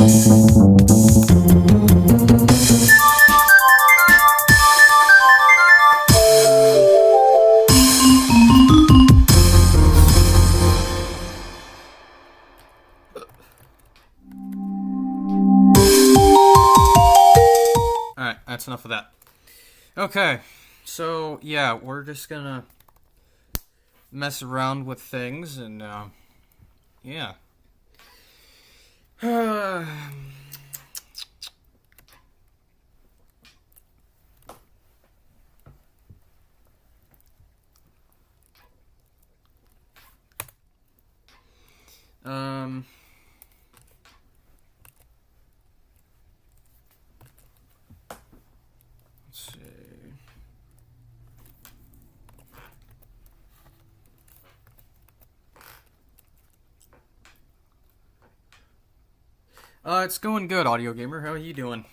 Alright, that's enough of that. Okay, so yeah, we're just gonna mess around with things and, yeah. Let's see. It's going good, Audio Gamer. How are you doing?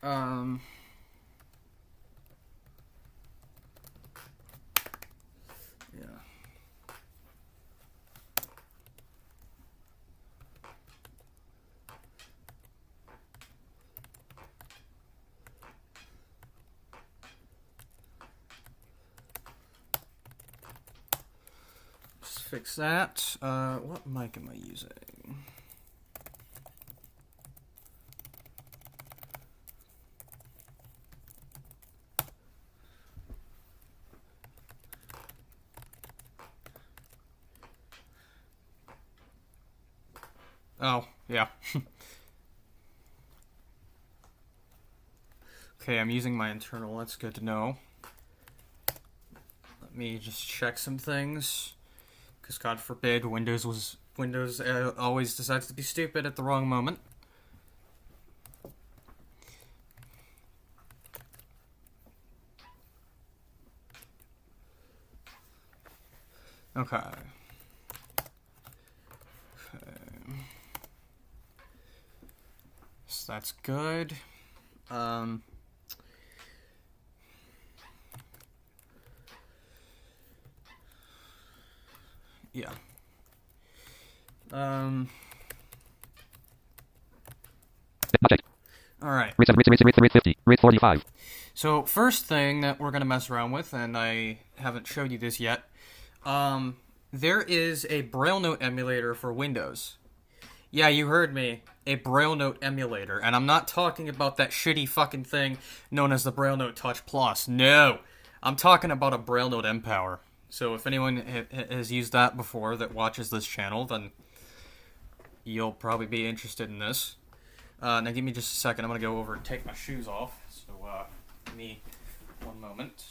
Yeah. Just fix that. What mic am I using? Oh, yeah. Okay, I'm using my internal. That's good to know. Let me just check some things. Because God forbid Windows always decides to be stupid at the wrong moment. Okay. So that's good. Yeah. Alright. Rate 50. Rate 45. So, first thing that we're going to mess around with, and I haven't showed you this yet, there is a Braille Note emulator for Windows. Yeah, you heard me. A Braille Note emulator. And I'm not talking about that shitty fucking thing known as the Braille Note Touch Plus. No! I'm talking about a Braille Note Empower. So if anyone has used that before that watches this channel, then you'll probably be interested in this. Now give me just a second. I'm going to go over and take my shoes off. So, give me one moment.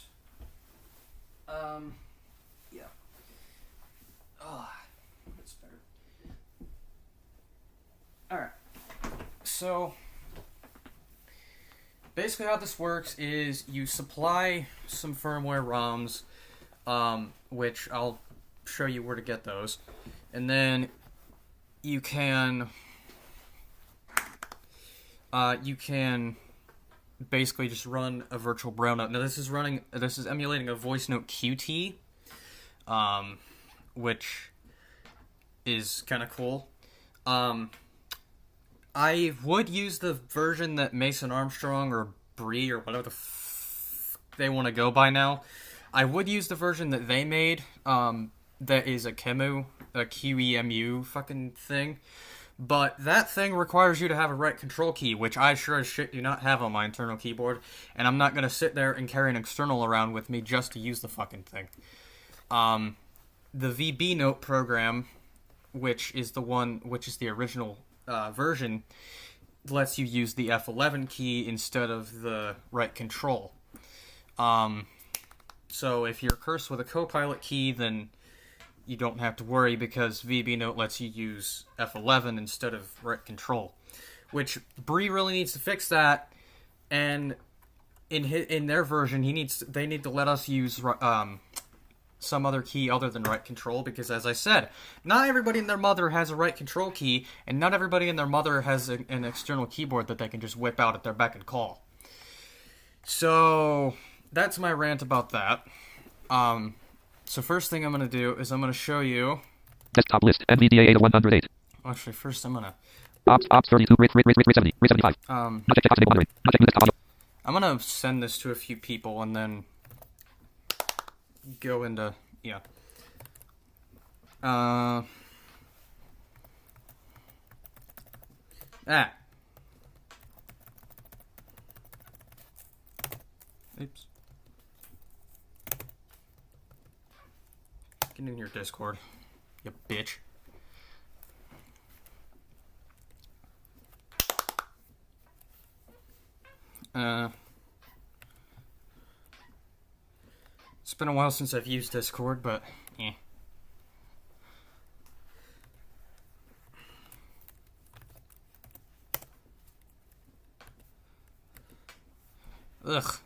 Yeah. That's better. Alright. So, basically how this works is you supply some firmware ROMs, which I'll show you where to get those. And then you can basically just run a virtual Braille Note. Now this is emulating a Voice Note QT, which is kind of cool. I would use the version that Mason Armstrong or Bree or whatever the they want to go by now. I would use the version that they made, that is a QEMU fucking thing. But that thing requires you to have a right control key, which I sure as shit do not have on my internal keyboard, and I'm not going to sit there and carry an external around with me just to use the fucking thing. The VB Note program, which is the original version, lets you use the F11 key instead of the right control. So if you're cursed with a Copilot key, then you don't have to worry because VB Note lets you use F11 instead of right control. Which Bree really needs to fix that, and in their version they need to let us use some other key other than right control, because as I said, not everybody and their mother has a right control key, and not everybody and their mother has an external keyboard that they can just whip out at their beck and call. So that's my rant about that. So first thing I'm going to do is I'm going to show you desktop list NVDA 108. Actually, first I'm gonna Ops 32. Rit 70. Rit 75. Not check check enable moderate. Not check music audio. I'm gonna send this to a few people and then go into yeah. Oops. Get in your Discord, you bitch. It's been a while since I've used Discord, but yeah. Ugh.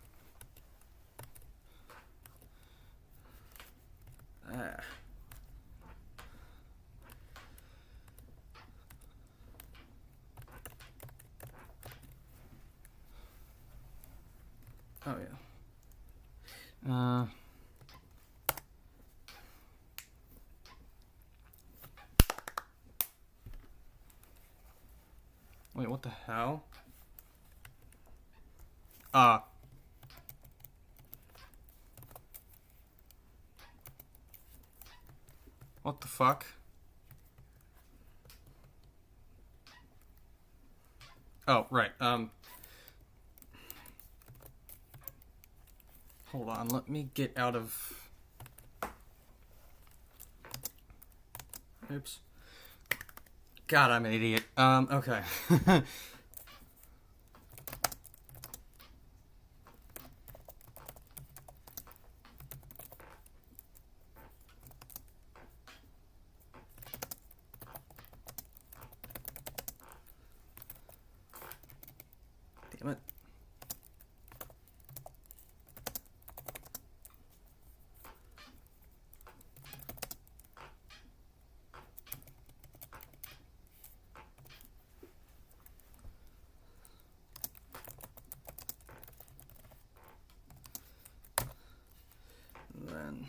Oh yeah. Wait, what the hell? What the fuck? Oh, right, hold on, let me get out of... Oops. God, I'm an idiot. Okay. Damn it. Then...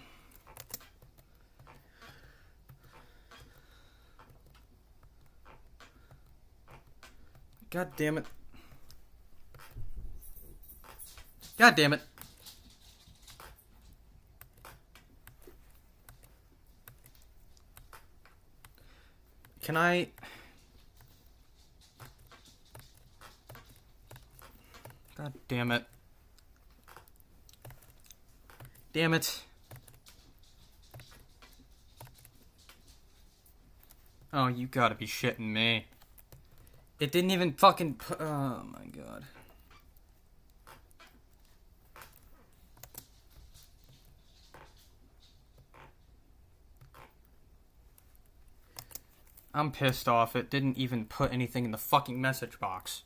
God damn it. God damn it. Can I... God damn it. Damn it. Oh, you gotta be shitting me. It didn't even fucking... Oh my god. I'm pissed off. It didn't even put anything in the fucking message box.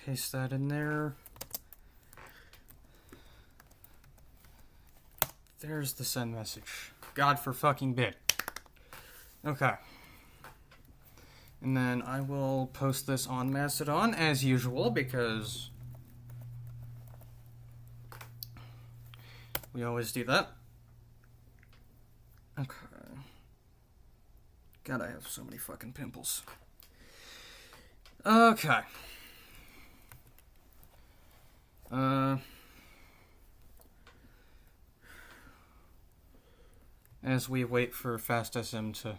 Paste that in there. There's the send message. God for fucking bit. Okay. And then I will post this on Mastodon as usual because we always do that. Okay. God, I have so many fucking pimples. Okay. As we wait for FastSM to...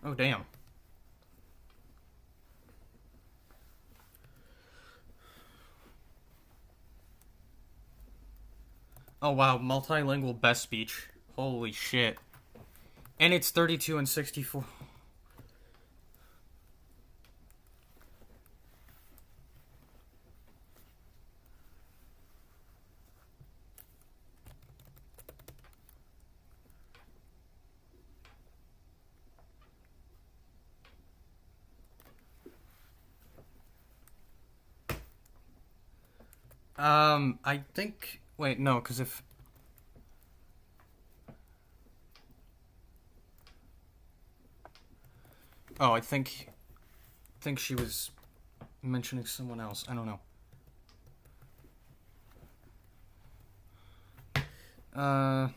Oh, damn. Oh, wow. Multilingual best speech. Holy shit. And it's 32 and 64. I think... Wait, no, because if... Oh, I think she was mentioning someone else. I don't know. Uh...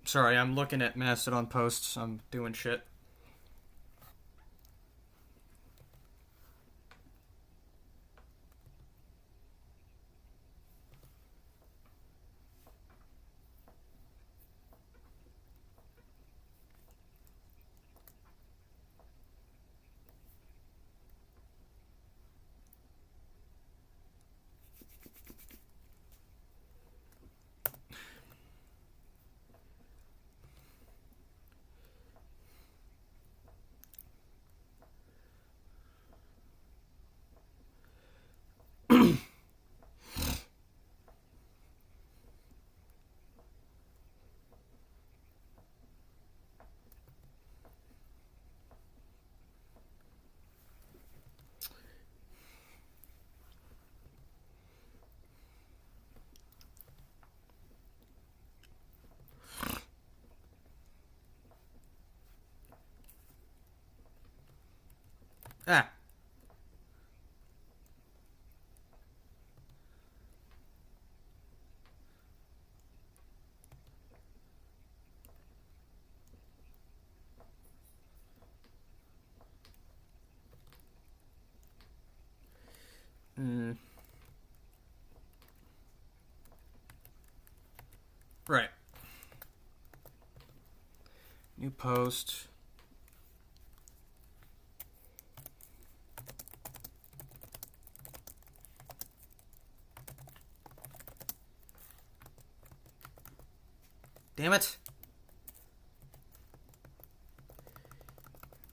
Sorry, I'm looking at Mastodon posts. I'm doing shit. Ah. Right. New post. Damn it.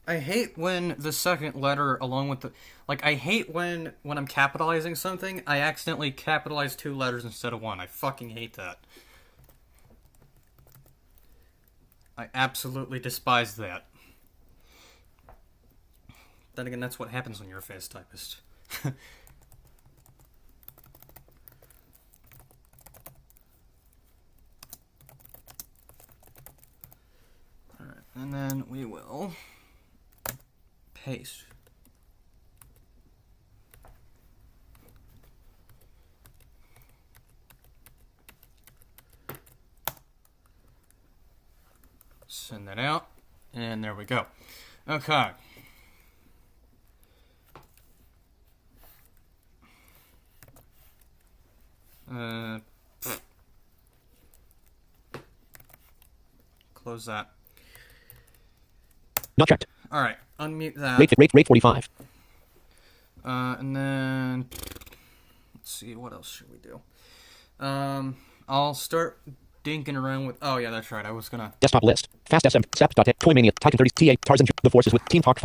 I hate when the second letter along with the... Like, I hate when I'm capitalizing something, I accidentally capitalize two letters instead of one. I fucking hate that. I absolutely despise that. Then again, that's what happens when you're a fast typist. Alright, and then we will paste. Send that out, and there we go. Okay. Close that. Not checked. All right, unmute that. Rate 45. And then let's see, what else should we do? I'll start dinking around with. Oh yeah, that's right. I was gonna Desktop list. Fast SM. Sept. Toy Mania. Titan 30. TA. Tarzan. The Forces with Team Talk.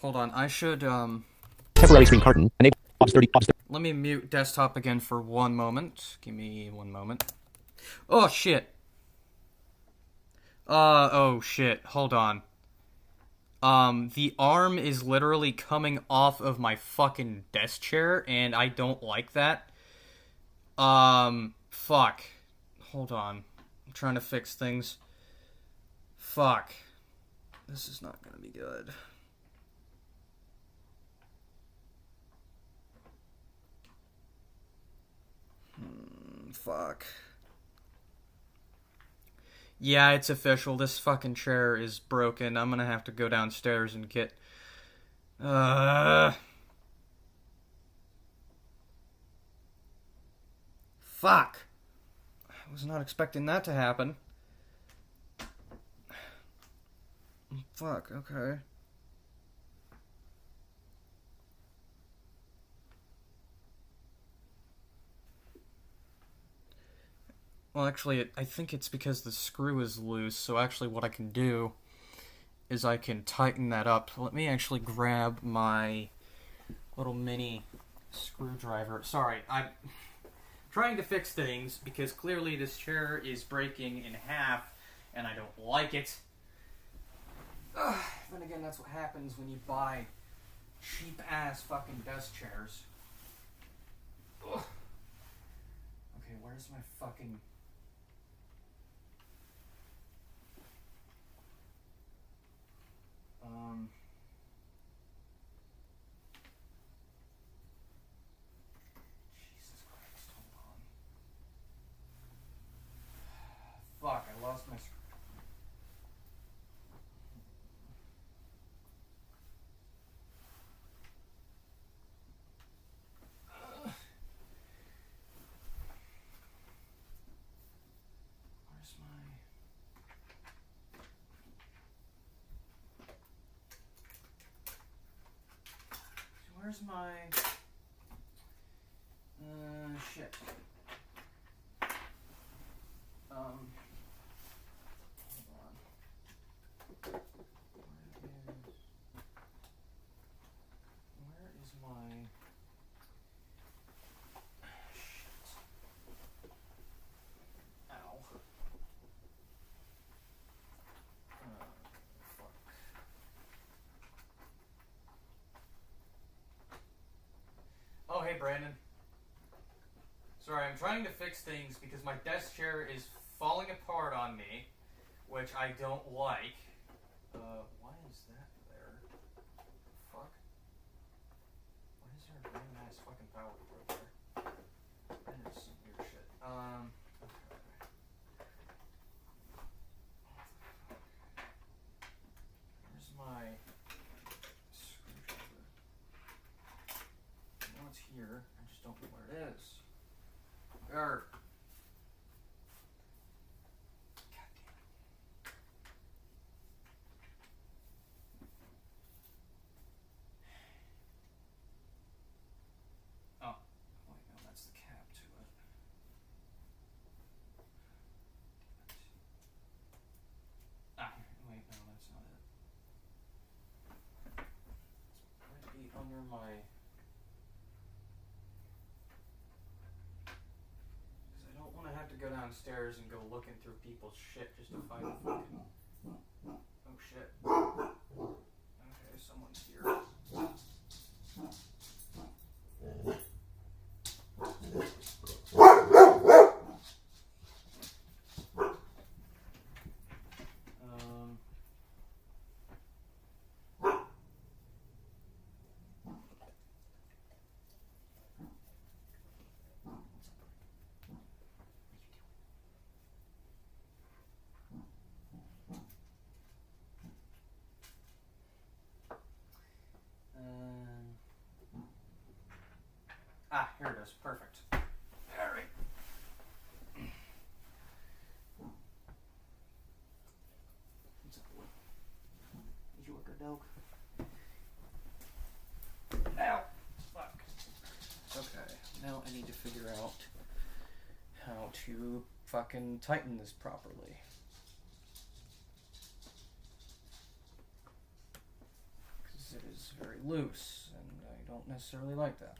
hold on. I should Temporary screen carton. Enable. Obs 30. Obs 30. let me mute desktop again for one moment. Give me one moment. Oh shit. Oh shit. Hold on. The arm is literally coming off of my fucking desk chair, and I don't like that. Fuck. Hold on. I'm trying to fix things. Fuck. This is not gonna be good. Fuck. Yeah, it's official. This fucking chair is broken. I'm gonna have to go downstairs and get. Uh. Fuck. I was not expecting that to happen. Fuck, okay. Well, actually, I think it's because the screw is loose, so actually what I can do is I can tighten that up. Let me actually grab my little mini screwdriver. Sorry, I'm trying to fix things because clearly this chair is breaking in half and I don't like it. Then again, that's what happens when you buy cheap ass fucking desk chairs. Ugh. Okay, where's my fucking... Jesus Christ, hold on. Fuck, I lost my... Where's my... shit. Hold on. Where is my... Shit. Ow. Fuck. Oh, hey, Brandon. Sorry, I'm trying to fix things because my desk chair is falling apart on me, which I don't like. Why is that there? Fuck. Why is there a random ass fucking power cord there? That is some weird shit. Okay. Where's my screwdriver? I know it's here. I just don't know where it is. God damn it. Oh, wait, no, that's the cap to it. Ah, wait, no, that's not it. It might be under my... I have to go downstairs and go looking through people's shit just to find the fucking... Oh shit. Okay, someone's here. Here it is. Perfect. Alright. What's up, boy? Did you work a dog? Ow! Fuck. Okay, now I need to figure out how to fucking tighten this properly. Because it is very loose, and I don't necessarily like that.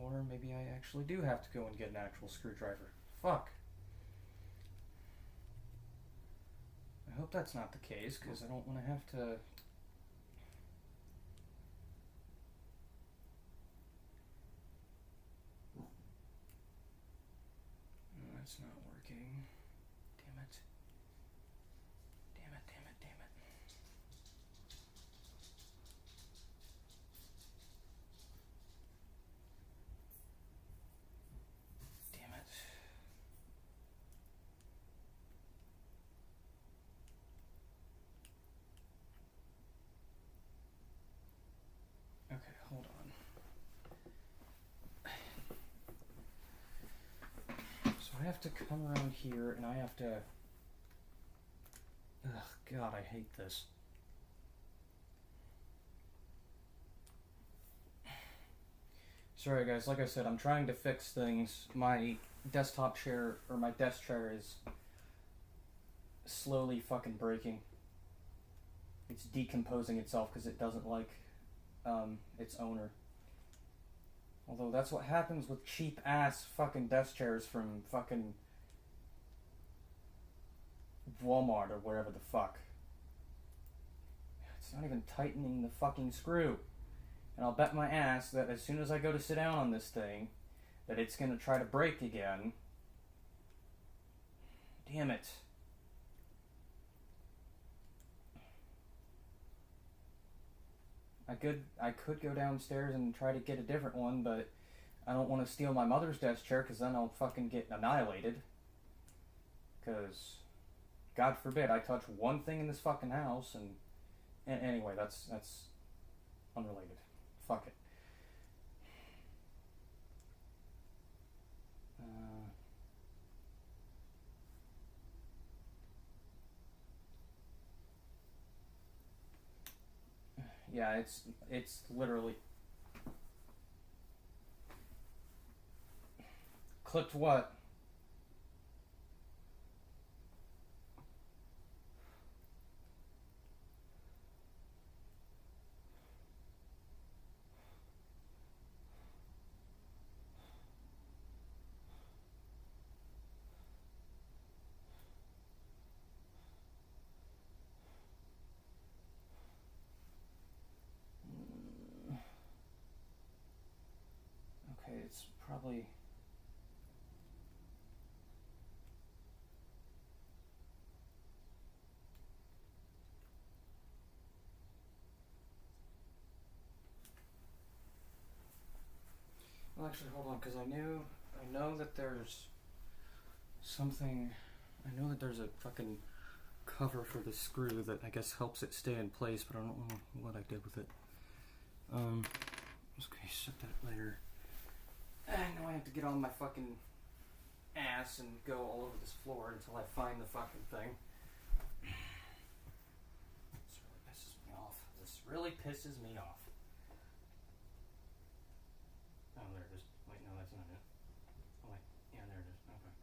Or maybe I actually do have to go and get an actual screwdriver. Fuck. I hope that's not the case, because I don't want to have to... No, that's not working. Damn it. Damn it, damn it, damn it. have to come around here and I have to... Ugh, God, I hate this. Sorry guys, like I said, I'm trying to fix things. My desktop chair, or my desk chair is slowly fucking breaking. It's decomposing itself because it doesn't like its owner. Although that's what happens with cheap ass fucking desk chairs from fucking Walmart or wherever the fuck. It's not even tightening the fucking screw. And I'll bet my ass that as soon as I go to sit down on this thing, that it's gonna try to break again. Damn it. I could go downstairs and try to get a different one, but I don't want to steal my mother's desk chair because then I'll fucking get annihilated. Because, God forbid, I touch one thing in this fucking house and anyway, that's unrelated. Fuck it. Yeah, it's literally clipped what? Okay, it's probably... Well, actually, hold on, because I know that there's something... I know that there's a fucking cover for the screw that I guess helps it stay in place, but I don't know what I did with it. Okay, set that later. Now I have to get on my fucking ass and go all over this floor until I find the fucking thing. This really pisses me off. This really pisses me off. Oh, there it is. Wait, no, that's not it. Oh, wait. Yeah, there it is. Okay.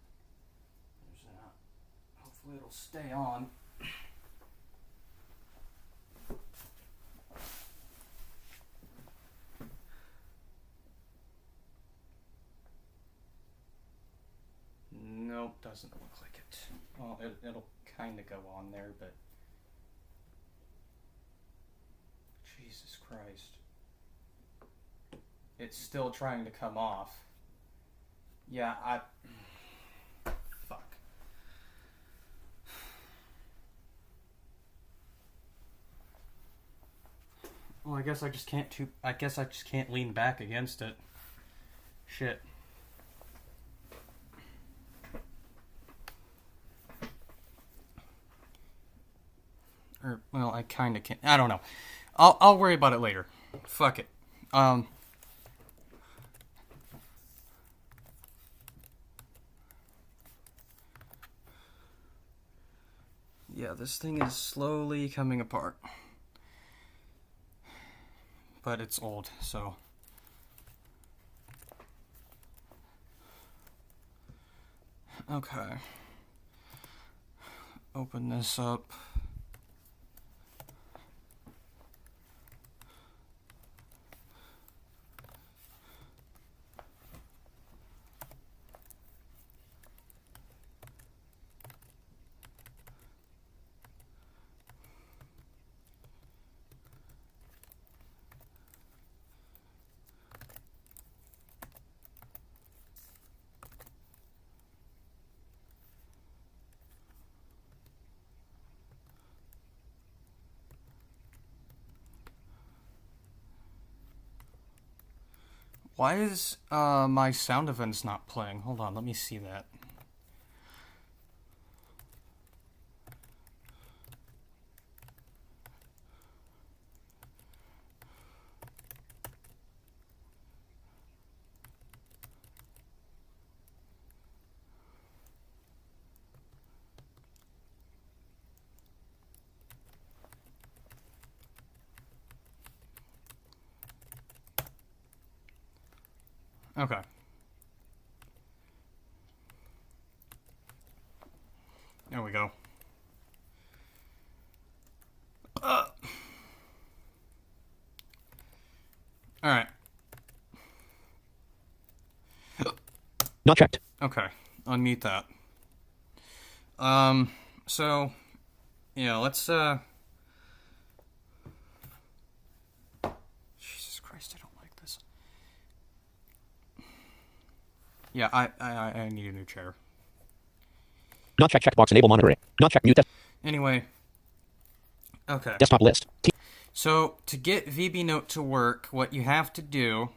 There's that. Hopefully it'll stay on. Nope, doesn't look like it. Well, it'll kind of go on there, but... Jesus Christ. It's still trying to come off. Yeah, Fuck. Well, I guess I just can't lean back against it. Shit. Or, well, I kind of can't. I don't know. I'll worry about it later. Fuck it. Yeah, this thing is slowly coming apart. But it's old, so... Okay. Open this up. Why is my sound events not playing? Hold on, let me see that. Okay. There we go. Alright. Not checked. Okay. Unmute that. So, yeah, let's, Jesus Christ, I don't like this. Yeah, I need a new chair. Not check checkbox enable monitoring. Not check mute Anyway. Okay. desktop list. So, to get VB Note to work, what you have to do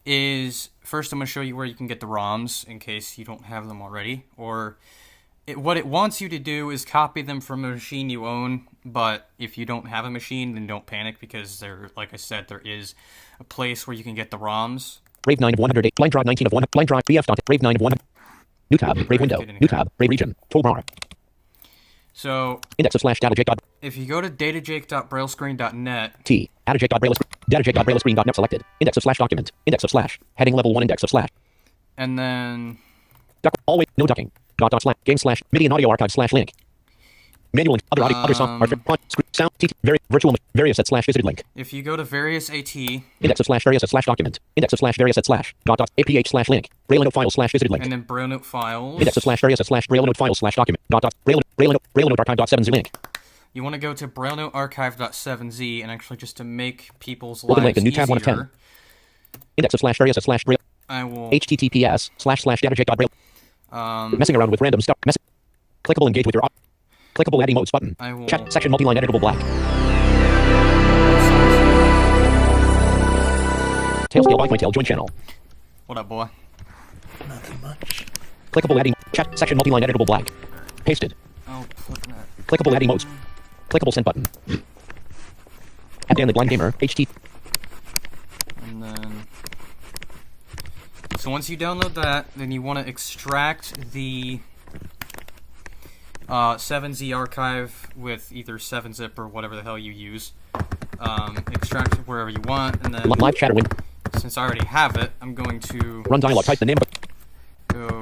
is, first I'm going to show you where you can get the ROMs, in case you don't have them already, or what it wants you to do is copy them from a machine you own, but if you don't have a machine, then don't panic, because like I said, there is a place where you can get the ROMs. Brave 9 of 108. Blind drive 19 of 1. Blind drive BF. Brave 9 of 1. New tab. Brave window. New tab. Brave region. Toolbar. So, Index of slash datajake. if you go to datajake.braillescreen.net, T. Datajake.braillescreen.net selected. Index of slash document. Index of slash. Heading level 1 index of slash. and then Duck. Always. No ducking. Dot slash. Game slash. MIDI and audio archive slash link. Manual link. Other audio. Other song. Sound. TT. Virtual. Various at slash visited link. if you go to various AT, Index of slash various at slash document. Index of slash various at slash. Dot APH slash link. Braille note file slash visited link. and then Braille Note files, Index of slash various at slash Braille note file slash document. Dot Braille note archive dot 7z link. you want to go to braillenotearchive.7z, and actually just to make people's Open lives link in new tab 1 of 10. easier, Index of slash various at slash Braille. I will HTTPS slash datajake.braille. Messing around with random stuff. Clickable engage with your clickable add emotes button. I will Chat section multi-line editable black. Tailscale by tail join channel. What up, boy? Nothing much. Clickable adding chat section multi-line editable black. Pasted. I'll put that. Clickable add emotes. Clickable send button. Add Dan the blind gamer. HT. And then, so once you download that, then you want to extract the 7Z archive with either 7-zip or whatever the hell you use. Extract it wherever you want, and then Live chatter win. since I already have it, I'm going to Run dialog. Type the name of go.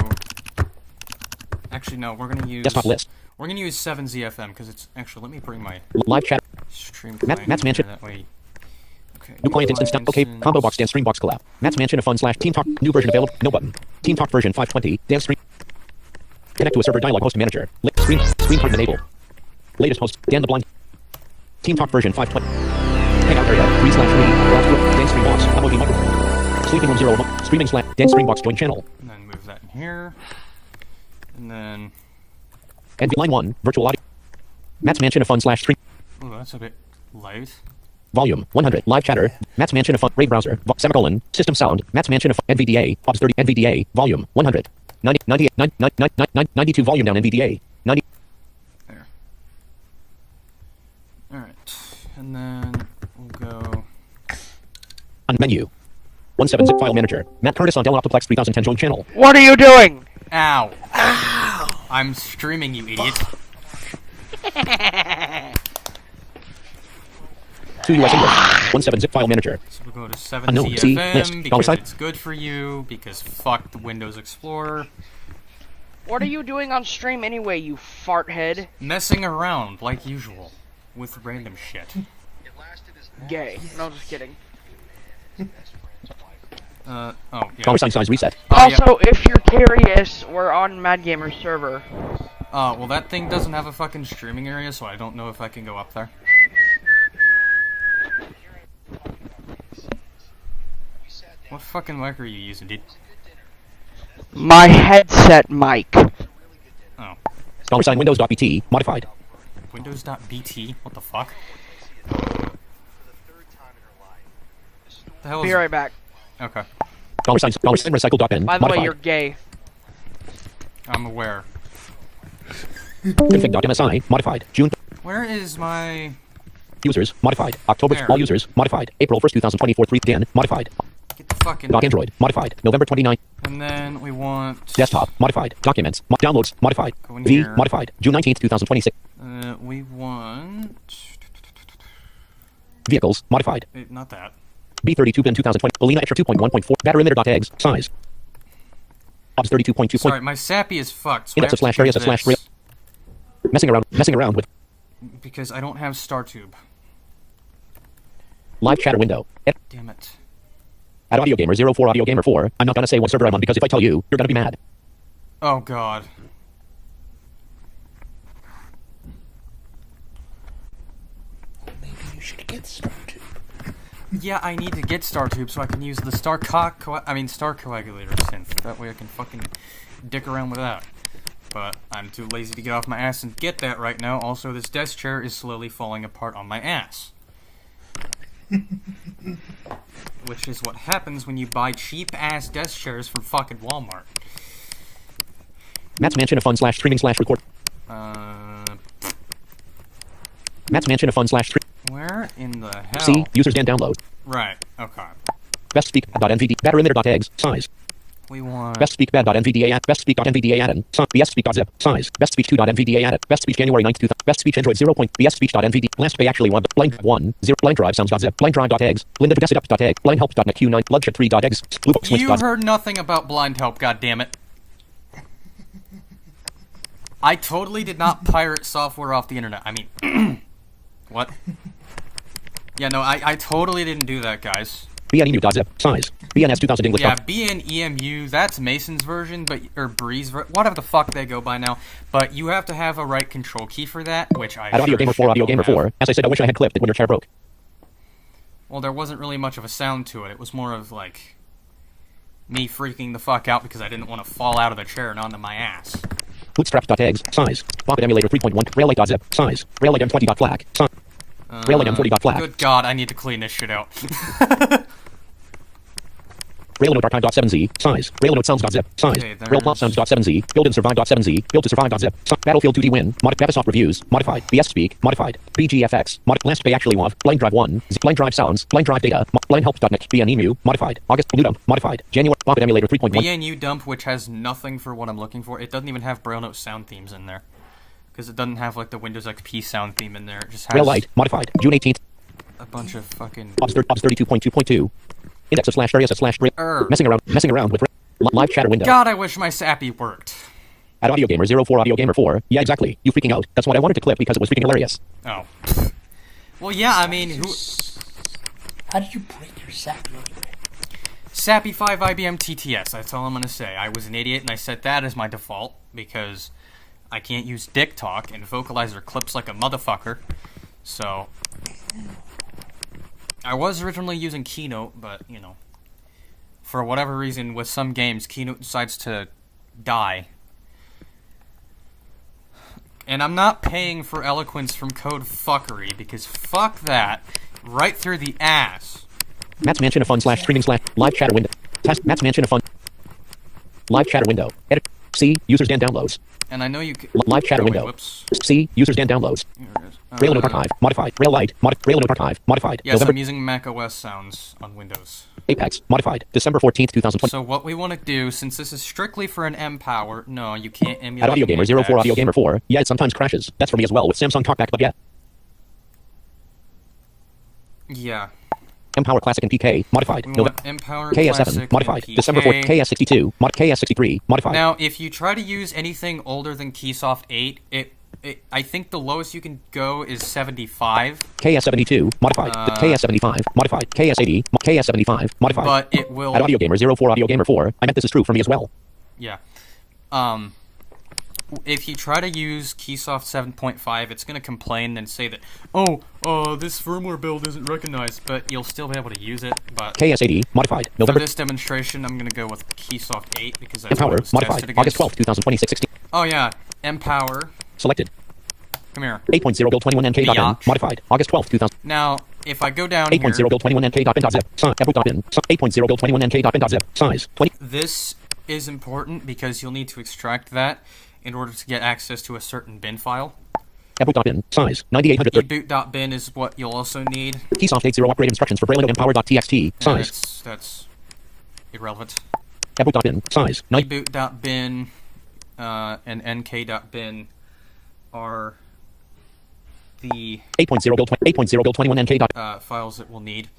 Actually, no, we're gonna use desktop list. We're gonna use 7ZFM because it's actually. Let me bring my Live chat. stream Matt's client Mansion. here, that way. Okay. New client instance. Okay. instance. Combo box dance stream box collab. Matt's Mansion of Fun slash Team Talk. New version available. No button. Team Talk version 520. Dance stream. Connect to a server dialog host manager. Screen time enable. Latest host. Dan the blind. Team Talk version 520. Hangout area. 3/3. Dance stream box. MOD microphone. Sleeping room 0. Streaming slash. Dance stream box join channel. And then move that in here. And then. NV line 1. Virtual audio. Matt's Mansion of Fun slash stream. Oh, that's a bit light. Volume 100. Live chatter. Matt's Mansion of Fun. Brave browser. Semicolon. System sound. Matt's Mansion of Fun. NVDA. OBS 30. NVDA. Volume 100. 90, 98, 92 volume down NVDA. 90. There. Alright. And then we'll go. On menu. 17 zip file manager. Matt Curtis on Dell Optiplex 3010 join channel. What are you doing? Ow! Ow! I'm streaming, you idiot. 2 US English. 17 zip file manager. So we'll go to Unknown. See, list. 7ZFM Dollar because sign. it's good for you, because fuck the Windows Explorer. What are you doing on stream anyway, you fart head? Messing around, like usual, with random shit. Gay. No, just kidding. Oh, yeah. Dollar sign size reset. Oh, yeah. Also, if you're curious, we're on Mad Gamer's server. Well, that thing doesn't have a fucking streaming area, so I don't know if I can go up there. What fucking mic are you using, dude? My headset mic. Oh. Dollar sign Windows.bt. Modified. Windows.bt? What the fuck? The hell Be is... right back. Okay. Dollar sign recycle.n. By the way, Modified. you're gay. I'm aware. Config.msi. Modified. June. Where is my... Users. Modified. October. Where? All users. Modified. April 1st, 2024. 3. Dan. Modified. Get the fucking... Android. Modified. November 29. And then we want... Desktop. Modified. Documents. Downloads. Modified. Go in V. here. Modified. June 19th, 2026. We want... Vehicles. Modified. Not that. B32 bin 2020. Alina extra 2.1.4. Batter emitter.exe. Size. Obs 32.2. Sorry, my Sappy is fucked. So I Index have of slash to do areas of slash this real. Messing around with because I don't have StarTube. live chatter window. Damn it. At Audio Gamer 04 Audio Gamer 4. I'm not gonna say what server I'm on because if I tell you, you're gonna be mad. Oh god. Maybe you should get StarTube. Yeah, I need to get StarTube so I can use the Star Coagulator synth. That way I can fucking dick around with that. But I'm too lazy to get off my ass and get that right now. Also, this desk chair is slowly falling apart on my ass. Which is what happens when you buy cheap-ass desk chairs from fucking Walmart. Matt's Mansion of Fun slash streaming slash record. Matt's Mansion of Fun slash stream. Where in the hell? C. Users and download. Right, okay. Bestspeak.nvd. Batter emitter.exe. Size. We want... Bestspeak.nvda at bestspeak.nvda add-in. Bestspeak.zip. Size. Bestspeak2.nvda added. Bestspeak January 9th, 2000. Bestspeak Android 0. Bestspeech.nvd. Last pay actually one. Blank 1. 0. Blank drive sounds.zip. Blank drive.exe. Linda Desktop.exe. Blind help.net Q9. Bloodshed3.exe. Bluebox You heard nothing about blind help, goddammit. I totally did not pirate software off the internet. I mean... what? Yeah, no, I totally didn't do that, guys. BNEMU.zip. Size. BNS 2000 English. Yeah, BNEMU, that's Mason's version, but or Bree's whatever the fuck they go by now. But you have to have a right control key for that, which I At Audio Gamer 4, Audio Gamer 4. As I said, I wish I had clipped it when your chair broke. Well, there wasn't really much of a sound to it. It was more of like me freaking the fuck out because I didn't want to fall out of the chair and onto my ass. Bootstraps.exe. Size. Bobbit emulator 3.1. Raillight.zip. Size. Raillight M20.flag. Size. Raillight M40.flag. Good God, I need to clean this shit out. Railnote archive.7z. Size. Railnote sounds.zip. Size. Okay, Railplot.sounds.7z. Build and survive.7z. Build to survive.zip. Battlefield 2D win. Modified. Reviews. Modified. BS Speak. Modified. BGFX. Last pay actually WAV. Blind drive 1. Blind drive sounds. Blind drive data. Blind help.net. BNEMU. Modified. August. Blue dump. Modified. January. Bobbit emulator 3.1. BNU dump, which has nothing for what I'm looking for. It doesn't even have Braillenote sound themes in there. Because it doesn't have like the Windows XP sound theme in there. It just has Raillight. Modified. June 18th. a bunch of fucking... Obs 32.2.2. Index of slash areas of slash messing around with live chatter window. God, I wish my Sappy worked. At Audio Gamer 04 Audio Gamer 4. Yeah, exactly. You freaking out. That's what I wanted to clip because it was freaking hilarious. Oh. Well, yeah, I mean, who... How did you break your Sappy anyway? Sappy 5 IBM TTS, that's all I'm gonna say. I was an idiot and I set that as my default because I can't use dick talk and Vocalizer clips like a motherfucker. So... I was originally using Keynote, but, you know, for whatever reason, with some games, Keynote decides to die. And I'm not paying for Eloquence from Code Fuckery, because fuck that, right through the ass. Matt's Mansion of Fun slash streaming slash live chatter window. Test Matt's Mansion of Fun. Live chatter window. Edit. C. Users and downloads. And I know you can... Live chatter window. Whoops. C. Users and downloads. Here it is. Railnote archive. Modified. Raillight. Railnote archive. Modified. Yes, November. I'm using Mac OS sounds on Windows. Apex. Modified. December 14th, 2020. So what we want to do, since this is strictly for an M-Power... No, you can't emulate... At Audio Gamer Apex. 04 Audio Gamer 4. Yeah, it sometimes crashes. That's for me as well with Samsung TalkBack, but yeah. Yeah. M-Power Classic and PK. Modified. We November. want M-Power KS7. Classic Modified. and December 4th. PK. KS62. KS63. Modified. Now, if you try to use anything older than Keysoft 8, I think the lowest you can go is 75. KS72. Modified. KS75. Modified. KS80. KS75. Modified. But it will... At Audio Gamer 04 Audio Gamer 4. I meant this is true for me as well. Yeah. If you try to use Keysoft 7.5, it's going to complain and say that, this firmware build isn't recognized, but you'll still be able to use it. But KS80. Modified. for November. this demonstration, I'm going to go with Keysoft 8 because that's what M-Power. it was tested Modified. against. August 12th, 2026. 16. Oh yeah, M-Power. Selected. Come here. 8.0 build 21nk.bin. Biatch. Modified. August 12th, 2000. Now, if I go down 8.0 here, build 21nk.bin.zip. Size. 8.0 build 21nk.bin.zip. Size. 20. this is important because you'll need to extract that in order to get access to a certain bin file. Ebook.bin. Size. 9830. Eboot.bin is what you'll also need. Keysoft 80 upgrade instructions for Braille Empower.txt. Size. That's irrelevant. Ebook.bin. Size. 9. Eboot.bin and nk.bin are the 8.0 build 21nk. files that we'll need.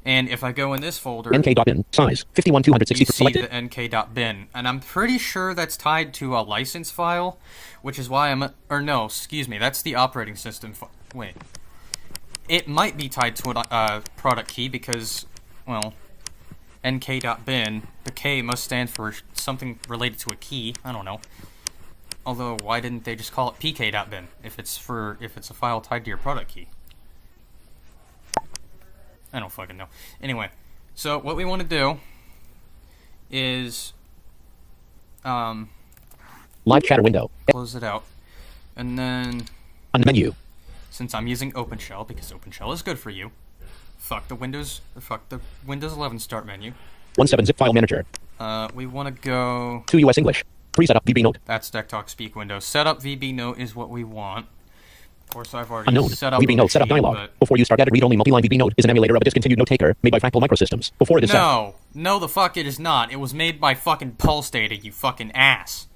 And if I go in this folder, nk.bin, size, you 51260 see selected. the nk.bin. And I'm pretty sure that's tied to a license file, which is why or no, excuse me, that's the operating system wait. It might be tied to a product key because, well, nk.bin, the K must stand for something related to a key. I don't know. Although, why didn't they just call it pk.bin if it's a file tied to your product key? I don't fucking know. Anyway, so what we want to do is Live chatter window. close it out, and then On the menu. since I'm using OpenShell because OpenShell is good for you, fuck the Windows 11 start menu. 17 zip file manager. We want to go. 2 US English. Preset up VB note. That's DeckTalk Speak window. Setup VB Note is what we want. Of course, I've already Unknown. set up VB a note setup machine, dialog. but- Before you start edit read-only multi-line VB note is an emulator of a discontinued note taker made by Fractal Microsystems. Before it is set. No, the fuck it is not. It was made by fucking Pulse Data, you fucking ass.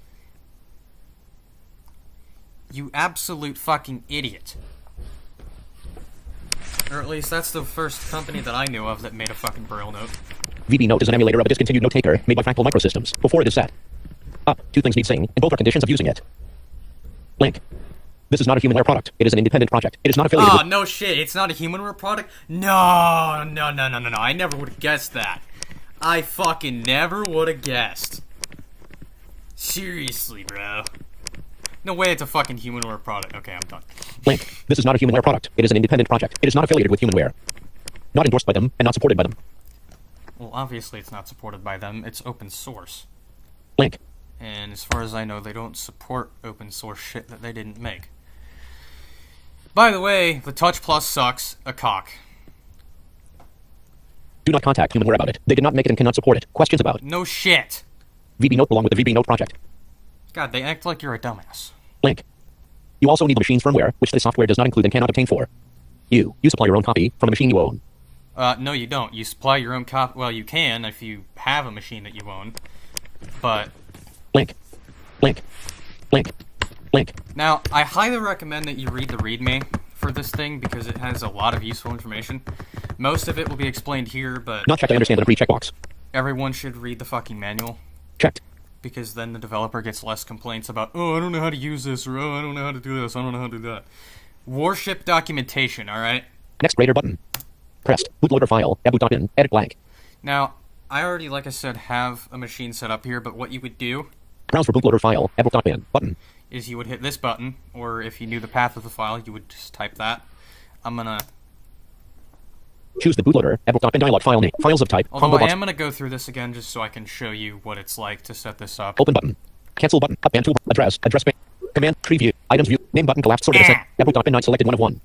You absolute fucking idiot. Or at least that's the first company that I knew of that made a fucking Braille note. VB note is an emulator of a discontinued note taker made by Fractal Microsystems. Before it is set. Two things need saying, and both are conditions of using it. Link. This is not a humanware product. It is an independent project. It is not affiliated Oh, with... no shit. It's not a humanware product? No. I never would have guessed that. I fucking never would have guessed. Seriously, bro. No way it's a fucking humanware product. Okay, I'm done. Link. This is not a humanware product. It is an independent project. It is not affiliated with humanware. Not endorsed by them, and not supported by them. Well, obviously it's not supported by them. It's open source. Link. And as far as I know, they don't support open source shit that they didn't make. By the way, the Touch Plus sucks a cock. Do not contact humanware about it. They did not make it and cannot support it. Questions about No shit. VB note belong with the VB note project. God, they act like you're a dumbass. Link. You also need the machine's firmware, which this software does not include and cannot obtain for. You supply your own copy from a machine you own. No, you don't. You supply your own copy. Well, you can if you have a machine that you own. But Link. Link. Link. Link. now, I highly recommend that you read the README for this thing because it has a lot of useful information. Most of it will be explained here, but Not checked. I understand the free checkbox. everyone should read the fucking manual Checked. because then the developer gets less complaints about, oh, I don't know how to use this, or oh, I don't know how to do this, I don't know how to do that. Warship documentation, alright? Next greater button. Pressed. Bootloader file. Eboot.in. Edit blank. Now, I already, like I said, have a machine set up here, but what you would do Browse for bootloader file. Eboot.bin. Button. is you would hit this button, or if you knew the path of the file, you would just type that. I'm gonna... Choose the bootloader. Eboot.bin dialog file name. Files of type. Although Combo I box. am gonna go through this again just so I can show you what it's like to set this up. Open button. Cancel button. Up and tool. Address. Address ban. Command. Preview. Items view. Name button collapsed. Sorted. Eboot.bin 9 selected 1 of 1.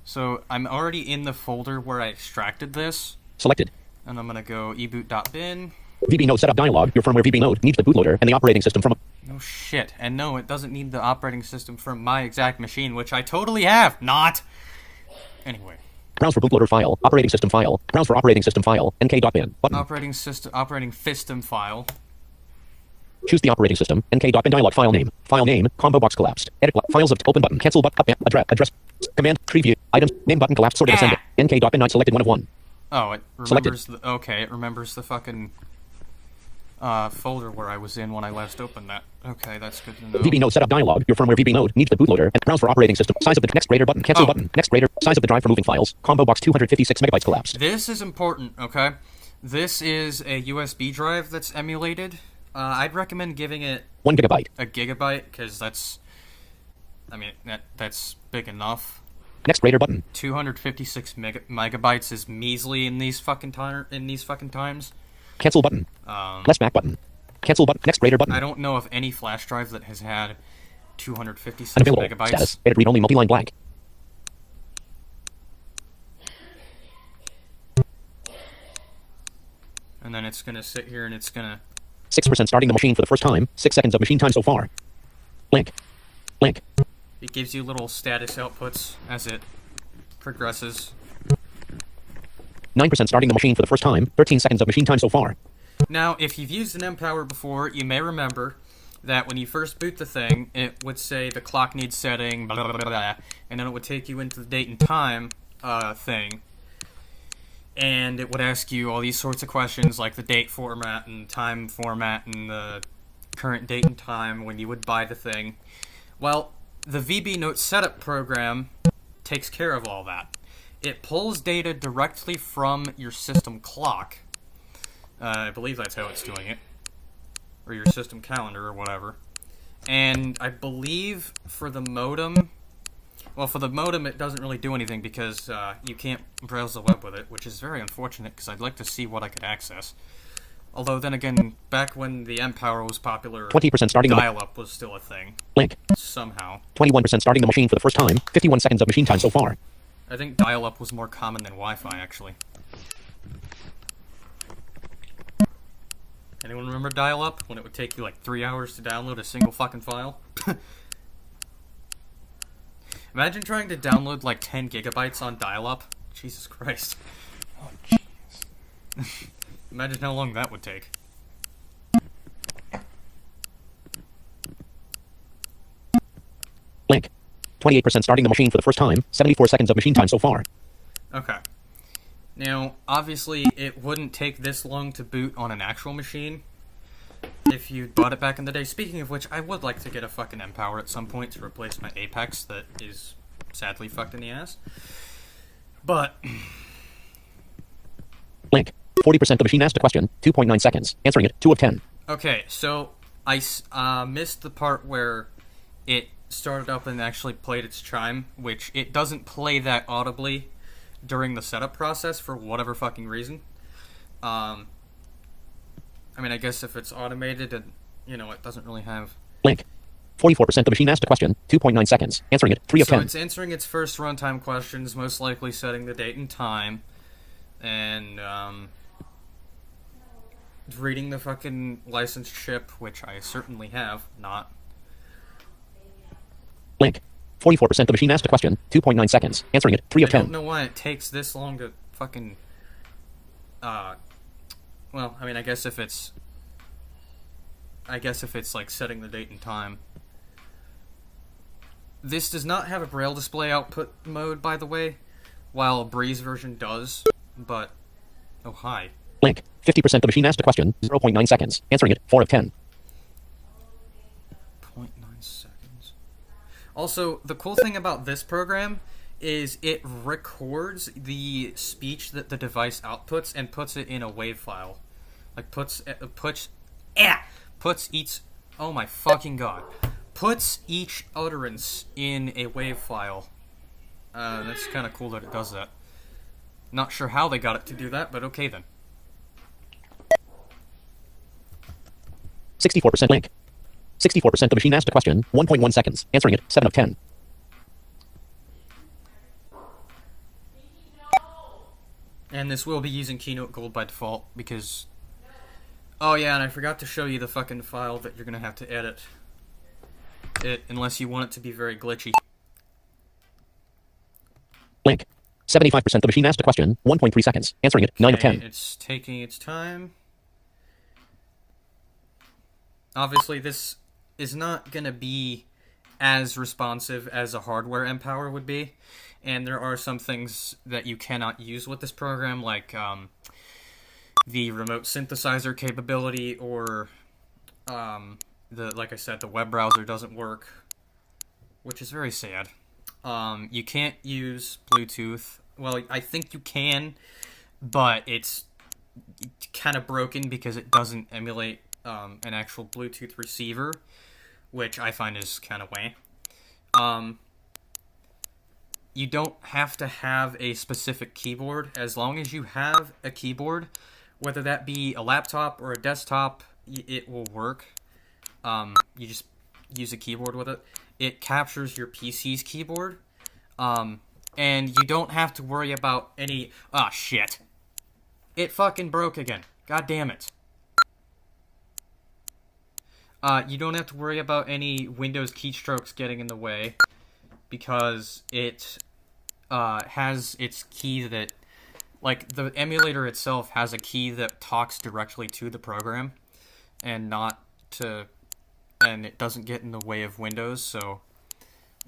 So, I'm already in the folder where I extracted this, Selected. and I'm gonna go eboot.bin. VB node setup dialog. Your firmware VB node needs the bootloader and the operating system from a... No shit. And no, it doesn't need the operating system from my exact machine, which I totally have. Not. Anyway. Browse for bootloader file. Operating system file. Browse for operating system file. nk.bin. Button. Operating fistem file. Choose the operating system. nk.bin dialog file name. File name. Combo box collapsed. Edit files of open button. Cancel button. Up and address. Command. Preview. Items. Name button collapsed. Sorted. Ascended. nk.bin 9 selected 1 of 1. Oh, it Selected. remembers the... Okay, it remembers the fucking... folder where I was in when I last opened that. Okay, that's good to know. VB node setup dialog. Your firmware VB node needs the bootloader and browse for operating system. Size of the next greater button. Cancel Oh. button. Next greater. Size of the drive for moving files. Combo box 256 megabytes collapsed. This is important, okay? This is a USB drive that's emulated. I'd recommend giving it 1 gigabyte. a gigabyte, because that's... I mean, that's big enough. Next greater button. 256 megabytes is measly in these fucking times. Cancel button. Less back button. Cancel button. Next greater button. I don't know of any flash drive that has had 256 Unavailable. megabytes. Status. Edit read only multi-line blank. And then it's gonna sit here and it's gonna... 6% starting the machine for the first time. 6 seconds of machine time so far. Link. Link. It gives you little status outputs as it progresses. 9% starting the machine for the first time. 13 seconds of machine time so far. Now, if you've used an Empower before, you may remember that when you first boot the thing, it would say the clock needs setting, blah, blah, blah, blah, and then it would take you into the date and time thing. and it would ask you all these sorts of questions like the date format and time format and the current date and time when you would buy the thing. Well, the VB Note setup program takes care of all that. It pulls data directly from your system clock. I believe that's how it's doing it. Or your system calendar or whatever. And I believe for the modem... Well, for the modem, it doesn't really do anything because you can't browse the web with it, which is very unfortunate because I'd like to see what I could access. Although, then again, back when the mPower was popular, 20% starting dial-up was still a thing. Link. Somehow. 21% starting the machine for the first time. 51 seconds of machine time so far. I think dial-up was more common than Wi-Fi, actually. Anyone remember dial-up? When it would take you like 3 hours to download a single fucking file? Imagine trying to download like 10 gigabytes on dial-up. Jesus Christ. Oh, jeez. Imagine how long that would take. Link. 28% starting the machine for the first time. 74 seconds of machine time so far. Okay. Now, obviously, it wouldn't take this long to boot on an actual machine if you bought it back in the day. Speaking of which, I would like to get a fucking mPower at some point to replace my Apex that is sadly fucked in the ass. But... Link. 40% the machine asked a question. 2.9 seconds. Answering it. 2 of 10. Okay, so I missed the part where it started up and actually played its chime, which it doesn't play that audibly during the setup process for whatever fucking reason. I mean, I guess if it's automated and, it doesn't really have... Link. 44% the machine asked a question. 2.9 seconds. Answering it. 3 of 10. So it's answering its first runtime questions, most likely setting the date and time, and, reading the fucking licensed chip, which I certainly have not. Link. 44% the machine asked a question. 2.9 seconds. Answering it. 3 of 10. I don't know why it takes this long to fucking... Well, I mean, I guess if it's like setting the date and time. This does not have a Braille display output mode, by the way, while a Breeze version does, but... Oh, hi. Link. 50% the machine asked a question. 0.9 seconds. Answering it. 4 of 10. 0.9 seconds. Also, the cool thing about this program is it records the speech that the device outputs and puts it in a WAV file. Like, puts each... Oh my fucking god. Puts each utterance in a WAV file. That's kind of cool that it does that. Not sure how they got it to do that, but okay then. 64% link. 64% the machine asked a question. 1.1 seconds. Answering it. 7 of 10. And this will be using Keynote Gold by default because... Oh yeah, and I forgot to show you the fucking file that you're gonna have to edit. Unless you want it to be very glitchy. Link. 75% the machine asked a question. 1.3 seconds. Answering it. 9 of 10. It's taking its time. Obviously, this is not gonna be as responsive as a hardware mPower would be. And there are some things that you cannot use with this program, like the remote synthesizer capability, or like I said, the web browser doesn't work, which is very sad. You can't use Bluetooth. Well, I think you can, but it's kind of broken because it doesn't emulate an actual Bluetooth receiver, which I find is kind of way. You don't have to have a specific keyboard. As long as you have a keyboard, whether that be a laptop or a desktop, it will work. You just use a keyboard with it. It captures your PC's keyboard. And you don't have to worry about any... Ah, shit. It fucking broke again. God damn it. You don't have to worry about any Windows keystrokes getting in the way, because it has its key that... Like, the emulator itself has a key that talks directly to the program, and not to... And it doesn't get in the way of Windows, so...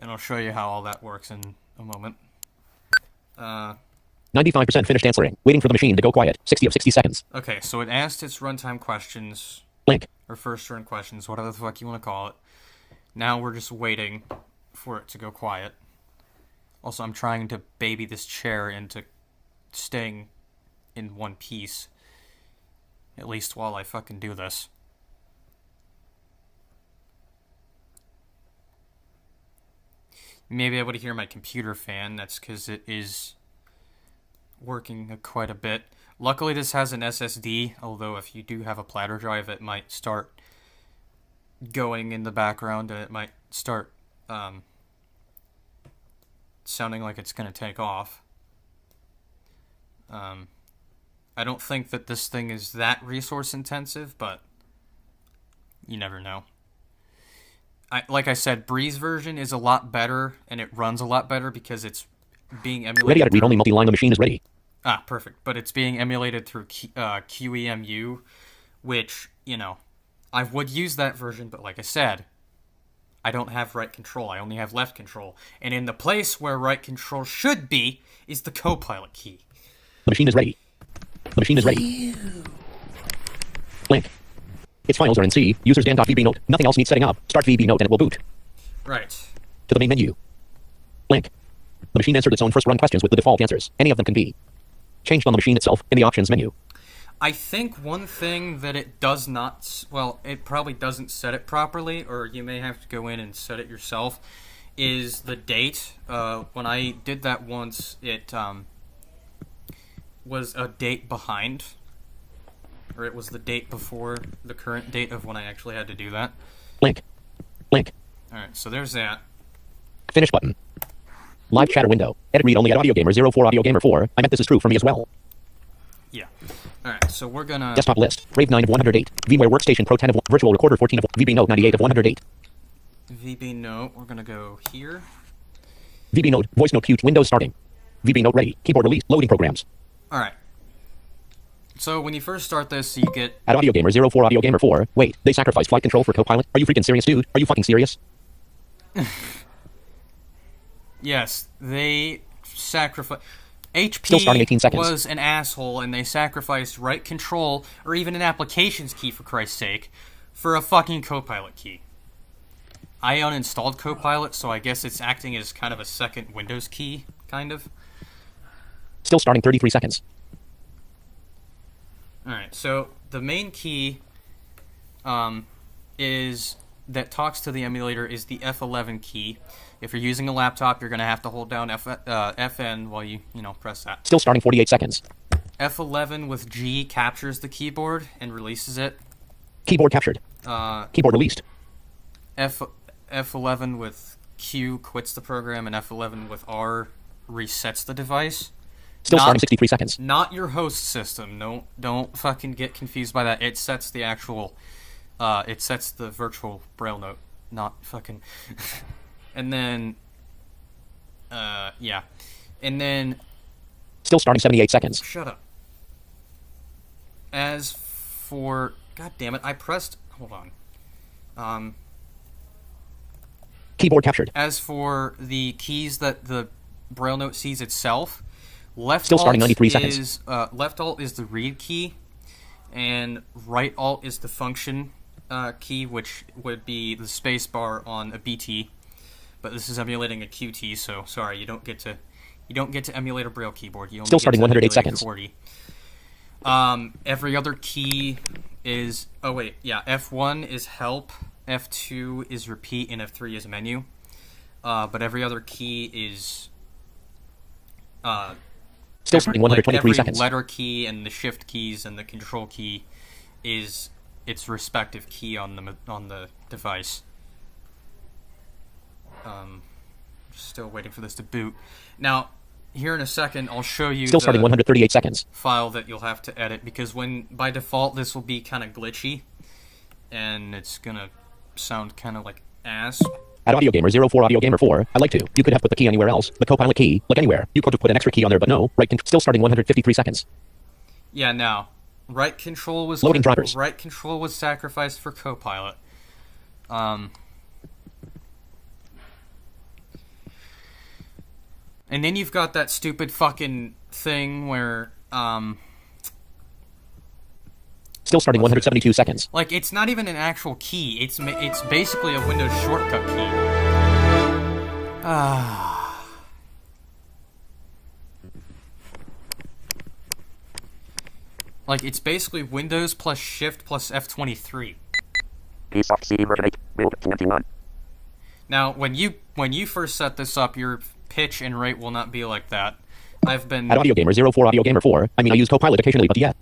And I'll show you how all that works in a moment. 95% finished answering. Waiting for the machine to go quiet. 60 of 60 seconds. Okay, so it asked its runtime questions, Blank. or first turn questions, whatever the fuck you want to call it. Now we're just waiting for it to go quiet. Also, I'm trying to baby this chair into staying in one piece. At least while I fucking do this. You may be able to hear my computer fan. That's because it is working quite a bit. Luckily, this has an SSD, although if you do have a platter drive, it might start going in the background and it might start sounding like it's going to take off. I don't think that this thing is that resource intensive, but you never know. Like I said, Bree's version is a lot better, and it runs a lot better because it's being emulated. Ready at read-only multi-line. The machine is ready. Ah, perfect. But it's being emulated through QEMU, which, you know, I would use that version, but like I said, I don't have right control. I only have left control. And in the place where right control should be is the Copilot key. The machine is ready. The machine is ready. Blank. Its files are in C. Users dan.vb note. Nothing else needs setting up. Start VB note and it will boot. Right. To the main menu. Blank. The machine answered its own first run questions with the default answers. Any of them can be changed on the machine itself in the options menu. I think one thing that it does not, well, it probably doesn't set it properly, or you may have to go in and set it yourself, is the date. When I did that once, it was a date behind, or it was the date before the current date of when I actually had to do that. Blank. Blank. Alright, so there's that. Finish button. Live chatter window. Edit read only at Audio Gamer 04 Audio Gamer 4. I meant this is true for me as well. Yeah. Alright, so we're gonna... Desktop list. Brave 9 of 108. VMware Workstation Pro 10 of 1. Virtual Recorder 14 of 1. VB Note 98 of 108. VB Note, we're gonna go here. VB Note. Voice Note queued. Windows starting. VB Note ready. Keyboard release. Loading programs. Alright. So when you first start this, you get... At Audio Gamer 04 Audio Gamer 4. Wait, they sacrificed flight control for Copilot? Are you freaking serious, dude? Are you fucking serious? Yes, they sacrificed... HP Still starting 18 seconds. was an asshole, and they sacrificed right control, or even an applications key, for Christ's sake, for a fucking Copilot key. I uninstalled Copilot, so I guess it's acting as kind of a second Windows key, kind of. Still starting 33 seconds. Alright, so the main key is that talks to the emulator is the F11 key. If you're using a laptop, you're going to have to hold down FN while you press that. Still starting 48 seconds. F11 with G captures the keyboard and releases it. Keyboard captured. Keyboard released. F11 with Q quits the program, and F11 with R resets the device. Still starting 63 seconds. Not your host system. Don't fucking get confused by that. It sets the actual... it sets the virtual Braille note. Not fucking... And then... yeah. And then... Still starting 78 seconds. Shut up. As for... God damn it, I pressed... Hold on. Keyboard captured. As for the keys that the Braille note sees itself... Left Still starting alt 93 is, seconds. Left alt is the read key, and right alt is the function key, which would be the space bar on a BT. But this is emulating a QT, so sorry, you don't get to emulate a Braille keyboard. You only Still starting 108 seconds. Every other key is F1 is help, F2 is repeat, and F3 is menu. But every other key is Still starting 123 seconds. Every letter key and the shift keys and the control key is its respective key on the device. Still waiting for this to boot. Now, here in a second, I'll show you Still starting 138 seconds. File that you'll have to edit, because by default this will be kind of glitchy, and it's gonna sound kind of like ass. At Audio Gamer 04 Audio Gamer 4, I like to. You could have put the key anywhere else. The Copilot key, like anywhere. You could have put an extra key on there, but no. Still starting 153 seconds. Yeah, now, right control was loading drivers. Right control was sacrificed for Copilot. And then you've got that stupid fucking thing where Still starting 172 seconds. like it's not even an actual key. It's basically a Windows shortcut key. Like it's basically Windows plus Shift plus F23. Soft C version 8, build 21. Now, when you first set this up, your pitch and rate will not be like that. I've been At Audio Gamer 04 Audio Gamer 4. I mean, I use Copilot occasionally, but yeah.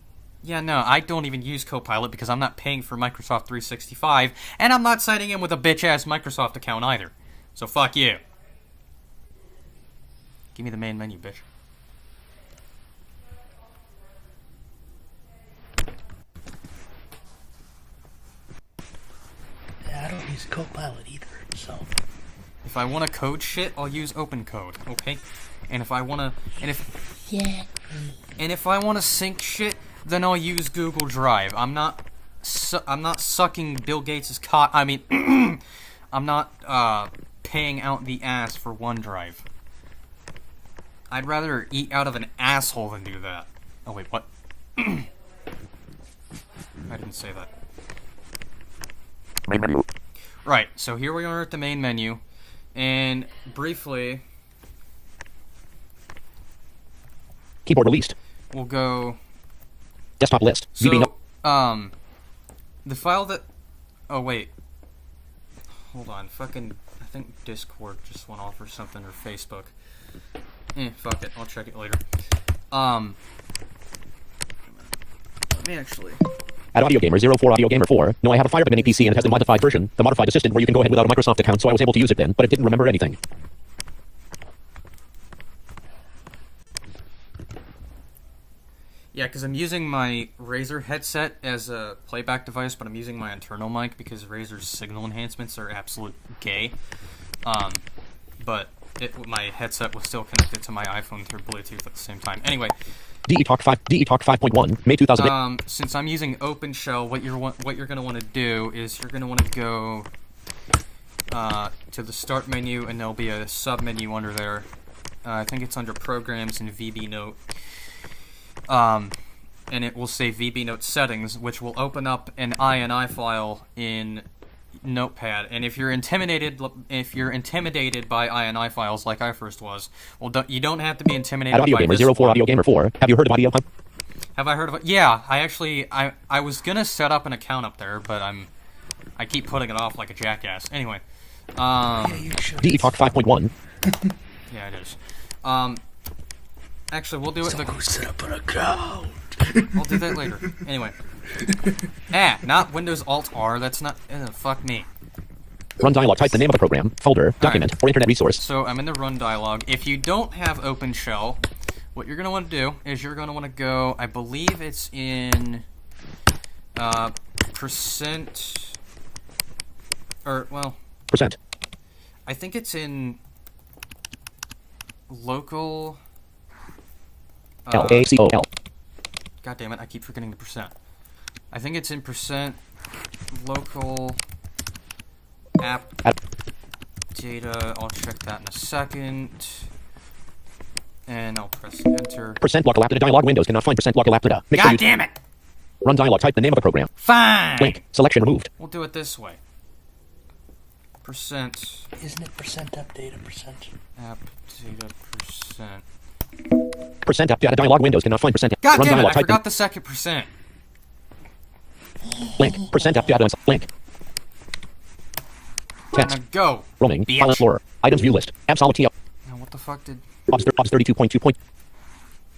Yeah, no, I don't even use Copilot because I'm not paying for Microsoft 365, and I'm not signing in with a bitch-ass Microsoft account either. So fuck you. Give me the main menu, bitch. Yeah, I don't use Copilot either, so. If I want to code shit, I'll use OpenCode, okay? And if I want to, and if I want to sync shit, then I'll use Google Drive. I'm not sucking Bill Gates' cock. I mean, I'm not paying out the ass for OneDrive. I'd rather eat out of an asshole than do that. Oh wait, what? I didn't say that. Main menu. Right, so here we are at the main menu, and briefly, Keyboard released. we'll go. Desktop list. VB So, the file that. Oh wait, hold on. Fucking, I think Discord just went off or something, or Facebook. Fuck it. I'll check it later. Let me actually. At Audio Gamer 04 Audio Gamer 4. No, I have a Fire Mini PC and it has the modified version, the modified assistant where you can go ahead without a Microsoft account, so I was able to use it then, but it didn't remember anything. Yeah, because I'm using my Razer headset as a playback device, but I'm using my internal mic because Razer's signal enhancements are absolute gay. But my headset was still connected to my iPhone through Bluetooth at the same time. Anyway, DE Talk 5.1, May 2008. Since I'm using OpenShell, what you're gonna want to do is you're gonna want to go to the Start menu, and there'll be a sub menu under there. I think it's under Programs and VB Note. And it will say VB Note Settings, which will open up an INI file in Notepad. And if you're intimidated by INI files like I first was, well, you don't have to be intimidated At Audio by Gamer this 04 one. Audio Gamer 4. Have you heard of Audio Hub? Have I heard of it? Yeah, I was gonna set up an account up there, but I keep putting it off like a jackass. Anyway, Yeah, you should. DE Talk 5.1. yeah, it is. Actually, we'll do it. So go set up an account. I'll do that later. Anyway, not Windows Alt R. That's not. Fuck me. Run dialog. Type the name of the program, folder, document, or internet resource. So I'm in the run dialog. If you don't have OpenShell, what you're gonna want to do is you're gonna want to go. I believe it's in percent, or well, Percent. I think it's in local. LACOL. God damn it! I keep forgetting the percent. I think it's in percent local app data. I'll check that in a second. And I'll press enter. Percent local app data dialog windows cannot find percent local app data. Make sure God damn it! Run dialog. Type the name of the program. Fine! Link. Selection removed. We'll do it this way. Percent Isn't it percent update percent? app data percent. Percent app data dialog windows cannot find percent. God Run damn it! dialog. I Type forgot the second percent. link. Percent app data link. Text. Now go. Roaming. Bitch. File Explorer. Items view list. Absolute Now what the fuck did? Obs 32.2 point.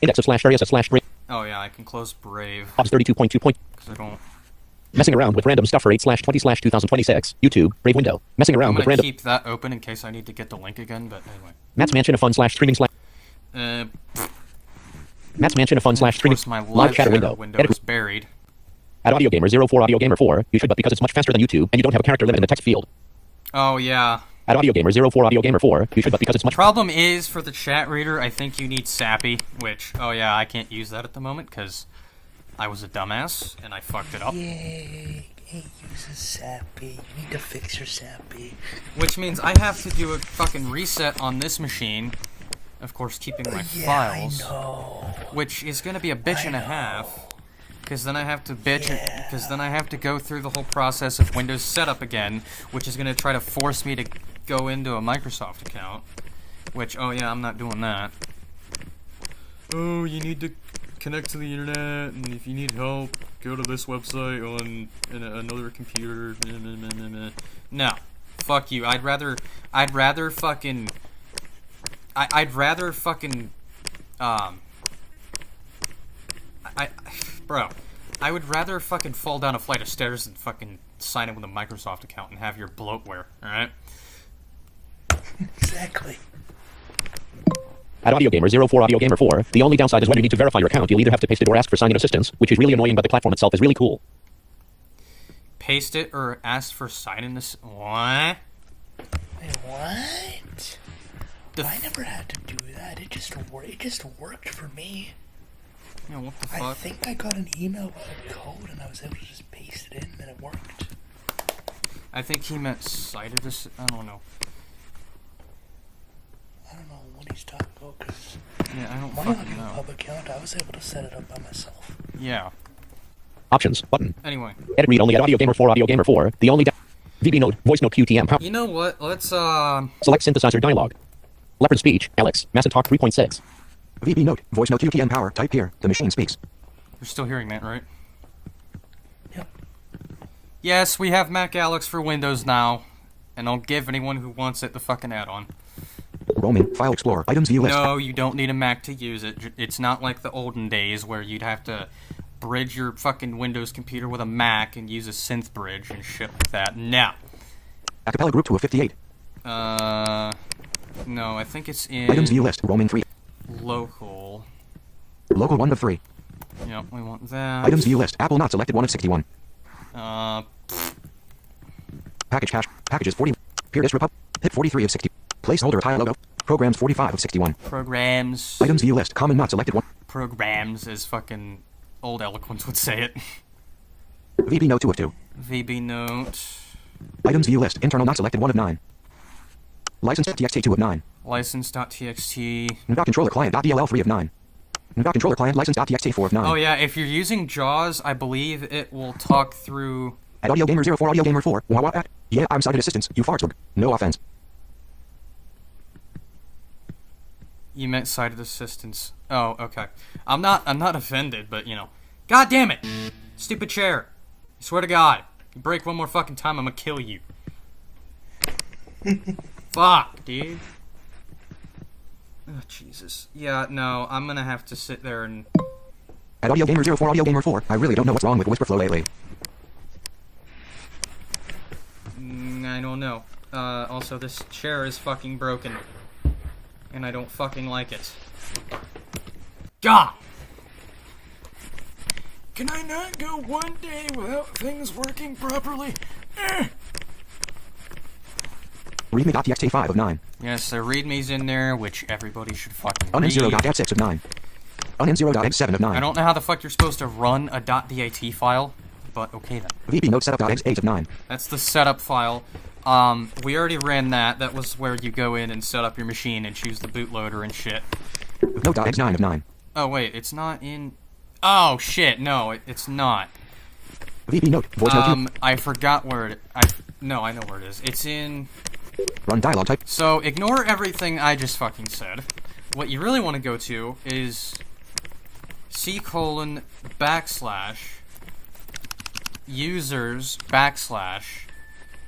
Index of slash areas of slash Brave. Oh yeah, I can close Brave Obs 32.2 point. because I don't. Messing around with random stuff for 8/20/2026. YouTube. Brave window. Messing I'm around with gonna random. keep that open in case I need to get the link again. But anyway. Matt's Mansion of Fun slash streaming slash. Uh, Matt's Mansion of Fun slash of streaming. course, my Live live chatter chatter window. window is buried. At Audio Gamer 04 Audio Gamer 4. You should, but because it's much faster than YouTube and you don't have a character limit in the text field. Oh yeah. At Audio Gamer 04 Audio Gamer 4. You should, but because it's much. Problem is for the chat reader, I think you need Sappy, which oh yeah, I can't use that at the moment because I was a dumbass and I fucked it up. Yay. It uses Sappy. You need to fix your Sappy. Which means I have to do a fucking reset on this machine Of course, keeping my Yeah, files, I know. which is gonna be a bitch and a half. Because then I have to because then I have to go through the whole process of Windows setup again, which is gonna try to force me to go into a Microsoft account. Which, oh yeah, I'm not doing that. Oh, you need to connect to the internet, and if you need help, go to this website on another computer. No, fuck you. I'd rather fucking, bro, I would rather fucking fall down a flight of stairs than fucking sign in with a Microsoft account and have your bloatware, alright? Exactly. At Audio Gamer 04 Audio Gamer 4, the only downside is when you need to verify your account, you'll either have to paste it or ask for sign-in assistance, which is really annoying, but the platform itself is really cool. Paste it or ask for sign-in this. What? Wait, what? I never had to do that. It just worked for me. You know, what the I fuck? think I got an email with a code and I was able to just paste it in and it worked. I think he meant cited this. I don't know. I don't know what he's talking about because Yeah, I don't my fucking audio know. pub account, I was able to set it up by myself. Yeah. Options, button. Anyway. Edit read only at Audio Gamer 4 Audio Gamer 4, the only VB Note, voice note QTM, power. You know what? Let's, Select synthesizer dialog. Leopard speech, Alex, Massatalk 3.6. VB Note, voice note QTM power, type here, the machine speaks. You're still hearing that, right? Yep. Yes, we have Mac Alex for Windows now. And I'll give anyone who wants it the fucking add-on. Roaming, file explorer, items view list. No, you don't need a Mac to use it. It's not like the olden days where you'd have to bridge your fucking Windows computer with a Mac and use a synth bridge and shit like that. No. Acapella group to a 58. No, I think it's in Items view list, roaming 3. local. Local 1 of 3. Yep, we want that. Items view list, Apple not selected 1 of 61. Package cache, packages 40. Peer disk repub, hit 43 of 60. Placeholder tile logo, programs 45 of 61. Programs. Items view list, common not selected 1. Programs, as fucking old eloquence would say it. VB Note 2 of 2. VB Note. Items view list, internal not selected 1 of 9. License.txt 2 of 9. License.txt. Ngot controller client.dll 3 of 9. Ngot controller client license.txt 4 of 9. Oh yeah, if you're using JAWS, I believe it will talk through... At Audio Gamer 04 Audio Gamer 4, wah at. Yeah, I'm cited assistance, you fartswig. No offense. You meant cited assistance. Oh, okay. I'm not offended, but you know. God damn it! Stupid chair. I swear to God. You break one more fucking time, I'm gonna kill you. Fuck, dude. Oh, Jesus. Yeah, no, I'm gonna have to sit there and... At Audio Gamer 04 Audio Gamer 4, I really don't know what's wrong with WhisperFlow lately. I don't know. Also, this chair is fucking broken. And I don't fucking like it. God! Can I not go one day without things working properly? Readme.txt 5 of 9. Yes, the readme's in there, which everybody should fucking read. Unin0.exe 6 of 9. Unin0.exe 7 of 9. I don't know how the fuck you're supposed to run a .dat file, but okay then. VB Note setup.exe 8 of 9. That's the setup file. We already ran that. That was where you go in and set up your machine and choose the bootloader and shit. Note.exe 9 of 9. Oh, wait, it's not in... Oh, shit, no, it's not. VB Note, voice note I forgot where it... No, I know where it is. It's in... Run dialog type. So, ignore everything I just fucking said. What you really want to go to is... /users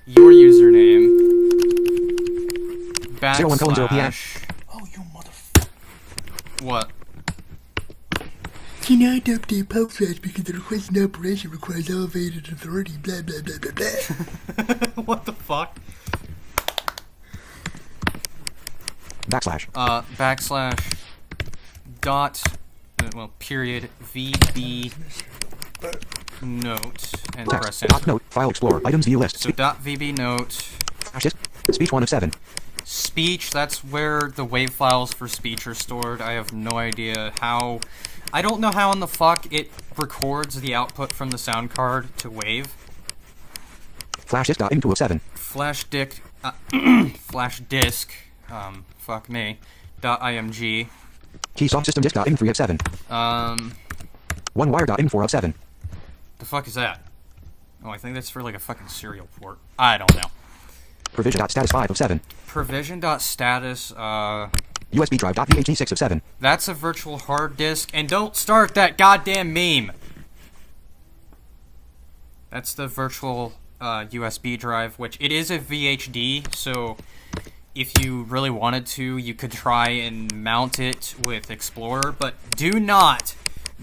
/ your username / 01:0 Oh, you motherfucker. what? Cannot update pub flash because the request in operation requires elevated authority, blah blah blah blah blah. What the fuck? / dot period VB note and press Text. enter. Note. File explorer. Items view list. So .vb note Speech 1 of 7. speech, that's where the WAV files for speech are stored. I have no idea how. I don't know how in the fuck it records the output from the sound card to WAV. Flash disk. 2 of 7. Flash disk. Fuck me. .img. Keysoft system disk .im3 of 7. OneWire .im4 of 7. The fuck is that? Oh, I think that's for like a fucking serial port. I don't know. Provision.status 5 of 7. Provision.status, USB drive .vhd 6 of 7. that's a virtual hard disk, and don't start that goddamn meme! That's the virtual USB drive, which it is a VHD, so if you really wanted to, you could try and mount it with Explorer, but do not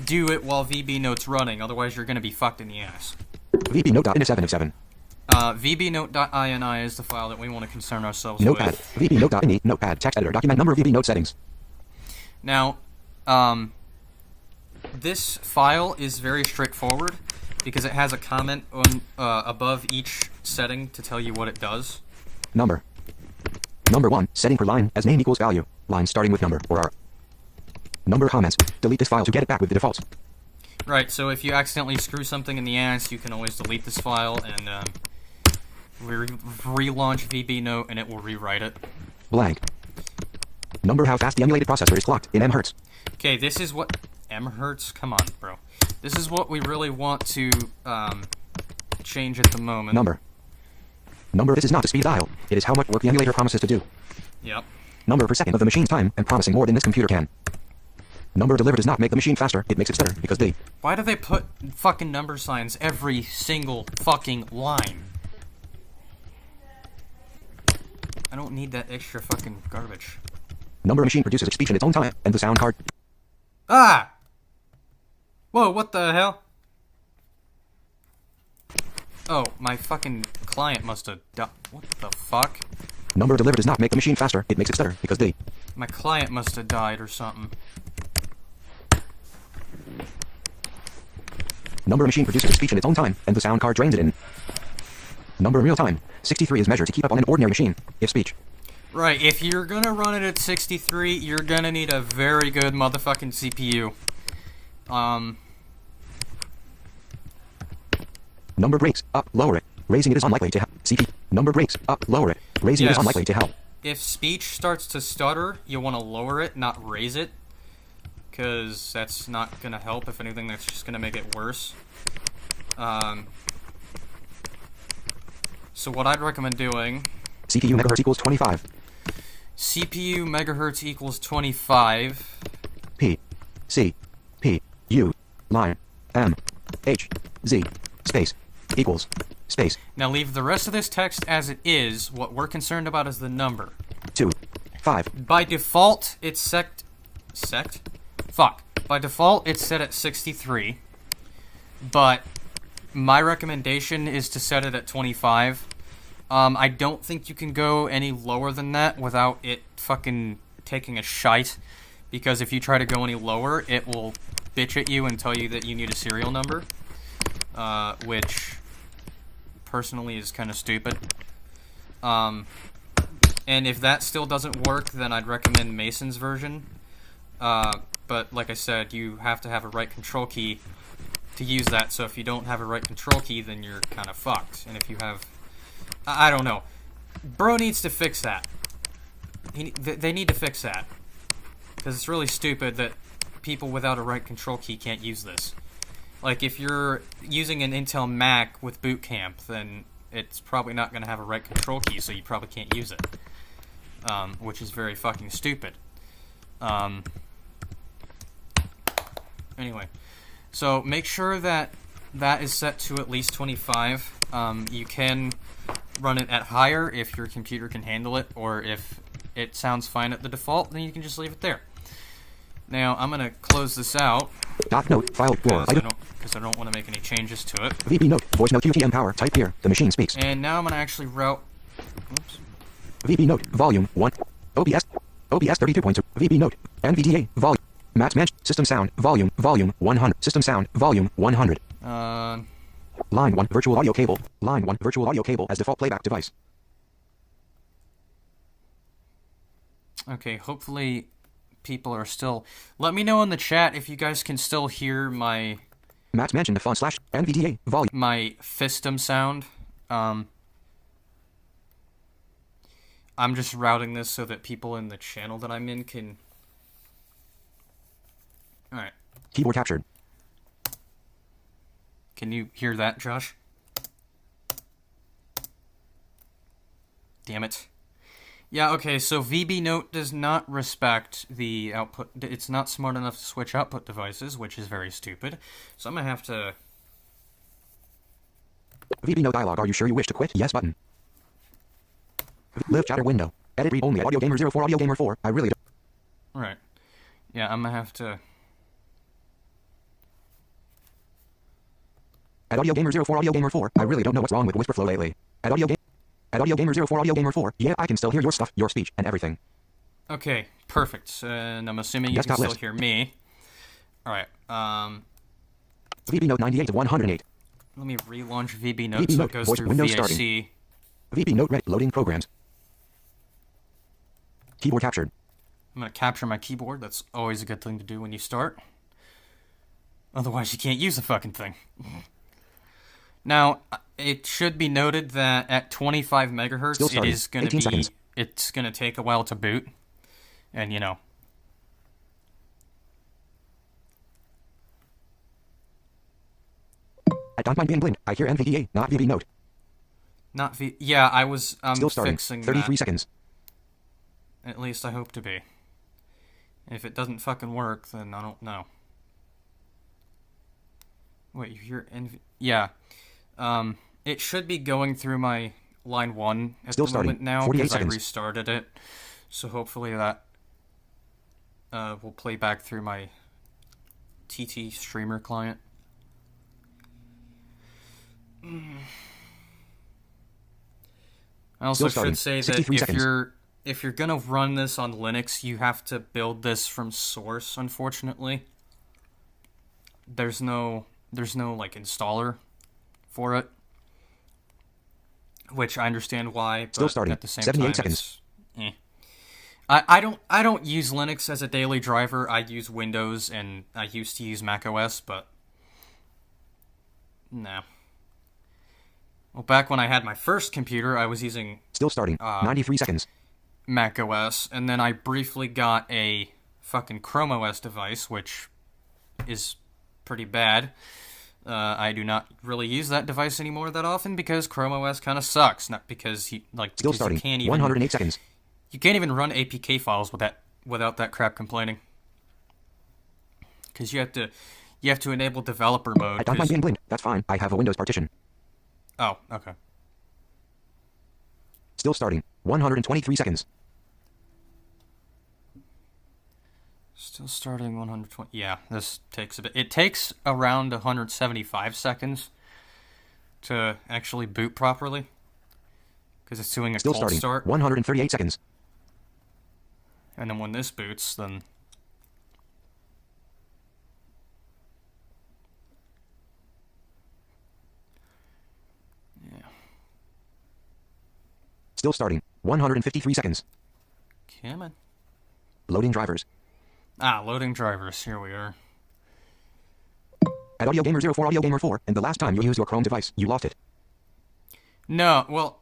do it while VB-Note's running, otherwise you're gonna be fucked in the ass. VBNote.ini 7 of 7. VBNote.ini is the file that we want to concern ourselves Notepad. with. VBNote.ini. Notepad. Text editor. Document number of VBNote settings. Now, this file is very straightforward because it has a comment on above each setting to tell you what it does. Number. Number 1. Setting per line as name equals value. Line starting with number or R. Number comments. Delete this file to get it back with the defaults. Right, so if you accidentally screw something in the ass, you can always delete this file and relaunch VBNote and it will rewrite it. Blank. Number how fast the emulated processor is clocked in mHz. Okay, this is what... mHz? Come on, bro. This is what we really want to change at the moment. Number. Number this is not a speed dial. It is how much work the emulator promises to do. Yep. Number per second of the machine's time and promising more than this computer can. Number delivered does not make the machine faster, it makes it slower because they... Why do they put fucking number signs every single fucking line? I don't need that extra fucking garbage. Number machine produces its speech in its own time, and the sound card... Ah! Whoa, what the hell? Oh, my fucking client must have died. What the fuck? Number delivered does not make the machine faster, it makes it slower because they... My client must have died or something. Number machine produces its speech in its own time, and the sound card drains it in. Number in real time. 63 is measured to keep up on an ordinary machine, if speech. Right, if you're gonna run it at 63, you're gonna need a very good motherfucking CPU. Number breaks, up, lower it. Raising it is unlikely to help. CPU. Number breaks, up, lower it. Raising it is Yes. unlikely to help. If speech starts to stutter, you want to lower it, not raise it. Because that's not gonna help. If anything, that's just gonna make it worse. So what I'd recommend doing... CPU megahertz equals 25. CPU megahertz equals 25. P. C. P. U. Line. M. H. Z. Space. Equals. Space. Now leave the rest of this text as it is. What we're concerned about is the number. 2. 5. By default, it's Fuck. By default, it's set at 63. But my recommendation is to set it at 25. I don't think you can go any lower than that without it fucking taking a shite. Because if you try to go any lower, it will bitch at you and tell you that you need a serial number. Which, personally, is kind of stupid. And if that still doesn't work, then I'd recommend Mason's version. But like I said, you have to have a right control key to use that, so if you don't have a right control key, then you're kind of fucked. And if you have... I don't know. Bro needs to fix that. They need to fix that. Because it's really stupid that people without a right control key can't use this. Like, if you're using an Intel Mac with Boot Camp, then it's probably not going to have a right control key, so you probably can't use it. Which is very fucking stupid. Anyway, so make sure that that is set to at least 25. You can run it at higher if your computer can handle it, or if it sounds fine at the default, then you can just leave it there. Now, I'm going to close this out. Note, file, floor, item. Because I don't want to make any changes to it. VB note, voice note QTM power, type here, the machine speaks. And now I'm going to actually route... Oops. VB note, volume 1. OBS 32.2. VB note, NVDA, volume. Max Manch, system sound, volume 100. System sound, volume 100. Line 1, virtual audio cable. Line 1, virtual audio cable as default playback device. Okay, hopefully people are still... Let me know in the chat if you guys can still hear my... Max Mansion the font / NVDA, volume. My Fistum sound. I'm just routing this so that people in the channel that I'm in can... Alright. Keyboard captured. Can you hear that, Josh? Damn it. Yeah, okay, so VB Note does not respect the output. It's not smart enough to switch output devices, which is very stupid. So I'm gonna have to... VB Note dialog. Are you sure you wish to quit? Yes button. Live chatter window. Edit read only at Audio Gamer 04, Audio Gamer 4. I really don't... Right. Yeah, I'm gonna have to... At Audio Gamer 04, Audio Gamer 4. I really don't know what's wrong with Whisperflow lately. At Audio Gamer 04, Audio Gamer 4. Yeah, I can still hear your stuff, your speech, and everything. Okay, perfect. And I'm assuming you can still hear me. Alright, VB Note 98 of 108. let me relaunch VB Note VB so Note, it goes voice through window VIC. starting. VB Note ready. Loading programs. Keyboard captured. I'm gonna capture my keyboard. That's always a good thing to do when you start. Otherwise, you can't use the fucking thing. Now, it should be noted that at 25 megahertz, it is going to be... seconds. It's going to take a while to boot. And, you know... I don't mind being blind. I hear NVDA, not VB Note. Not V... Yeah, I was Still starting. fixing 33 that. seconds. At least I hope to be. If it doesn't fucking work, then I don't know. Wait, you hear NV... Yeah. It should be going through my line 1 at the moment now, because I restarted it. So hopefully that will play back through my TT streamer client. I also should say that if you're gonna run this on Linux, you have to build this from source, unfortunately. There's no like installer for it, which I understand why, but at the same 78 time, seconds. It's, I don't use Linux as a daily driver. I use Windows, and I used to use Mac OS, but no. Well, back when I had my first computer, I was using 93 seconds. Mac OS, and then I briefly got a fucking Chrome OS device, which is pretty bad. I do not really use that device anymore that often because Chrome OS kind of sucks. Not because you can't even 108 seconds. You can't even run APK files without that crap complaining. Because you have to enable developer mode. I don't mind being blind. That's fine. I have a Windows partition. Oh, okay. Still starting. 123 seconds. Still starting 120. Yeah, this takes a bit. It takes around 175 seconds to actually boot properly. Because it's doing a cold start. 138 seconds. And then when this boots, then... Yeah. Still starting. 153 seconds. Come on. Loading drivers. Loading drivers. Here we are. At Audio Gamer 04, Audio Gamer 4, and the last time you used your Chrome device, you lost it. No, well,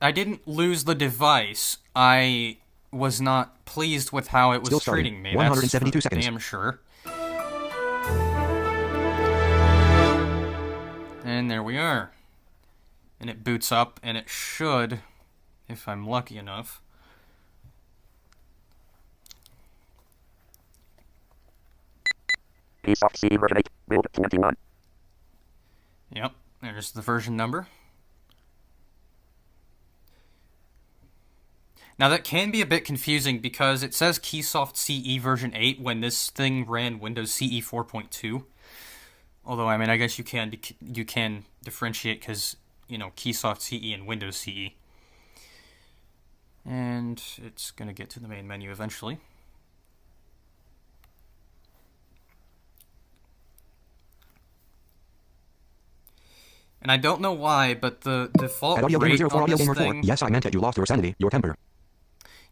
I didn't lose the device. I was not pleased with how it was treating me. 172 seconds. Damn sure. And there we are. And it boots up, and it should, if I'm lucky enough. Keysoft CE version 8, build 21. Yep, there's the version number. Now that can be a bit confusing because it says Keysoft CE version 8 when this thing ran Windows CE 4.2. Although, I mean, I guess you can differentiate because, you know, Keysoft CE and Windows CE. And it's going to get to the main menu eventually. And I don't know why, but the default At Audio Gamer rate 04, on Audio this Gamer 4. thing... Yes, I meant it. You lost your sanity, your temper.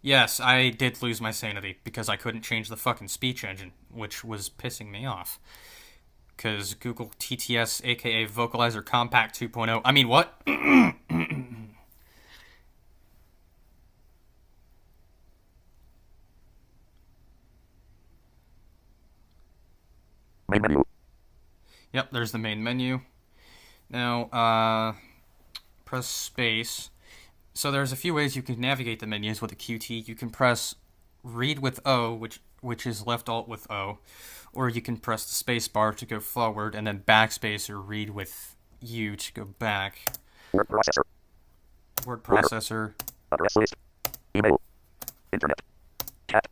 Yes, I did lose my sanity because I couldn't change the fucking speech engine, which was pissing me off. Because Google TTS, aka Vocalizer Compact 2.0... I mean, what? Main menu. Yep, there's the main menu. Now, press space. So there's a few ways you can navigate the menus with a QT. You can press read with O, which is left alt with O, or you can press the space bar to go forward, and then backspace or read with U to go back. Word processor. Word processor. Address list. Email. Internet. Chat.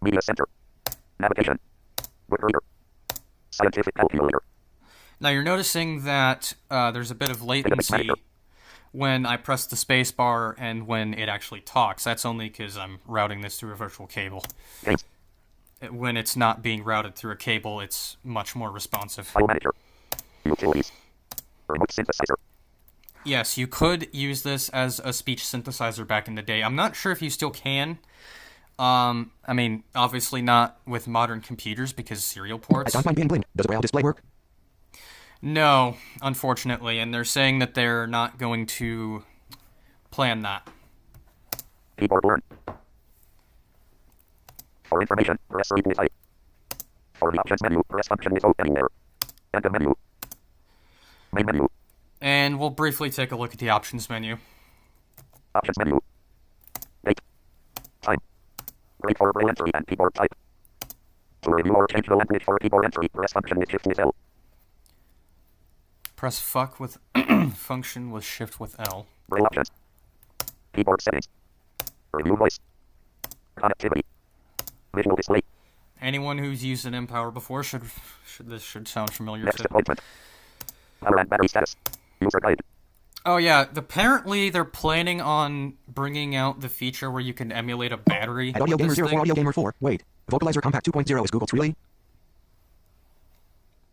Media center. Navigation. Book reader. Scientific calculator. Now you're noticing that there's a bit of latency when I press the space bar and when it actually talks. That's only because I'm routing this through a virtual cable. Games. When it's not being routed through a cable, it's much more responsive. File manager. Utilities. Remote synthesizer. Yes, you could use this as a speech synthesizer back in the day. I'm not sure if you still can. I mean, obviously not with modern computers because serial I ports. don't mind being blind. Does a braille display work? No, unfortunately, and they're saying that they're not going to plan that. Keyboard learn. For information, press read with I. For the options menu, press function with opening there. Enter menu. Main menu. And we'll briefly take a look at the options menu. Options menu. Date. Time. Rate for braille entry and keyboard type. To review or change the language for keyboard entry, press function with shift with L. Press fuck with function with shift with L. Braille options. Keyboard settings. Review voice. Connectivity. Visual display. Anyone who's used an Empower before should sound familiar Next to. appointment. Power and battery status. User guide. Oh yeah, apparently they're planning on bringing out the feature where you can emulate a battery. At Audio with Gamer this 04, thing. Audio Gamer 4. Wait. Vocalizer Compact 2.0 is Google's really?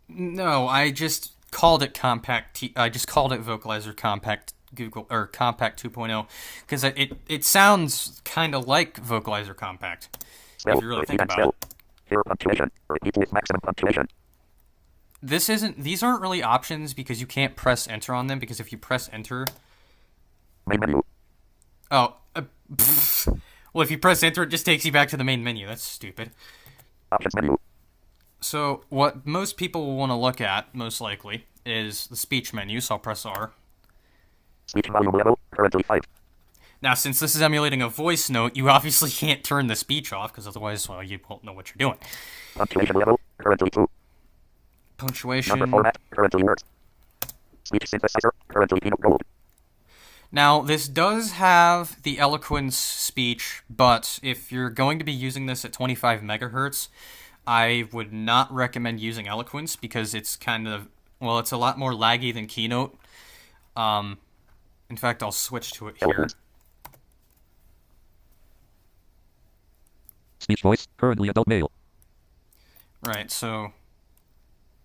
No, I just called it I just called it Vocalizer Compact Google or Compact 2.0 because it sounds kind of like Vocalizer Compact. Spell. If you really Repeat think and about spell. it. Zero punctuation. Repeat with maximum punctuation. These aren't really options because you can't press enter on them because if you press enter, Main menu. well, if you press enter, it just takes you back to the main menu. That's stupid. Options menu. So what most people will want to look at, most likely, is the speech menu, so I'll press R. Speech volume level. Currently 5. Now, since this is emulating a voice note, you obviously can't turn the speech off, because otherwise, well, you won't know what you're doing. Punctuation level. Currently 2. Punctuation. Number format. Currently words. Speech synthesizer. Currently Keynote Gold. Now, this does have the Eloquence speech, but if you're going to be using this at 25 megahertz, I would not recommend using Eloquence because it's kind of, well, it's a lot more laggy than Keynote. In fact, I'll switch to it here. Eloquence. Speech voice, currently adult male. Right, so...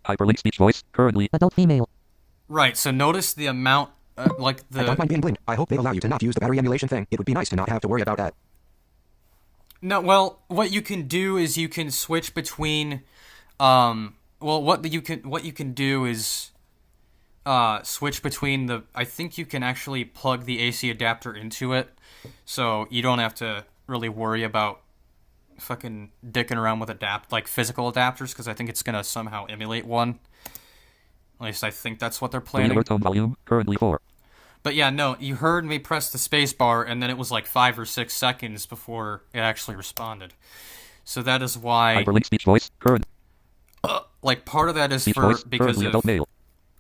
Hyperlink speech voice, currently Adult female. Right, so notice the amount, like I don't the... mind being blind. I hope they allow you to not use the battery emulation thing. It would be nice to not have to worry about that. No, well, what you can do is you can switch between, what you can do is, switch between the, I think you can actually plug the AC adapter into it, so you don't have to really worry about fucking dicking around with physical adapters, because I think it's gonna somehow emulate one. At least I think that's what they're planning. Regular tone volume, currently 4. But yeah, no, you heard me press the space bar, and then it was like 5 or 6 seconds before it actually responded. So that is why, Hyperlink speech voice, current like, part of that is speech for voice, because currently of adult male.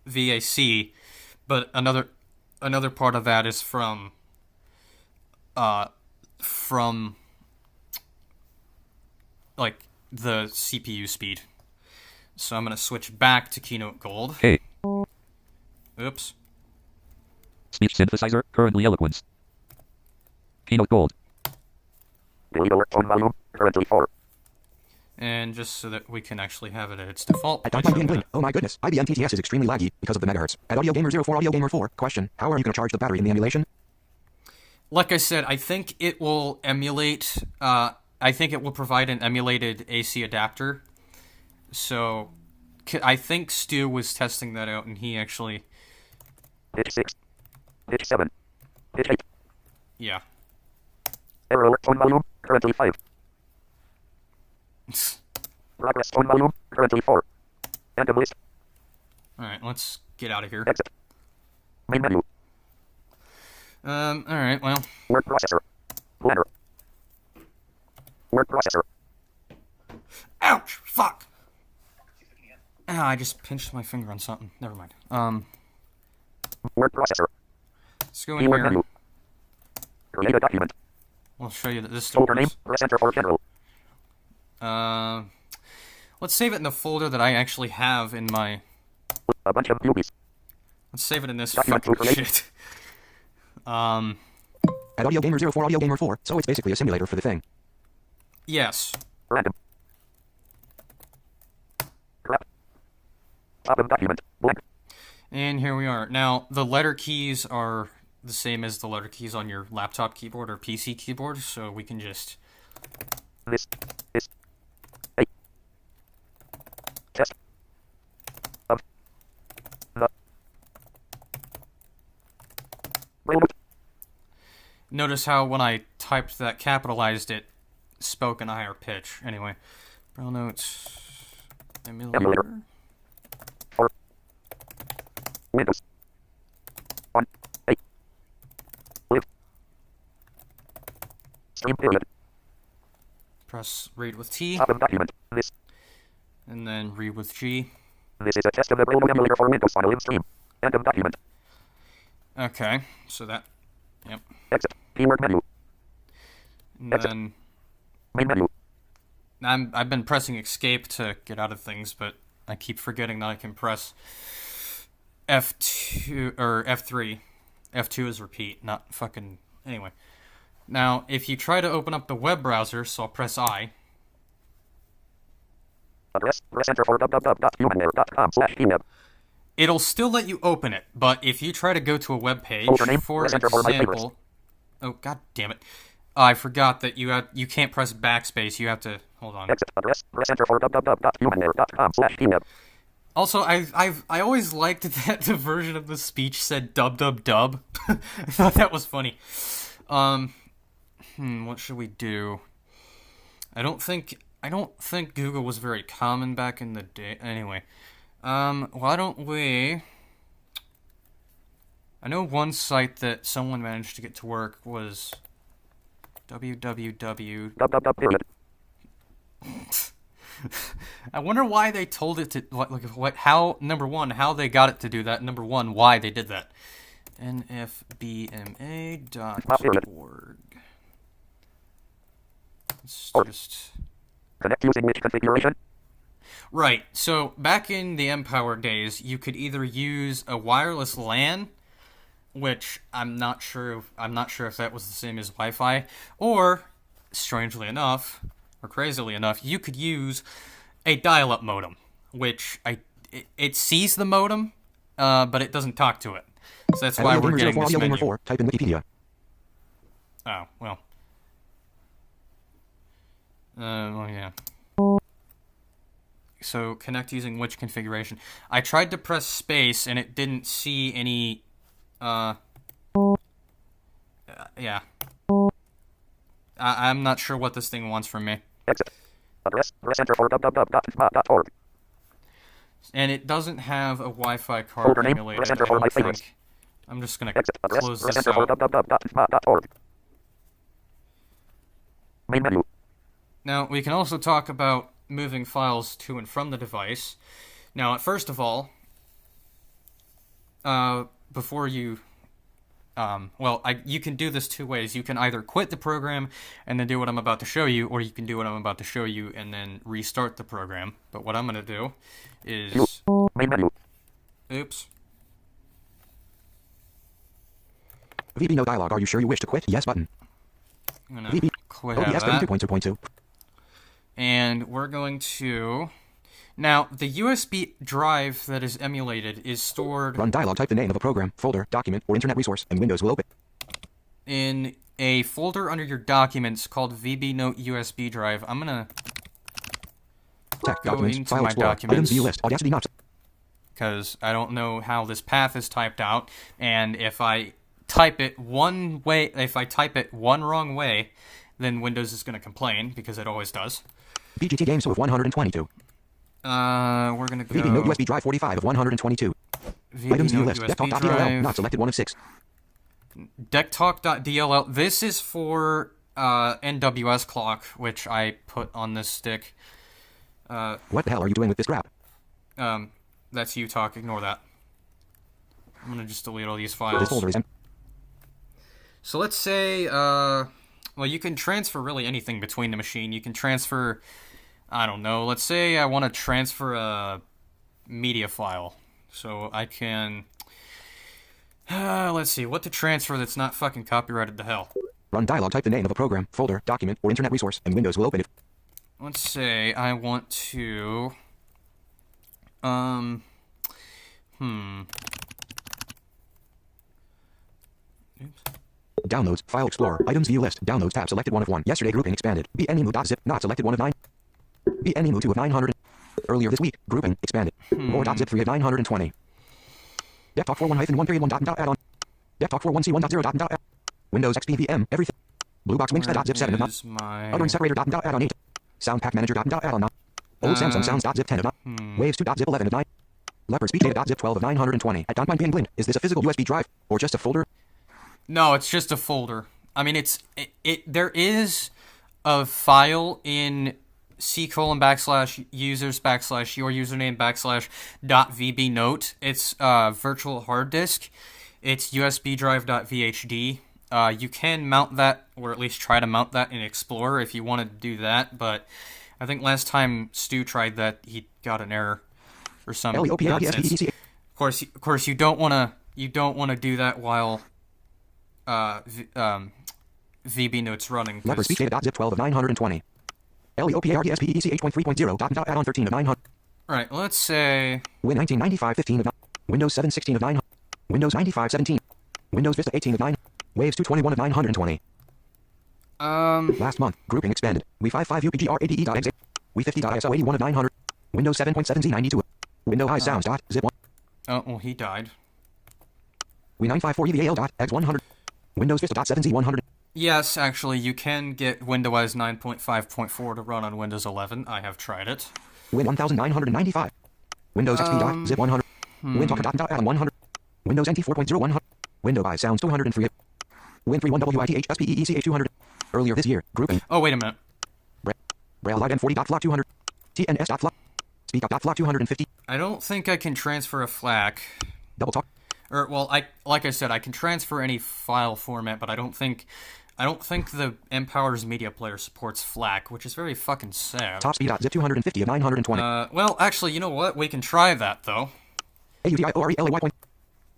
VAC, but another part of that is from like the CPU speed. So I'm gonna switch back to Keynote Gold. Hey, Oops. speech synthesizer, currently Eloquence. Keynote Gold. Delete alert tone volume. Currently 4. And just so that we can actually have it at its default. I don't mind being blind. Oh my goodness. IBM TTS is extremely laggy because of the megahertz. At Audio Gamer 04, Audio Gamer 4. Question. How are you going to charge the battery in the emulation? Like I said, I think it will emulate. I think it will provide an emulated AC adapter. So, I think Stu was testing that out, and he actually, Pitch 6. Pitch 7. Pitch 8. yeah. Error alert tone volume. Currently 5. Progress tone volume. Currently 4. End of list. Alright, let's get out of here. Exit. Main menu. Alright, well. Word processor. Planner. Word processor. Ouch! Fuck! Ah, I just pinched my finger on something. Never mind. Word processor. Let's go in Keyword here. menu. Create a document. I'll show you that this still Folder name. works. Press enter for general. Let's save it in the folder that I actually have in my... A bunch of newbies. Let's save it in this Document fucking to create. shit. At Audio Gamer 04 Audio Gamer 4, so it's basically a simulator for the thing. Yes. Random. Crap. Open document. Blank. And here we are. Now, the letter keys are the same as the letter keys on your laptop keyboard or PC keyboard, so we can just... This is a test of the railroad. Notice how when I typed that capitalized it spoke in a higher pitch. Anyway, Braille Notes emulator. For Windows on a live stream period. Press read with T, Open document. This and then read with G. is a test of the railroad emulator for Windows on a live stream. End of document. Okay, so that, yep. Exit. Keyword menu. And Exit. then Main menu. I've been pressing escape to get out of things, but I keep forgetting that I can press F2 or F3. F2 is repeat, not fucking... Anyway. Now, if you try to open up the web browser, so I'll press I, Address. Press enter for www.humanware.com/email. it'll still let you open it, but if you try to go to a web page, Folder name, for press enter for my favorites. example... Oh, god damn it. I forgot that you can't press backspace, you have to... Hold on. Exit. Address. Press enter for www.humanware.com/email. Also, I always liked that the version of the speech said dub dub dub. I thought that was funny. What should we do? I don't think Google was very common back in the day. Anyway, why don't we? I know one site that someone managed to get to work was www. Period. I wonder why they told it to how number one how they got it to do that. Number one why they did that. nfbma.org. Let's just Connect using which configuration? right. So back in the Empower days, you could either use a wireless LAN, which I'm not sure if that was the same as Wi-Fi, or strangely enough, or crazily enough, you could use a dial-up modem, which it sees the modem, but it doesn't talk to it. So that's At why Audio we're Gamer getting 04 this Audio Gamer menu. 4, type in Wikipedia. Oh, well. Well, yeah. So, connect using which configuration? I tried to press space, and it didn't see any, yeah. I'm not sure what this thing wants from me. Exit. Address. Press enter for www.fma.org. And it doesn't have a Wi-Fi card Folder name, emulator, press enter I for don't my favorites. think. I'm just gonna Exit. Address. close Press this enter for out. www.fma.org. Main menu. Now, we can also talk about moving files to and from the device. Now, first of all, before you... you can do this two ways. You can either quit the program and then do what I'm about to show you, or you can do what I'm about to show you and then restart the program. But what I'm going to do is... Main menu. Oops. VB no dialog. Are you sure you wish to quit? Yes button. I'm going to VB quit out OBS of that. 32.2.2. And we're going to... Now, the USB drive that is emulated is stored Run dialog. Type the name of a program, folder, document, or internet resource, and Windows will open. in a folder under your documents called VB Note USB drive. I'm going to Tech, go documents, into file my explorer, items documents. view list, Audacity knobs. because I don't know how this path is typed out, and if I type it one way, if I type it one wrong way, then Windows is going to complain, because it always does. BGT games with 122. We're gonna go. VB Note USB drive 45 of 122. VB Items view Note list. USB Desktop.dll. drive. Not selected 1 of 6. Decktalk.dll. This is for NWS clock, which I put on this stick. What the hell are you doing with this crap? That's you talk. Ignore that. I'm gonna just delete all these This files. folder is empty. So let's say, well, you can transfer really anything between the machine. You can transfer, I don't know, let's say I want to transfer a media file. So I can, let's see, what to transfer that's not fucking copyrighted to hell. Run dialog. Type the name of a program, folder, document, or internet resource, and Windows will open it. Let's say I want to, Oops. Downloads. File Explorer. Items view list. Downloads tab. Selected 1 of 1. Yesterday grouping expanded. BNEMU.zip. Not selected 1 of 9. BNEMU 2 of 900. Earlier this week. Grouping expanded. More.zip 3 of 920. Desktop 41-1 period 1 add-on. Desktop 41C1.0 Windows XP VM. Everything. Bluebox Wings.zip 7 of 9. Is my... Othering separator add-on 8. Sound pack manager add-on 9. Old Samsung Sounds.zip 10 of 9. Waves 2.zip 11 of 9. Leopard Speech Data.zip 12 of 920. At Don't Mind Being Blind. Is this a physical USB drive or just a folder? No, it's just a folder. I mean, there is a file in c:\users/ your username /.vb note. It's virtual hard disk. It's USB drive.vhd. You can mount that, or at least try to mount that in Explorer if you want to do that. But I think last time Stu tried that, he got an error or something. LEOPISPEDC. Of course, you don't want to do that while VB Note's running. Leopard Speech Data.zip 12 of 920. LEOPARTSPECH 8.3.0 add-on 13 of 900. Alright, let's say... Win 1995 15 of 9. Windows 7 16 of 900. Windows 95 17. Windows Vista 18 of 9. Waves 221 of 920. Last month, grouping expanded. We55 UPGR80E.exe. We50.ISO 81 of 900. Windows 7.7 Z92. Windows High Sounds.zip 1. Oh, well, he died. We954 EVAL.exe100. Windows Vista.7 Z100. Yes, actually, you can get Windows 9.5.4 to run on Windows 11. I have tried it. Win 1995. Windows XP.zip 100. WinTalker.add 100. Windows NT 4.0 100. Windows High Sounds 203. Win 31WITHSPEECH 200. Earlier this year, grouping. Oh, wait a minute. Braille Live M40.flock 200. TNS.flock. Speak.flock 250. I don't think I can transfer a FLAC. Double talk. Or, well, like I said, I can transfer any file format, but I don't think the Empower's media player supports FLAC, which is very fucking sad. Top speed.zip 250 of 920. Well, actually, you know what? We can try that, though. AUDIORELAY.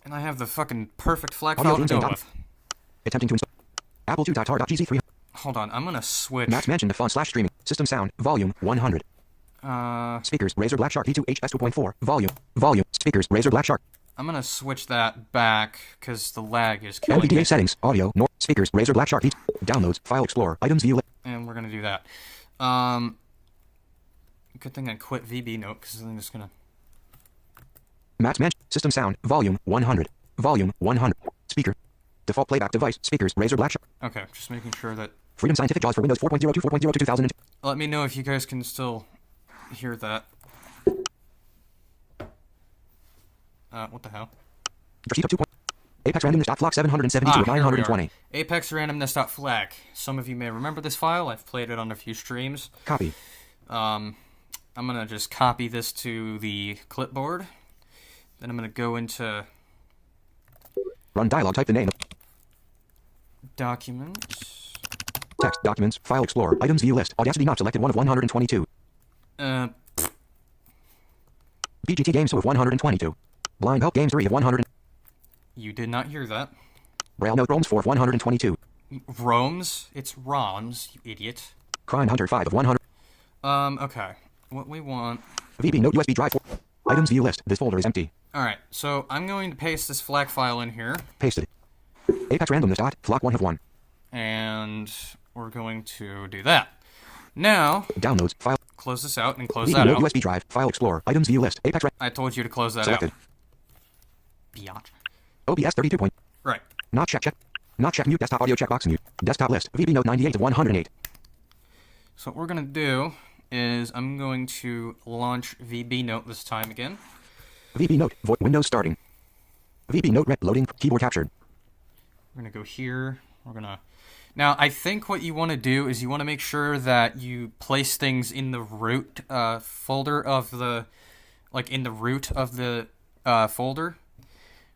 And I have the fucking perfect FLAC Audio file to Dream go Stand with. Attempting to install. Apple 2 tar.gz3. Hold on, I'm gonna switch. Max Mansion the fun/streaming. System sound. Volume 100. Speakers. Razer Black Shark T2HS 2.4. Volume. Speakers. Razer Black Shark. I'm gonna switch that back, because the lag is killing NVDA me. settings. Audio. Speakers. Razer Black Shark. Downloads. File Explorer. Items view. And we're gonna do that. Good thing I quit VB Note, because I'm just gonna... Max Mansion. System sound. Volume 100. Volume 100. Speaker. Default playback device. Speakers. Razer Black Shark. Okay, just making sure that... Freedom Scientific JAWS for Windows 4.0 to 4.0 to 2002. Let me know if you guys can still hear that. What the hell? Dracito 2. Apex randomness.flock 772 of here we are. 920. Apex randomness.flag. Some of you may remember this file. I've played it on a few streams. Copy. I'm gonna just copy this to the clipboard. Then I'm gonna go into Run dialog. Type the name. Documents. Text. Documents. File Explorer. Items view list. Audacity not selected 1 of 122. BGT Games 2 of 122. Blind Help Games 3 of 100. You did not hear that. Braille Note Roams 4 of 122. Roams? It's ROMs, you idiot. Crime Hunter 5 of 100. Okay. What we want... VB Note USB drive 4. Items view list. This folder is empty. Alright, so I'm going to paste this FLAC file in here. Pasted. Apex randomness. Flock 1 of 1. And we're going to do that. Now, Downloads. File. close this out and close VB that Note out. USB drive. File Explorer. Items view list. Apex I told you to close that selected. out. Biatch. OBS 32 point. Right. Not check. Not check. Mute desktop audio checkbox mute. Desktop list. VB Note 98 of 108. So what we're going to do is I'm going to launch VB Note this time again. VB Note. Windows starting. VB Note loading. Keyboard captured. We're going to go here. We're going to... Now, I think what you want to do is you want to make sure that you place things in the root folder of the... Like, in the root of the folder.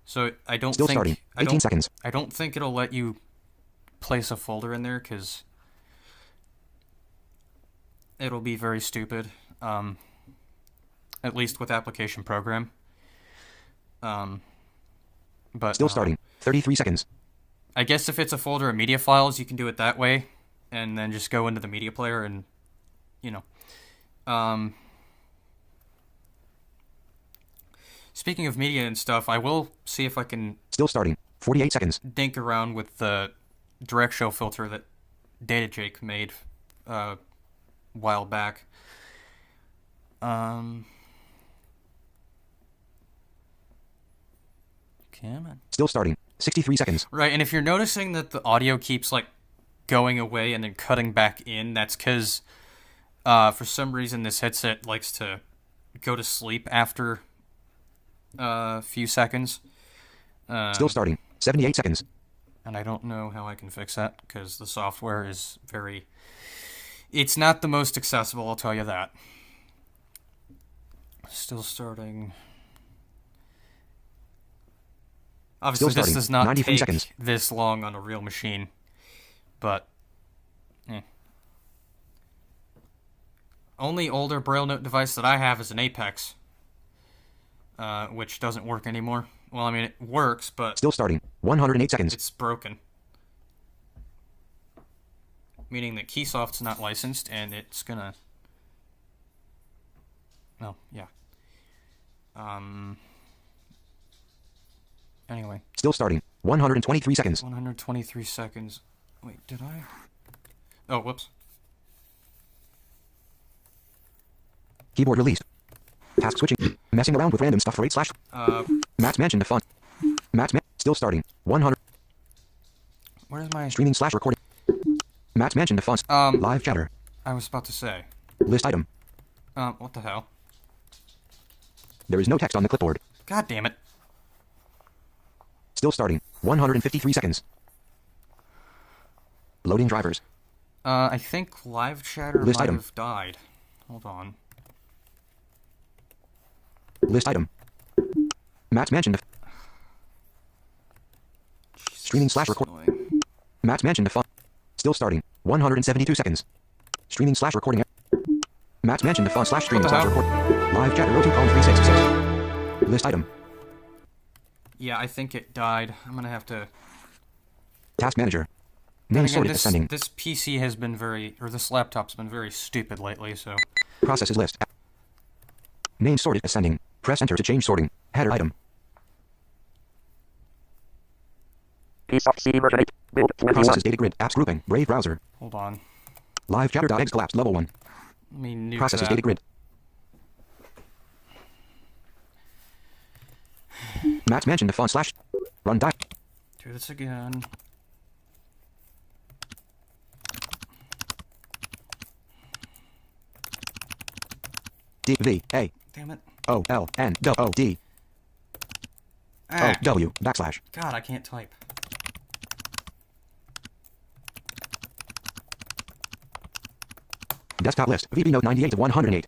So I don't Still think... starting. 18 seconds. I don't think it'll let you place a folder in there, because it'll be very stupid. At least with application program. But Still starting. 33 seconds. I guess if it's a folder of media files, you can do it that way, and then just go into the media player and, you know. Speaking of media and stuff, I will see if I can Still starting. 48 seconds. dink around with the direct show filter that Data Jake made a while back. Come on. Still starting. 63 seconds. Right, and if you're noticing that the audio keeps, like, going away and then cutting back in, that's because, for some reason, this headset likes to go to sleep after a few seconds. Still starting. 78 seconds. And I don't know how I can fix that, because the software is very... It's not the most accessible, I'll tell you that. Still starting... Obviously, Still this starting. does not 93 take seconds. this long on a real machine, but... Only older Braille Note device that I have is an Apex, which doesn't work anymore. Well, I mean, it works, but Still starting. 108 seconds. it's broken. Meaning that Keysoft's not licensed, and it's gonna... Oh, yeah. Anyway. Still starting. 123 seconds. 123 seconds. Wait, did I? Oh, whoops. Keyboard released. Task switching. Messing around with random stuff for 8 slash. Matt's Mansion to fun. Still starting. 100. Where's my... Streaming slash recording. Matt's Mansion to fun. Live chatter. I was about to say. List item. What the hell? There is no text on the clipboard. God damn it. Still starting. 153 seconds. Loading drivers. I think live chatter List might item. have died. Hold on. List item. Matt's Mansion to Streaming slash record. Annoying. Matt's Mansion to fun. Still starting. 172 seconds. Streaming slash recording. Matt's Mansion to fun slash streaming What the slash hell? record. Live chat 02.366. List item. Yeah, I think it died. I'm gonna have to... Task manager. Then Name again, sorted this ascending. PC has been very... Or this laptop's been very stupid lately, so... Processes list. Name sorted ascending. Press enter to change sorting. Header item. Keysoft C version 8. Build 21. Processes data grid. Apps grouping. Brave browser. Hold on. Live chatter.exe collapsed level 1. Let me nuke Processes that. data grid. Matt's Mansion to fun slash. Run die. Do this again. D V A Damn it. O L N W O D O Ah, W backslash. God, I can't type. Desktop list. VB Note 98 to 108.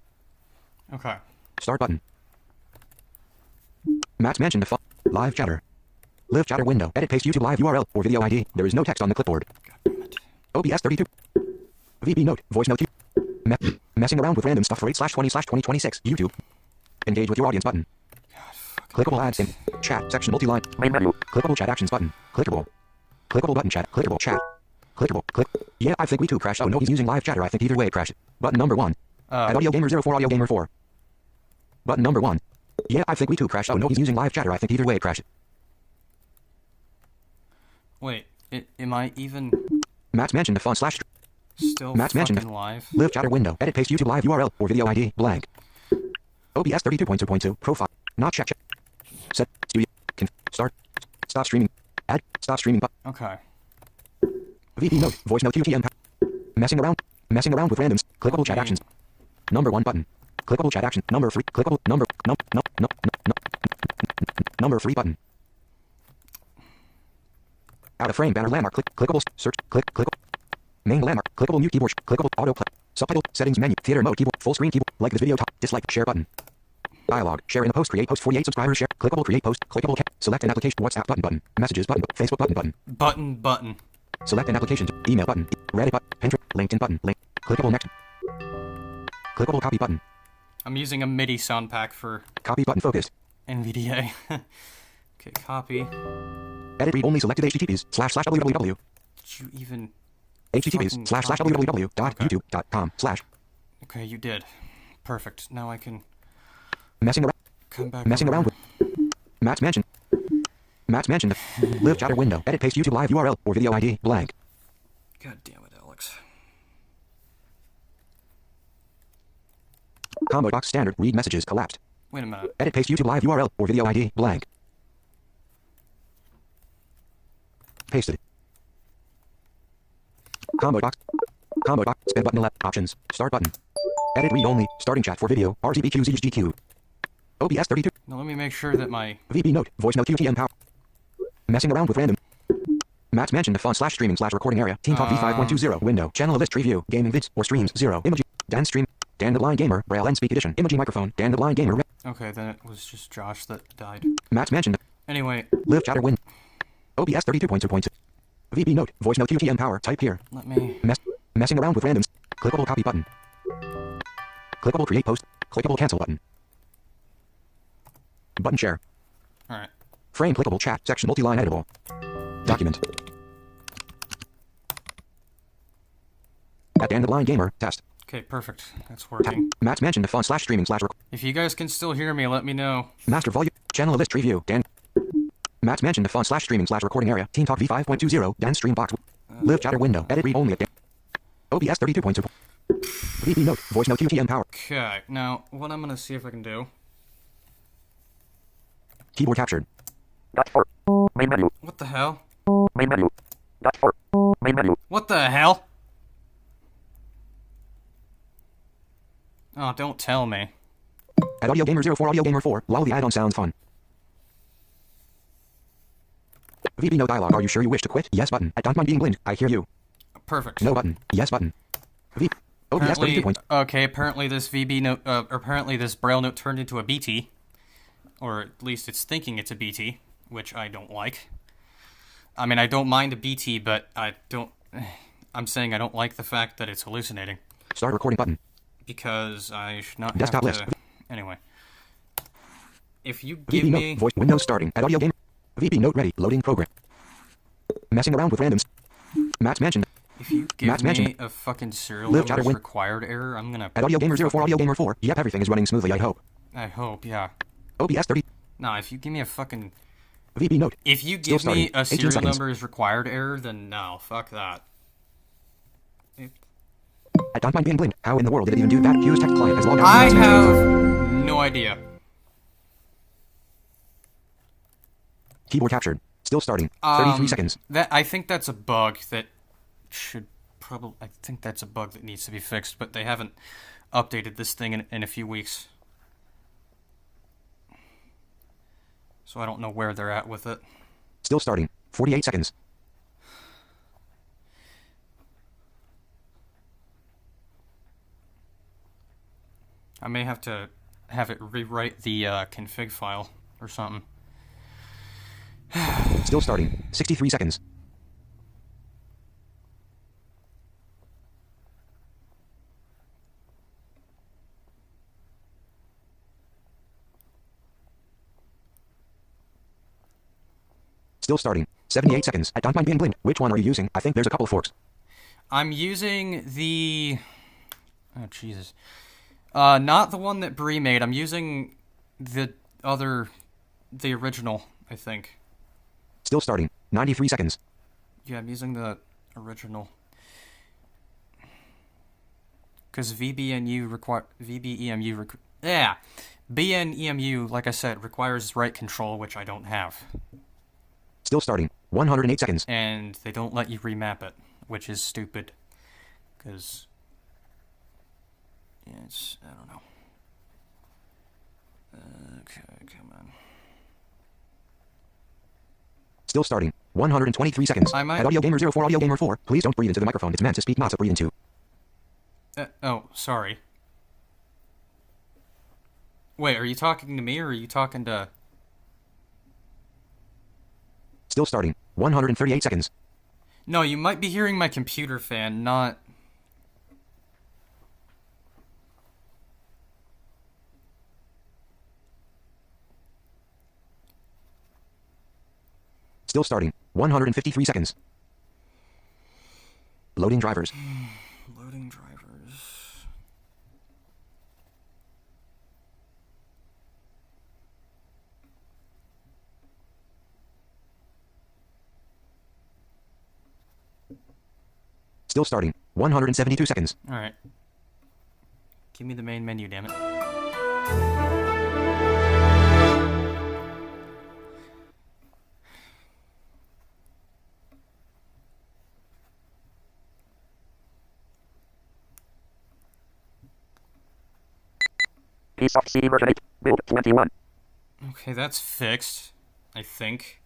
Okay. Start button. Matt's Mansion to fun. Live chatter. Live chatter window. Edit paste YouTube live URL or video ID. There is no text on the clipboard. God damn it. OBS 32. VB Note. Voice note. Messing around with random stuff for 8/20/2026. YouTube. Engage with your audience button. Clickable ads in. Chat section multi-line. Main menu. Clickable chat actions button. Clickable. Clickable button chat. Clickable chat. Clickable. Click. Yeah, I think we too crashed. Oh no, he's using live chatter. I think either way it crashed. Button number 1. At Audio Gamer 04 Audio Gamer 4. Button number 1. Yeah, I think we too crashed. Oh no, he's using live chatter. I think either way it crashed. Wait, am I even Matt's Mansion to fun slash. still Matt's fucking Mansion. live? Live chatter window. Edit paste YouTube live URL or video ID blank. OBS 32.2.2 profile. Not check. Set studio. Start. Stop streaming. Add. Stop streaming. Okay. VB Note. Voice note QTM. Messing around with randoms. Clickable chat Okay. actions. Number 1 button. Clickable chat action. Number 3. Clickable. Number 3 button. Out of frame banner landmark. Clickable search. Click. Main landmark. Clickable mute keyboard. Clickable autoplay. Subtitle. Settings menu. Theater mode keyboard. Full screen keyboard. Like this video. Dislike. Share button. Dialog. Share in the post. Create post. 48 subscribers. Share. Clickable. Create post. Clickable. Select an application. WhatsApp button. Messages button. Facebook button. Select an application. Email button. Reddit button. Pinterest. LinkedIn button. Link. Clickable next. Clickable copy button. I'm using a MIDI sound pack for Copy button focused. NVDA. Okay, copy. Edit read only selected https://www. Did you even... https://www.youtube.com/ Okay, you did. Perfect. Now I can Messing come back around with Matt's Mansion. Live chatter window. Edit paste YouTube live URL or video ID blank. God damn it, Alex. Combo box standard. Read messages collapsed. Wait a minute. Edit paste YouTube live URL or video ID blank. Pasted. Combo box. Spin button left. Options. Start button. Edit read only. Starting chat for video. RGB QZGQ. OBS 32. Now let me make sure that my... VB note. Voice note QTM power. Messing around with random. Matt's Mansion the fun/streaming/recording area. Team Talk V5.20 window. Channel list review. Gaming vids or streams 0. Emoji. Dan stream. Dan the Blind Gamer. Braille and Speak Edition. Emoji microphone. Dan the Blind Gamer. Okay, then it was just Josh that died. Matt's Mansion. Anyway, Live chatter win. OBS 32.2.2. VB note. Voice note QTM power. Type here. let me... Messing around with randoms. Clickable copy button. Clickable create post. Clickable cancel button. Button share. Alright. Frame clickable chat section multi-line editable. Document. At Dan the Blind Gamer test. Okay, perfect. That's working. Matt's Mansion the fun/streaming/rec. If you guys can still hear me, let me know. Master volume. Channel list review. Dan. Matt's Mansion the fun/streaming/recording area. Team Talk V5.20. Dan stream box. Live chatter window. Edit read only at Dan. OBS 32.2. VB note. Voice note QTM power. Okay, now, what I'm gonna see if I can do... Keyboard captured. Dot 4. Main menu. What the hell? Main menu. Dot 4. Main menu. What the hell? Oh, don't tell me. At Audio Gamer 04 Audio Gamer 4. Lol the add-on sounds fun. VB no dialogue. Are you sure you wish to quit? Yes button. I don't mind being blind. I hear you. Perfect. No button. Yes button. V. OBS Apparently, 32 points. okay, apparently this VB note, apparently this Braille note turned into a BT. Or at least it's thinking it's a BT, which I don't like. I mean, I don't mind a BT, but I'm saying I don't like the fact that it's hallucinating. Start recording button. Because I should not Desktop have to... list. Anyway. If you give VB me... note. Voice Windows starting. At Audio Gamer. VB note ready. Loading program. Messing around with randoms. Matt's Mansion. If you give Matt's me Mansion. a fucking serial Live number chatter with win. required error, I'm gonna... At Audio Gamer 04 Audio Gamer 4. Yep, everything is running smoothly, I hope. I hope, yeah. OBS 30. Nah, if you give me a fucking... VB note. If you Still give me starting. a 18 serial seconds. number is required error, then no, fuck that. I don't mind being blind. How in the world did it even do that? Hughes Tech Client has logged out. I have no idea. Keyboard captured. Still starting. 33 seconds. I think that's a bug that should probably... I think that's a bug that needs to be fixed, but they haven't updated this thing in a few weeks. So I don't know where they're at with it. Still starting. 48 seconds. I may have to have it rewrite the config file or something. Still starting. 63 seconds. Still starting. 78 seconds. I don't mind being blind. Which one are you using? I think there's a couple of forks. I'm using the... Oh, Jesus. Not the one that Bree made. I'm using the original, I think. Still starting. 93 seconds. Yeah, I'm using the original. Because VBNU require... BNEMU, like I said, requires write control, which I don't have. Still starting. 108 seconds. And they don't let you remap it, which is stupid. Because... Yeah, it's, I don't know. Okay, come on. Still starting. 123 seconds. I might- At Audio Gamer 04, Audio Gamer 4, please don't breathe into the microphone. It's meant to speak, not to breathe into. Oh, sorry. Wait, are you talking to me or are you talking to... Still starting. 138 seconds. No, you might be hearing my computer fan, not... Still starting. 153 seconds. Loading drivers. Loading drivers... Still starting. 172 seconds. Alright. Give me the main menu, damn it. Piece of C version 8. Build 21. Okay, that's fixed. I think.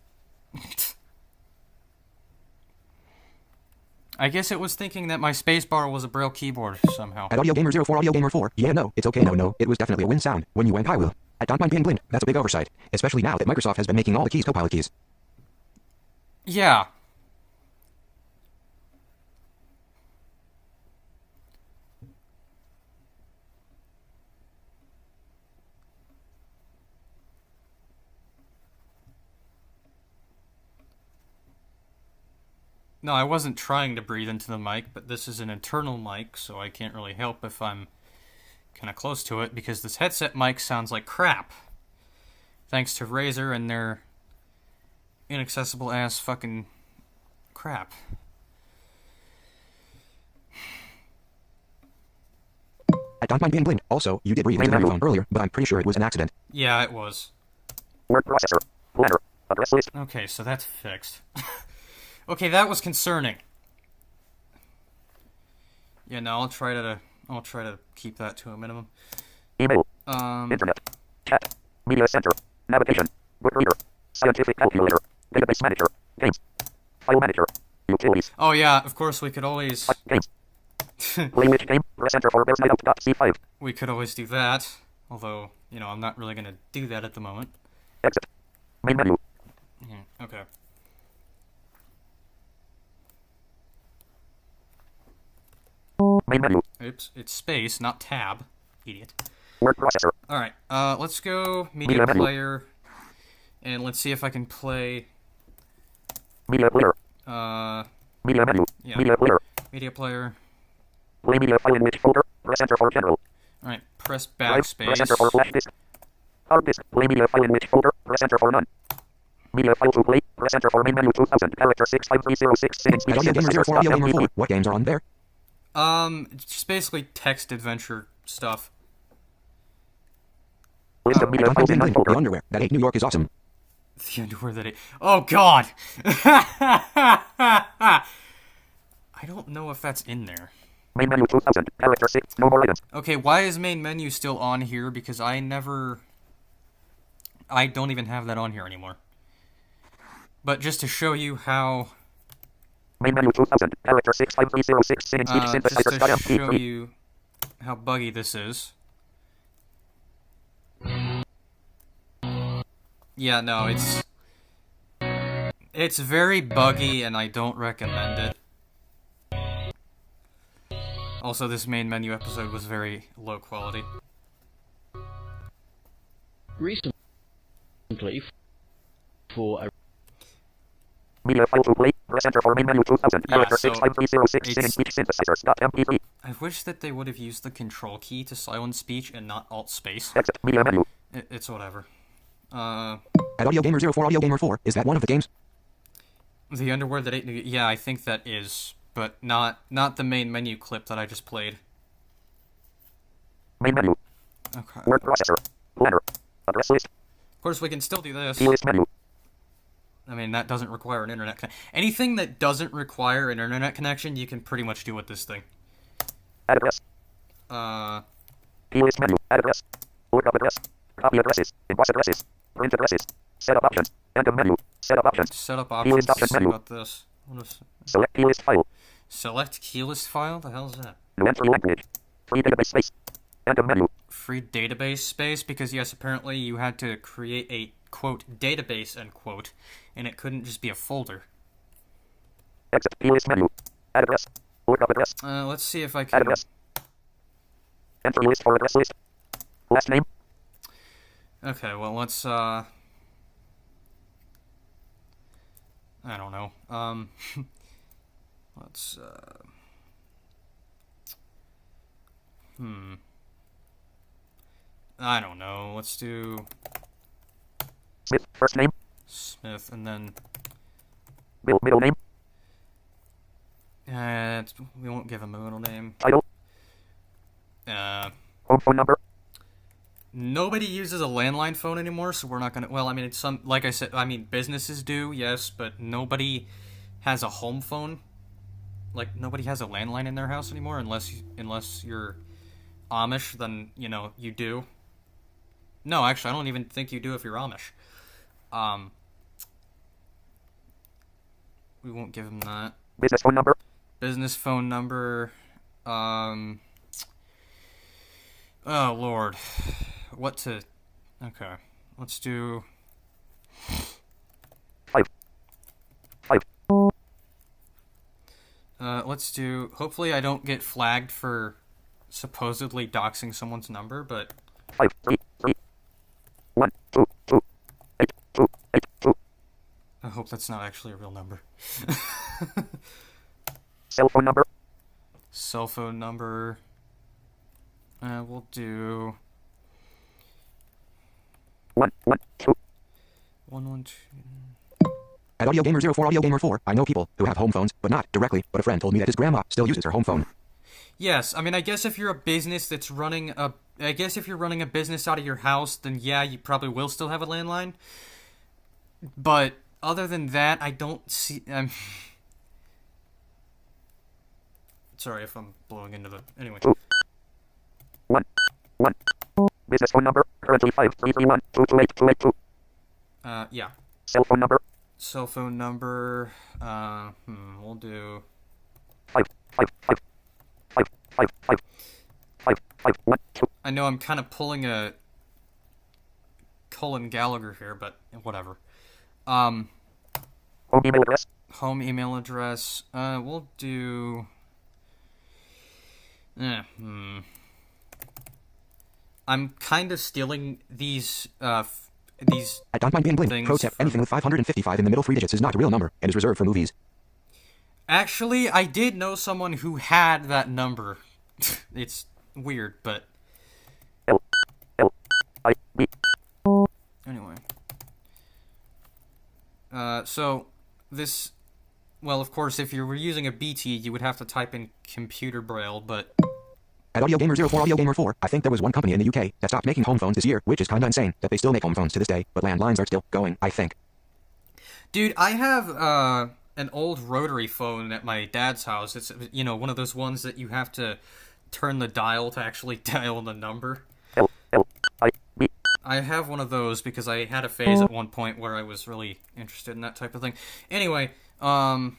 I guess it was thinking that my spacebar was a Braille keyboard somehow. At Audio Gamer 04, Audio Gamer 4, yeah, no, it's okay, no, it was definitely a win sound when you went high wheel. At Don't Mind Being Blind, that's a big oversight, especially now that Microsoft has been making all the keys Copilot keys. Yeah. No, I wasn't trying to breathe into the mic, but this is an internal mic, so I can't really help if I'm kind of close to it, because this headset mic sounds like crap. Thanks to Razer and their inaccessible ass fucking crap. At Don't Mind Being Blind, also, you did breathe into the microphone earlier, but I'm pretty sure it was an accident. Yeah, it was. Word processor. Planner. Address list. Okay, so that's fixed. Okay, that was concerning. Yeah, no, I'll try to keep that to a minimum. Email. Um, Internet. Chat. Media center. Navigation. Book reader. Scientific calculator. Database manager. Games. File manager. Utilities. oh yeah, of course we could always Games. Play which game? Press enter for Bears Night Out. C5. we could always do that. Although, you know, I'm not really gonna do that at the moment. Exit. Main menu. Okay. Main menu. Oops, it's space, not tab. Idiot. Word processor. Alright, let's go media Media menu. player. And let's see if I can play, Media player. Media menu. yeah. Media player. Media player. Play media file in which folder? Press enter for general. Alright, press Drive. Press enter backspace. for flash disk. Hard disk. Play media file in which folder? Press enter for none. Media file to play. Press enter for main menu 2000. Character 65306. At Audio Gamer 04, Audio Gamer 4, what games are on there? It's just basically text adventure stuff. List of At media Don't Mind files Being in Blind, nine folder. the underwear that ate New York is awesome. The underwear that oh god! I don't know if that's in there. Main menu 2000. Character 6. No more items. Okay, why is main menu still on here? Because I don't even have that on here anymore. But just to show you how, Main menu 2000. Character 65306. Singing speech just synthesizer. to Sky show MP3. you how buggy this is. Yeah, no, it's very buggy and I don't recommend it. Also, this main menu episode was very low quality. Recently, for a Media file to play. Press enter for main menu 2000. Yeah, Character so 65306. Singing it's- speech synthesizer. MP3. I wish that they would have used the control key to silence speech and not alt space. Exit. Media menu. It's whatever. At Audio Gamer 04, Audio Gamer 4, is that one of the games? The underwear that ate New yeah, I think that is, but not the main menu clip that I just played. Main menu. Okay. Word processor. Planner. Address list. Of course, we can still do this. Key list menu. I mean, that doesn't require an internet connection. Anything that doesn't require an internet connection, you can pretty much do with this thing. Address. Key list menu. Add address. Lookup address. Copy addresses. Emboss addresses. Print addresses. Setup options. Enter menu. Setup options. Setup Key options. list options See menu. about this. What is Select key list file. select keyless file? The hell is that? New entry language. Free database space. Enter menu. Free database space? Because yes, apparently you had to create a quote database end quote, and it couldn't just be a folder. Exit key list menu. Add address. Lookup address. Let's see if I Add can. address. Enter list for address list. Last name. Okay, well let's I don't know. Let's I don't know. Let's do Smith. First name. Smith and then Bill. Middle name. we won't give him a middle name. Title. Home phone number. Nobody uses a landline phone anymore, so we're not gonna. Well, I mean, it's some. Like I said, I mean, businesses do, yes, but nobody has a home phone. Like nobody has a landline in their house anymore, unless you're Amish. Then you do. No, actually, I don't even think you do if you're Amish. We won't give him that. Business phone number. Business phone number. Oh Lord, what to? Okay, let's do. 5. Let's do. Hopefully, I don't get flagged for supposedly doxing someone's number, but 5 3 3 1 2 2 8 2 8 2. I hope that's not actually a real number. Cell phone number. Cell phone number. We'll do 1 1 2. 112. At Audio Gamer 04 Audio Gamer 4, I know people who have home phones, but not directly, but a friend told me that his grandma still uses her home phone. Yes, I mean, I guess if you're a business that's running a, I guess if you're running a business out of your house, then yeah, you probably will still have a landline. But other than that, I don't see. Sorry if I'm blowing into the. Anyway. 1 1. Business phone number. Currently 5331 228 282. Yeah. Cell phone number. Cell phone number. We'll do. 5 5 5 5 5 5 5 5 1 2. I know I'm kind of pulling a Colin Gallagher here, but whatever. Home email address. Home email address. We'll do. I'm kind of stealing these At Don't Mind Being Blind, things pro tip, anything with 555 in the middle 3 digits is not a real number and is reserved for movies. Actually, I did know someone who had that number. It's weird, but L L I B. anyway. So this, well, of course, if you were using a BT, you would have to type in computer braille, but At Audio Gamer 04 Audio Gamer 4, I think there was one company in the UK that stopped making home phones this year, which is kinda insane that they still make home phones to this day, but landlines are still going, I think. dude, I have an old rotary phone at my dad's house. It's one of those ones that you have to turn the dial to actually dial the number. L L I B. I have one of those because I had a phase at one point where I was really interested in that type of thing. Anyway, Billet.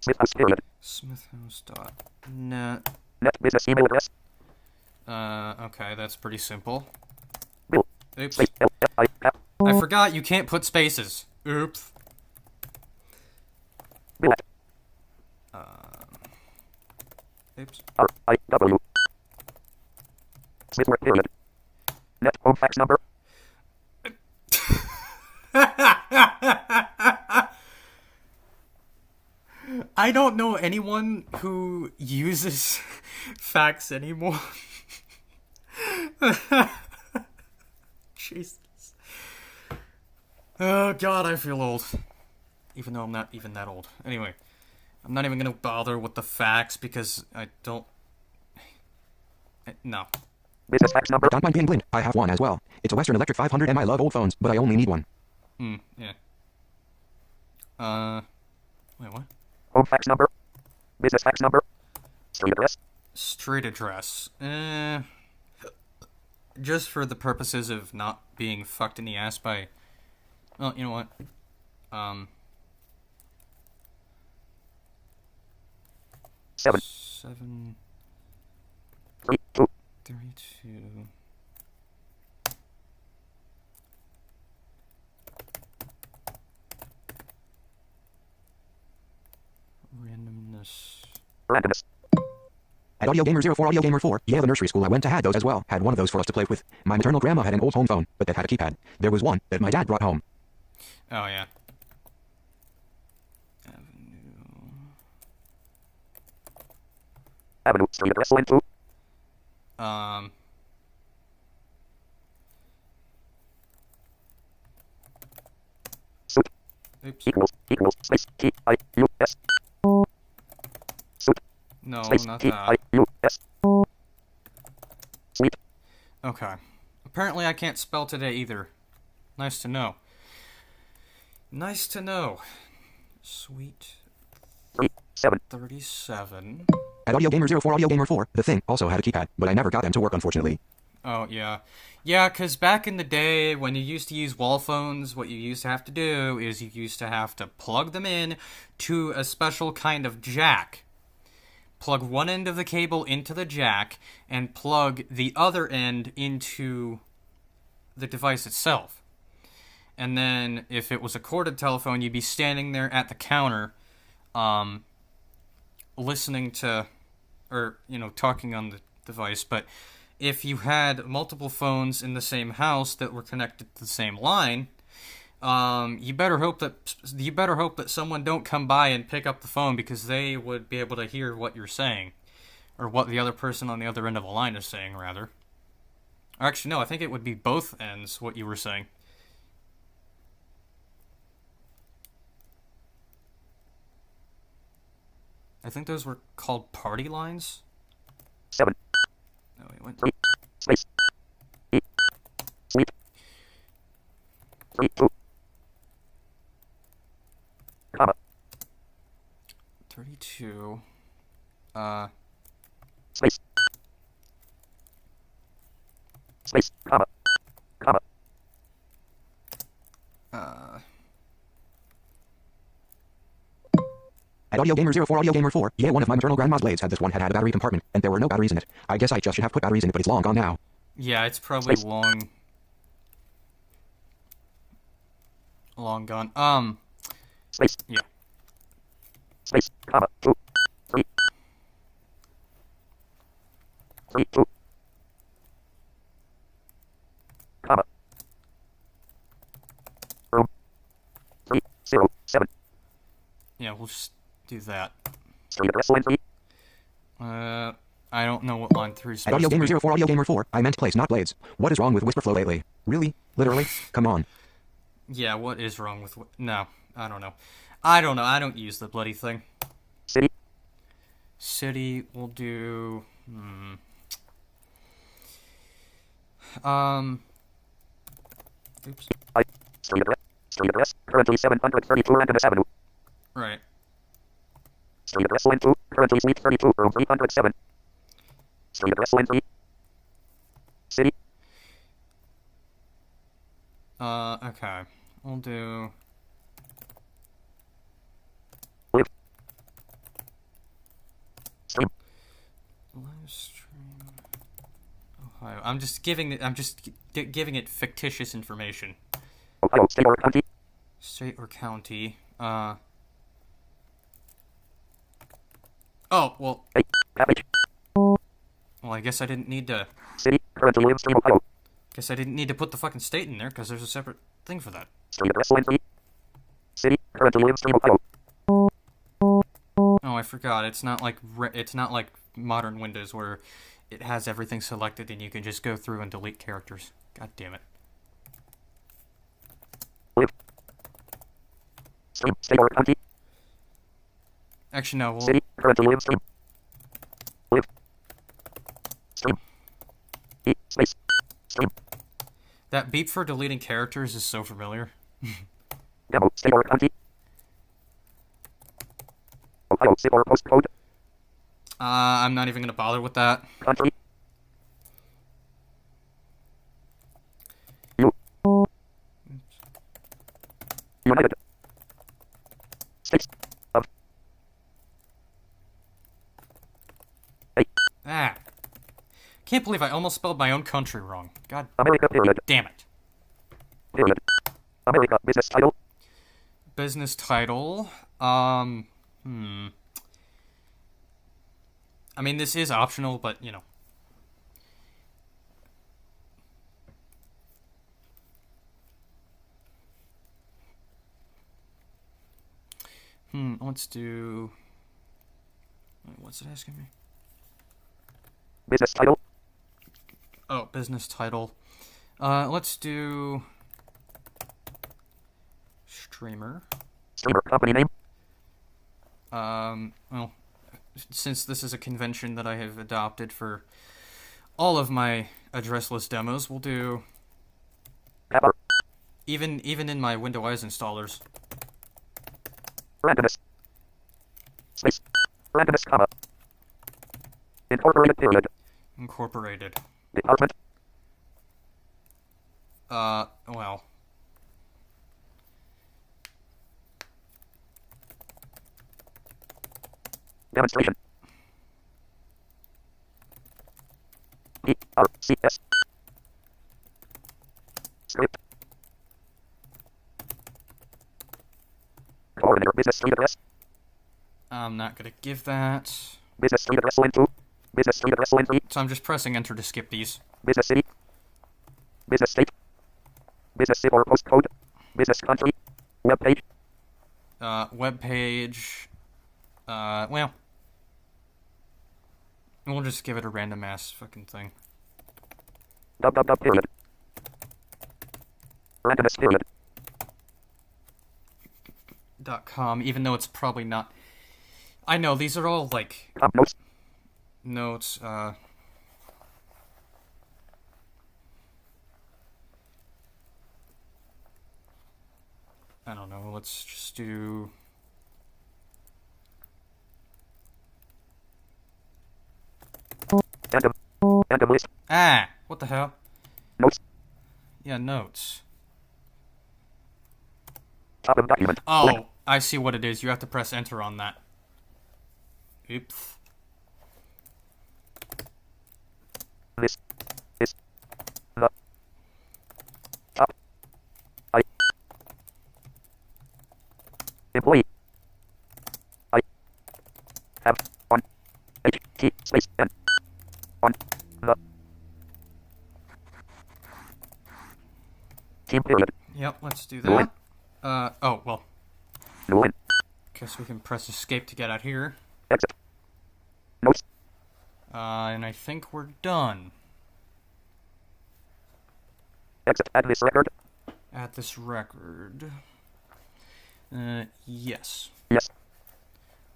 Smithhouse period. Smithhouse.net. Net business email address. Okay, that's pretty simple. Bill. Oops. Space L L I F. I forgot you can't put spaces. Oops. Billet. Oops. R I W. Smithworth period. Net home fax number. I don't know anyone who uses fax anymore. Jesus. Oh god, I feel old. Even though I'm not even that old. Anyway, I'm not even gonna bother with the fax because I don't... No. Business fax number. Don't Mind Being Blind, I have one as well. It's a Western Electric 500 and I love old phones, but I only need one. Yeah. Wait, what? Home fax number. Business fax number. Street address. Street address. Just for the purposes of not being fucked in the ass by... Well, you know what? 7. 7... 3, 2. 32... Randomness... Randomness. At Audio Gamer 04, Audio Gamer 4, yeah, the nursery school I went to had those as well. Had one of those for us to play with. My maternal grandma had an old home phone, but that had a keypad. There was one that my dad brought home. Oh, yeah. Avenue... Avenue. Street address. Line 2. Suit. Oops. Equals. Space. T-I-U-S. Suit. No, Space. not that. T-I-U-S. Sweet. Okay. Apparently I can't spell today either. Nice to know. Nice to know. Sweet 3, 7. 37. At Audio Gamer 04, Audio Gamer 4, the thing also had a keypad, but I never got them to work, unfortunately. Oh, yeah. Yeah, because back in the day, when you used to use wall phones, what you used to have to do is you used to have to plug them in to a special kind of jack. Plug one end of the cable into the jack, and plug the other end into the device itself. And then, if it was a corded telephone, you'd be standing there at the counter, listening to, or, talking on the device. But if you had multiple phones in the same house that were connected to the same line, you better hope that someone don't come by and pick up the phone, because they would be able to hear what you're saying, or what the other person on the other end of the line is saying, rather. Or actually, no, I think it would be both ends what you were saying. I think those were called party lines. 7. No, wait, what? 3. Space. E. Sweet. 3, 2. Comma. 32. Space. Space. Comma. Comma. At Audio Gamer 04, Audio Gamer 4, yeah, one of my maternal grandma's blades had this one had a battery compartment, and there were no batteries in it. I guess I just should have put batteries in it, but it's long gone now. Yeah, it's probably Space. long gone. Space. Yeah. Space. Comma. 2. 3. 3, 2. Comma. Room. 3, 0, 7. Yeah, we'll just do that. Street address. Line 3. I don't know what line 3 is At Audio supposed to Gamer be. 04, Audio Gamer 4, I meant place, not blades. What is wrong with Whisperflow lately? Really? Literally? Come on. Yeah, what is wrong with... No, I don't know. I don't use the bloody thing. City. City will do... Oops. I. Street address. Street address. Currently 732 Randomness Avenue. Right. Street address. Line 2. Currently Suite 32. Room 307. Street address. Line 3. City. Okay. We'll do... Live. Stream. Live stream... Ohio. I'm just giving it fictitious information. Ohio. State or county. State or county. Oh, well... A. Cabbage. Well, I guess I didn't need to... City. Currently live stream Ohio. Guess I didn't need to put the fucking state in there, because there's a separate thing for that. Street address. Line 3. City. Currently live stream Ohio. Oh, I forgot. It's not like modern Windows where it has everything selected and you can just go through and delete characters. God damn it. Live. Stream. State or county. Actually, no. City. Currently live stream. Live. Stream. E. Space. Stream. That beep for deleting characters is so familiar. Demo. State or county. Ohio, zip or postcode. I'm not even gonna bother with that. Country. U. United States of Ah. Can't believe I almost spelled my own country wrong. God America, period. damn it. Period. America, business title. Business title. I mean, this is optional, but, you know. Let's do... Wait, what's it asking me? Business title. Oh, business title. Let's do... Streamer. Streamer, company name. Well, since this is a convention that I have adopted for all of my addressless demos, we'll do... Pepper. Even in my Windows installers. Randomness. Space. Randomness, comma. Incorporated, period. Incorporated. Department. Well... Demonstration. PRCS. Script. Coordinator, business street address. I'm not gonna give that. Business street address line 2. Business street address line 3. So I'm just pressing enter to skip these. Business city. Business state. Business zip or postcode. Business country. Web page. Web page. Well. We'll just give it a random ass fucking thing. www, period. Randomness, period. .com, even though it's probably not. I know, these are all, like, Notes. notes, I don't know, let's just do... Random list. Ah! What the hell? Notes. Yeah, notes. Top of document. Oh, Link. I see what it is. You have to press enter on that. Oops. This is the top. I employee. I have on HT space N on the team, period. Yep, let's do Go in. that. Oh, well. Go in. Guess we can press escape to get out here. Exit. Notes. And I think we're done. Exit. Add this record. At this record. Yes. Yes.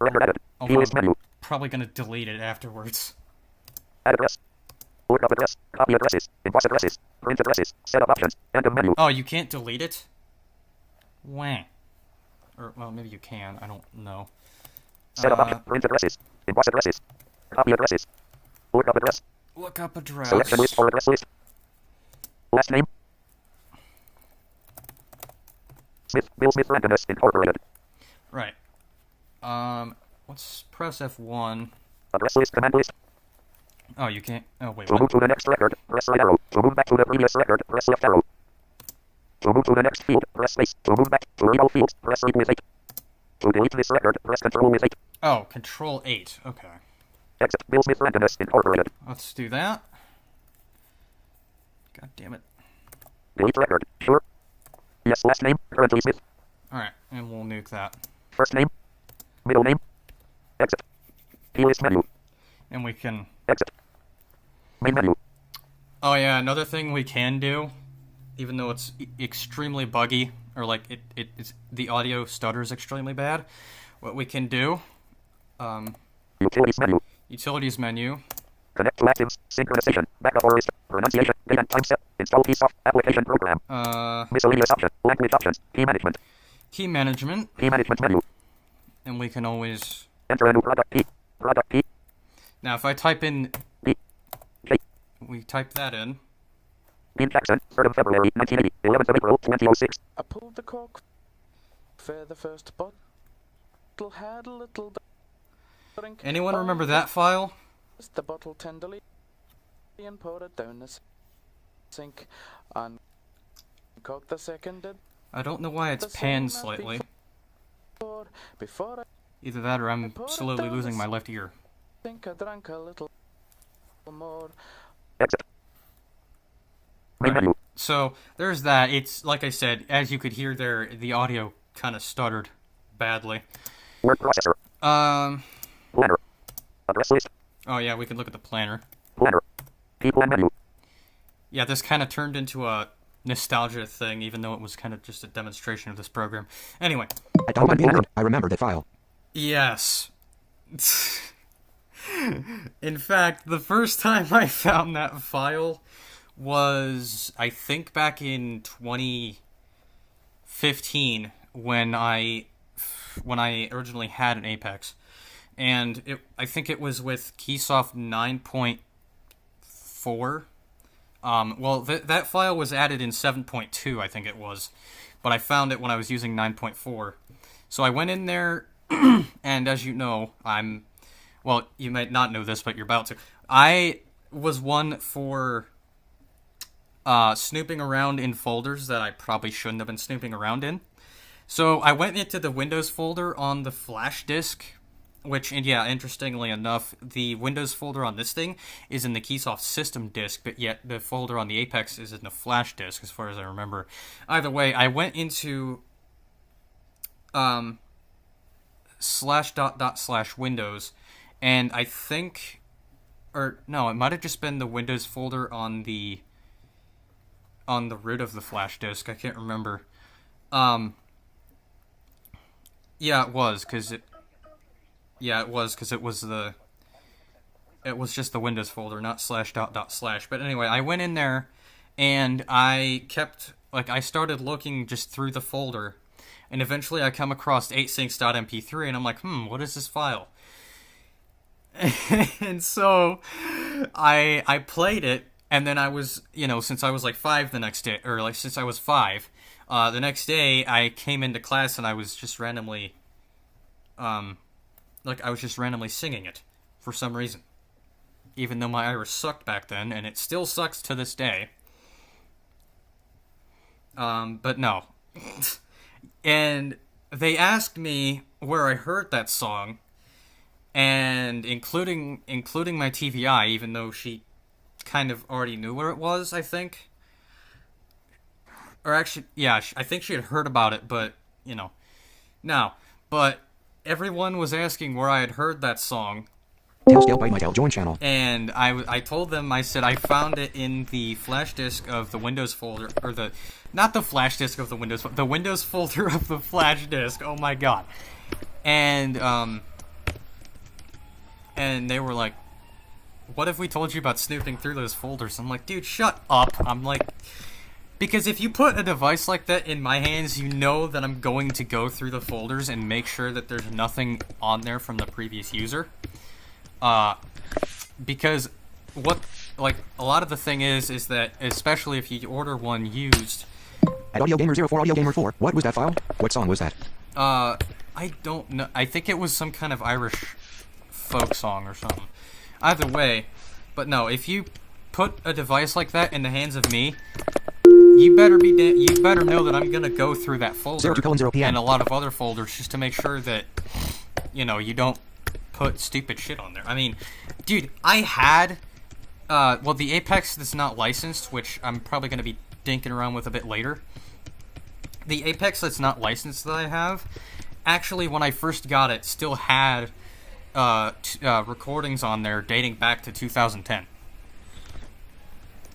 Record added. Although View list I'm menu. probably gonna delete it afterwards. Add address. Lookup address. Copy addresses. Inbox addresses. Print addresses. Setup options. End of menu. Oh, you can't delete it? Wah. Or, well, maybe you can. I don't know. Setup options. Print addresses. Inbox addresses. Copy addresses. Lookup address. Look up address. Selection list or address list. Last name. Smith. Bill Smith Randomness Incorporated. Right. Let's press F1. Address list. Command list. Oh, you can't. Oh, wait, To move what? to the next record, press right arrow. To move back to the previous record, press left arrow. To move to the next field, press space. To move back to read all fields, press read with 8. To delete this record, press Control with 8. Oh, Control 8. Okay. Exit. Bill Smith Randomness Incorporated. Let's do that. God damn it. Delete record. Sure. Yes. Last name. Currently Smith. Alright, and we'll nuke that. First name. Middle name. Exit. List menu. And we can... Exit. Main menu. Oh yeah, another thing we can do, even though it's extremely buggy, or like it's the audio stutters extremely bad, what we can do, Utilities menu. utilities menu, Connect to actives. Synchronization. Backup or list. Pronunciation. Date and time set. Install piece of application program. Miscellaneous option. Language options. Key management. key management, Key management menu. and we can always Enter a new product P. Product P. Now, if I type in, P. J. we type that in. Dean Jackson, 3rd of February, 1980, 11th of April, 2006. I pulled the cork for the first bottle, had a little drink. Anyone remember that file? The bottle tenderly and poured it down the sink and cocked the second. I don't know why it's The same panned as slightly. Before I Either that or I'm slowly losing my left ear. think I drank a little more. Exit. Main Alright, menu. so there's that. It's like I said, as you could hear there, the audio kind of stuttered badly. Word processor. Planner. Address list. Oh yeah, we can look at the planner. Planner. P-plan menu. Yeah, this kind of turned into a nostalgia thing, even though it was kind of just a demonstration of this program. Anyway, I don't mind being rude. I remember that file. yes. In fact, the first time I found that file was, I think, back in 2015 when I originally had an Apex, and I think it was with Keysoft 9.4. Well, that file was added in 7.2, I think it was, but I found it when I was using 9.4. So I went in there, and as you know, well, you might not know this, but you're about to. I was one for snooping around in folders that I probably shouldn't have been snooping around in. So I went into the Windows folder on the flash disk, which, and yeah, interestingly enough, the Windows folder on this thing is in the Keysoft system disk, but yet the folder on the Apex is in the flash disk, as far as I remember. Either way, I went into /./Windows, and I think, or no, it might have just been the Windows folder on the root of the flash disk. I can't remember. Yeah, it was, because it was just the Windows folder, not /./. But anyway, I went in there, and I started looking just through the folder, and eventually I come across 8syncs.mp3, and I'm like, what is this file? And so I played it, and then I was, since I was like 5 the next day, or like since I was 5, the next day I came into class and I was just randomly, singing it for some reason. Even though my Irish sucked back then, and it still sucks to this day. But no. And they asked me where I heard that song, and including my TVI, even though she kind of already knew where it was, I think. Or actually, yeah, I think she had heard about it, but, but everyone was asking where I had heard that song. Tailscale by Michael, join channel. And I told them, I said I found it in the flash disk of the Windows folder, or not the flash disk of the Windows, the Windows folder of the flash disk. Oh my god. And they were like, what if we told you about snooping through those folders? I'm like, dude, shut up. I'm like, because if you put a device like that in my hands, you know that I'm going to go through the folders and make sure that there's nothing on there from the previous user. Because a lot of the thing is that, especially if you order one used... At AudioGamer04, AudioGamer4, what was that file? What song was that? I don't know. I think it was some kind of Irish folk song or something. Either way, but no, if you put a device like that in the hands of me, you better know that I'm gonna go through that folder 02:0 PM. and a lot of other folders just to make sure that, you don't put stupid shit on there. I mean, dude, I had, the Apex that's not licensed, which I'm probably gonna be dinking around with a bit later. The Apex that's not licensed that I have, actually, when I first got it, still had recordings on there dating back to 2010,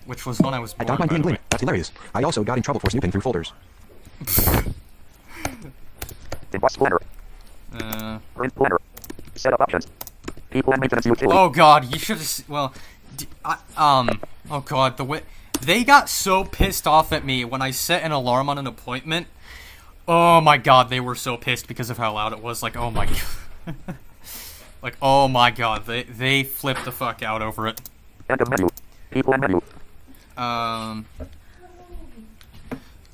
which was when I was born. I don't mind by being the way. glib. That's hilarious. I also got in trouble for snooping through folders. Inbox planner. Print planner. Set up options. P-plan maintenance utility. Oh god, you should have. Well, oh god, the way they got so pissed off at me when I set an alarm on an appointment. Oh my god, they were so pissed because of how loud it was. Like, oh my god. Like, oh my god, they flipped the fuck out over it. End of menu. People and menu.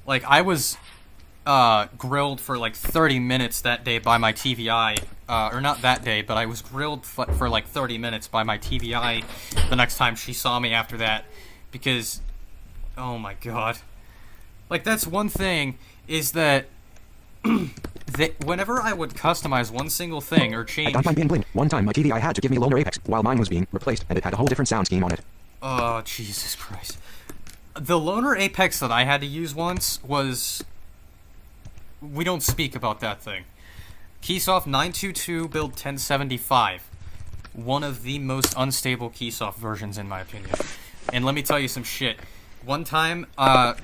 Like, I was grilled for like 30 minutes that day by my TVI. Or not that day, but I was grilled for like 30 minutes by my TVI the next time she saw me after that. Because, oh my god. Like, that's one thing, is that whenever I would customize one single thing or change... I don't mind being blinked. One time my TVI had to give me Loner Apex while mine was being replaced, and it had a whole different sound scheme on it. Oh, Jesus Christ. The Loner Apex that I had to use once was... We don't speak about that thing. Keysoft 922 build 1075. One of the most unstable Keysoft versions, in my opinion. And let me tell you some shit. One time, Audio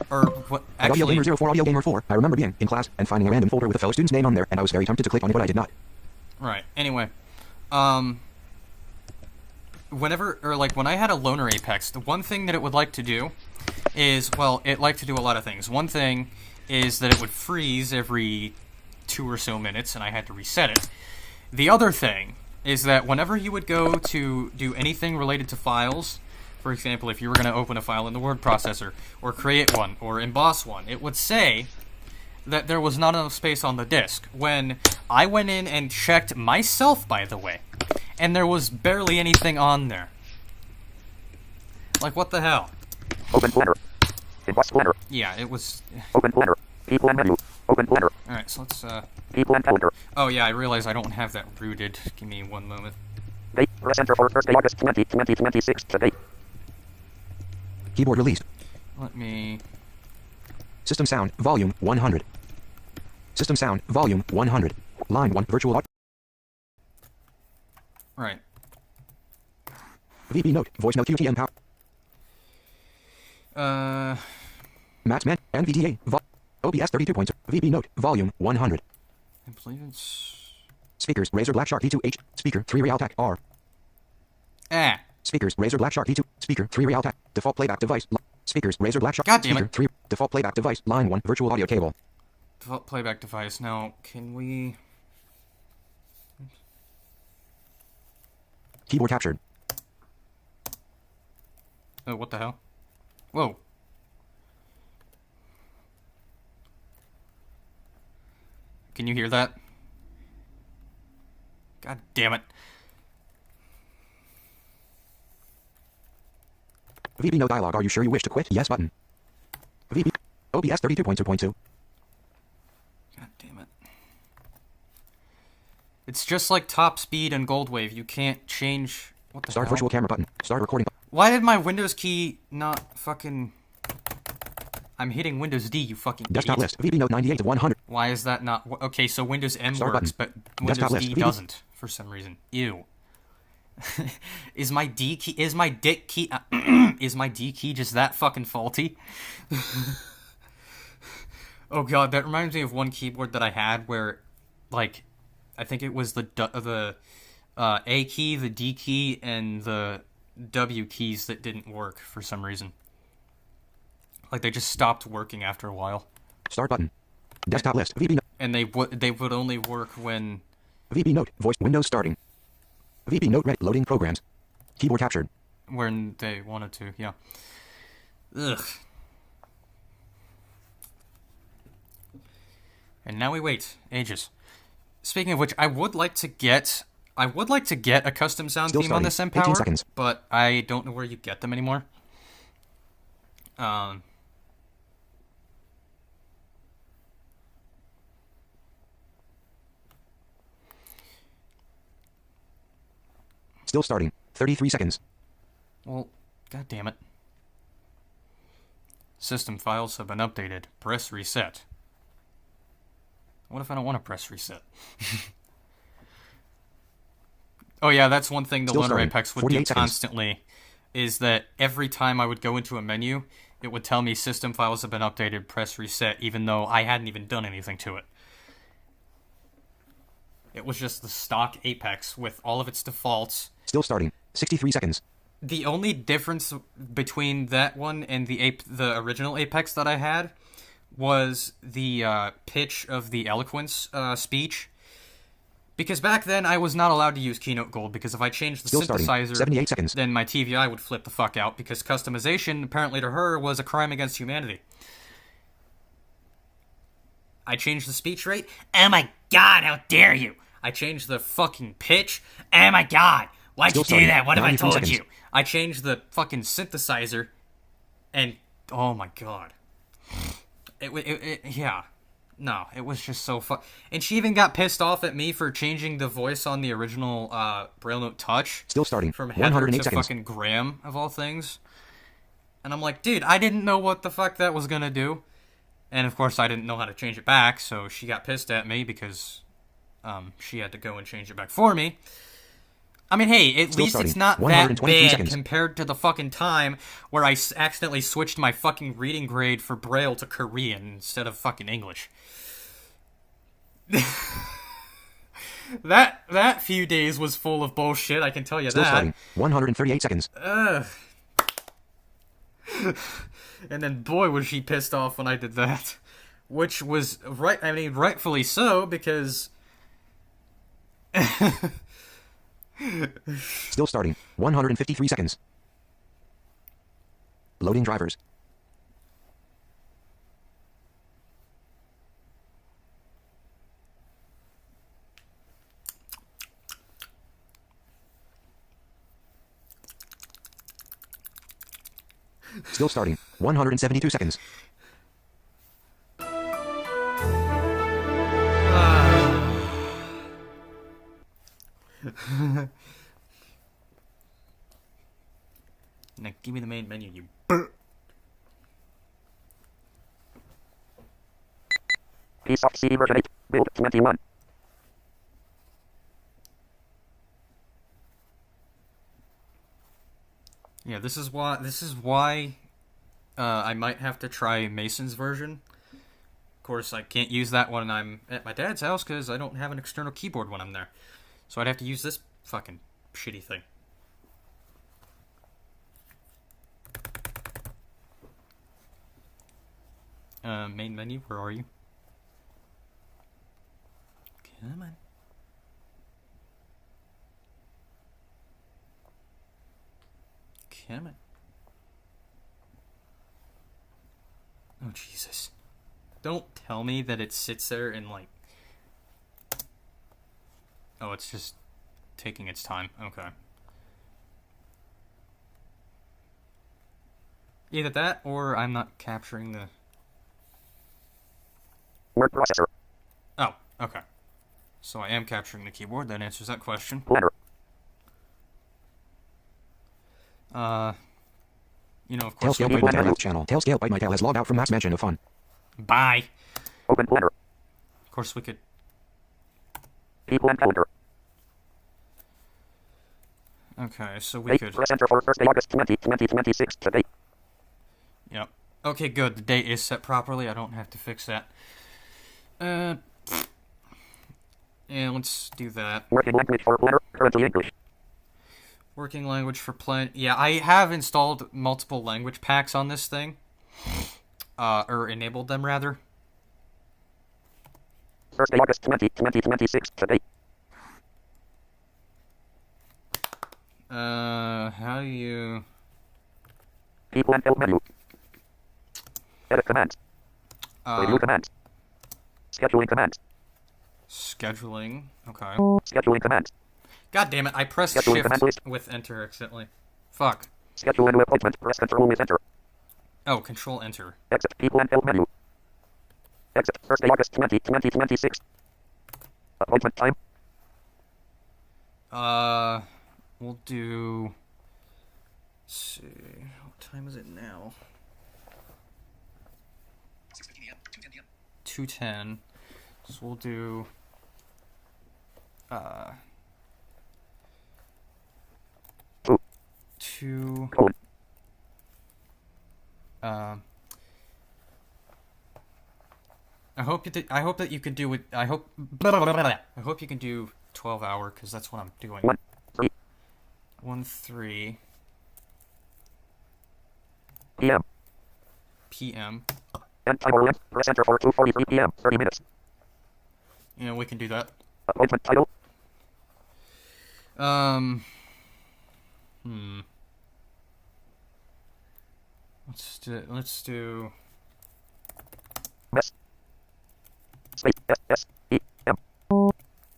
Gamer 04, Audio Gamer 4, I remember being in class and finding a random folder with a fellow student's name on there, and I was very tempted to click on it, but I did not. Right, anyway. When I had a Loner Apex, the one thing that it would like to do is, well, it liked to do a lot of things. One thing is that it would freeze every 2 or so minutes, and I had to reset it. The other thing is that whenever you would go to do anything related to files, for example, if you were going to open a file in the word processor, or create one, or emboss one, it would say that there was not enough space on the disk. When I went in and checked myself, by the way, and there was barely anything on there. Like, what the hell? Open planner. Emboss planner. Yeah, it was... Open planner. People and menu. Open planner. Alright, so let's, People and calendar. Oh, yeah, I realize I don't have that rooted. Give me one moment. Date. Press enter for Thursday, August 20, 2026. Today. Keyboard released. Let me... System sound, volume 100. System sound, volume 100. Line 1, virtual audio. Right. VB note, voice note QTM power. Max Man, NVDA, OBS 32 points. VB note, volume 100. I believe it's... Speakers, Razer Black Shark V2H. Speaker, 3 Realtek R. Speakers, Razer Black Shark V2. Speaker, 3 Realtek. Default playback device. Speakers, Razer Black Shark. God damn it. Speaker, 3. Default playback device. Line 1, virtual audio cable. Default playback device. Now, can we... Keyboard captured. Oh, what the hell? Whoa. Can you hear that? God damn it. VB no dialog. Are you sure you wish to quit? Yes button. VB. OBS 32.2.2. God damn it. It's just like top speed and gold wave. You can't change... What the Start hell? virtual camera button. Start recording. Why did my Windows key not fucking... I'm hitting Windows D, you fucking Desktop idiot. list. VB note 98 of 100. Why is that not... Okay, so Windows M Start works, button. but Windows Desktop D list. doesn't, for some reason. Ew. Is my D key... Is my dick key... is my D key just that fucking faulty? Oh god, that reminds me of one keyboard that I had where, like, I think it was the A key, the D key, and the W keys that didn't work for some reason. Like, they just stopped working after a while. Start button. Desktop list. VB note. And they would only work when... VB note. Voice Windows starting. VB note ready. Loading programs. Keyboard captured. When they wanted to, yeah. Ugh. And now we wait. Ages. Speaking of which, I would like to get a custom sound Still theme on starting. this 18 Empower, seconds. but I don't know where you get them anymore. Still starting. 33 seconds. Well, god damn it. System files have been updated. Press reset. What if I don't want to press reset? Oh yeah, that's one thing the Still Loner starting. Apex would do 48 seconds. constantly, is that every time I would go into a menu, it would tell me system files have been updated, press reset, even though I hadn't even done anything to it. It was just the stock Apex with all of its defaults. Still starting. 63 seconds. The only difference between that one and the original Apex that I had was the pitch of the eloquence speech. Because back then I was not allowed to use Keynote Gold, because if I changed the Still starting. synthesizer, 78 seconds. then my TVI would flip the fuck out, because customization, apparently to her, was a crime against humanity. I changed the speech rate. Oh my god, how dare you! I changed the fucking pitch. Oh my god, why'd Still you do starting. that? What have I 93 told seconds. you? I changed the fucking synthesizer, and oh my god. Yeah. No, it was just so fun. And she even got pissed off at me for changing the voice on the original Braille Note Touch. Still starting. From Heather 108 to seconds. fucking Graham, of all things. And I'm like, dude, I didn't know what the fuck that was gonna do. And of course, I didn't know how to change it back, so she got pissed at me because she had to go and change it back for me. I mean, hey, at Still least starting. it's not that 123 bad seconds. compared to the fucking time where I accidentally switched my fucking reading grade for Braille to Korean instead of fucking English. That few days was full of bullshit, I can tell you Still that. starting. 138 seconds. And then boy was she pissed off when I did that. Which was rightfully so, because Still starting. 153 seconds. Loading drivers. Still starting. 172 seconds. Now give me the main menu, you Piece of CD version 8. Build 21. Yeah, this is why I might have to try Mason's version. Of course, I can't use that when I'm at my dad's house because I don't have an external keyboard when I'm there. So I'd have to use this fucking shitty thing. Main menu, where are you? Come on. Come on. Oh, Jesus. Don't tell me that it sits there and, like... Oh, it's just taking its time. Okay. Either that, or I'm not capturing the... Word processor. Oh, okay. So I am capturing the keyboard. That answers that question. Planner. You know, of course... Tailscale Bite My Tail left channel. Tailscale Bite My Tail has logged out from last mansion of fun. Bye! Open planner. Of course we could... People and calendar. Okay, so we Date. could... Press enter for Thursday, August 20, 2026. Today. Yep. Okay, good. The date is set properly. I don't have to fix that. Yeah, let's do that. Working language for planner. Currently English. Working language for plan. Yeah, I have installed multiple language packs on this thing. Or enabled them, rather. Thursday, August 20, 2026. Today. How do you... People and help menu. Edit commands. Review commands. Scheduling commands. Scheduling. Okay. Scheduling commands. God damn it, I pressed Scheduling command shift list. with enter accidentally. Fuck. Schedule a new appointment. Press control with enter. Oh, control enter. Exit people and help menu. Exit Thursday, August 20, 2026. Appointment time. We'll do... Let's see... What time is it now? 6:15 a.m. 2:10 p.m. 2:10. So we'll do... Ooh. 2... Colon. I hope that you can do it. I hope you can do 12-hour, because that's what I'm doing. 1, 3 1:03 p.m. p.m. End timer length. Press enter for 2:43 p.m. 30 minutes. Yeah, we can do that. Appointment title. Um. Hmm. Let's do. Mess. Space. S. S. E. M.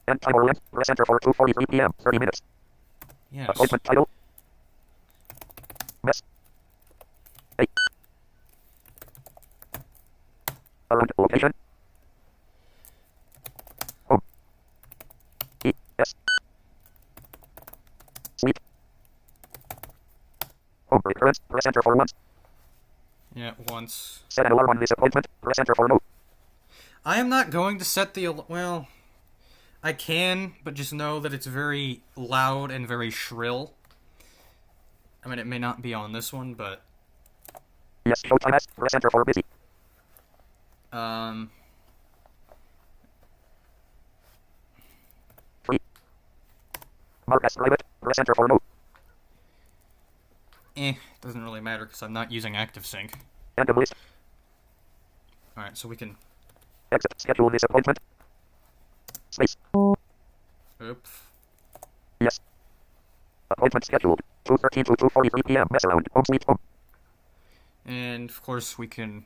End time orient. Press enter for 2:43 p.m. 30 minutes. Yes. Appointment title. Mess. A. Around location. Home. E. S. Suite. Home recurrence. Press enter for once. Yeah, once. Set an alarm on this appointment. Press enter for no. I am not going to set the well. I can, but just know that it's very loud and very shrill. I mean, it may not be on this one, but Yes, showtime S. Press enter for busy. um. 3. Mark as private. Press enter for no. Doesn't really matter because I'm not using ActiveSync. End of list. Alright, so we can. Exit. Schedule this appointment. Space. Oops. Yes. Appointment scheduled. 2:13 to 2:43 p.m. Mess around. Home suite home. And of course we can.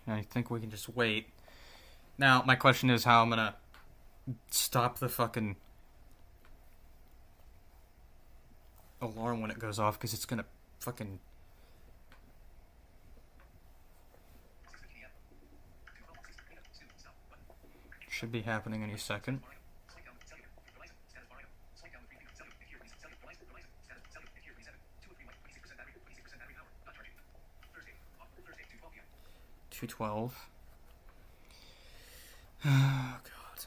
I think we can just wait. Now, my question is how I'm gonna stop the fucking alarm when it goes off, because it's gonna fucking. Should be happening any second. $212. Oh god.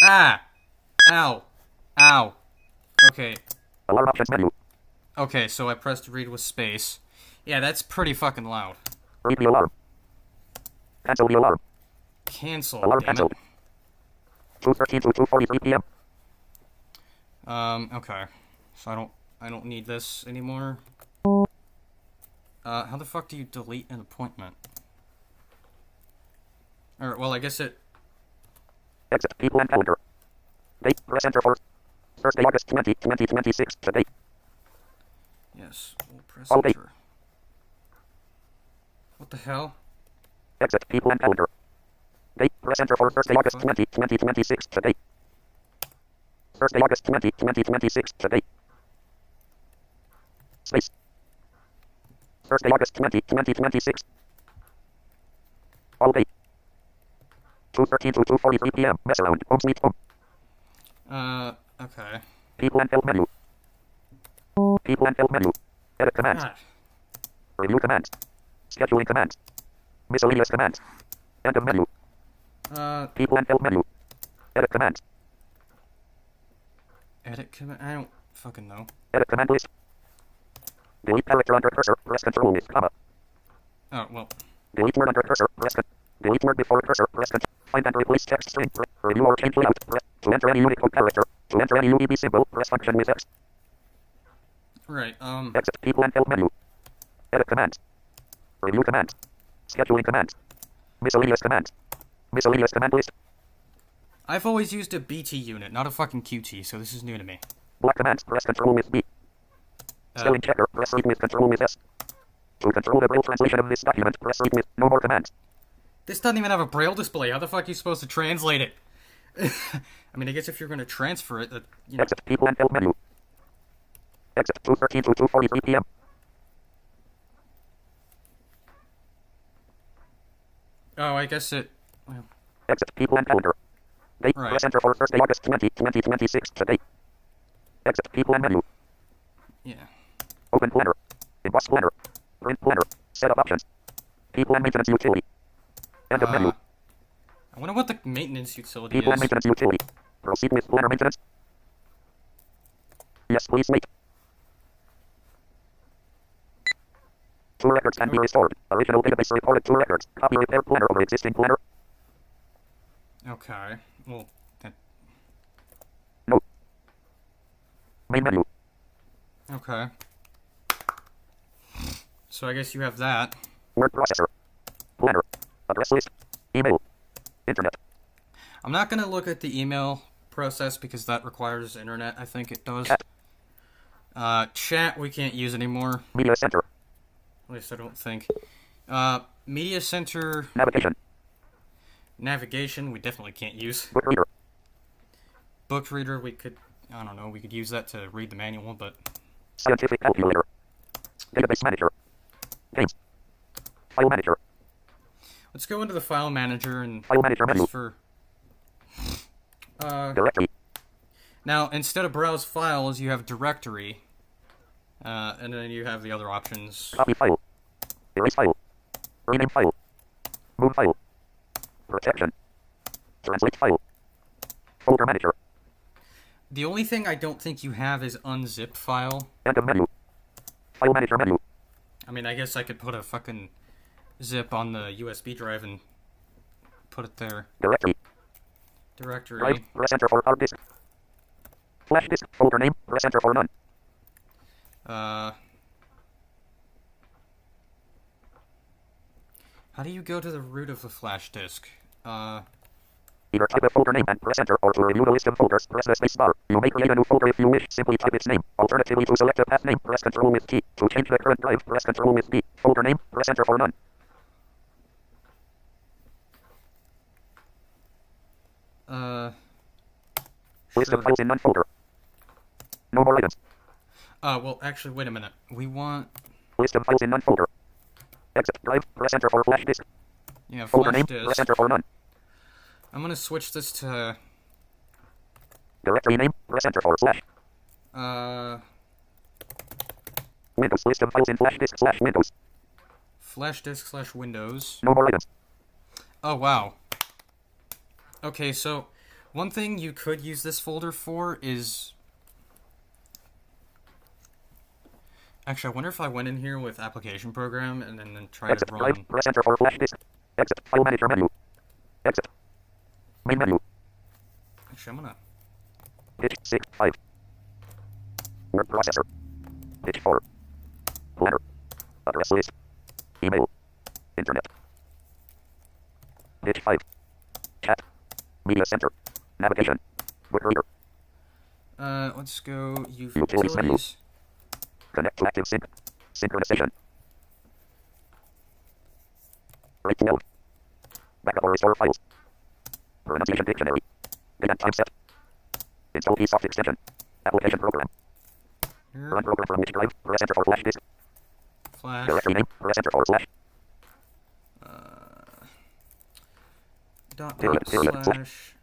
Ah! Ow! Ow! Okay. Alarm options menu. Okay, so I pressed read with space. Yeah, that's pretty fucking loud. Read the alarm. Cancel the alarm. Cancel. Alarm Damn canceled. it. 2:13 to 2:43 p.m. Okay. So I don't need this anymore. How the fuck do you delete an appointment? Or, well, I guess it. Exit people and calendar. Date. Press enter for Thursday, August 20, 2026. Today. Yes, we'll press All date. enter. What the hell? Exit people and calendar. Date. Press enter for Thursday, August 20, 2026. Today. Thursday, August 20, 2026. Today. Space. Thursday, August 20, 2026. All date. 2:13 to 2:43 p.m. Mess around. Home suite home. Okay. People and help menu. People and help menu. Edit commands. God. Review commands. Scheduling commands. Miscellaneous commands. End of menu. People and help menu. Edit commands. Edit command? I don't fucking know. Edit command list. Delete character under cursor. Press Control with comma. Oh, well. Delete word under cursor. Press delete word before cursor. Press Control. Find and replace text string. Review or change layout. Press to enter any Unicode character. To enter any UDB symbol. Press function with X. Right, Exit people and help menu. Edit commands. Review commands. Scheduling commands. Miscellaneous commands. Miscellaneous command list. I've always used a BT unit, not a fucking QT, so this is new to me. Block commands. Press Control with B. Spelling checker. Press read with Control with S. To control the Braille translation of this document, press read with no more commands. This doesn't even have a Braille display. How the fuck are you supposed to translate it? I mean, I guess if you're going to transfer it, you know. Exit people and help menu. Exit 2:13 to 2:43 p.m. Oh, I guess it. Well, Exit people and calendar. Date. Right. Press enter for Thursday, August 20, 2026. Today. Exit people and menu. yeah. Open planner. Emboss planner. Print planner. Set of options. People and maintenance utility. End of menu. I wonder what the maintenance utility People and is. maintenance utility. Proceed with planner maintenance. Yes, please make. 2 records can be restored. Original database reported 2 records. Copy repair planner over existing planner. Okay. Well, that. No. Main menu. Okay. So I guess you have that. Word processor. Planner. Address list. Email. Internet. I'm not gonna look at the email process because that requires internet, I think it does. Chat we can't use anymore. Media center. At least I don't think. Media center... Navigation. Navigation we definitely can't use. Book reader. Book reader we could... I don't know, we could use that to read the manual, but... Scientific calculator. Database manager. Games. File manager. Let's go into the file manager and... File manager menu. For... Directory. Now, instead of browse files, you have directory. And then you have the other options. Copy file. Erase file. Rename file. Move file. Protection. Translate file. Folder manager. The only thing I don't think you have is unzip file. End of menu. File manager menu. I mean, I guess I could put a fucking zip on the USB drive and put it there. Directory. Directory. Drive. Press enter for hard disk. Flash disk. Folder name. Press enter for none. How do you go to the root of the flash disk? Either type a folder name and press enter, or to review the list of folders, press the space bar. You may create a new folder if you wish. Simply type its name. Alternatively, to select a path name, press Ctrl with T. To change the current drive, press Ctrl with D. Folder name, press enter for none. List of files in none folder. No more items. Well, actually, wait a minute. We want... List of files in none folder. Exit drive, press enter for flash disk. Yeah, Folder flash name, disk. press enter for none. I'm gonna switch this to... Directory name, press enter for slash. Windows list of files in flash disk slash Windows. Flash disk slash Windows. No more items. Oh, wow. Okay, so one thing you could use this folder for is... Actually, I wonder if I went in here with application program and then tried Exit to run... drive, press enter for flash disk. Exit file manager menu. Exit. Main menu. Actually, I'm gonna... Pitch 6, 5. Word processor. Pitch 4. Planner. Address list. Email. Internet. Pitch 5. Chat. Media center. Navigation. Book reader. Let's go Utilities menu. utilities. Connect to active sync. Synchronization. Rate 12. Backup or restore files. Pronunciation dictionary. Date and time set. Install Keysoft extension. Application program. Here, Run program from which drive. Press enter for flash disk. flash. Directory name. Press enter for slash. Dot Period, net slash. slash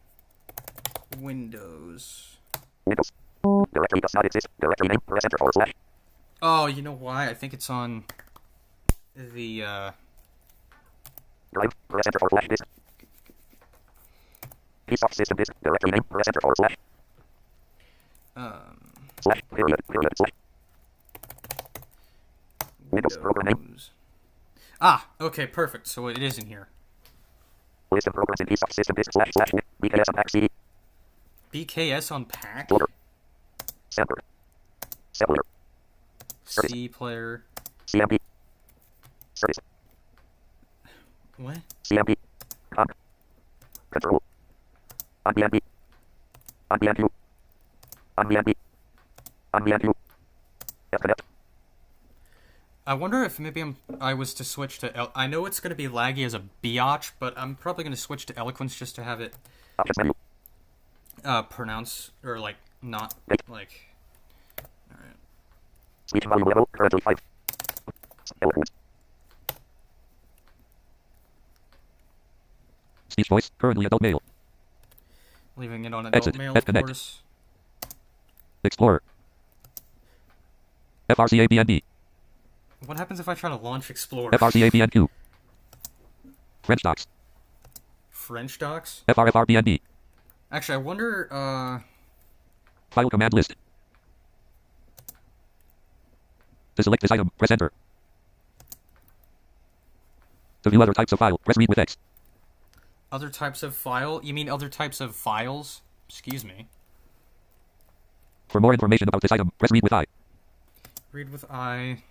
Windows. Windows. Directory does not exist. Directory name. Press enter for slash. Oh, you know why? I think it's on the, Drive. Press enter for flash disk. Keysoft system disk. Directory name. Press enter for slash. Slash. Period. Slash. Windows program name. Windows. Ah, okay, perfect. So it is in here. List of programs in Keysoft system disk slash slash BKS Unpack CD. BKS Unpack? Loader. Sampler. Cellular. C player. CMD. Service. What? CMD. Comp. Control. UnBNB. UnBNQ. UnBNB. UnBNQ. Ethernet. I wonder if maybe I was to switch to... I know it's going to be laggy as a biatch, but I'm probably going to switch to Eloquence just to have it Options menu. pronounce, or like, not, Right. like... Alright. Speech volume level currently 5. Eloquence. Speech voice, currently adult male. Leaving it on adult Exit. mail, of F-connect. course. Explorer. FRCABNB. What happens if I try to launch Explorer? FRCABNQ. French docs. French docs? FRFRBNB. Actually, I wonder, File command list. To select this item, press enter. To view other types of file, press read with X. other types of file? You mean other types of files? Excuse me. For more information about this item, press read with I. Read with I.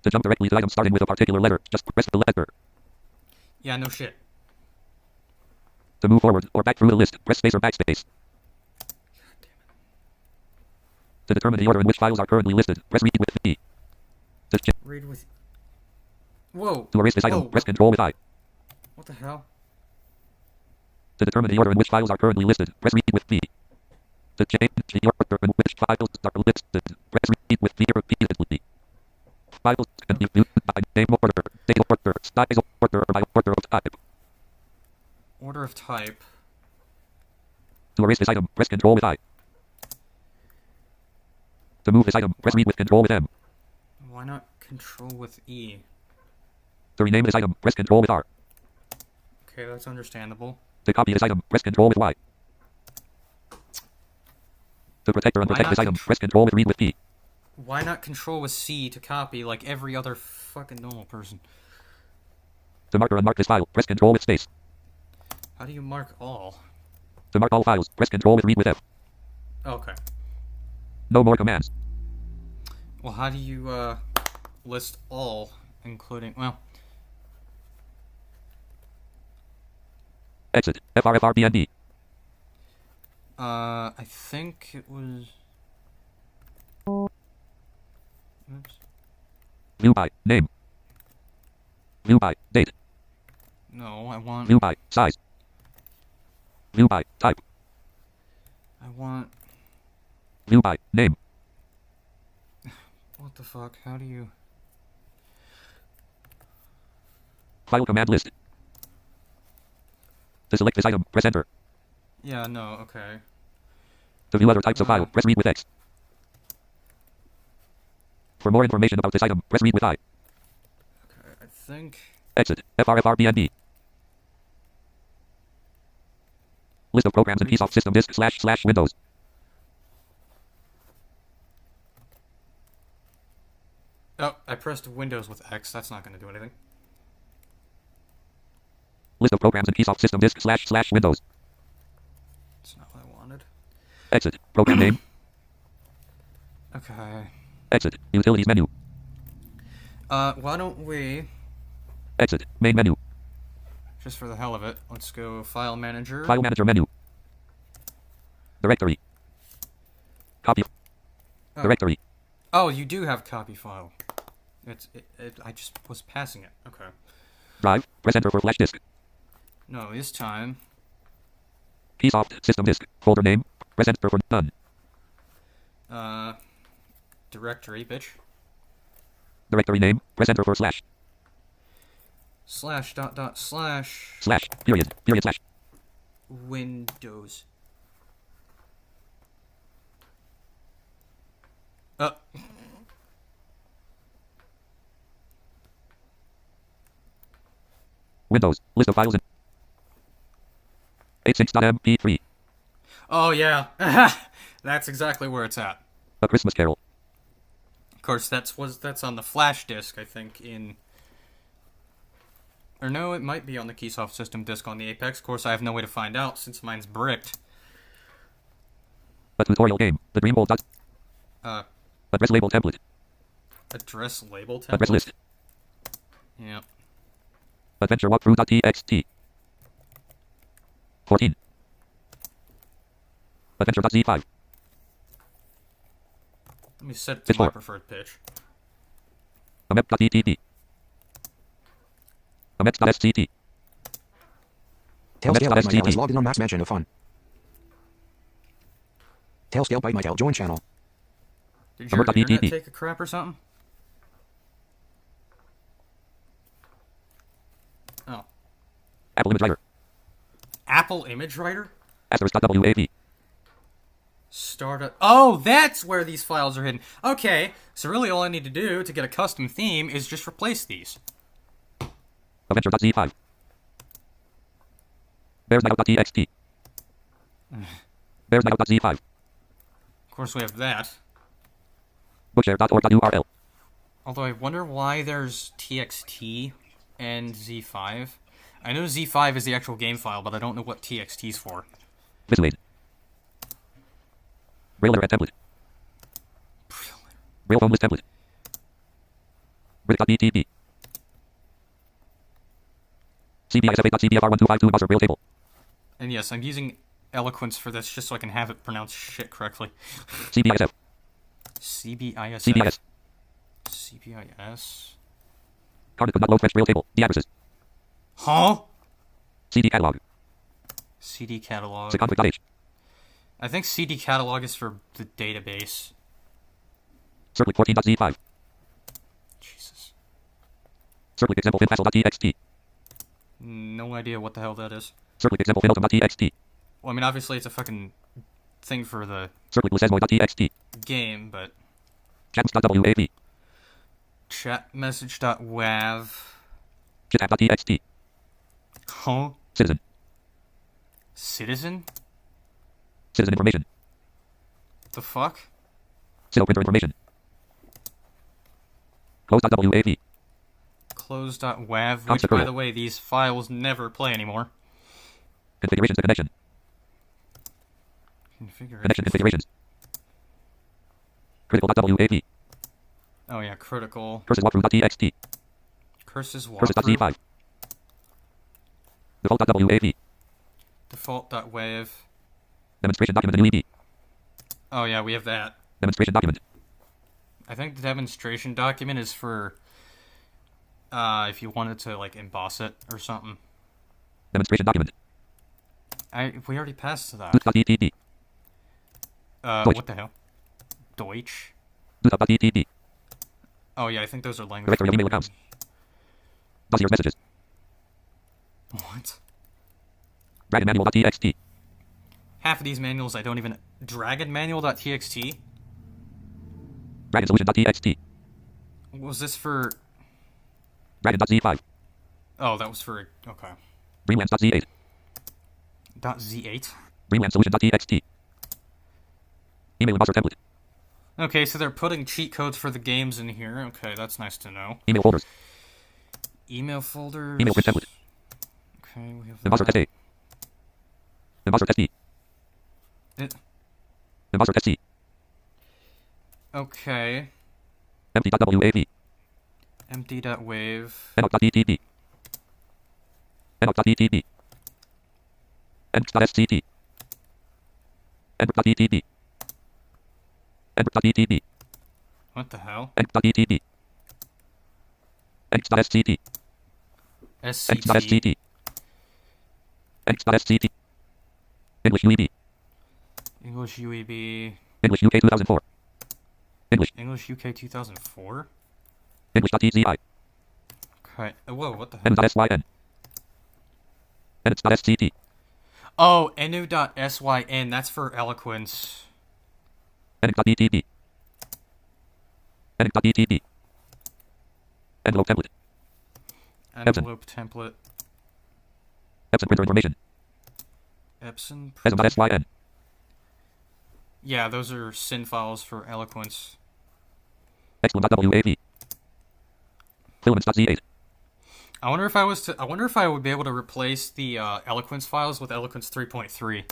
To jump directly to items starting with a particular letter, just press the letter. Yeah, no shit. To move forward or back through the list, press space or backspace. To determine the order in which files are currently listed, press read with V. Read with... Whoa. To erase this item, Whoa. press Control with I. What the hell? To determine the order in which files are currently listed, press read with V. To change the order in which files are listed, press read with V repeatedly. Files can be viewed by name order, date order, size order, or by order of type. Order of type. To erase this item, press Control with I. To move this item, press read with Control with M. Why not Control with E? To rename this item, press Control with R. Okay, that's understandable. To copy this item, press Control with Y. To protect or Why unprotect not this item, contr- press Control with read with P. Why not Control with C to copy like every other fucking normal person? To mark or unmark this file, press Control with space. How do you mark all? To mark all files, press Control with read with F. Okay. No more commands. Well, how do you, list all, including... Well, Exit. FRFRBNB. I think it was... Oops. View by name. View by date. No, I want... View by size. View by type. I want... View by name. What the fuck? How do you... File command list. To select this item, press enter. Yeah, no, okay. To view other types of file, press read with X. For more information about this item, press read with I. Okay, I think... Exit. FRFRBNB. List of programs in Keysoft System Disk / Windows. Oh, I pressed Windows with X. That's not going to do anything. List of programs in Keysoft System Disk / Windows. That's not what I wanted. Exit. Program name. Okay. Exit. Utilities menu. Why don't we... Exit. Main menu. Just for the hell of it, let's go File Manager. File manager menu. Directory. Copy. Oh. Directory. Oh, you do have copy file. I just was passing it. Okay. Drive. Press enter for flash disk. No, this time... Keysoft System Disk. Folder name. Press enter for none. Directory, bitch. Directory name. Press enter for slash. // Slash. Period. Period slash. Windows. Windows. List of files in 86.mp3. Oh, yeah. That's exactly where it's at. A Christmas Carol. Of course, that's on the flash disk, I think, in... Or no, it might be on the Keysoft System disk on the Apex. Of course, I have no way to find out, since mine's bricked. A tutorial game. The Dreamworld. Address label template. Address label template? Address list. Yeah. Adventure walkthrough.txt. 14. Adventure.z5. Let me set it to It's my 4. preferred pitch. Amep.ttp. Amep.sct. Tailscale by Michael STP. is logged in on Max Mansion of Fun. Tailscale by Michael join channel. Did your Amep.ttp. internet take a crap or something? Oh. Apple Image Writer. Apple Image Writer? Asterisk.wav. Startup. Oh, that's where these files are hidden. Okay, so really all I need to do to get a custom theme is just replace these. Adventure.z5. Bearsnight.txt. Bearsnight.z5. Of course, we have that. Bookshare.org.url. Although I wonder why there's TXT and Z5. I know Z5 is the actual game file, but I don't know what TXT's for. Visualade. Braille letterhead template. Braille phone list template. Reddit.btb. CBISF8.cbfr1252 browser braille table. And yes, I'm using Eloquence for this just so I can have it pronounce shit correctly. CBISF. CBIS. CBIS. CBIS. Carded but not low fetch braille table. The addresses. Huh? CD catalog. CD catalog. Seconfig.h. I think CD catalog is for the database. Circlip 14.z5. Jesus. Circlip example finfasel.txt. No idea what the hell that is. Circlip example finaltum.txt. Well, I mean, obviously it's a fucking thing for the Circlip lucesmoid.txt. game, but Chatmess.wav. chatmessage.wav. Chitapp.txt. Huh? Citizen. Citizen? Citizen information. The fuck? Cito printer information. Close.wav. Close.wav, which, Constant by kernel. the way, these files never play anymore. Configurations to connection. Connection configurations. Critical.wav. Oh yeah, critical. Curses walkthrough.txt. Curses walkthrough. Curses.z5. Default.wav. Default.wav. Demonstration document UEB. Oh yeah, we have that. Demonstration document. I think the demonstration document is for if you wanted to like emboss it or something. Demonstration document. We already passed to that. Deutsch.dtb. Deutsch. What the hell? Deutsch? Deutsch.dtb. Oh yeah, I think those are language. Directory of email accounts. Dossier's messages. What? Dragonmanual.txt. Half of these manuals I don't even... Dragonmanual.txt? Dragonsolution.txt. Was this for... Dragon.z5. Oh, that was for... Okay. Dreamlands.z8. .z8? Dreamlandsolution.txt. Email embosser template. Okay, so they're putting cheat codes for the games in here. Okay, that's nice to know. Email folders. Email folders... Email print template. Okay, we have Embosser that. test A. Embosser test B. Embosser test C. Okay. Empty.wav. Empty.wave. Enoch.dtb. Enoch.dtb. Enx.sct. Enx.dtb. Enx.dtb. What the hell? Enx.dtb. Enx.sct. SCT. Enx.sct. Enx.sct. English UEB. English UEB. English UK 2004. English. English UK 2004? English.tzi. Okay. Whoa, what the hell? N.syn. Enx.sct. Oh, enu.syn. That's for Eloquence. Enix.dtb. Enix.dtb. Envelope template. Envelope template. Epson printer information. Epson. Esm.syn. Yeah, those are SYN files for Eloquence. Exclude.wav. Filaments.z8. I wonder if I would be able to replace the Eloquence files with Eloquence 3.3.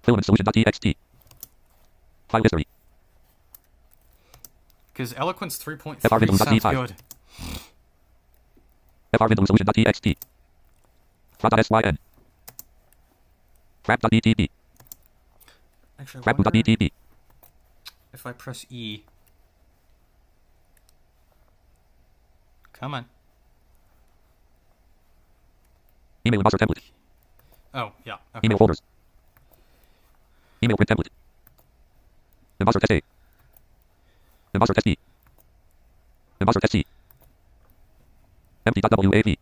Filamentsolution.txt. File history. Because Eloquence 3.3 FRWindows.d5. sounds good. frwindowsolution.txt. Fra.syn. Frap.dtb. Actually, I wonder Frap.dtb. if I press E. Come on. Email embosser template. Oh, yeah. Okay. Email folders. Email print template. Embosser test A. Embosser test B. Embosser test C. Empty.wav.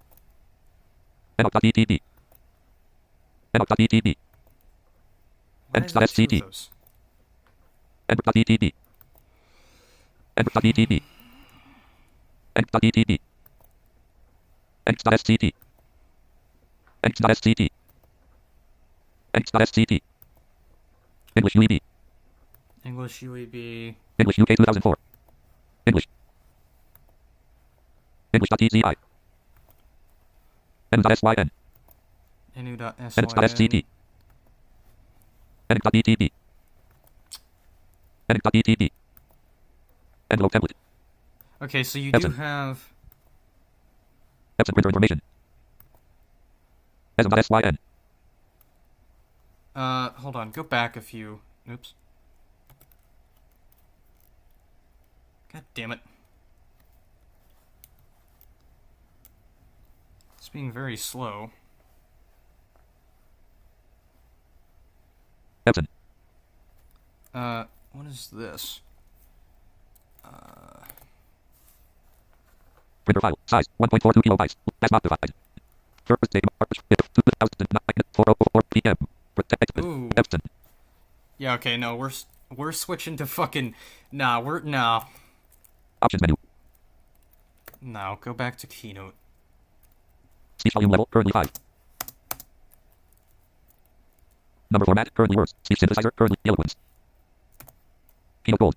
Enoch.dtb. Enoch.dtb. Why is there two of Enx.sct. those? Enx.dtb. Enx.dtb. Enx.dtb. Enx.sct. Enx.sct. Enx.sct. English UEB. English UEB. English UK 2004. English. English.tzi. N.syn. enu.syn. Enix.sct. Enix.dtb. Enix.dtb. Envelope template. Okay, so you do Epson. have... Epson printer information. Esm.syn. Hold on. Go back a few. Oops. God damn it. It's being very slow. Epson. What is this? Printer file. Size 1.42 kilobytes. As not divided. Purpose date March 5th, 2009, 4:04 p.m. Protect. Ooh. Epson. Yeah, okay, no, we're switching to fucking... Nah, Options menu. No, go back to Keynote. Speech volume level currently 5. Number format currently words. Speech synthesizer currently eloquence. Keynote gold.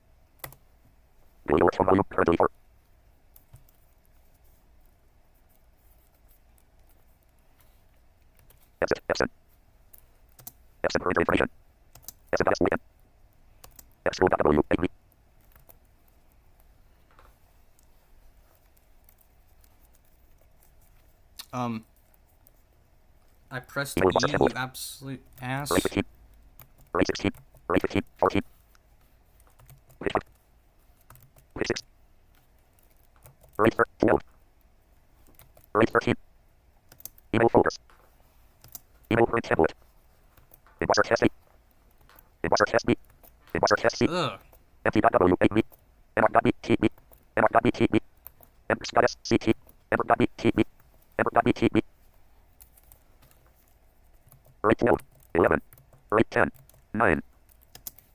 Dual phone volume currently 4. Epson. Epson printer information. Epson.syn. Epson.w. I pressed Equals E, symbol. you absolute ass. Rate 15. Rate 16. Rate 15. 14. Rate 5. Rate 6. Rate 12. Rate 13. Email folders. Email print template. Embosser test A. Embosser test B. Embosser test C. Ugh. Empty.w. 8B. Ember.b. TB. Ember.b. TB. Ember.s. CT. Ember.b. TB. Ember.b. TB. Rate 12. 11. Rate 10. 9.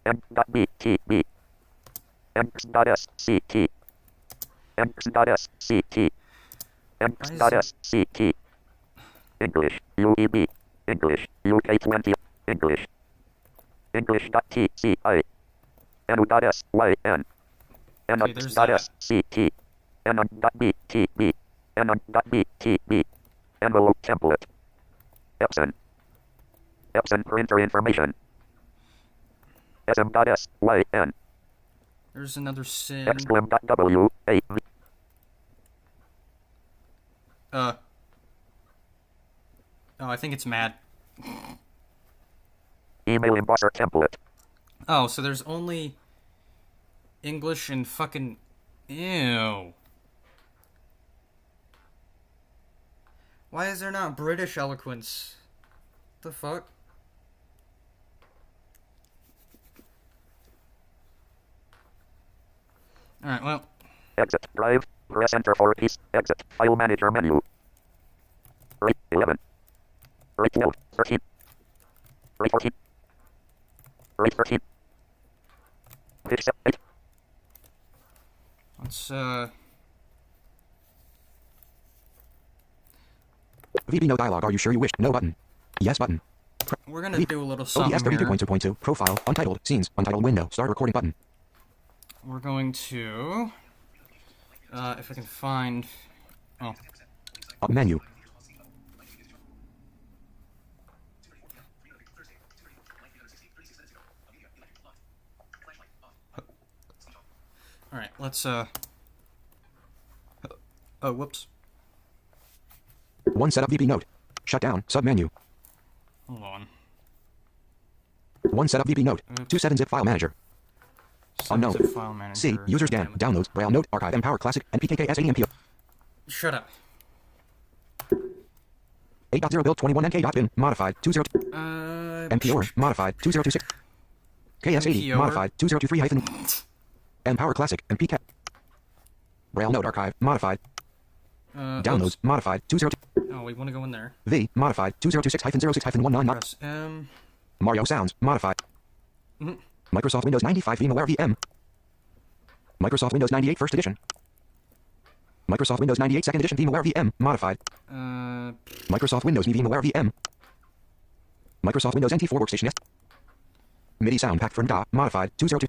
M.B. TB. Ember.s. CT. Ember.s. CT. Ember.s. CT. English. UEB. English. UK 20. English. English.tci. NU.syn. Okay, there's that. NU.sct. NU.btb. NU.btb. Envelope template. Epson. Epson printer information. SM.syn. There's another sin. Exclam.w. AV. Oh, I think it's mad. Email embosser template. Oh, so there's only English and fucking... Ew. Why is there not British eloquence? The fuck? Alright, well... Exit. Drive. Press enter for a piece. Exit. File manager menu. Rate 11. Rate 12. 13. Rate 14. Rate 13. Pitch 8. Let's, VB no dialog. Are you sure you wish? No button. Yes button. we're gonna do a little something ODS here. 32.2.2. Profile. Untitled. Scenes. Untitled window. Start recording button. We're going to... if I can find... Oh. Up menu. Alright, let's, Oh, whoops. One setup VB note. Shut down. Submenu. Hold on. One setup VB note. Oops. 2 7 zip file manager. Unknown. Zip file manager. C. Users Dan. Damn it. Downloads. Braille note. Archive. Empower Classic. And PKK SAMPO. Shut up. 8.0 build 21NK.bin. Modified. 20. MPOR. Modified. 2026. KS80. MPOR. Modified. 2023 hyphen. Empower Classic. And PK. Braille note archive. Modified. Downloads. Oops. Modified. 20. Oh, we want to go in there. V. Modified. 2026 hyphen 06 hyphen 19. Press M. Mario Sounds. Modified. Mhm. Microsoft Windows 95 VMware VM. Microsoft Windows 98 First Edition. Microsoft Windows 98 Second Edition VMware VM. Modified. Microsoft Windows ME VMware VM. Microsoft Windows NT4 Workstation S. MIDI sound pack from DA. Modified. 202.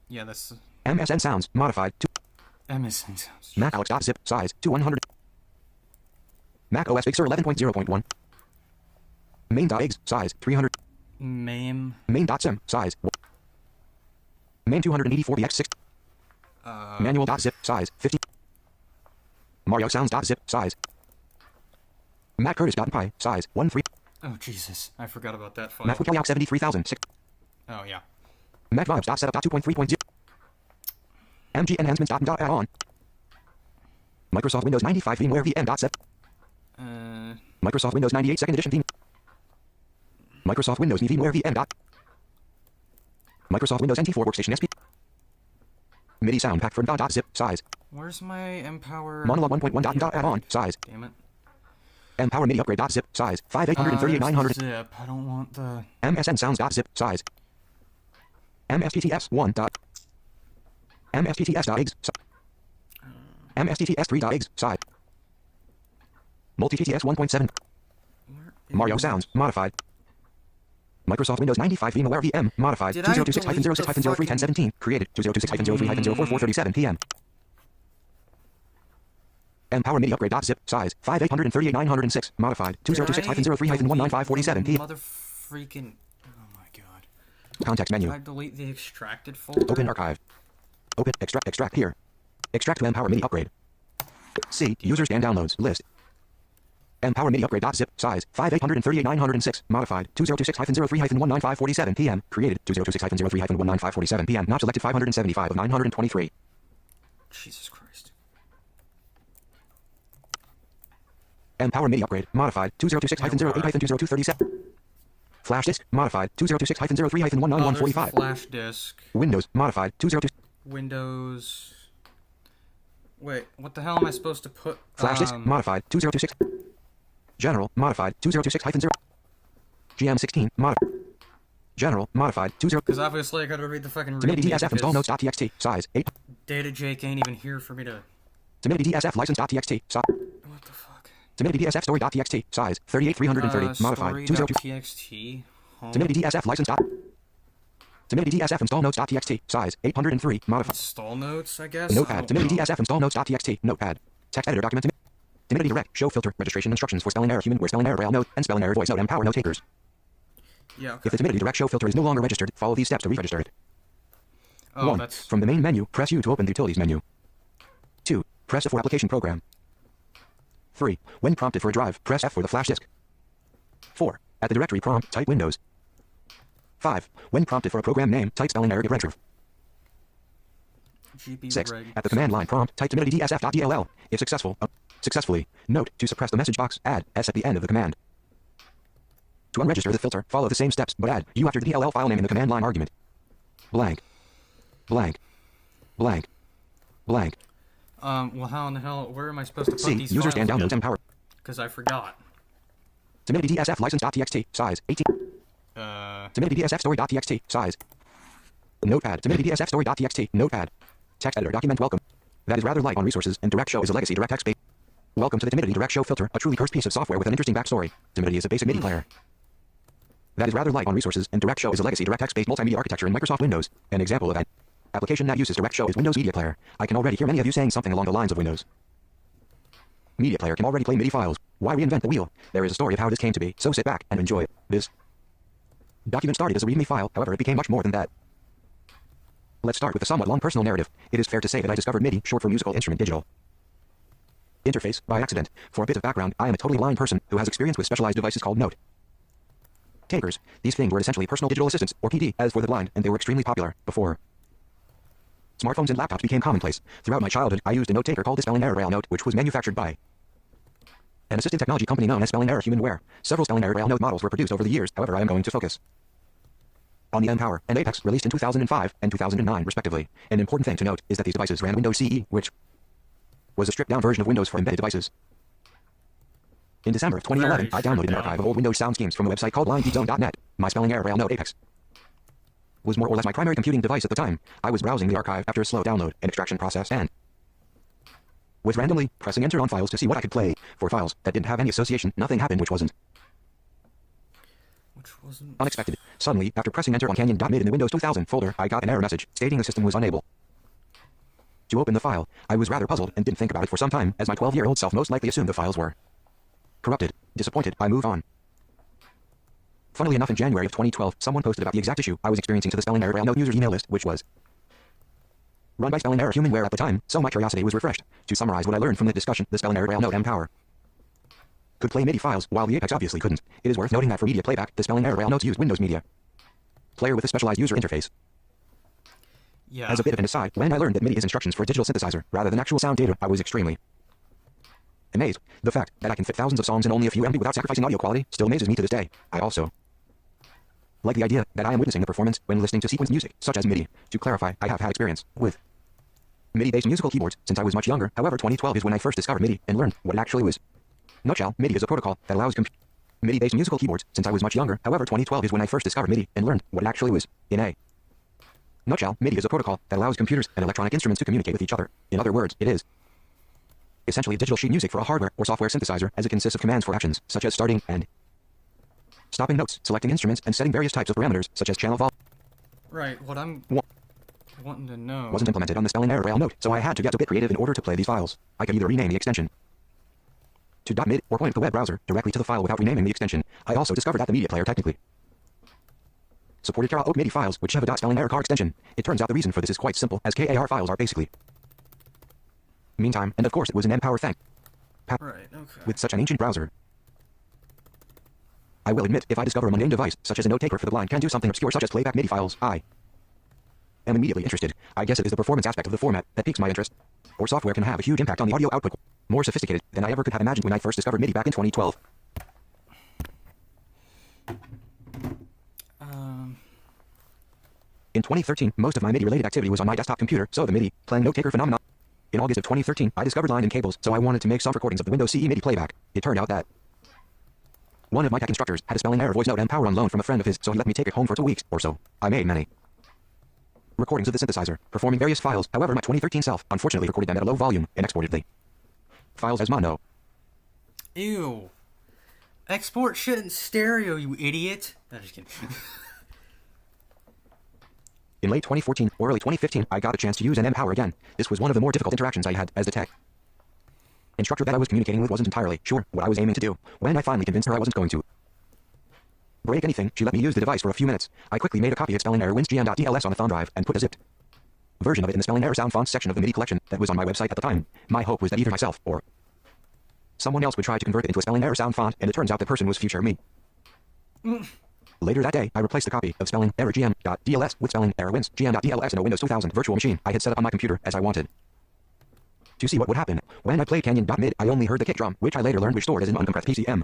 Yeah, that's MSN Sounds. Modified. MSN sounds. Mac Alex.zip. Size. to 100. Mac OS Big Sur 11.0.1. Main.exe. Size. 300. MAME. Main.sim. Size. Main 284BX6. Manual.zip. Size. 50. Mario Sounds.zip size. Matt Curtis.py size 13. Oh, Jesus. I forgot about that file. Matt Wikeliok 73,006. Oh, yeah. Matt Vibes.setup.2.3.0. MG Enhancements.add-on. Microsoft Windows 95 VMware VM.set. Microsoft Windows 98 Second Edition theme. Microsoft Windows Me VMware VM. Microsoft Windows NT4 Workstation SP. MIDI sound pack for .zip size. Where's my Empower? Monologue 1.1.add-on size. Damn it. Empower MIDI upgrade.zip size 5838 Zip. I don't want the... MSN sounds.zip size. MSTTS1. MSTTS.exe. MSTTS3.exe size. MultiTTS 1.7. Mario Sounds modified. Microsoft Windows 95 VMware VM modified. 2026-06-03-1017 created. 2026-03-04-437 PM. Empower MIDI upgrade.zip size 5838 modified. 2026-03-19547 PM. Mother freaking... Oh my god. Context menu. I delete the extracted folder? Open archive. Open extract here. Extract to Empower MIDI upgrade. C. Users and downloads list. Empower MIDI upgrade.zip size 5838 modified. 2026-03-19547 PM created. 2026-03-19547 PM not selected 575 of 923. Jesus Christ. Empower MIDI upgrade modified. 2026-08-20237. Flash disk modified. 2026-03-19145. Flash disk. Windows modified. 202. Windows. Wait, what the hell am I supposed to put? Flash disk modified. 2026. General modified. 2026-0. GM16 modified. General modified. 20. Because obviously I gotta read the fucking Timidity DSF install notes.txt size 8. Data Jake ain't even here for me to... Timidity DSF license.txt size. What the fuck? Timidity DSF story.txt size 38330 modified. 202. Story.txt. Timidity DSF license. Timidity DSF install notes.txt size 803 modified. Install notes, I guess? Notepad. Timidity DSF install notes.txt notepad. Text editor document. Timidity direct show filter registration instructions for spelling error human where spelling error braille note and spelling error voice note Empower note takers. Yeah, okay. If the Timidity direct show filter is no longer registered, follow these steps to re-register it. Oh, 1. that's... From the main menu, press U to open the utilities menu. 2. Press F for application program. 3. When prompted for a drive, press F for the flash disk. 4. At the directory prompt, type Windows. 5. When prompted for a program name, type spelling error get 6. At the command line prompt, type timiditydsf.dll. If successfully. Note, to suppress the message box, add S at the end of the command. To unregister the filter, follow the same steps, but add U after the DLL file name in the command line argument. Blank. Blank. Blank. Blank. Well, how in the hell, where am I supposed to put C. these Users files and downloads again? Empower. Because I forgot. Timidity DSF license.txt, size 18. Timidity DSF story.txt, size. Notepad. Timidity DSF story.txt, notepad. Text editor document welcome. That is rather light on resources, and Direct Show is a legacy DirectX based. Welcome to the Timidity Direct Show filter, a truly cursed piece of software with an interesting backstory. Timidity is a basic MIDI player. That is rather light on resources, and Direct Show is a legacy DirectX based multimedia architecture in Microsoft Windows. An example of an application that uses Direct Show is Windows Media Player. I can already hear many of you saying something along the lines of Windows Media Player can already play MIDI files. Why reinvent the wheel? There is a story of how this came to be, so sit back and enjoy it. This document started as a README file, however it became much more than that. Let's start with a somewhat long personal narrative. It is fair to say that I discovered MIDI, short for Musical Instrument Digital Interface, by accident. For a bit of background, I am a totally blind person who has experience with specialized devices called note takers. These things were essentially personal digital assistants, or PD, as for the blind, and they were extremely popular before smartphones and laptops became commonplace. Throughout my childhood, I used a note taker called the Spelling Error Braille Note, which was manufactured by an assistive technology company known as Spelling Error Humanware. Several Spelling Error Braille Note models were produced over the years, however I am going to focus on the Empower and Apex, released in 2005 and 2009 respectively. An important thing to note is that these devices ran Windows CE, which was a stripped-down version of Windows for embedded devices. In December of 2011, I downloaded an archive of old Windows sound schemes from a website called blindgeekzone.net. My Spelling Error Braille Note Apex was more or less my primary computing device at the time. I was browsing the archive after a slow download and extraction process and was randomly pressing enter on files to see what I could play. For files that didn't have any association, nothing happened which wasn't unexpected. Suddenly, after pressing enter on Canyon.mid in the Windows 2000 folder, I got an error message stating the system was unable to open the file. I was rather puzzled and didn't think about it for some time, as my 12-year-old self most likely assumed the files were corrupted. Disappointed, I moved on. Funnily enough, in January of 2012, someone posted about the exact issue I was experiencing to the Spelling Error Braille Note users email list, which was run by Spelling Error Humanware at the time, so my curiosity was refreshed. To summarize what I learned from the discussion, the Spelling Error Rail Note Empower could play MIDI files, while the Apex obviously couldn't. It is worth noting that for media playback, the Spelling Error Rail Notes used Windows Media Player with a specialized user interface. Yeah. As a bit of an aside, when I learned that MIDI is instructions for a digital synthesizer, rather than actual sound data, I was extremely amazed. The fact that I can fit thousands of songs in only a few MB without sacrificing audio quality still amazes me to this day. I also like the idea that I am witnessing the performance when listening to sequenced music, such as MIDI. To clarify, I have had experience with MIDI-based musical keyboards since I was much younger. However, 2012 is when I first discovered MIDI and learned what it actually was. Nutshell, MIDI is a protocol that allows MIDI-based musical keyboards since I was much younger. However, 2012 is when I first discovered MIDI and learned what it actually was. In a nutshell, MIDI is a protocol that allows computers and electronic instruments to communicate with each other. In other words, it is essentially digital sheet music for a hardware or software synthesizer, as it consists of commands for actions, such as starting and stopping notes, selecting instruments, and setting various types of parameters, such as channel volume. Right, what I'm wanting to know... wasn't implemented on the Spelling Error Rail Note, so I had to get a bit creative in order to play these files. I could either rename the extension to .mid or point the web browser directly to the file without renaming the extension. I also discovered that the media player technically supported karaoke MIDI files, which have a .spelling error car extension. It turns out the reason for this is quite simple, as KAR files are basically meantime, and of course it was an Empower thank. Right, okay. With such an ancient browser, I will admit, if I discover a mundane device, such as a note taker for the blind, can do something obscure such as playback MIDI files, I am immediately interested. I guess it is the performance aspect of the format that piques my interest. Or software can have a huge impact on the audio output, more sophisticated than I ever could have imagined when I first discovered MIDI back in 2012. In 2013, most of my MIDI-related activity was on my desktop computer, so the MIDI playing note taker phenomenon. In August of 2013, I discovered line and cables, so I wanted to make some recordings of the Windows CE MIDI playback. It turned out that one of my tech instructors had a Spelling Error voice note Empower on loan from a friend of his, so he let me take it home for 2 weeks or so. I made many recordings of the synthesizer, performing various files. However, my 2013 self unfortunately recorded them at a low volume and exported the files as mono. Ew. Export shit in stereo, you idiot. No, just kidding. In late 2014 or early 2015, I got a chance to use an Empower again. This was one of the more difficult interactions I had, as the tech instructor that I was communicating with wasn't entirely sure what I was aiming to do. When I finally convinced her I wasn't going to break anything, she let me use the device for a few minutes. I quickly made a copy of Spelling Error WinSGM.dls on a thumb drive and put a zipped version of it in the Spelling Error sound fonts section of the MIDI collection that was on my website at the time. My hope was that either myself or someone else would try to convert it into a Spelling Error sound font, and it turns out the person was future me. Later that day, I replaced the copy of Spelling Error GM.dls with Spelling Error WinSGM.dls in a Windows 2000 virtual machine I had set up on my computer as I wanted to see what would happen. When I played Canyon.mid, I only heard the kick drum, which I later learned was stored as an uncompressed PCM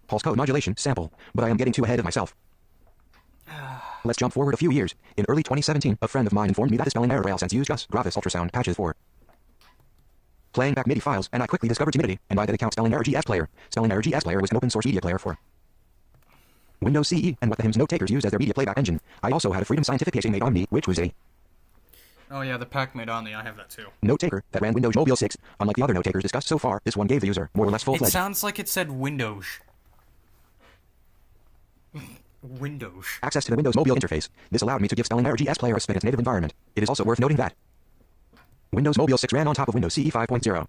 pulse code modulation sample, but I am getting too ahead of myself. Let's jump forward a few years. In early 2017, a friend of mine informed me that the Spelling Error Railsense used Gus Gravis ultrasound patches for playing back MIDI files, and I quickly discovered Timidity, and by that account Spelling Error GS Player. Spelling Error GS Player was an open source media player for Windows CE, and what the HIMS note takers used as their media playback engine. I also had a Freedom Scientific PhD made Omni, which was a Oh yeah, the pack made Omni, I have that too. note taker that ran Windows Mobile 6. Unlike the other note takers discussed so far, this one gave the user more or less It full-fledged sounds like it said Windows. Windows. access to the Windows Mobile interface. This allowed me to give Spelling Error GS Player a spin in its native environment. It is also worth noting that Windows Mobile 6 ran on top of Windows CE 5.0.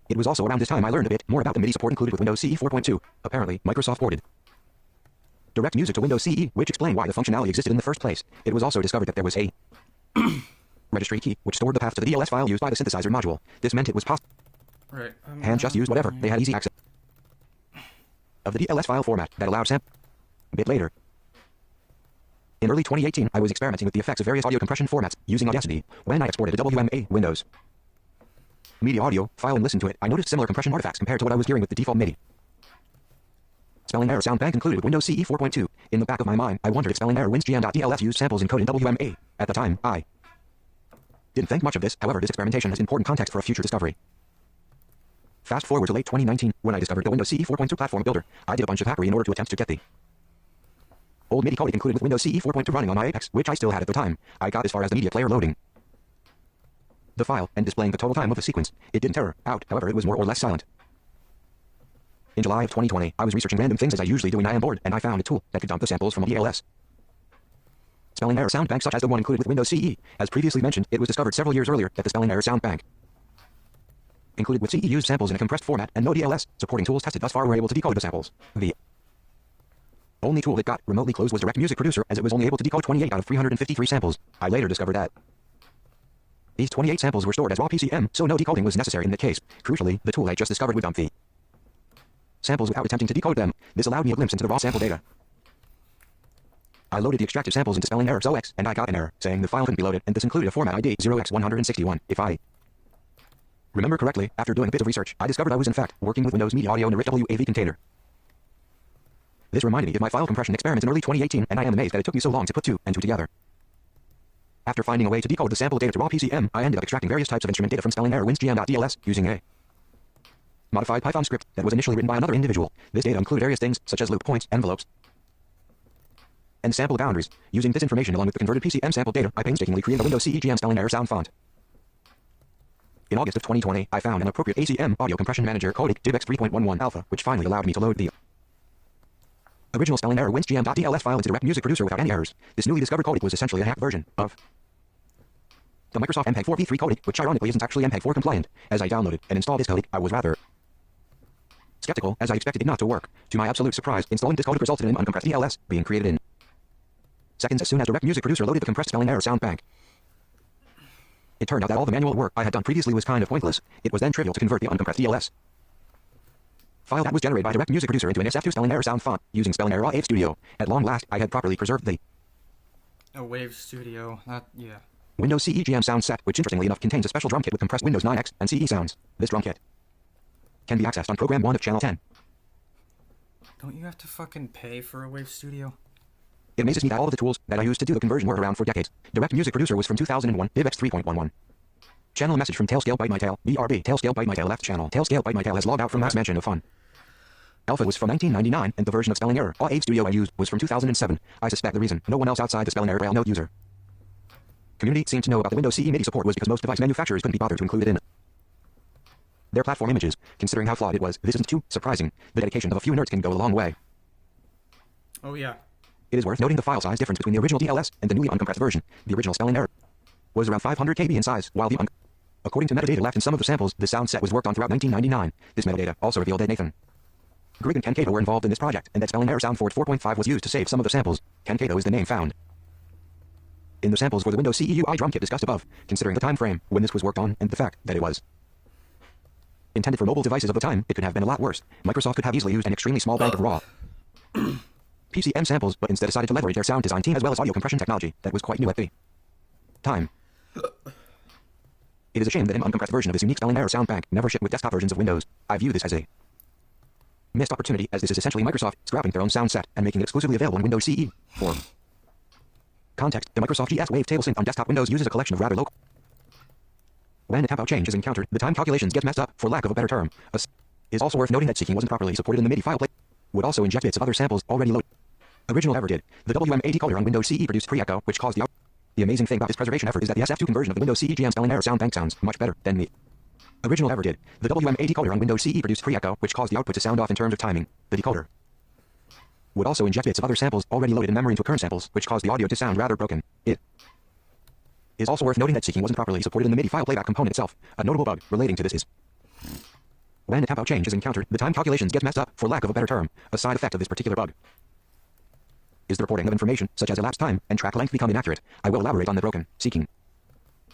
It was also around this time I learned a bit more about the MIDI support included with Windows CE 4.2. Apparently, Microsoft ported direct music to Windows CE, which explained why the functionality existed in the first place. It was also discovered that there was a registry key, which stored the path to the DLS file used by the synthesizer module. This meant it was possible. Right. Hands just used whatever. They had easy access of the DLS file format that allowed sample. A bit later, in early 2018, I was experimenting with the effects of various audio compression formats using Audacity. When I exported a WMA Windows Media Audio file and listened to it, I noticed similar compression artifacts compared to what I was hearing with the default MIDI. Spelling Error Sound Bank included with Windows CE 4.2. In the back of my mind, I wondered if Spelling Error WinSGM.dls used samples encoded in WMA. At the time, I didn't think much of this. However, this experimentation has important context for a future discovery. Fast forward to late 2019, when I discovered the Windows CE 4.2 platform builder. I did a bunch of hackery in order to attempt to get the old MIDI codec included with Windows CE 4.2 running on my Apex, which I still had at the time. I got as far as the media player loading the file and displaying the total time of the sequence. It didn't error out, however, it was more or less silent. In July of 2020, I was researching random things as I usually do when I am bored, and I found a tool that could dump the samples from a DLS Spelling Error Sound Bank such as the one included with Windows CE. As previously mentioned, it was discovered several years earlier that the Spelling Error Sound Bank included with CE used samples in a compressed format, and no DLS supporting tools tested thus far were able to decode the samples. The Only tool that got remotely close was Direct Music Producer, as it was only able to decode 28 out of 353 samples. I later discovered that these 28 samples were stored as raw PCM, so no decoding was necessary in that case. Crucially, the tool I just discovered would dump the samples without attempting to decode them. This allowed me a glimpse into the raw sample data. I loaded the extracted samples into spelling error SOX, and I got an error saying the file couldn't be loaded, and this included a format ID 0x161. If I remember correctly, after doing a bit of research, I discovered I was in fact working with Windows Media Audio in a rich WAV container. This reminded me of my file compression experiments in early 2018, and I am amazed that it took me so long to put 2 and 2 together. After finding a way to decode the sample data to raw PCM, I ended up extracting various types of instrument data from spelling error winsgm.dls using a modified Python script that was initially written by another individual. This data included various things such as loop points, envelopes, and sample boundaries. Using this information along with the converted PCM sample data, I painstakingly created a Windows CEGM spelling error sound font. In August of 2020, I found an appropriate ACM audio compression manager codec DivX 3.11 alpha, which finally allowed me to load the original spelling error winsgm.dls file into Direct Music Producer without any errors. This newly discovered codec was essentially a hacked version of the Microsoft MPEG-4 v3 codec, which ironically isn't actually MPEG-4 compliant. As I downloaded and installed this codec, I was rather skeptical, as I expected it not to work. To my absolute surprise, installing this codec resulted in an uncompressed DLS being created in seconds as soon as Direct Music Producer loaded the compressed spelling error sound bank. It turned out that all the manual work I had done previously was kind of pointless. It was then trivial to convert the uncompressed DLS file that was generated by Direct Music Producer into an SF2 spelling error sound font using spelling error Wave Studio. At long last, I had properly preserved the Wave Studio, yeah. Windows CEGM sound set, which interestingly enough contains a special drum kit with compressed Windows 9X and CE sounds. This drum kit can be accessed on Program 1 of Channel 10. Don't you have to fucking pay for a Wave Studio? It amazes me that all of the tools that I used to do the conversion were around for decades. Direct Music Producer was from 2001, DivX 3.11. Channel message from Tailscale Bite My Tail, BRB, Tailscale Bite My Tail left channel. Tailscale Bite My Tail has logged out from last mention of fun. Alpha was from 1999, and the version of spelling error Wave Studio I used was from 2007. I suspect the reason no one else outside the spelling error Braille note user community seemed to know about the Windows CE MIDI support was because most device manufacturers couldn't be bothered to include it in their platform images. Considering how flawed it was, this isn't too surprising. The dedication of a few nerds can go a long way. Oh yeah. It is worth noting the file size difference between the original DLS and the newly uncompressed version. The original spelling error was around 500 KB in size, while the according to metadata left in some of the samples, the sound set was worked on throughout 1999. This metadata also revealed that Nathan Grigg and Ken Cato were involved in this project, and that spelling error sound Ford 4.5 was used to save some of the samples. Ken Cato is the name found in the samples for the Windows CEUI drum kit discussed above, considering the time frame when this was worked on and the fact that it was intended for mobile devices of the time. It could have been a lot worse. Microsoft could have easily used an extremely small bank of raw PCM samples, but instead decided to leverage their sound design team as well as audio compression technology that was quite new at the time. It is a shame that an uncompressed version of this unique spelling error sound bank never shipped with desktop versions of Windows. I view this as a missed opportunity, as this is essentially Microsoft scrapping their own sound set and making it exclusively available in Windows CE. For context, the Microsoft GS Wave table synth on desktop Windows uses a collection of rather local. When a tempo change is encountered, the time calculations get messed up, for lack of a better term. It is also worth noting that seeking wasn't properly supported in the MIDI file play. Would also inject bits of other samples already loaded. Original ever did. The WMA decoder on Windows CE produced pre-echo, which caused the out. The amazing thing about this preservation effort is that the SF2 conversion of the Windows CEGM spelling error sound bank sounds much better than the original ever did. The WMA decoder on Windows CE produced pre-echo, which caused the output to sound off in terms of timing. The decoder would also inject bits of other samples already loaded in memory into current samples, which caused the audio to sound rather broken. It is also worth noting that seeking wasn't properly supported in the MIDI file playback component itself. A notable bug relating to this is when a tempo change is encountered, the time calculations get messed up, for lack of a better term. A side effect of this particular bug is the reporting of information, such as elapsed time and track length, become inaccurate. I will elaborate on the broken seeking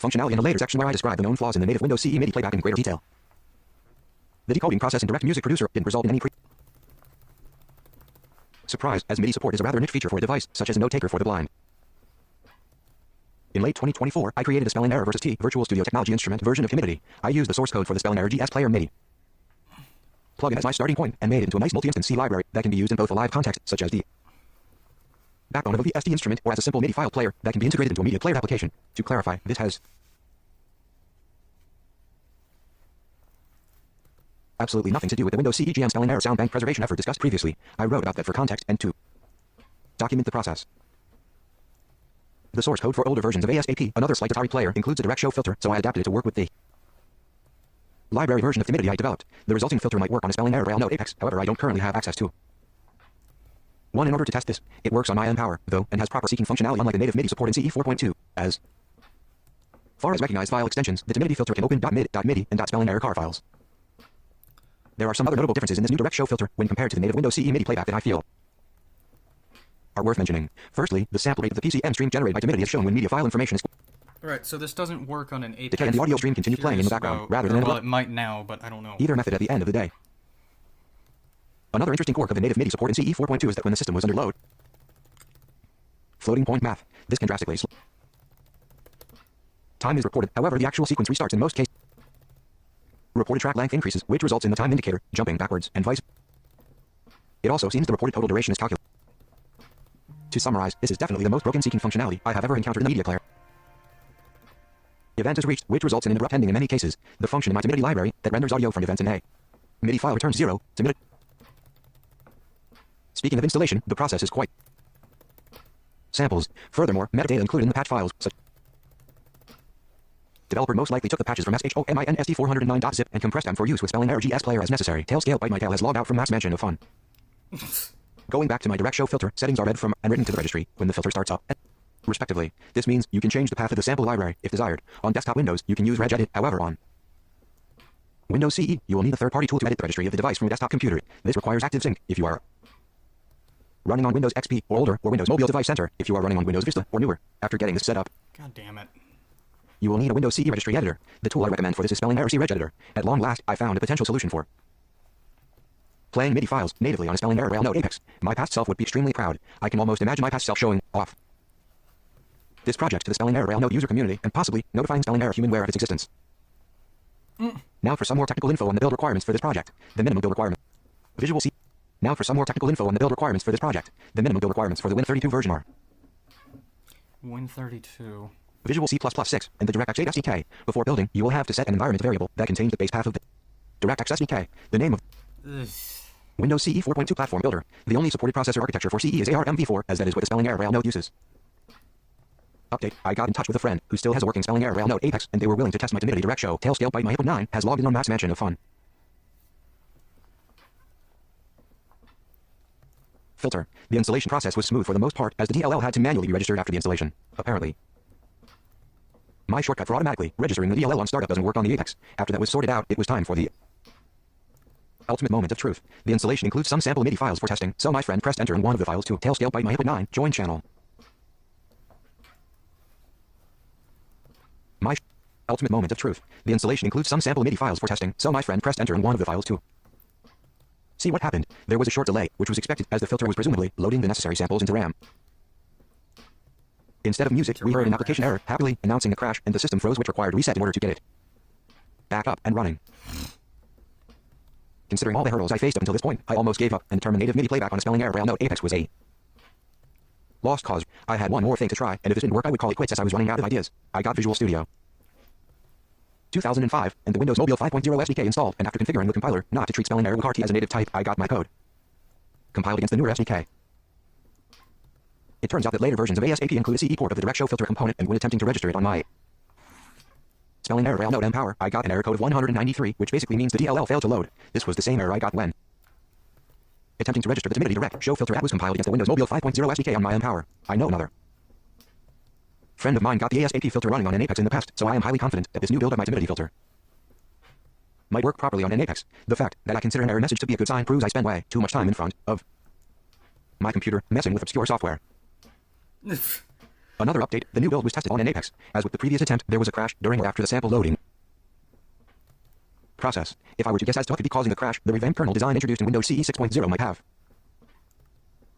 functionality in a later section where I describe the known flaws in the native Windows CE MIDI playback in greater detail. The decoding process in Direct Music Producer didn't result in any surprise, as MIDI support is a rather niche feature for a device such as a note taker for the blind. In late 2024, I created a spelling error versus T Virtual Studio Technology instrument version of Humidity. I used the source code for the spelling error GS Player MIDI plugin as my starting point and made it into a nice multi-instance C library that can be used in both a live context, such as the backbone of a VST instrument, or as a simple MIDI file player that can be integrated into a media player application. To clarify, this has absolutely nothing to do with the Windows CEGM spelling error sound bank preservation effort discussed previously. I wrote about that for context and to document the process. The source code for older versions of ASAP, another slight Atari player, includes a direct show filter, so I adapted it to work with the library version of Humidity I developed. The resulting filter might work on a spelling error Braille note Apex, however I don't currently have access to one. In order to test this, it works on my Power, though, and has proper seeking functionality unlike the native MIDI support in CE 4.2. As far as recognized file extensions, the Humidity filter can open .mid, .midi, and .spelling error car files. There are some other notable differences in this new direct show filter when compared to the native Windows CE MIDI playback that I feel are worth mentioning. Firstly, the sample rate of the PCM stream generated by Timidity is shown when media file information is... Right, so this doesn't work on an Apex. Decay and the audio stream continue playing in the background, rather than... Well, it might now, but I don't know. Either method at the end of the day. Another interesting quirk of the native MIDI support in CE 4.2 is that when the system was under load... Floating point math. This can drastically slow... Time is reported, however the actual sequence restarts in most cases. Reported track length increases, which results in the time indicator jumping backwards, and vice... It also seems the reported total duration is calculated. To summarize, this is definitely the most broken seeking functionality I have ever encountered in the media player. Event is reached, which results in an abrupt ending in many cases. The function in my Timidity library that renders audio from events in a MIDI file returns 0 to MIDI. Speaking of installation, the process is quite samples. Furthermore, metadata included in the patch files, such developer most likely took the patches from SHOMINST409.zip and compressed them for use with spelling error GS player as necessary. Tailscale Bite My Tail has logged out from Matt's mention of fun. Going back to my direct show filter, settings are read from and written to the registry when the filter starts up, respectively. This means you can change the path of the sample library if desired. On desktop Windows, you can use regedit. However, on Windows CE, you will need a third-party tool to edit the registry of the device from a desktop computer. This requires ActiveSync if you are running on Windows XP or older, or Windows Mobile Device Center if you are running on Windows Vista or newer. After getting this set up, God damn it. You will need a Windows CE registry editor. The tool I recommend for this is Spelling Error CRegEditor. At long last, I found a potential solution for playing MIDI files natively on a Spelling Error Rail Note Apex. My past self would be extremely proud. I can almost imagine my past self showing off this project to the Spelling Error Rail Note user community and possibly notifying Spelling Error Humanware of its existence. Now for some more technical info on the build requirements for this project. The minimum build requirement. Visual C. Now for some more technical info on the build requirements for this project. The minimum build requirements for the Win32 version are Win32. Visual C++ 6 and the DirectX 8 SDK. Before building, you will have to set an environment variable that contains the base path of the DirectX SDK. The name of Windows CE 4.2 Platform Builder. The only supported processor architecture for CE is ARMv4, as that is what the Spelling Error Rail Note uses. Update. I got in touch with a friend who still has a working Spelling Error Rail Note Apex, and they were willing to test my Timidity Direct Show. Tailscale Bite My Hip 9 has logged in on Matt's Mansion of Fun. Filter. The installation process was smooth for the most part, as the DLL had to manually be registered after the installation. Apparently, my shortcut for automatically registering the DLL on startup doesn't work on the Apex. After that was sorted out, it was time for the ultimate moment of truth. The installation includes some sample MIDI files for testing, so my friend pressed enter in one of the files to Tailscale Bite My Hip 9, join channel. My ultimate moment of truth. The installation includes some sample MIDI files for testing, so my friend pressed enter in one of the files to see what happened. There was a short delay, which was expected, as the filter was presumably loading the necessary samples into RAM. Instead of music, we heard an application error, happily announcing a crash, and the system froze, which required reset in order to get it back up and running. Considering all the hurdles I faced up until this point, I almost gave up and determined native MIDI playback on a Spelling Error Rail Note Apex was a lost cause. I had one more thing to try, and if it didn't work, I would call it quits, as I was running out of ideas. I got Visual Studio 2005 and the Windows Mobile 5.0 SDK installed, and after configuring the compiler not to treat Spelling Error WCART as a native type, I got my code compiled against the newer SDK. It turns out that later versions of ASAP include a CE port of the Direct Show filter component, and when attempting to register it on my Spelling Error Rail Note Empower, I got an error code of 193, which basically means the DLL failed to load. This was the same error I got when attempting to register the Timidity Direct Show filter app was compiled against the Windows Mobile 5.0 SDK on my Empower. I know another friend of mine got the ASAP filter running on an Apex in the past, so I am highly confident that this new build of my Timidity filter might work properly on an Apex. The fact that I consider an error message to be a good sign proves I spend way too much time in front of my computer messing with obscure software. Another update, the new build was tested on an Apex. As with the previous attempt, there was a crash during or after the sample loading process. If I were to guess as to what could be causing the crash, the revamped kernel design introduced in Windows CE 6.0 might have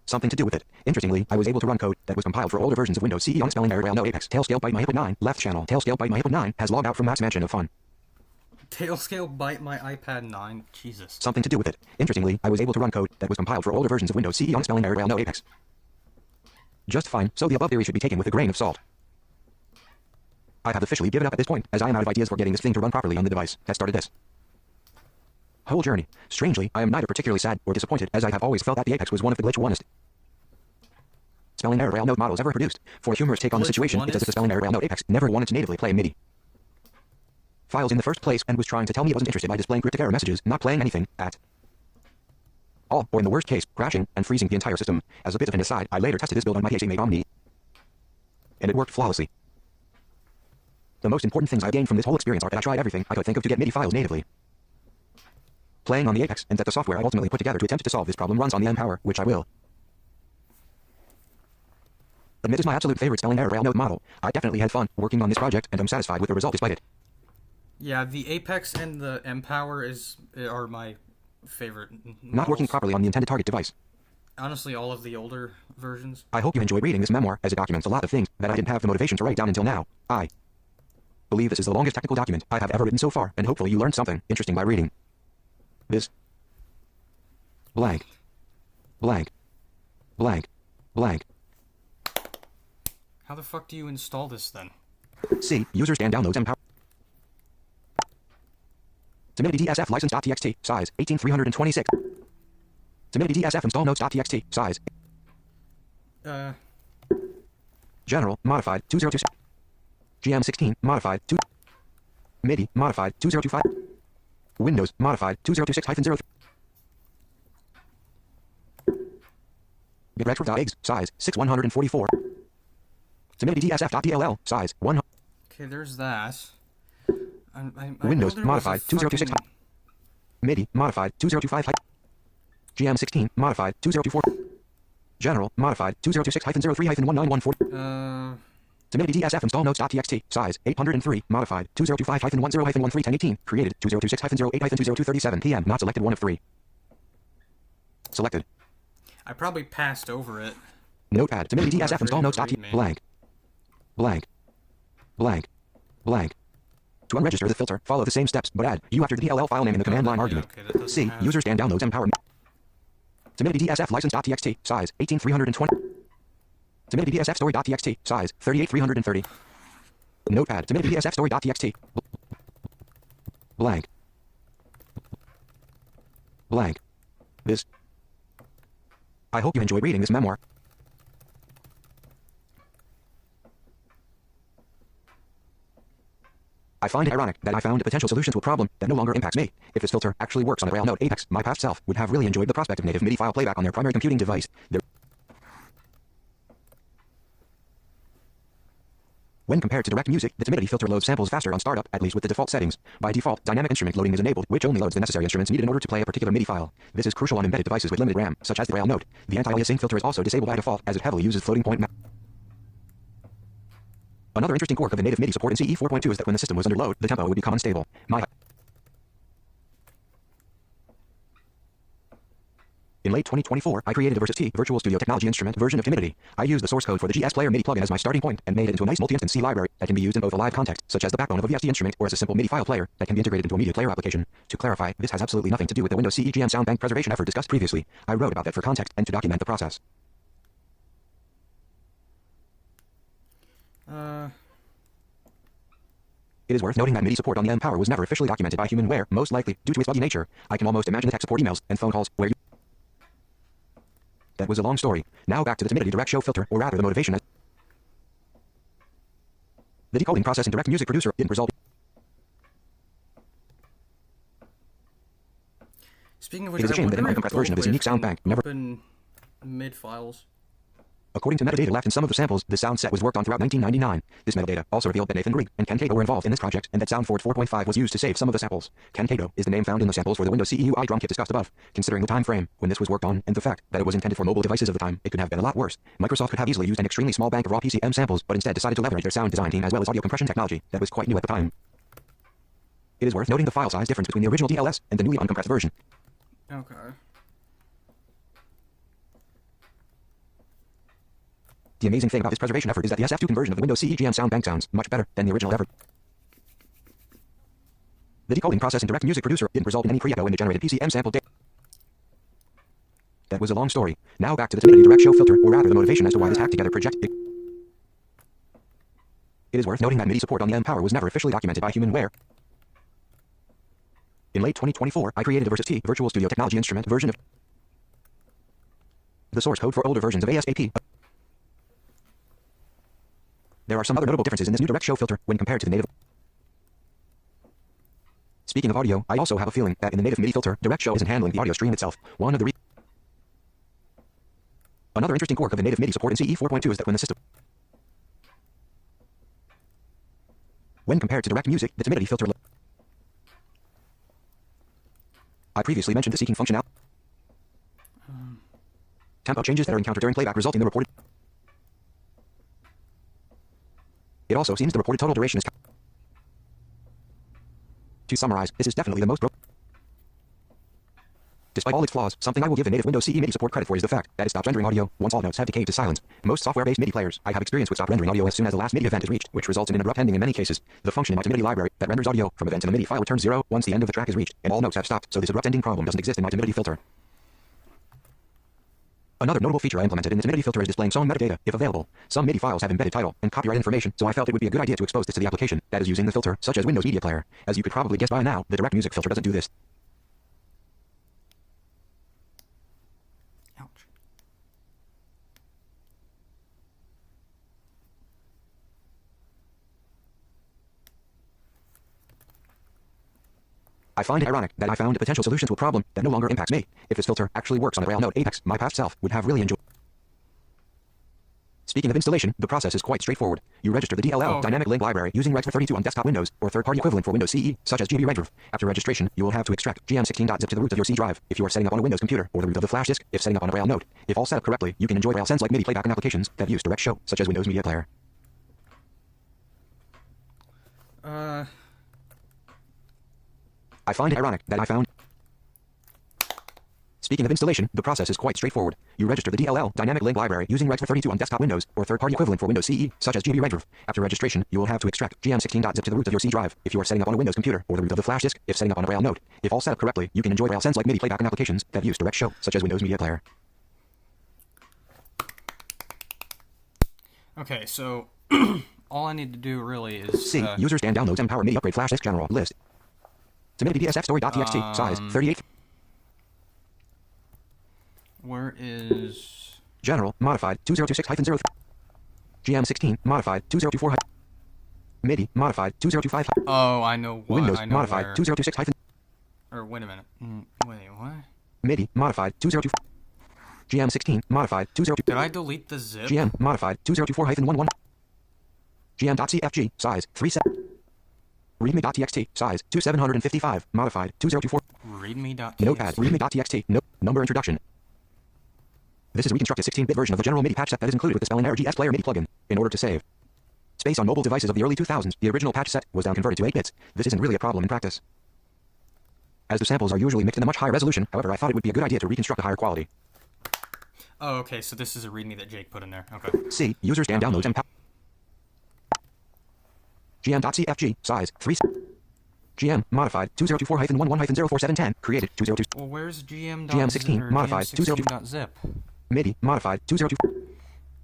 something to do with it. Interestingly, I was able to run code that was compiled for older versions of Windows CE on Spelling Error Rail Note Apex. Tailscale Bite My Hip 9, left channel. Tailscale Bite My Hip 9 has logged out from Matt's Mansion of Fun. Tailscale Bite My iPad 9. Jesus. Something to do with it. Interestingly, I was able to run code that was compiled for older versions of Windows CE on Spelling Error Rail Note Apex just fine, so the above theory should be taken with a grain of salt. I have officially given up at this point, as I am out of ideas for getting this thing to run properly on the device that started this whole journey. Strangely, I am neither particularly sad or disappointed, as I have always felt that the Apex was one of the glitch-onest Spelling Error Rail Note models ever produced. For a humorous take on the situation, it's as if the Spelling Error Rail Note Apex never wanted to natively play MIDI files in the first place, and was trying to tell me it wasn't interested by displaying cryptic error messages, not playing anything at all, or in the worst case, crashing and freezing the entire system. As a bit of an aside, I later tested this build on my PSA Mate Omni, and it worked flawlessly. The most important things I gained from this whole experience are that I tried everything I could think of to get MIDI files natively playing on the Apex, and that the software I ultimately put together to attempt to solve this problem runs on the Empower, which I will Admit is my absolute favorite spelling error rail node model. I definitely had fun working on this project, and I'm satisfied with the result despite it. Yeah, the Apex and the Empower are my favorite Not working models. properly on the intended target device. Honestly, all of the older versions. I hope you enjoyed reading this memoir, as it documents a lot of things that I didn't have the motivation to write down until now. I believe this is the longest technical document I have ever written so far, and hopefully you learned something interesting by reading this. Blank. Blank. Blank. Blank. How the fuck do you install this then? C. Users and downloads Empower. Timidity DSF license.txt, size 18326. Timidity DSF install notes.txt, size. General, modified, 2026. GM16, modified, 2. MIDI, modified, 2025. Windows, modified, 2026-03. Bitretro.exe, size, 6144. Timidity DSF.dll, size, 1. Okay, there's that. I Windows, know there was a modified, 2026. fucking- MIDI, modified, 2025. GM16, modified, 2024. General, modified, 2026-03-1914. Timidity DSF install notes.txt, size, 803, modified, 2025-10-13-1018, created, 2026-08-2037 PM, not selected 1 of 3. Selected. I probably passed over it. Notepad, Timidity DSF install notes.txt, Readme. blank. Blank. Blank. Blank. To unregister the filter, follow the same steps, but add U after the DLL file name in the command line Yeah, argument. okay, that doesn't C. have- Users and downloads Empower. Timidity DSF license.txt, size, 18320. Timidity DSF story.txt, size, 38330. Notepad, Timidity DSF story.txt. Blank. Blank. This. I hope you enjoyed reading this memoir. I find it ironic that I found a potential solution to a problem that no longer impacts me. If this filter actually works on a Rail node Apex, my past self would have really enjoyed the prospect of native MIDI file playback on their primary computing device. When compared to direct music, the Timidity filter loads samples faster on startup, at least with the default settings. By default, dynamic instrument loading is enabled, which only loads the necessary instruments needed in order to play a particular MIDI file. This is crucial on embedded devices with limited RAM, such as the Rail node. The anti-aliasing filter is also disabled by default, as it heavily uses floating point map. Another interesting quirk of the native MIDI support in CE 4.2 is that when the system was under load, the tempo would become unstable. In late 2024, I created a Versus T Virtual Studio Technology instrument version of Timidity. I used the source code for the GS Player MIDI plugin as my starting point and made it into a nice multi-instance C library that can be used in both a live context, such as the backbone of a VST instrument, or as a simple MIDI file player that can be integrated into a media player application. To clarify, this has absolutely nothing to do with the Windows CE GM sound bank preservation effort discussed previously. I wrote about that for context and to document the process. It is worth noting that MIDI support on the Empower was never officially documented by HumanWare, most likely due to its buggy nature. I can almost imagine the tech support emails and phone calls where you... That was a long story. Now back to the Timidity Direct Show filter, or rather the motivation as... The decoding process in Direct Music Producer didn't result... Speaking of It which, is a shame that an uncompressed version of this unique sound bank never... open mid files. According to metadata left in some of the samples, the sound set was worked on throughout 1999. This metadata also revealed that Nathan Grigg and Ken Cato were involved in this project, and that SoundForge 4.5 was used to save some of the samples. Ken Cato is the name found in the samples for the Windows CE UI drum kit discussed above. Considering the time frame when this was worked on, and the fact that it was intended for mobile devices of the time, it could have been a lot worse. Microsoft could have easily used an extremely small bank of raw PCM samples, but instead decided to leverage their sound design team as well as audio compression technology that was quite new at the time. It is worth noting the file size difference between the original DLS and the newly uncompressed version. Okay. The amazing thing about this preservation effort is that the SF2 conversion of the Windows CE GM sound bank sounds much better than the original ever. The decoding process in Direct Music Producer didn't result in any pre-echo in the generated PCM sample data. That was a long story. Now back to the Timidity Direct Show filter, or rather the motivation as to why this hacked together project. It is worth noting that MIDI support on the Empower was never officially documented by HumanWare. In late 2024, I created a Versus T Virtual Studio Technology instrument version of the source code for older versions of ASAP. There are some other notable differences in this new Direct Show filter when compared to the native. Speaking of audio, I also have a feeling that in the native MIDI filter, Direct Show isn't handling the audio stream itself. Another interesting quirk of the native MIDI support in CE 4.2 is that when the system... When compared to Direct Music, the Timidity filter... I previously mentioned the seeking functionality. Tempo changes that are encountered during playback result in the reported... It also seems the reported total duration is... To summarize, this is definitely the most Despite all its flaws, something I will give the native Windows CE MIDI support credit for is the fact that it stops rendering audio once all notes have decayed to silence. Most software-based MIDI players I have experience with stop rendering audio as soon as the last MIDI event is reached, which results in an abrupt ending in many cases. The function in my MIDI library that renders audio from events in a MIDI file returns 0 once the end of the track is reached, and all notes have stopped, so this abrupt ending problem doesn't exist in my MIDI filter. Another notable feature I implemented in this MIDI filter is displaying song metadata, if available. Some MIDI files have embedded title and copyright information, so I felt it would be a good idea to expose this to the application that is using the filter, such as Windows Media Player. As you could probably guess by now, the Direct Music filter doesn't do this. Ouch. I find it ironic that I found a potential solution to a problem that no longer impacts me. If this filter actually works on a Railnote Apex, my past self would have really enjoyed. Speaking of installation, the process is quite straightforward. You register the DLL dynamic link library using Rex32 on desktop Windows or third-party equivalent for Windows CE, such as GBRegDrive. After registration, you will have to extract gm16.zip to the root of your C drive if you are setting up on a Windows computer, or the root of the flash disk if setting up on a Railnote. If all set up correctly, you can enjoy RailSense like MIDI playback in applications that use Direct Show, such as Windows Media Player. I find it ironic that I found... Speaking of installation, the process is quite straightforward. You register the DLL dynamic link library using Rex32 on desktop Windows or third-party equivalent for Windows CE, such as GBRegDrive. After registration, you will have to extract gm16.zip to the root of your C drive if you are setting up on a Windows computer, or the root of the flash disk if setting up on a Railnote. If all set up correctly, you can enjoy RailSense like MIDI playback in applications that use Direct Show, such as Windows Media Player. Okay, so all I need to do really is C. User stand downloads Empower MIDI upgrade flash disk general list. To MIDI DSF story.txt size 38. Where is General modified 2026-03. GM16 modified 2024. MIDI modified 2025. Oh, I know what. Windows I know modified where. 2026- Or wait a minute. Wait, what? MIDI modified 2024. GM16 modified 20. Did I delete the zip? GM modified 2024-11. GM.cfg size 37. Readme.txt size 2755 modified 2024. Readme.txt. Notepad readme.txt note number introduction. This is a reconstructed 16-bit version of the general MIDI patch set that is included with the Spell and Error GS Player MIDI plugin. In order to save space on mobile devices of the early 2000s, the original patch set was down converted to 8 bits. This isn't really a problem in practice, as the samples are usually mixed in a much higher resolution. However, I thought it would be a good idea to reconstruct a higher quality. Oh, okay, so this is a readme that Jake put in there. Okay. C. Users and downloads and GM.cfg size 3. GM modified 2024-11-04-710 created 202. Well, where's GM. GM16 modified 202.zip. MIDI modified 202.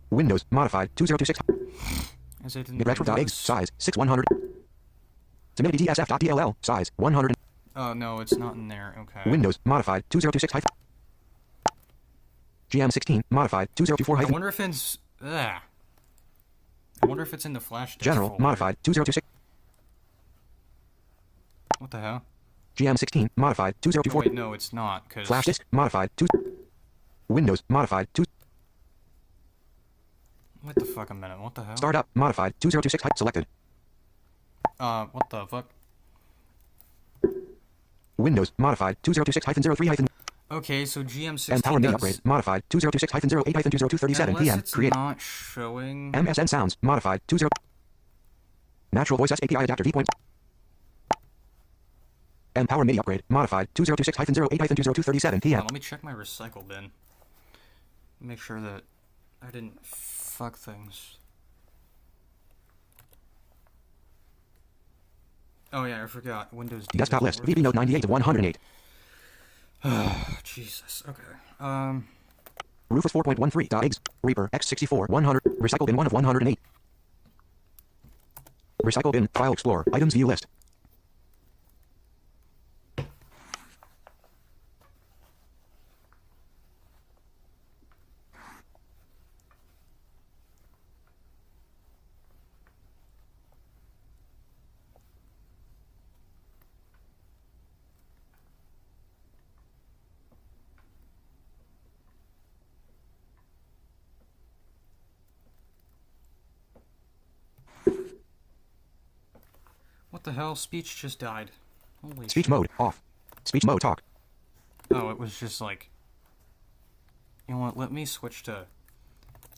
Windows modified 2026. Is it in Retro.exe size 6100. To MIDI DSF.dll size 100. Oh no, it's not in there. Okay. Windows modified 2026. GM16 modified 2024. I wonder if it's. I wonder if it's in the flash disk General folder. modified 2026. What the hell? GM16 modified Oh, 2024. wait, no, it's not. Cause Flash disk modified 2. Windows modified 2. Wait the fuck a minute. What the hell? Startup modified 2026 selected. What the fuck? Windows modified 2026-03- Okay, so GM16 Empower MIDI does... upgrade modified 2026-08-20237 Unless PM it's created. not showing... MSN sounds modified 20. Natural voice API adapter V. Empower MIDI upgrade modified 2026-08-20237 PM. Let me check my recycle bin. Make sure that I didn't fuck things. Oh yeah, I forgot. Windows D. Desktop list VB Note 98 of 108. Jesus. Okay. Rufus 4.13. Eggs. Reaper X64 100. Recycle bin 1 of 108. Recycle bin file explorer items view list. What the hell? Speech just died. Holy Speech shit. mode off. Speech mode talk. Oh, it was just like... You know what? Let me switch to...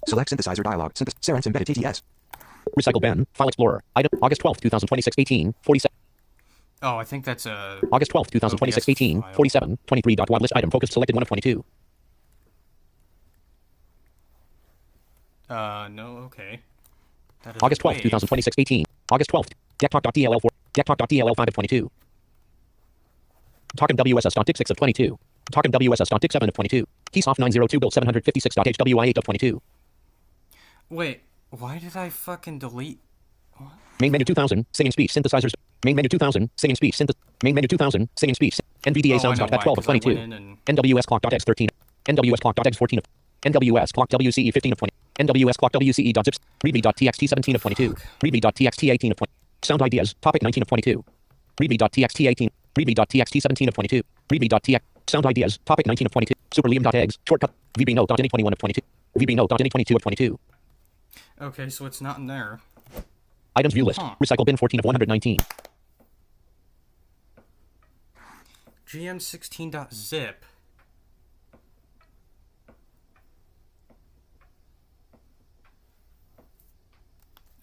Select synthesizer dialog. Serence embedded TTS. Recycle Ben. File Explorer. Item. August 12th, 2026, 18. 47. Oh, I think that's a... August 12th, 2026, 18. file. 47. 23. Web list item. Focused selected 1 of 22. No, okay. That is August 12th, wave. 2026, 18. August 12th. Decktalk.dll 4. Decktalk.dll 5 of 22. Talkin WSS.dick 6 of 22. Talkin WSS.dick 7 of 22. Keysoft 902 build 756.hwi 8 of 22. Wait, why did I fucking delete... Main menu 2000, singing speech synthesizers. Main menu 2000, singing speech Main menu 2000, singing speech. NVDA Oh, I know sounds.bat why, 12 of 'cause I 22. went in and- NWS clock.x 13. NWS clock.x 14 of. NWS clock WCE 15 of 20. NWS clock WCE.zips. Readme.txt 17 of 22. Readme.txt 18 of 20. Sound ideas, topic 19 of 22. Readme.txt 18. Readme.txt 17 of 22. Readme.txt. Sound ideas, topic 19 of 22. Superlium.eggs, shortcut. VBNote.any 21 of 22. VBNote.any 22 of 22. Okay, so it's not in there. Items view list. Huh. Recycle bin 14 of 119. GM16.zip.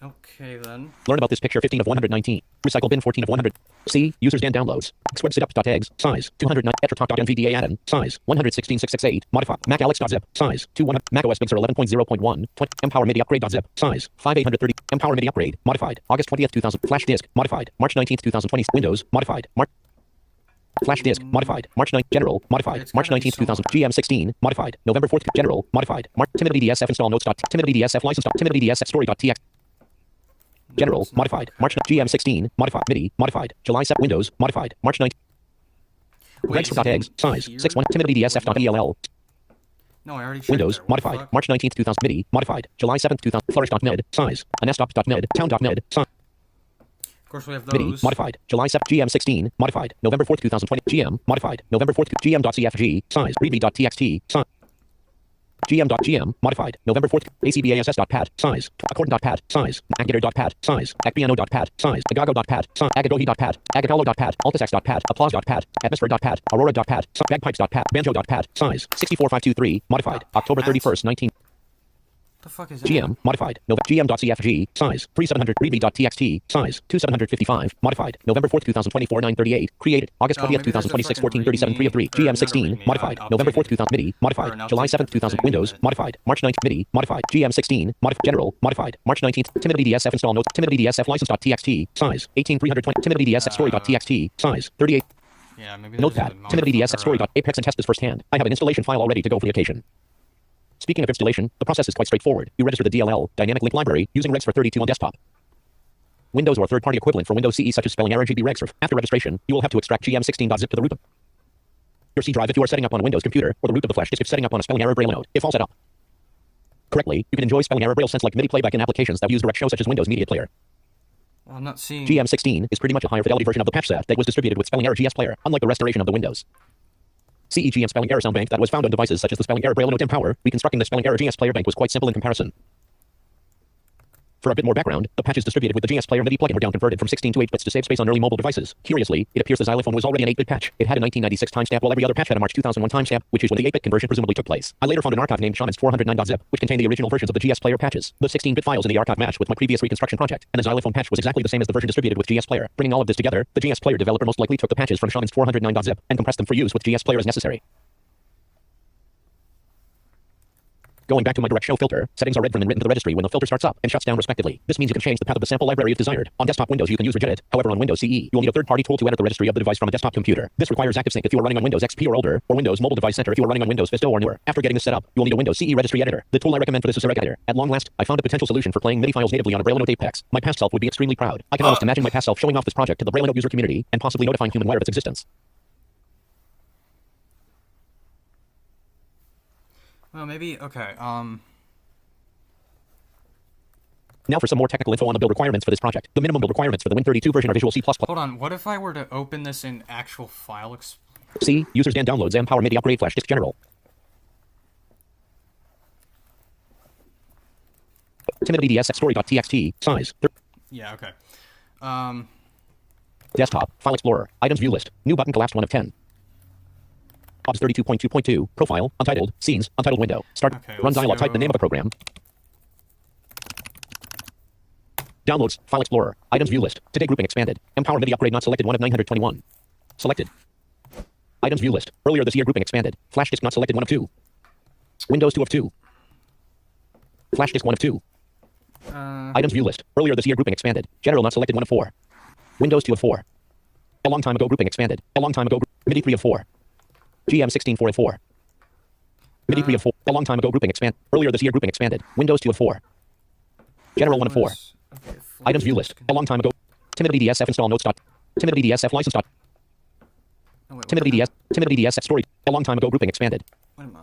Okay, then. Learn about this picture 15 of 119. Recycle bin 14 of 100. C. Users Dan downloads. Xwebsitups.eggs. Size 209. Etratalk.nvda add-in. Size 116.668. Modify. MacAlex.zip. Size 200. macOS Big Sur 11.0.1. Empower MIDI upgrade.zip. Size 5830. Empower MIDI upgrade. Modified. August 20th 2000. Flash disk. Modified. March 19th 2020. Windows. Modified. Flash disk. Modified. March 9th. General. Modified. It's March gotta be 19th 2000. GM16. Modified. November 4th. General. Modified. TimidDSF install notes. TimidDSF license. TimidDSF story.txt. General, it's not modified. okay. March GM16, modified. MIDI, modified. July 7, Windows, modified. March 9th. Wait, is it Regs.eggs, in size, here? 6.1, TimidDSF.ell. No, I already checked Windows, there. What the modified. fuck? March 19th, 2000. MIDI, modified. July 7th, 2000. Flourish.med, size. Anestop.med, town.med, size. Of course, we have MIDI, those. modified. July 7th, GM16, modified. November 4th, 2020. GM, modified. November 4th, GM.cfg, size. Readme.txt, size. GM.gm, modified. November 4th. ACBASS.pat, size. Accord.pat, size. Acgator.pat, size. Acpiano.pat, size. Agago.pat, size. Agadohi.pat, Agatolo.pat, Altisex.pat, Applause.pat, Atmosphere.pat, Aurora.pat, Bagpipes.pat, Banjo.pat, size. 64523, modified. October 31st, 19. What the fuck is that? GM, modified. GM.cfg, size. 3700, readme.txt, size. 2755, modified. November 4th, 2024, 938, created. August 20th, maybe there's a 2026, fucking 1437, 3 of 3, readme- or GM16, not modified. readme, November 4th, updated. 2000, MIDI, Or modified. an July updated 7th, 2000, thing, Windows, but- modified. March 9th, MIDI, modified. GM16, modified. General, modified. March 19th, TimidDSF install notes. TimidDSF license.txt, size. 18320, TimidDSF story.txt, size. 38. Yeah, maybe there's Notepad. a TimidDSF motherfucker, story.apex and test this firsthand. I have an installation file already to go for the occasion. Speaking of installation, the process is quite straightforward. You register the DLL, Dynamic Link Library, using Regs for 32 on desktop. Windows or third-party equivalent for Windows CE such as spelling error GB Regs. After registration, you will have to extract GM16.zip to the root of your C drive if you are setting up on a Windows computer, or the root of the flash disk if setting up on a spelling error Braille node. If all set up correctly, you can enjoy spelling error Braille sense like MIDI playback in applications that use direct show such as Windows Media Player. Well, I'm not seeing... GM16 is pretty much a higher fidelity version of the patch set that was distributed with spelling error GS Player, unlike the restoration of the Windows CEGM spelling error sound bank that was found on devices such as the spelling error Braille node Empower. Reconstructing the spelling error GS Player bank was quite simple in comparison. For a bit more background, the patches distributed with the GS Player MIDI plugin were down converted from 16 to 8 bits to save space on early mobile devices. Curiously, it appears the xylophone was already an 8-bit patch. It had a 1996 timestamp while every other patch had a March 2001 timestamp, which is when the 8-bit conversion presumably took place. I later found an archive named Shaman's 409.zip, which contained the original versions of the GS Player patches. The 16-bit files in the archive matched with my previous reconstruction project, and the xylophone patch was exactly the same as the version distributed with GS Player. Bringing all of this together, the GS Player developer most likely took the patches from Shaman's 409.zip and compressed them for use with GS Player as necessary. Going back to my direct show filter, settings are read from and written to the registry when the filter starts up and shuts down respectively. This means you can change the path of the sample library if desired. On desktop Windows, you can use Regedit. However, on Windows CE, you will need a third-party tool to edit the registry of the device from a desktop computer. This requires ActiveSync if you are running on Windows XP or older, or Windows Mobile Device Center if you are running on Windows Vista or newer. After getting this set up, you will need a Windows CE registry editor. The tool I recommend for this is Regedit. At long last, I found a potential solution for playing MIDI files natively on a Braille Note Apex. My past self would be extremely proud. I can almost imagine my past self showing off this project to the Braille Note user community and possibly notifying HumanWire of its existence. Well, maybe... Okay, Now for some more technical info on the build requirements for this project. The minimum build requirements for the Win32 version are Visual C++. hold on. What if I were to open this in actual file C. Users Dan downloads Empower MIDI upgrade flash disk general. TimidDSF story.txt. Size. Yeah, okay. Desktop. File Explorer. Items view list. New button collapsed 1 of 10. OBS 32.2.2. Profile. Untitled. Scenes. Untitled window. Start. Okay, Run let's dialog. Type the go- name of the program. Downloads. File Explorer. Items view list. Today grouping expanded. Empower MIDI upgrade not selected 1 of 921. Selected. Items view list. Earlier this year grouping expanded. Flash disk not selected 1 of 2. Windows 2 of 2. Flash disk 1 of 2. Items view list. Earlier this year grouping expanded. General not selected 1 of 4. Windows 2 of 4. A long time ago grouping expanded. A long time ago. MIDI 3 of 4. GM 16 4 of 4. MIDI 3 of 4. A long time ago grouping expand. Earlier this year grouping expanded. Windows 2 of 4. General 1 of 4. Okay, Items view list. A long time ago. Timid BDSF install notes. Timid BDSF license. Oh, wait, Timid BDS. Timid BDSF story. A long time ago grouping expanded. Wait a minute.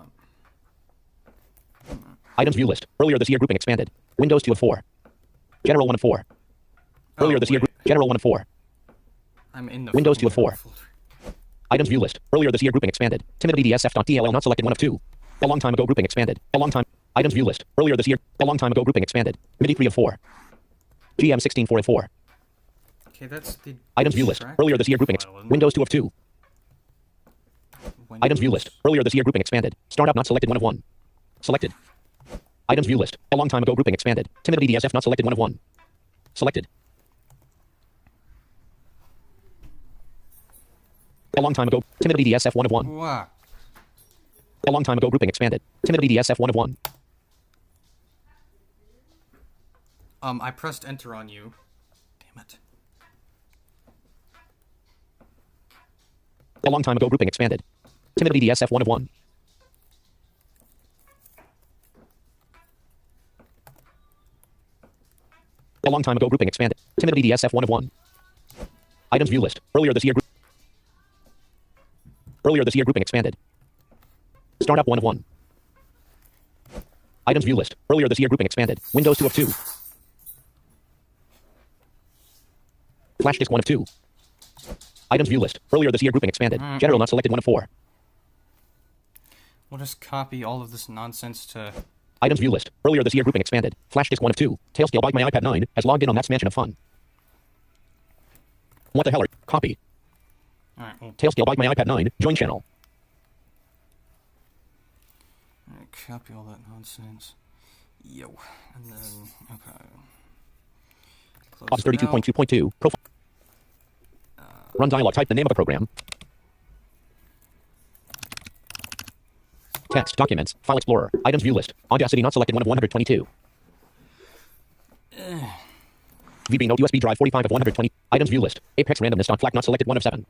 Items view list. Earlier this year grouping expanded. Windows 2 of 4. General 1 of 4. Earlier this year. General 1 of 4. I'm in the Windows 2 of 4. folder. Items view list. Earlier this year grouping expanded. Timid BDSF.dll not selected 1 of 2. A long time ago grouping expanded. A long time. Items view list. Earlier this year. A long time ago grouping expanded. MIDI 3 of 4. GM 16 4 of 4. Okay, that's the Items view list. track Earlier this year grouping. file, isn't it? Windows 2 of 2. Items view Windows- list. Earlier this year grouping expanded. Startup not selected 1 of 1. Selected. Items view list. A long time ago grouping expanded. Timid BDSF not selected 1 of 1. Selected. A long time ago. Timid BDSF 1 of 1. Wow. A long time ago grouping expanded. Timid BDSF 1 of 1. I pressed enter on you. Damn it. A long time ago grouping expanded. Timid BDSF 1 of 1. A long time ago grouping expanded. Timid BDSF 1 of 1. Items view list. Earlier this year grouping expanded. Startup 1 of 1. Items view list. Earlier this year grouping expanded. Windows 2 of 2. Flash disk 1 of 2. Items view list. Earlier this year grouping expanded. General not selected 1 of 4. We'll just copy all of this nonsense to... Items view list. Earlier this year grouping expanded. Flash disk 1 of 2. Tailscale bike my iPad 9 has logged in on Matt's Mansion of Fun. What the hell are... Copy. Alright, well, Tailscale bike my iPad 9. Join channel. alright, copy all that nonsense. Yo. And then... Okay. Close Office it out. 32.2.2. Profile. Run dialog. Type the name of a program. Text. Documents. File Explorer. Items view list. Audacity not selected 1 of 122. VB Note USB drive 45 of 120. Items view list. Apex randomness.flac not selected 1 of 7.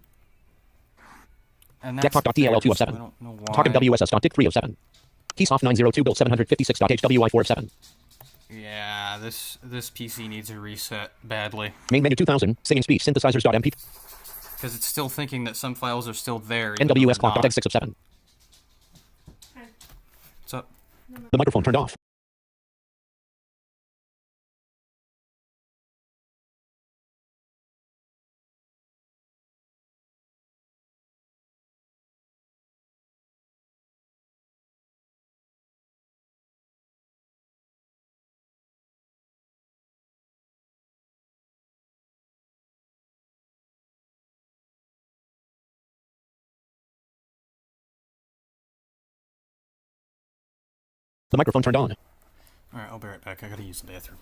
And that's Decktalk.dll 2 of so 7. I don't know why. Talking WSS.dic 3 of 7. Keysoft 902 build 756.hwi 4 of 7. Yeah, this PC needs a reset badly. Main menu 2000. Singing speech synthesizers.mp. Because it's still thinking that some files are still there. even though they're NWS clock.exe not. 6 of 7. What's up? The microphone turned off. The microphone turned on. Alright, I'll be right back. I gotta use the bathroom.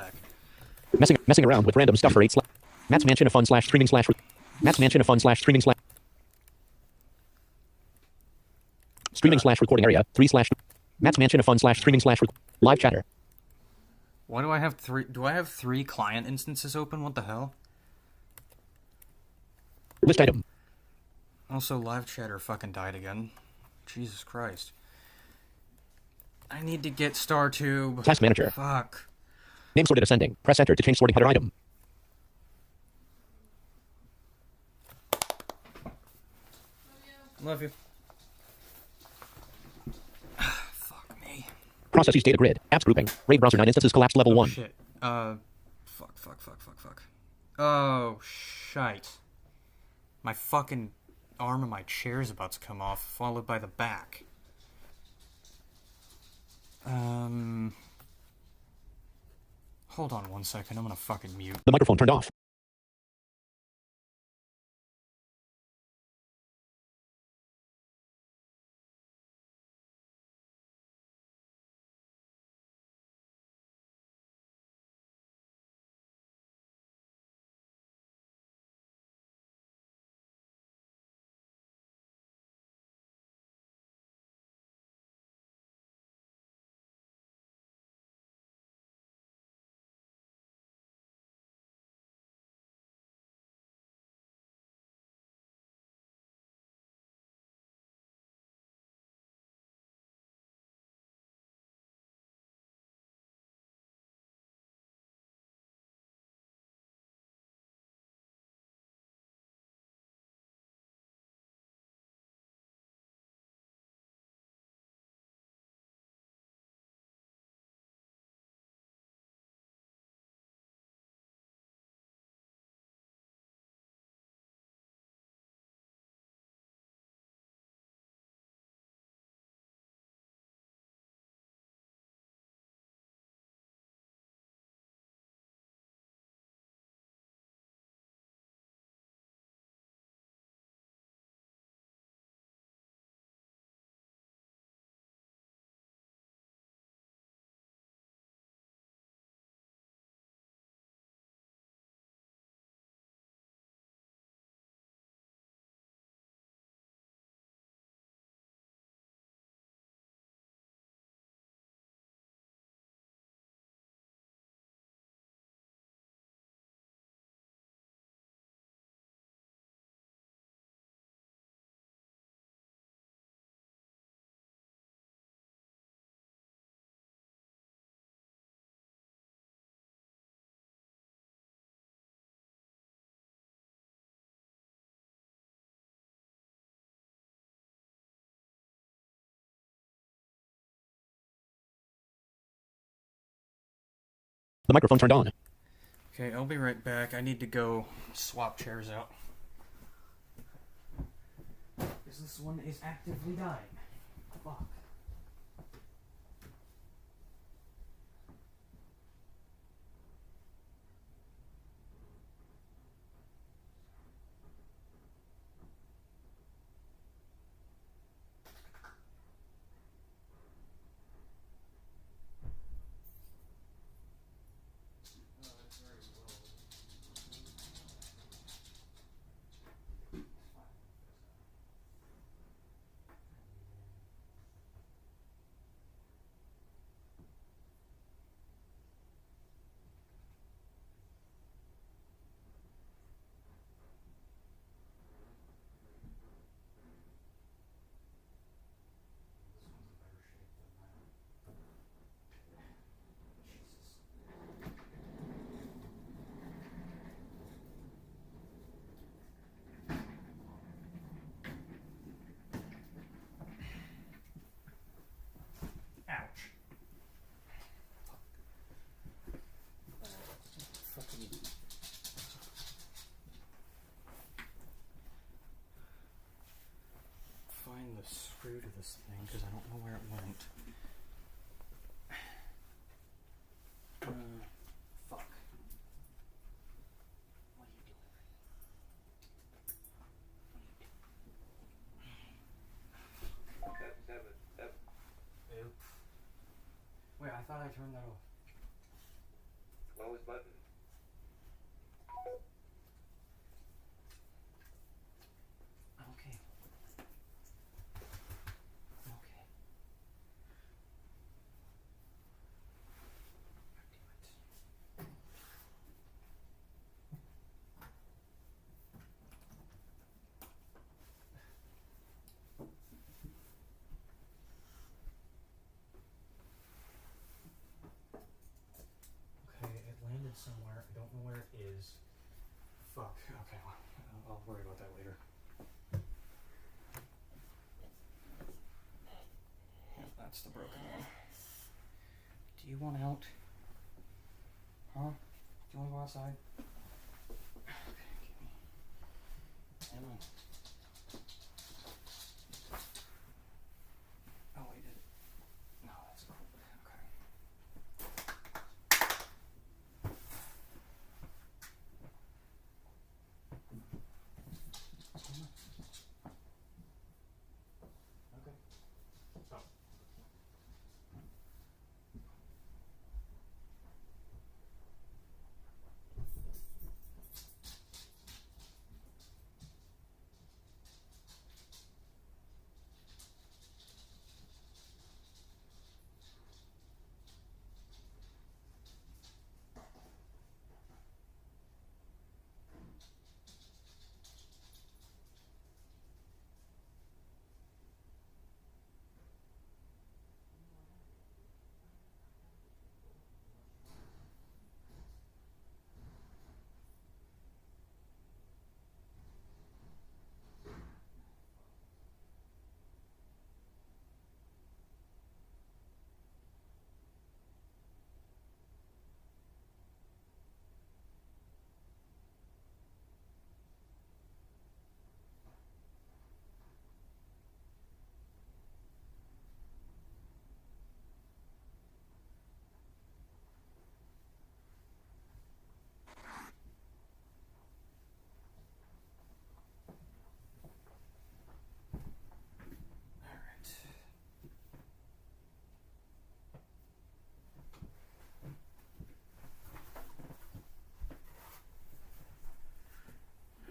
back. Messing around with random stuff for 8 Matt's Mansion of Fun slash streaming slash Matt's Mansion of Fun slash streaming slash streaming slash recording area 3 slash Matt's Mansion of Fun slash streaming slash live chatter. Why do I have 3? Do I have 3 client instances open? What the hell? List item. Also, live chatter fucking died again. Jesus Christ. I need to get StarTube. Task manager. Fuck. Name sorted ascending. Press enter to change sorting header item. Love you. Fuck me. Processes data grid. Apps grouping. RAID browser 9 instances collapsed level 1. Shit. Fuck. Oh, shite. My fucking arm of my chair is about to come off, followed by the back. Hold on 1 second. I'm gonna fucking mute. The microphone turned off. The microphone turned on. Okay, I'll be right back. I need to go swap chairs out. Because this one is actively dying. Fuck. Find the screw to this thing because I don't know where it went. Fuck. What are you doing? Oop. Wait, I thought I turned that off. button. Okay. Okay. Okay, it landed somewhere. I don't know where it is. Fuck. Okay, well, I'll worry about that later. Yep, that's the broken one. Do you want out? Huh? Do you want to go outside? Okay, give me. Hang on. Oh, wait, did it? No, that's cool. Okay. Okay. Oh. Alright.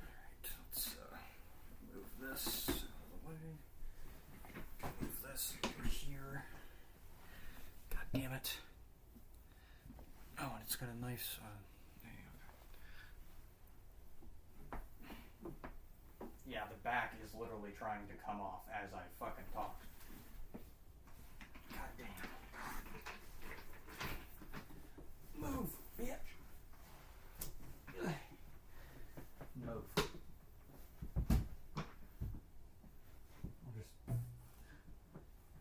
Alright, let's move this out of the way. Move this over here. God damn it. Oh, and it's got a nice there you go. Yeah, the back is literally trying to come off as I fucking talk. God damn. Move, bitch. Move. I'll just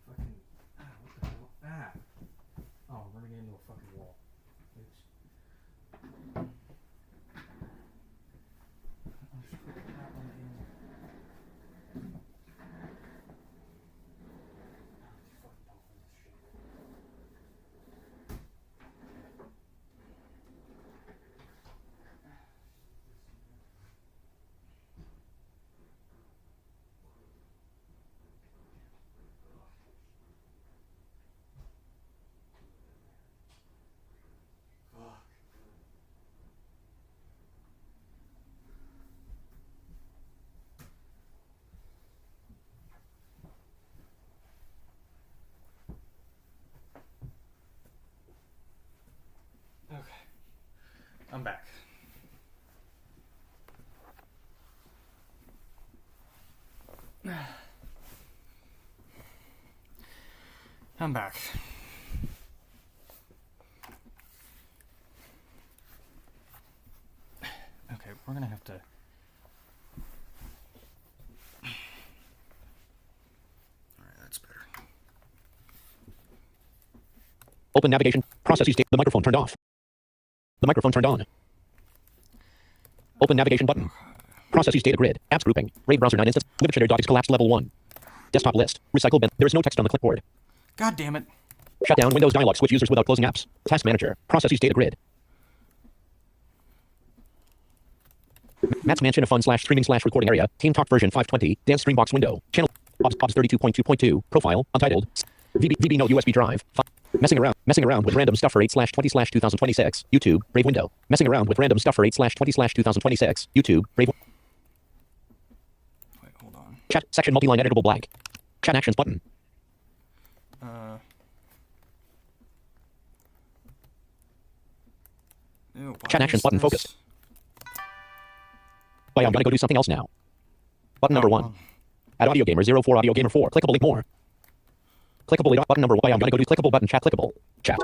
fucking what the hell? Oh, I'm running into a fucking wall. Oops. I'll just put that one in. Okay, I'm back. I'm back. Okay, we're gonna have to. Alright, that's better. Open navigation. Processes data. The microphone turned off. The microphone turned on. Open navigation button. Processes data grid. Apps grouping. RAID browser 9 instance. Liberator docs collapsed level 1. Desktop list. Recycle bin. There is no text on the clipboard. God damn it. Shut down Windows dialog. Switch users without closing apps. Task manager. Processes data grid. Matt's Mansion of Fun /streaming/recording area. Team Talk version 520. Dance Streambox window. Channel. Obs 32.2.2. Profile. Untitled. VB Note USB drive. Messing around with random stuff for 8/20/2026. YouTube, Brave window. Messing around with random stuff for 8/20/2026. YouTube, Brave. Wait, hold on. Chat section multi-line editable blank. Chat actions button. Ew, Chat why actions is button this- focused. Wait, I'm gonna go do something else now. Button number 1. Add audio gamer 04 audio gamer 4. Clickable link more. Clickable link button number 1. I'm gonna go do clickable button chat clickable. Chat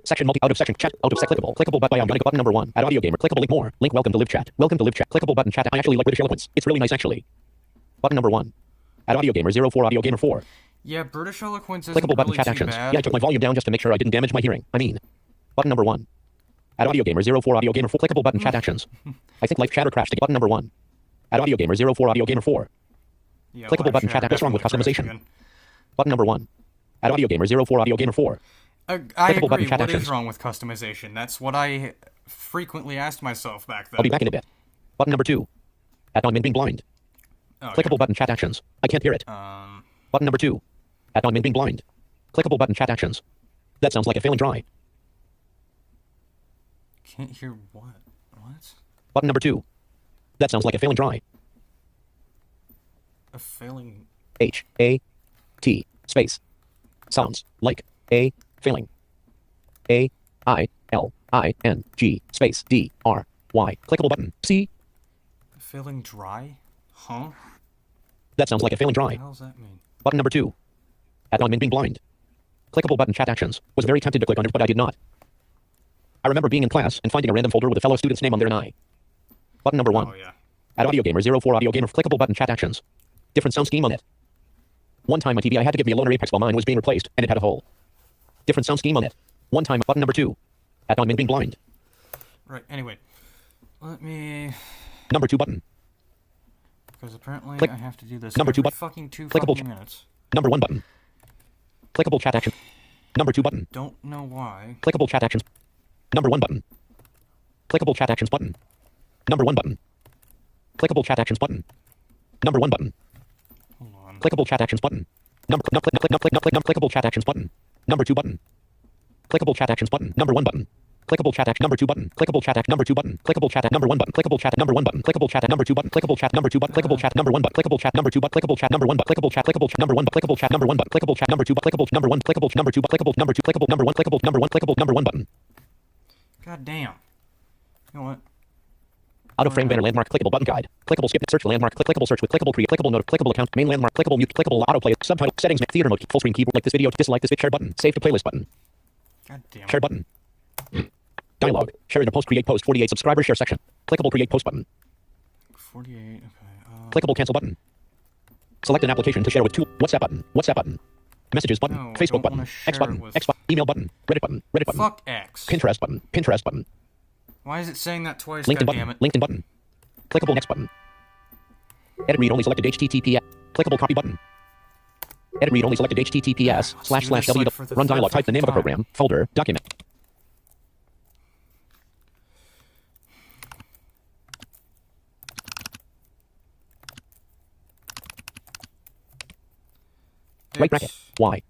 section multi out of section chat out of clickable. Clickable button. I'm gonna go button number 1. Add audio gamer clickable link more. Link welcome to live chat. Welcome to live chat. Clickable button chat. I actually like British eloquence. It's really nice actually. Button number 1. Add audio gamer 04 audio gamer 4. Yeah, British eloquence isn't Clickable button really chat too actions. bad. Yeah, I took my volume down just to make sure I didn't damage my hearing. Button number 1. Add audio gamer 04 audio gamer 4. Clickable button chat actions. I think live chatter crashed. Button number 1. Add audio gamer 04 audio gamer 4. Yeah, Clickable live button chat chat. What's wrong with definitely crashed customization? again. Button number 1. Add audio gamer 04 audio gamer 4. I Clickable button agree. chat What is actions. wrong with customization? That's what I frequently asked myself back then. I'll be back in a bit. Button number 2. Add on min being blind. Oh, Clickable button chat actions. I can't hear it. yeah. Button number 2. Add on min being blind. Clickable button chat actions. That sounds like a failing try. Can't hear what? What? Button number 2. That sounds like a failing try. A failing. H-A-T space. Sounds like a failing. A-I-L-I-N-G space D-R-Y. Clickable button. C. Failing dry? Huh? That sounds like a failing What try. the hell does that mean? Button number 2. Add on min being blind. Clickable button chat actions. Was very tempted to click on it, but I did not. I remember being in class and finding a random folder with a fellow student's name on there and I. Button number 1. Oh, yeah. Add audio gamer 04 audio gamer. Clickable button chat actions. Different sound scheme on it. One time on TV I had to give me a loaner Apex while mine was being replaced, and it had a hole. Different sound scheme on it. One time. Button number 2. Add on min being blind. Right, anyway. Let me... Number 2 button. Because apparently Click. I have to do this Number every 2 button. fucking 2 Clickable fucking minutes. Number 1 button. Clickable chat action. Number 2 button. Don't know why. Clickable chat actions. Number 1 button. Clickable chat actions button. Number 1 button. Clickable chat actions button. Number 1 button. Hold on. Clickable chat actions button. Clickable chat actions button. Number 2 button. Clickable chat actions button. Number 1 button. Clickable chat action number 2 button. Clickable chat act number 2 button. Clickable chat number 1 button. Clickable chat number 1 button. Clickable chat number 2 button. Clickable chat number 2 button. Clickable chat number 1 button. Clickable chat number 2 button. Clickable chat number 1 button. Clickable chat number 1 button. Clickable chat number 1 button. Clickable chat number 2 button. Clickable number 1. Clickable number 2 button. Clickable number 2. Clickable number 1. Clickable number 1. Clickable number 1 button. God damn. You know what? Out of frame banner landmark clickable button guide. Clickable skip search landmark clickable search with clickable create clickable note clickable account main landmark clickable mute clickable autoplay subtitle settings theater mode full screen keyboard like this video dislike this share button save to playlist button God damn. share button dialogue share in a post create post 48 subscriber share section clickable create post button 48. Okay. clickable cancel button select an application to share with two WhatsApp button messages button No, I Facebook don't button wanna X share button with- X button email button Reddit button Fuck X. Pinterest button Why is it saying that twice? LinkedIn God damn button it. LinkedIn button clickable next button edit read only selected HTTPS clickable copy button edit read only selected HTTPS Let's slash do slash this, w like, for the run third dialog type the name of the fucking program folder document right bracket Y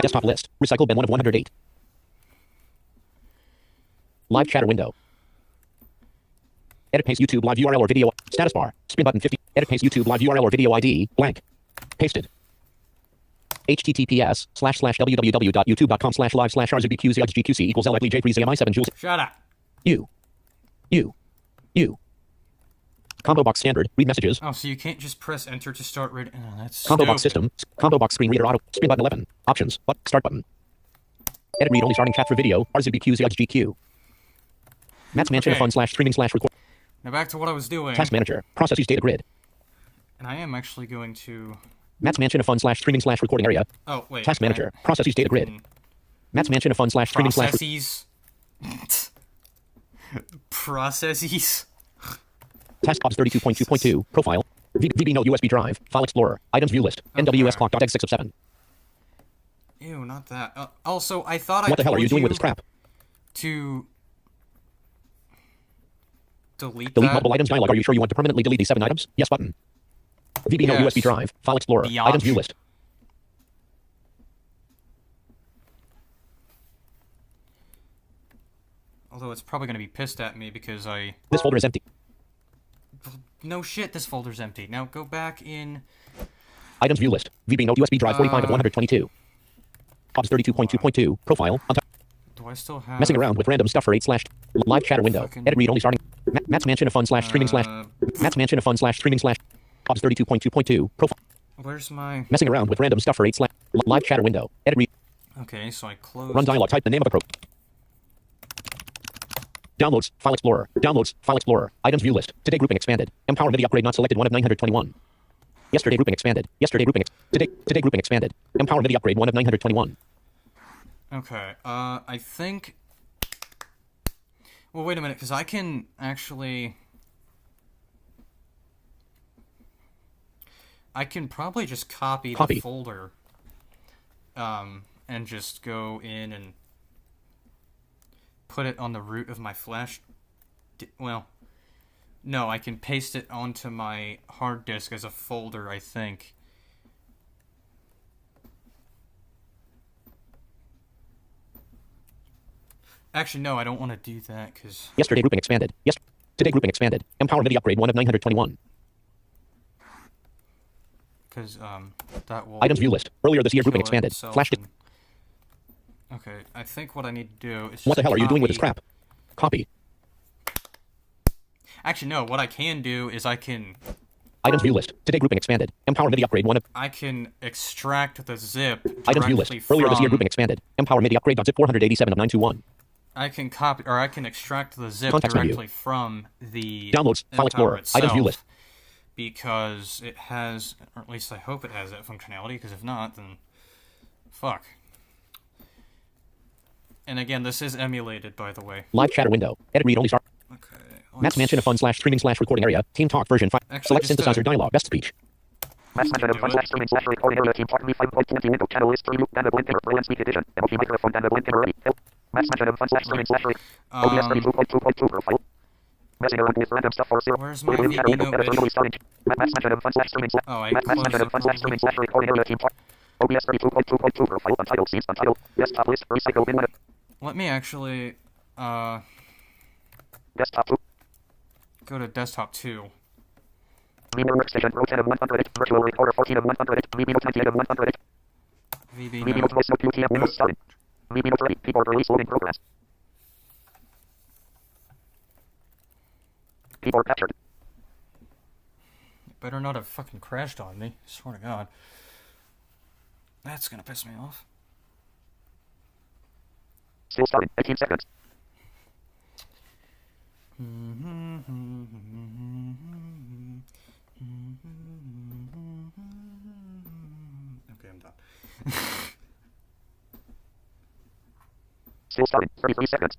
desktop list recycle bin 1 of 108 live chatter window edit paste YouTube live URL or video status bar spin button 50 edit paste YouTube live URL or video ID blank pasted https www.youtube.com/live/rzbqzgqc equals LWJ3ZMI7 joules Shut up. U combo box standard read messages Oh, so you can't just press enter to start reading. Oh, that's combo box stupid. system combo box screen reader auto spin button 11 options start button edit read only starting chat for video RZBQZGQ Matt's Mansion Okay. of fun /streaming/record Now back to what I was doing. task manager processes data grid And I am actually going to... Matt's Mansion of fun /streaming/recording area Oh, wait. task manager processes data grid Matt's Mansion of fun /streaming/ Processes. Processes. task obs 32.2.2 profile VB no USB drive file explorer items view list NWS clock.exe 6 of 7 Ew, not that. Also, I thought What the hell are you doing with this crap? To delete Delete that. multiple items dialog. Are you sure you want to permanently delete these 7 items? Yes button. VB no Yes. USB drive. File Explorer. Biatch. Items view list. Although it's probably going to be pissed at me because I... This folder is empty. No shit, this folder's empty. Now go back in... Items view list. VB no USB drive 45 of 122. OBS 32.2.2. Profile. Do I still have... Messing around with random stuff for 8 slash live chatter window. Fucking- Edit read only starting. Matt's Mansion of Fun slash streaming slash. Matt's Mansion of Fun slash streaming slash. OBS 32.2.2. Profile. Where's my... Messing around with random stuff for 8 slash live chatter window. Edit read. Okay, so I closed... Run dialog. Type the name of a pro. Downloads. File Explorer. Downloads. File Explorer. Items view list. Today grouping expanded. Empower MIDI upgrade not selected 1 of 921. Yesterday grouping expanded. Yesterday grouping today grouping expanded. Empower MIDI upgrade 1 of 921. Okay, I think... Well, wait a minute, because I can actually... I can probably just copy the folder, and just go in and put it on the root of my flash... Well, no, I can paste it onto my hard disk as a folder, I think. Actually, no, I don't want to do that, because... Yesterday grouping expanded. Today grouping expanded. Empower MIDI upgrade 1 of 921. Because, that will... Items view list. Earlier this year grouping kill expanded. itself Flash. and- Okay, I think what I need to do is What the just hell are you doing with this copy- crap? Copy. Actually, no, what I can do is I can Items view list. Today grouping expanded. Empower MIDI upgrade 1 of. extract the zip Items view list. directly Earlier this year from- grouping expanded. Empower MIDI upgrade .zip 487 of 921. I can copy, or I can extract the zip Context menu. directly from the Downloads. File Empower Explorer. itself, Items view list. because it has, or at least I hope it has that functionality, because if not, then fuck. And again, this is emulated, by the way. Live chatter window. Edit read only start. Okay. Matt's Mansion of Fun slash streaming slash recording area. Team Talk version 5. Actually, Select just, synthesizer dialog. Best speech. Mass mention of fun slash streaming slash recording area team talk me 5.20 window channel list review and a blend inner braille and speak edition. MLP microphone and a blend inner ready. Mass mention of fun slash streaming slash OBS 32.2.2 profile. Messing around with random stuff for 0. Where's my Live chatter window. VB Edit note? read only starting. Mass mention of fun slash streaming slash. Oh, I Mass mention closed of fun slash it. streaming slash recording area team talk. OBS 32.2.2 profile. Untitled scenes. Untitled. Desktop list. Recycle bin 1. Let me actually, Desktop 2. go to desktop 2. Vimeo workstation. Row 10 of 100. Virtual recorder 14 of 100. VB note 98 of 100. VB VB note. note voice note QTM Windows starting. VB note ready. Keyboard release loading progress. Keyboard captured. Better not have fucking crashed on me. Swear to God. That's gonna piss me off. Still starting. 18 seconds. Okay, I'm done. Still starting. 33 seconds.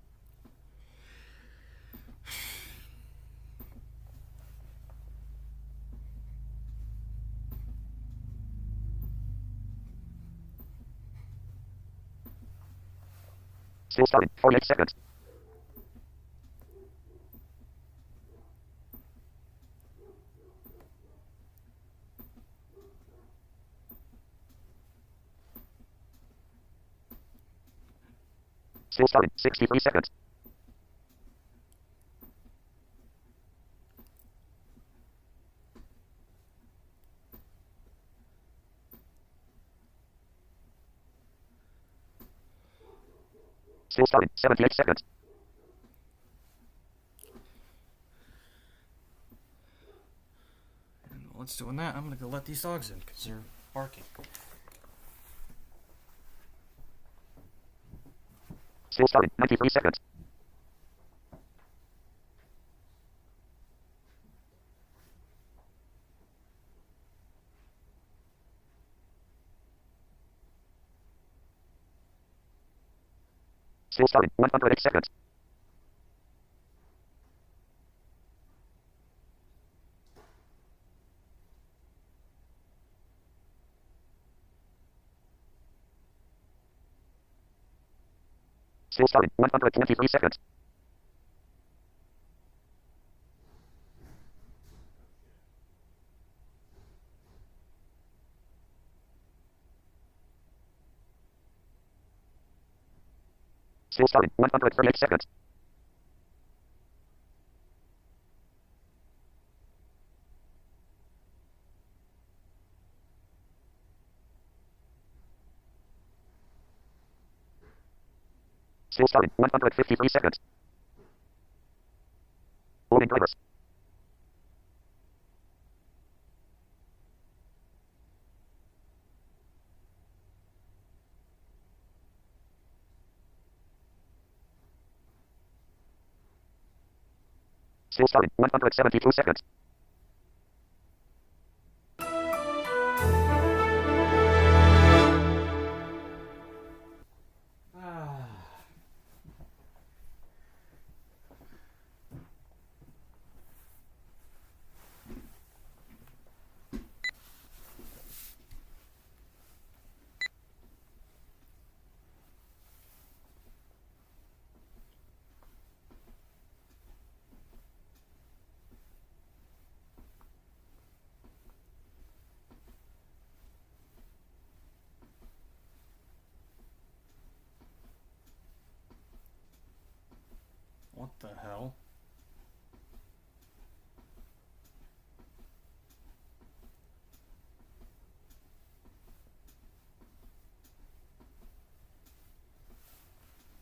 Still starting. 48 seconds. Still starting. 63 seconds. Still starting. 78 seconds. And while it's doing that, I'm gonna go let these dogs in, because they're barking. Still starting. 93 seconds. Still starting. 108 seconds. Still starting. 123 seconds. Still starting. 138 seconds. Still starting. 153 seconds. Loading drivers. Still starting. 172 seconds. What the hell?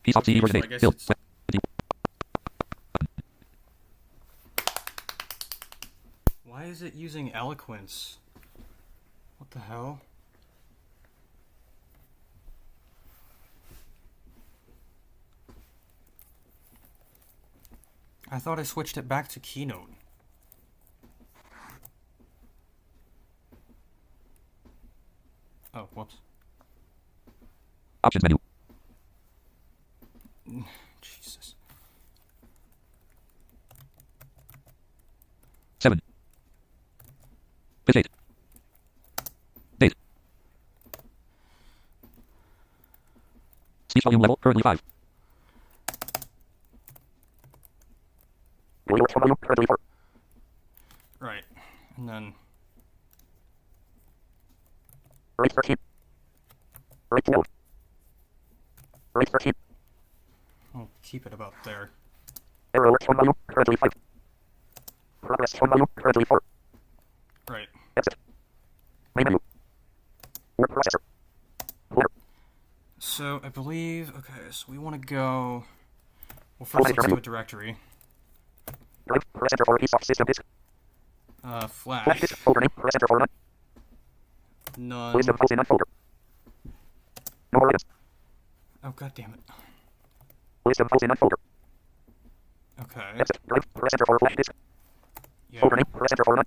Piece of CE version I 8. guess Build. it's- Why is it using eloquence? What the hell? I thought I switched it back to Keynote. Oh, whoops. Options menu. Jesus. 7. Bit 8. Date. Speech volume level currently 5. Lyrics volume currently 4. Right. And then... Rate 13. Rate 12. Rate 13. I'll keep it about there. Error alert tone volume currently 5. Progress tone volume currently 4. Right. Exit. Main menu. Word processor. Letter. So, I believe... Okay, so we want to go... Well, first let's do a directory. Drive. Press enter for piece of system disk. Flash Flash. disk. Folder name. Press enter for none. None. List of files in none folder. No more items. Oh, god damn it. List of files in none folder. Okay. Exit. Drive. Press enter for flash disk. Yeah. Folder name. Press enter for none.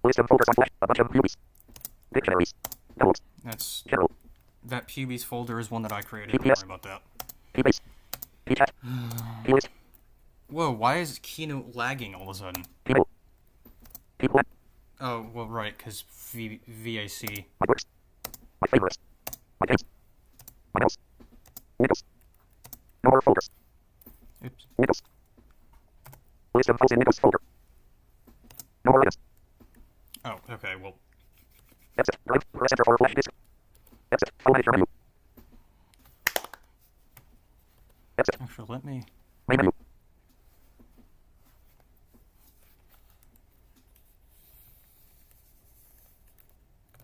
List of folders on flash. A bunch of pubes. Dictionaries. Downloads. That's... General. That Pubes folder is one that I created. Don't worry about that. Pbase. Pchat. Plist. Whoa, why is Keynote lagging all of a sudden? People. People. Oh, well, right, because VAC. My works. My favorites. My games. My notes. Windows. No more folders. Oops. Windows. List of files in Windows folder. No more items. Oh, okay, well... Exit. Drive. Press enter for flash disk. Exit. File manager menu. Exit. Actually, let me... Main menu.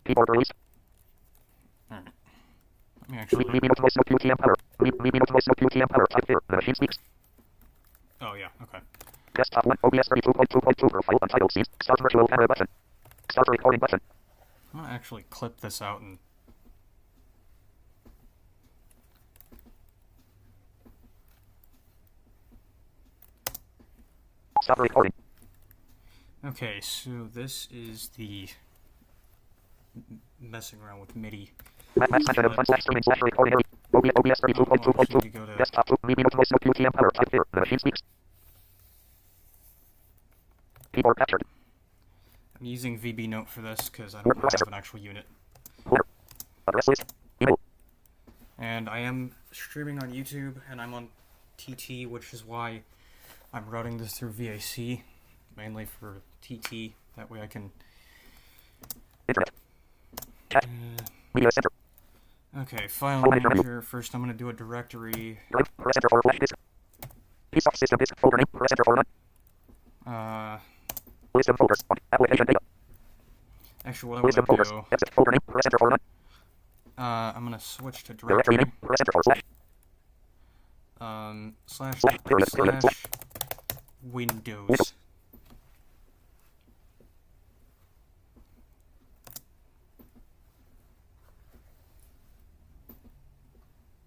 Keyboard release. Alright. Let me actually... Leave me note voice note UTM power. Leave me note voice note UTM power. Type there. The machine speaks. Oh, yeah, okay. Desktop 1 OBS 32.2.2 profile untitled scenes. Start virtual camera button. Start recording button. I'm gonna actually clip this out and... Stop recording. Okay, so this is the... messing around with MIDI. Max mention of fun slash streaming slash recording area. OBS Should we go 32.2.2. to- Desktop 2. Leave me note voice note UTM power. Type there. The machine speaks. Keyboard captured. I'm using VB Note for this because I Word don't have processor. an actual unit. Letter. Address list. Email. And I am streaming on YouTube, and I'm on TT, which is why I'm routing this through VAC, mainly for TT. That way I can... Internet. Chat. Media center. Okay, file manager. First I'm going to do a directory. Drive. Press enter for flash disk. Piece of system disk. Folder name. Press enter for none. List of folders. Application data. Actually, what I List of want folders. to do... Exit. Folder name. Press enter for none. I'm going to switch to Directory directory. name. Press enter for slash. Slash Period. slash Windows.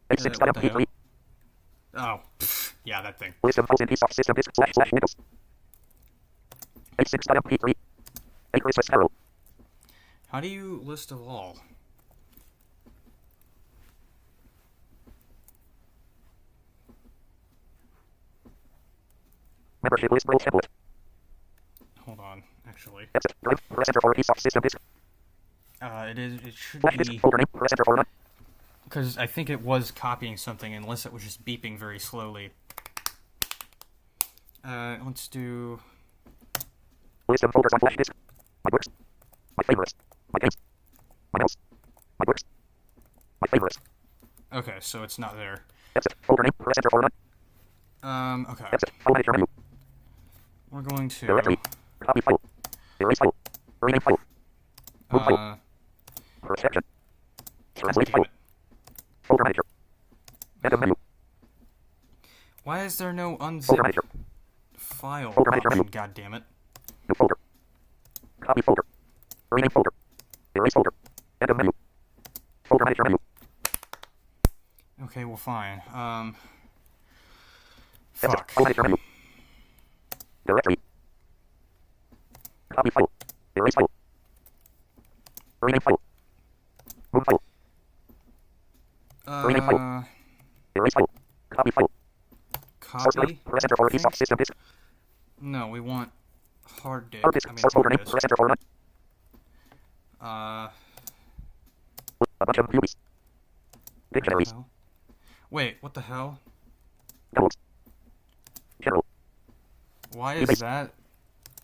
What the hell? H6.mp3. Oh, pfft, yeah, that thing. List of files in piece of system disk slash Windows. H6.mp3. A Christmas Carol. How do you list of all? Membership list role template. Hold on, actually. Exit. Drive. Press enter for a piece of system disk. It should Flash disk. be... Folder name. Press enter for none. Because I think it was copying something, unless it was just beeping very slowly. Let's do... List of folders on flash disk. My books. My favorites. My games. My notes. My books. My favorites. Okay, so it's not there. Exit. Folder name. Press enter for none. Okay. Exit. File manager menu. We're going to... Directory. Copy file. Erase file. Rename file. Move file. Protection. Translate damn file. it. Folder manager. End of menu. Why is there no Folder unzip manager. file Folder manager option? menu. God damn it. New folder. Copy folder. Rename folder. Erase folder. End of menu. Folder manager menu. Okay, well, fine. Exit. Fuck. File manager menu. Directory. Copy file. Erase file. Rename file. Move file. Rename file. Erase file. Copy file. Source Copy? drive. Press enter for a piece of system disk. No, we want hard disk. Hard disk. I mean, Source folder name. hard Press disk. enter for none. A bunch of movies. Dictionaries. Hell? Wait, what the hell? Downloads. General. Why Keybase. is that?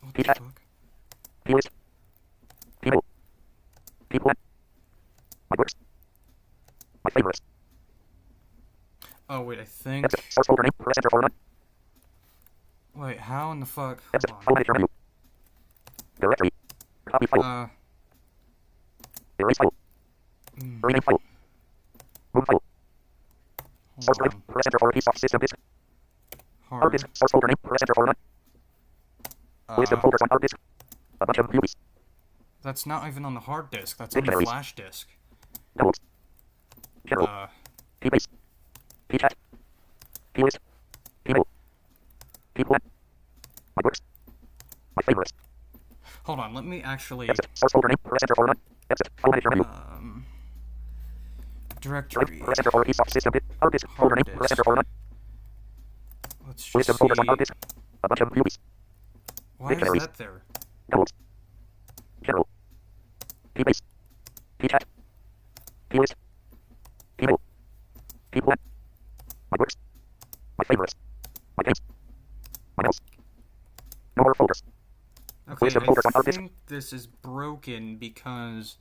What the Keychat. fuck? Plist. People. People. My books. My favorites. Oh, wait, I think... Exit. Source folder name. Press enter for none. Wait, how in the fuck? Exit. Hold File manager menu. Directory. Copy file. on. Erase file. Rename file. Move file. Source Hold drive. on. Press enter for a piece of system disk. Hard Hard. disk. Source folder name. Press enter for none. List of folders on hard disk. A bunch of movies. That's not even on the hard disk. That's on the Dictionaries. flash disk. Downloads. General. Keybase. Keychat. Plist. People. People. My books. My favorites. Hold on, let me actually... Exit. Source folder name. Press enter for none. Exit. File manager menu. Drive. Directory. Press enter for a piece of system disk. Hard disk. Folder name. Hard Press disk. enter for none. Let's List just of folders on see... hard disk. A bunch of movies. Why is Dictionaries. that there? Downloads. General. Keybase. Keychat. Plist. People. People. My books. My favorites. My games. My notes. No more folders. Okay, List of folders on I hard disk. think this is broken because...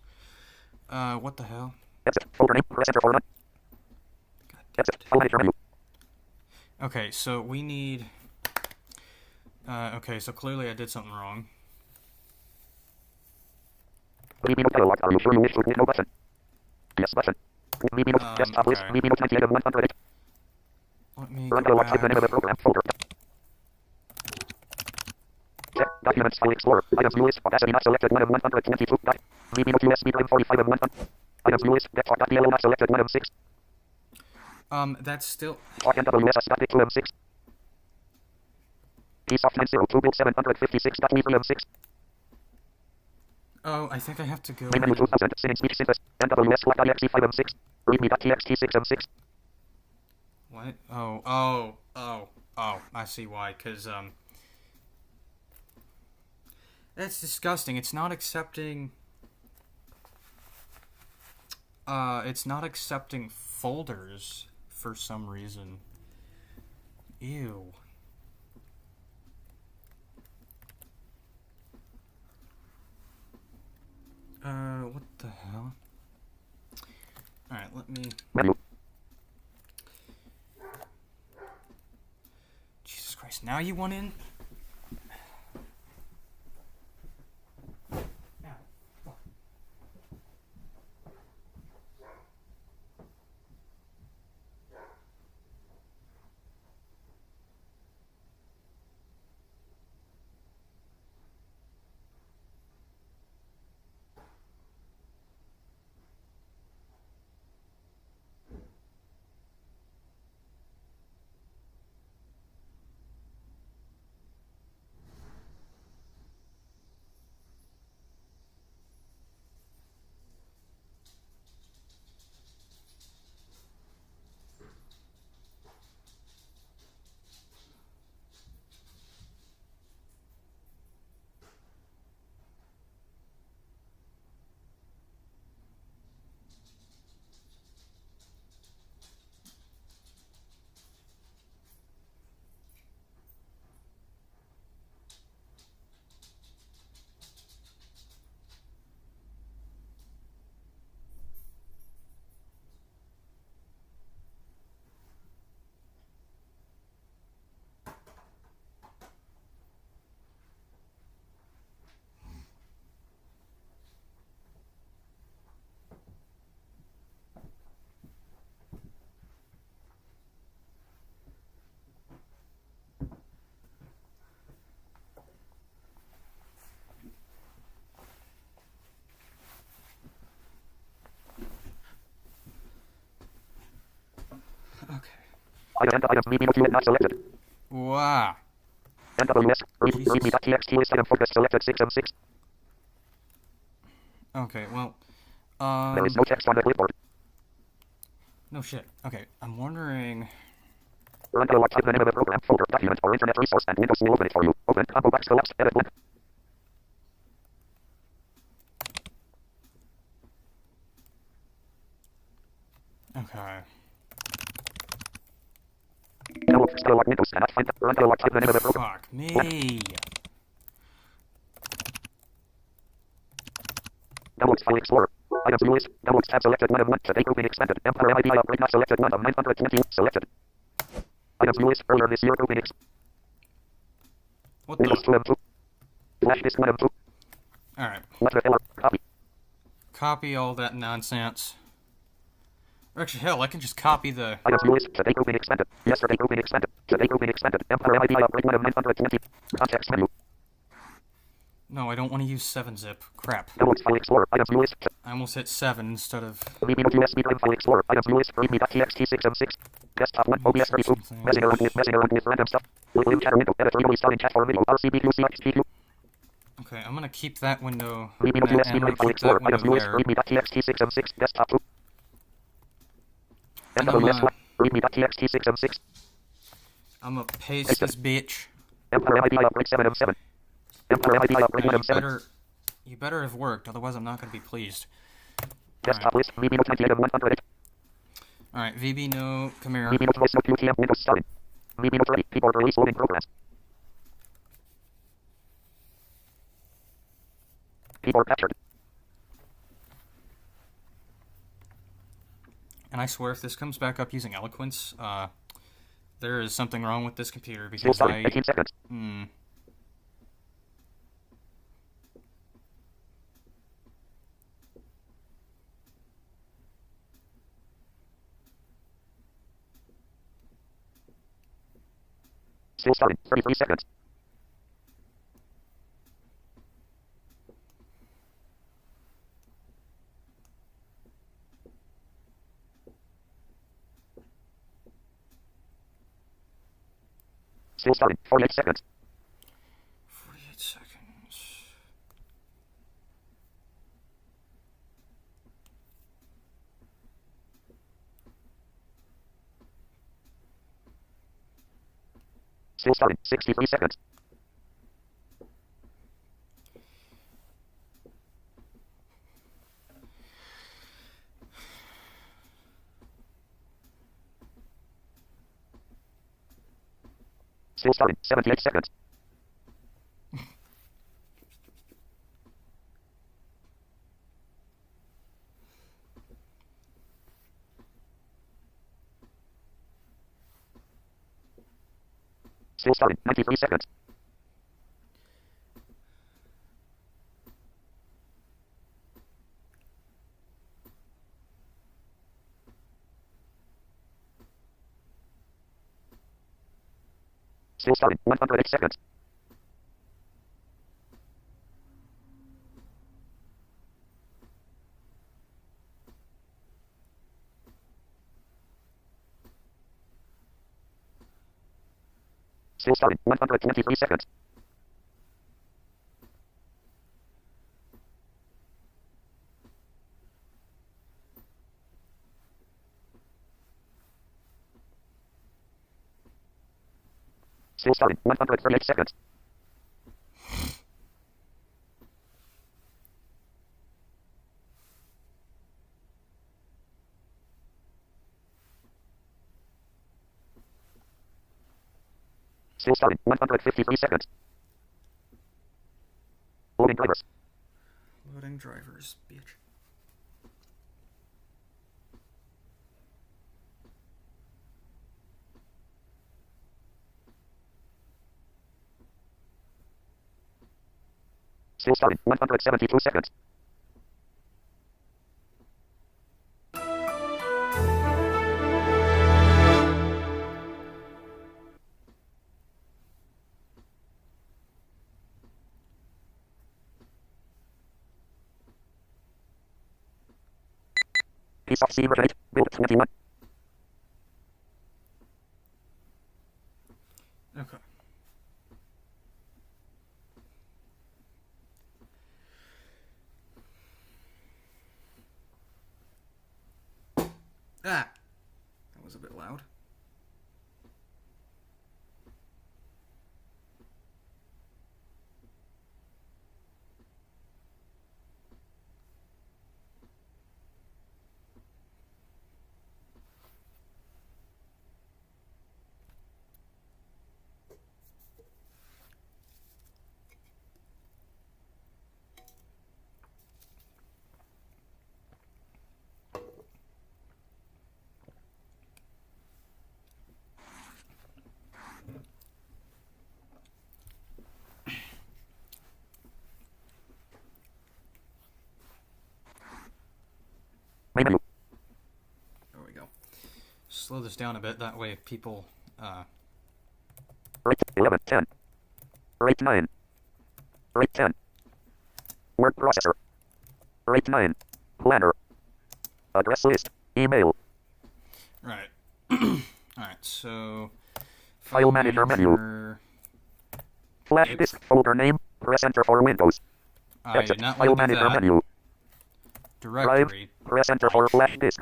what the hell? Exit. Folder name. Press enter for none. Exit. File manager menu. Okay, so we need... okay, so clearly I did something wrong. Vimeo dialog. Are you sure you wish to hit no button? Yes button. Vimeo desktop list. okay. Vimeo 28 of 108. Let me Run go dialog. Type the name of the back. program folder. Check. Documents file explorer. Items view list. Audacity not selected 1 of 122. Vimeo USB drive 45 of 100. Items view list. Desktop.dll not selected 1 of 6. That's still... Talk NWSS.dict 2 of 6. Psoft 902 build 756.3 of 6. Oh, I think I have to go... Main menu 2000. Sitting speech synthesis. NWS.exe 5 of 6. Readme.txt 6 of 6. What? I see why, because, that's disgusting. It's not accepting... it's not accepting folders for some reason. Ew. What the hell? Alright, let me... Menu. Jesus Christ, now you want in? Agenda items meeting queue not selected. Wow. NWS. Jesus. Read.txt list item focus selected 6 of 6. Okay, well, There is no text on the clipboard. no shit. Okay, I'm wondering... Run dialog, type the name of the program, folder, document, or internet resource, and Windows will open it for you. Open, combo box collapse, edit blank. Okay. Dialog, Windows cannot find the run dialog, type the name of the program. Fuck me. Downloads file explorer. Items view list. Downloads tab selected 1 of 1. Today grouping expanded. Empire ID upgrade not selected 1 of 920. Selected. Items view list earlier this year grouping What Windows the... 2 of 2. Flash disk 1 of 2. Alright. Letter L. Copy. Copy all that nonsense. Or actually, hell, I can just copy the... Items view list. Today grouping expanded. Yesterday grouping expanded. Today grouping expanded. Empire ID upgrade 1 of 920. Context menu. No, I don't want to use 7-zip. Crap. Downloads file explorer. Items view list. I almost hit 7 instead of... VB USB drive file explorer. Items view list. Readme.txt 6 of 6. Desktop 1. OBS 32. Messenger and with random stuff. William Chatter window. Editorially starting chat for video. RCBQCXPQ. Okay, I'm gonna keep that window... VB and I'm USB gonna drive file keep that explorer. Items view window list. there. Readme.txt 6 of 6. Desktop 2. I'm NWS. gonna- Readme.txt 6 of 6. I'm gonna paste this bitch. Empire ID upgrade 7 of 7. Empire ID upgrade 1 Now, of 7. you better have worked, otherwise I'm not gonna be pleased. Desktop list. VB Note 98 of 108. Alright, VB no, come here. VB Note voice note QTM Windows starting. VB Note ready. Keyboard release loading programs. Keyboard captured. And I swear if this comes back up using Eloquence, there is something wrong with this computer Still because starting. 18 seconds. Still starting. 33 seconds. Still starting. 48 seconds. 48 seconds. Still starting. 63 seconds. Still starting. 78 seconds. Still starting. 93 seconds. Still starting. 108 seconds. Still starting. 123 seconds. Still starting. 138 seconds. Still starting. 153 seconds. Loading drivers. Loading drivers, bitch. Still starting. 172 seconds. Piece of C version 8. Build 21. Okay. Ah! That was a bit loud. Main menu. There we go. Slow this down a bit, that way people, Rate 11. 10. Rate 9. Rate 10. Word processor. Rate 9. Planner. Address list. Email. Right. Alright, so... File manager menu. Flash Yep. disk folder name. Press enter for Windows. I Exit. did not File want to do manager that. menu. Directory. Press enter for flash disk.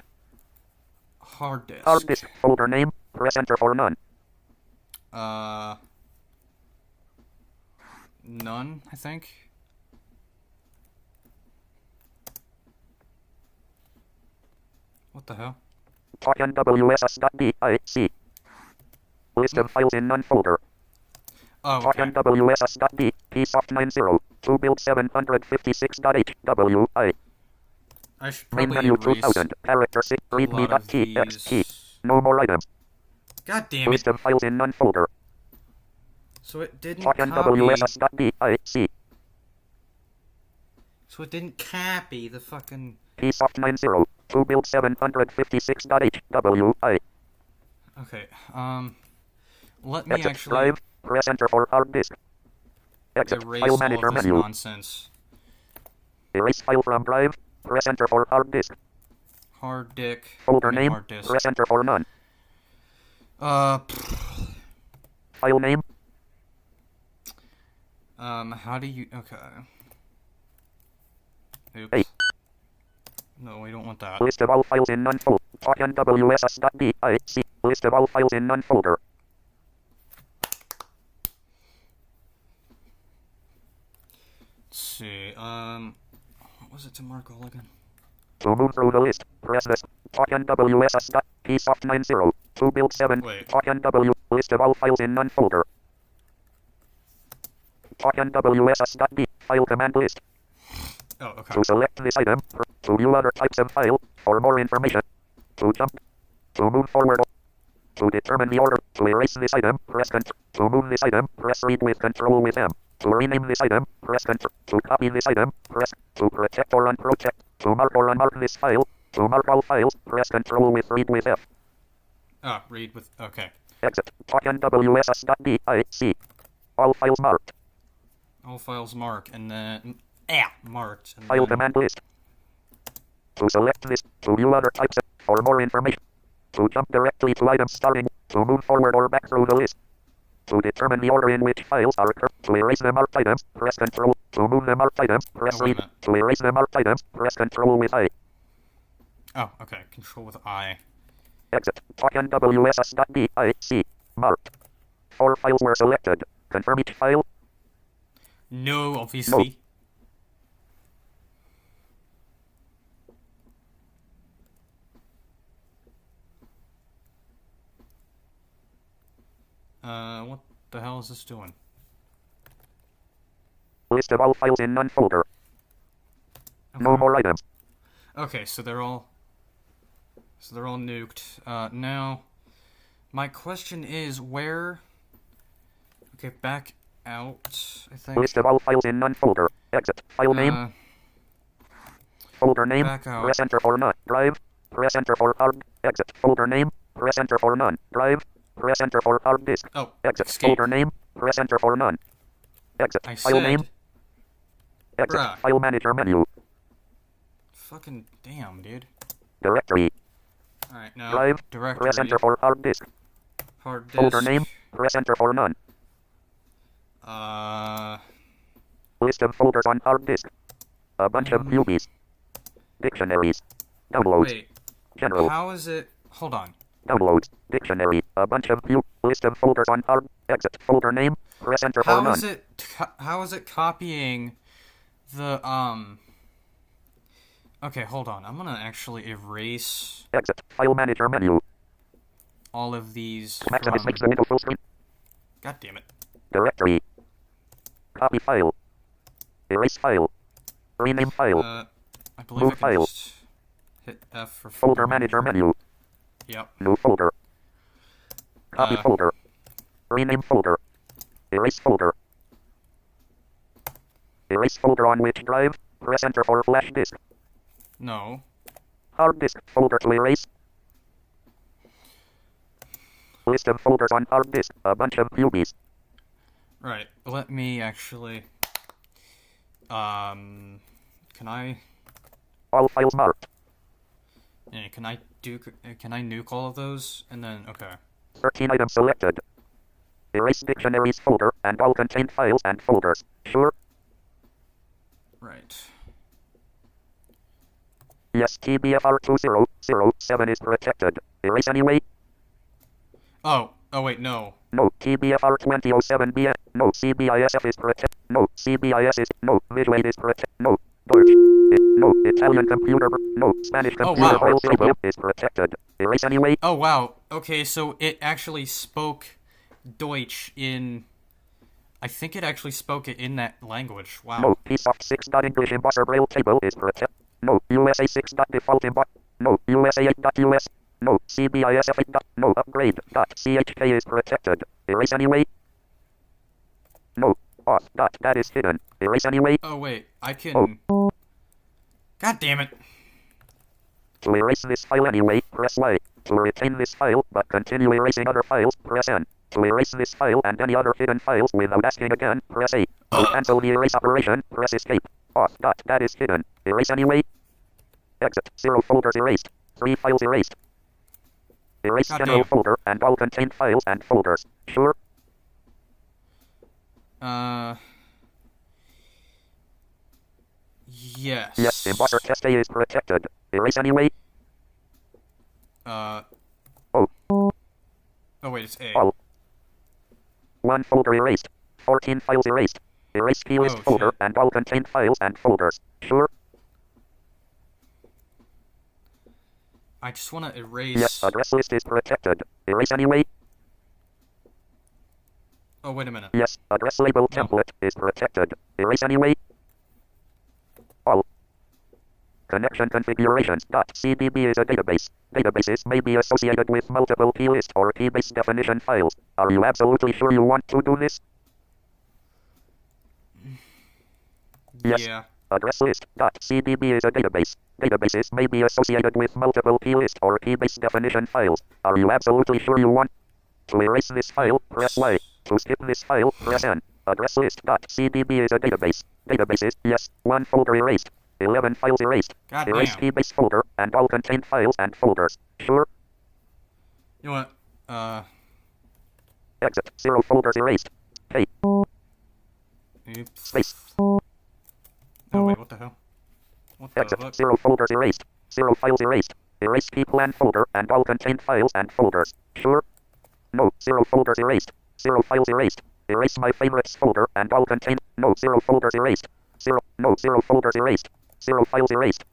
Hard disk. Hard disk folder name. Press enter for none. None, I think. What the hell? Talk NWSS.dic. List of files in none folder. Oh, Talk okay. NWSS.d. Psoft 90. To build 756.h.wi. I should Main probably menu erase 2000. Character 6. a lot of Readme.txt. these. No more items. God damn it. List of files in none folder. So it didn't Talk copy. NWSS.dic. So it didn't copy the fucking... Psoft 90. To build 756.h.wi. Okay, let me Exit actually drive. Press enter for hard disk. Exit erase file all manager of this menu. nonsense. Erase file from drive. Press enter for hard disk. Hard disk. Folder name. Hard disk. Press enter for none. File name. How do you... Okay. Oops. Hey. No, we don't want that. List of all files in none folder. Talk NWSS.dic. List of all files in none folder. Let's see, what was it to mark all again? To move through the list, press this. Talk NWSS. Psoft 90. To build 7. Wait. Talk NW. List of all files in none folder. Token WSS.d. File command list. Oh, okay. To select this item. To view other types of file. For more information. To jump. To move forward. To determine the order. To erase this item. Press Ctrl. To move this item. Press read with Ctrl with M. To rename this item. Press Ctrl. To copy this item. Press. To protect or unprotect. To mark or unmark this file. To mark all files. Press Ctrl with read with F. Oh, read with... Okay. Exit. Token WSS.dic. All files marked. All files mark, and then... marked. And File then... command list. To select this. To view other types of... For more information. To jump directly to items starting. To move forward or back through the list. To determine the order in which files are occurred. To erase the marked items. Press Ctrl. To move the marked items. Press Oh, wait a read. minute. To erase the marked items. Press Ctrl with I. Oh, okay. Control with I. Exit. Token WSS.dic. Marked. 4 files were selected. Confirm each file. No, obviously. What the hell is this doing? List of all files in none folder. No more items. Okay, so they're all nuked. Now, my question is where... Okay, back out, I think. List of all files in none folder. Exit. File name. Folder name. Back out. Press enter for none. Drive. Press enter for hard. Exit. Folder name. Press enter for none. Drive. Press enter for hard disk. Oh, Exit. escape. Folder name. Press enter for none. Exit. I File said... name. Exit. Bruh. File manager menu. Fucking damn, dude. Directory. Alright, now, Drive. directory, Press enter for hard disk. hard disk. Folder name. Press enter for none. List of folders on hard disk. A bunch of newbies. Dictionaries. Downloads. Wait, General. how is it... Hold on. Downloads. Dictionary. A bunch of view. List of folders on hard. Exit. Folder name. Press enter for none. How is it copying the, Okay, hold on. I'm gonna actually erase Exit. File manager menu. all of these Maximize from... makes the window full screen. God damn it. Directory. Copy file. Erase file. Rename file. I believe Move I can file. just hit F for Folder manager menu. Yep. New folder. Copy folder. Rename folder. Erase folder. Erase folder on which drive. Press enter for flash disk. No. Hard disk folder to erase. List of folders on hard disk. A bunch of newbies. Right. Let me actually... Can I... All files marked. Yeah, can I nuke all of those? And then, okay. 13 items selected. Erase dictionaries folder and all contained files and folders. Sure. Right. Yes, TBFR2007 is protected. Erase anyway. Oh wait, no. No, TBFR2007B. No, CBISF is protected. No, CBIS is. No, Midway is protected. No, Deutsch. No, Italian computer. No, Spanish computer wow. file table is protected. Erase anyway. Oh, wow. Okay, so it actually spoke Deutsch in... I think it actually spoke it in that language. Wow. No, PSoft 6.English embosser braille table is protected. No, USA 6.default emboss. No, USA 8.US. No, CBISF 8. No, upgrade. .chk is protected. Erase anyway. No, off. That is hidden. Erase anyway. Oh, wait. I can... God damn it. To erase this file anyway, press Y. To retain this file, but continue erasing other files, press N. To erase this file and any other hidden files without asking again, press A. To cancel the erase operation, press Escape. Off. That is hidden. Erase anyway. Exit. 0 folders erased. 3 files erased. Erase general folder and all contained files and folders. Sure. Yes. Yes, embosser test A is protected. Erase anyway. Oh, wait, it's A. All. 1 folder erased. 14 files erased. Erase key list folder shit. and all contained files and folders. Sure. I just want to erase... Yes, address list is protected. Erase anyway. Oh, wait a minute. Yes, address label template is protected. Erase anyway. All. Connection configurations. .cbb is a database. Databases may be associated with multiple plist or key-base definition files. Are you absolutely sure you want to do this? Yes. Yeah. Address list. .cbb is a database. Databases may be associated with multiple plist or key-base definition files. Are you absolutely sure you want to erase this file? Press Y. To skip this file, press N. Address list. .cbb is a database. Databases, yes. 1 folder erased. 11 files erased. God Erase damn. key-base folder and all contained files and folders. Sure. You know what? Exit. 0 folders erased. Hey. Oops. Space. Oh, wait, what the hell? What the Exit. fuck? 0 folders erased. 0 files erased. Erase key plan folder and all contained files and folders. Sure. No. 0 folders erased. 0 files erased. Erase my favorites folder and all contained. No. 0 folders erased. 0. No. 0 folders erased. 0 files erased.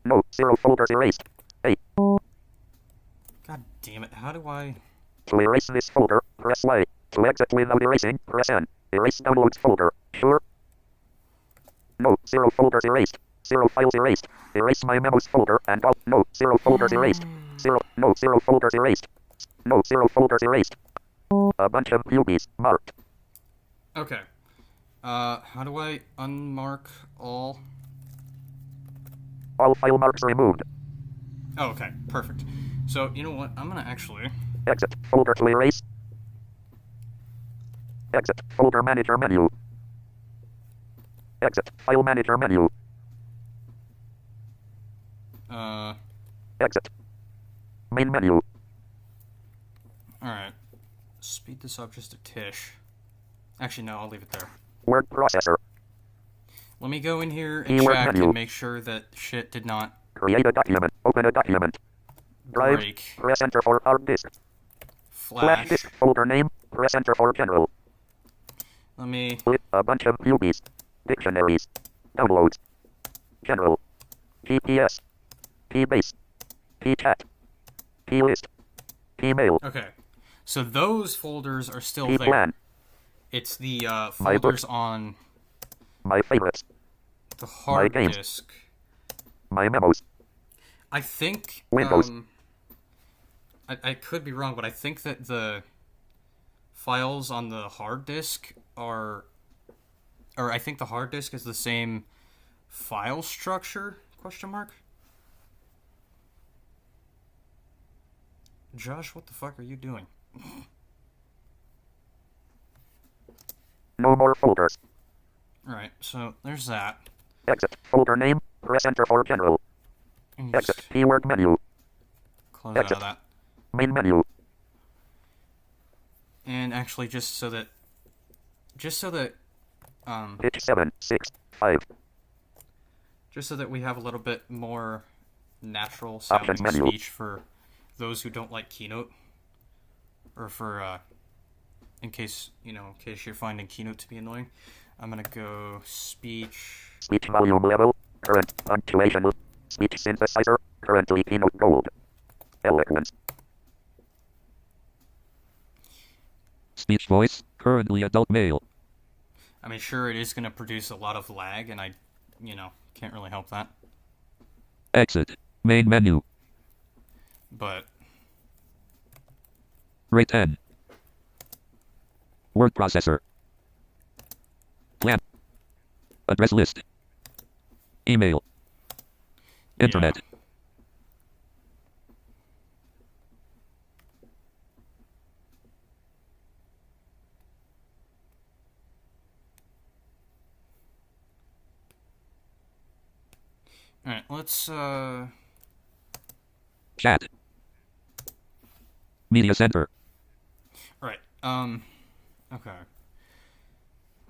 No. 0 folders erased. Hey. God damn it, how do I... To erase this folder, press Y. To exit without erasing, press N. Erase downloads folder. Sure. No. 0 folders erased. 0 files erased. Erase my memos folder and all. No. 0 folders erased. 0. No. 0 folders erased. No. 0 folders erased. A bunch of newbies marked. Okay. How do I unmark all? All file marks removed. Oh, okay, perfect. So, you know what? I'm gonna actually... Exit. Folder to erase. Exit. Folder manager menu. Exit. File manager menu. Exit. Main menu. Alright. Speed this up just a tish. Actually, no, I'll leave it there. Word processor. Let me go in here and Keyword check menu. and make sure that shit did not Create a document. Open a document. Drive. break. Press enter for hard disk. Flash Flash. disk folder name. Press enter for general. Let me... Split a bunch of newbies. Dictionaries. Downloads. General. GPS. P-base. P-chat. P-list. P-mail. Okay. So those folders are still there. P-plan. It's the My folders on My favorites. the hard games. disk. My memos. I think... Windows. I could be wrong, but I think that the files on the hard disk are... Or I think the hard disk is the same file structure? Question mark? Josh, what the fuck are you doing? No more folders. Alright, so there's that. Exit. Folder name. Press enter for general. And Exit. just Keyword menu. close out Exit. of that. Main menu. And actually, just so that, Pitch 7, 6, 5. just so that we have a little bit more natural Options sounding menu. speech for those who don't like Keynote, or for in case you're finding Keynote to be annoying, I'm gonna go speech. Speech volume level. Current punctuation. Speech synthesizer. Currently Keynote Gold. Eloquence. Speech voice, currently adult male. I mean, sure, it is gonna produce a lot of lag, and I, can't really help that. Exit. Main menu. But Rate 10. Word processor. Plan. Address list. Email. Internet. all right, let's Chat. Media center. Right. Okay.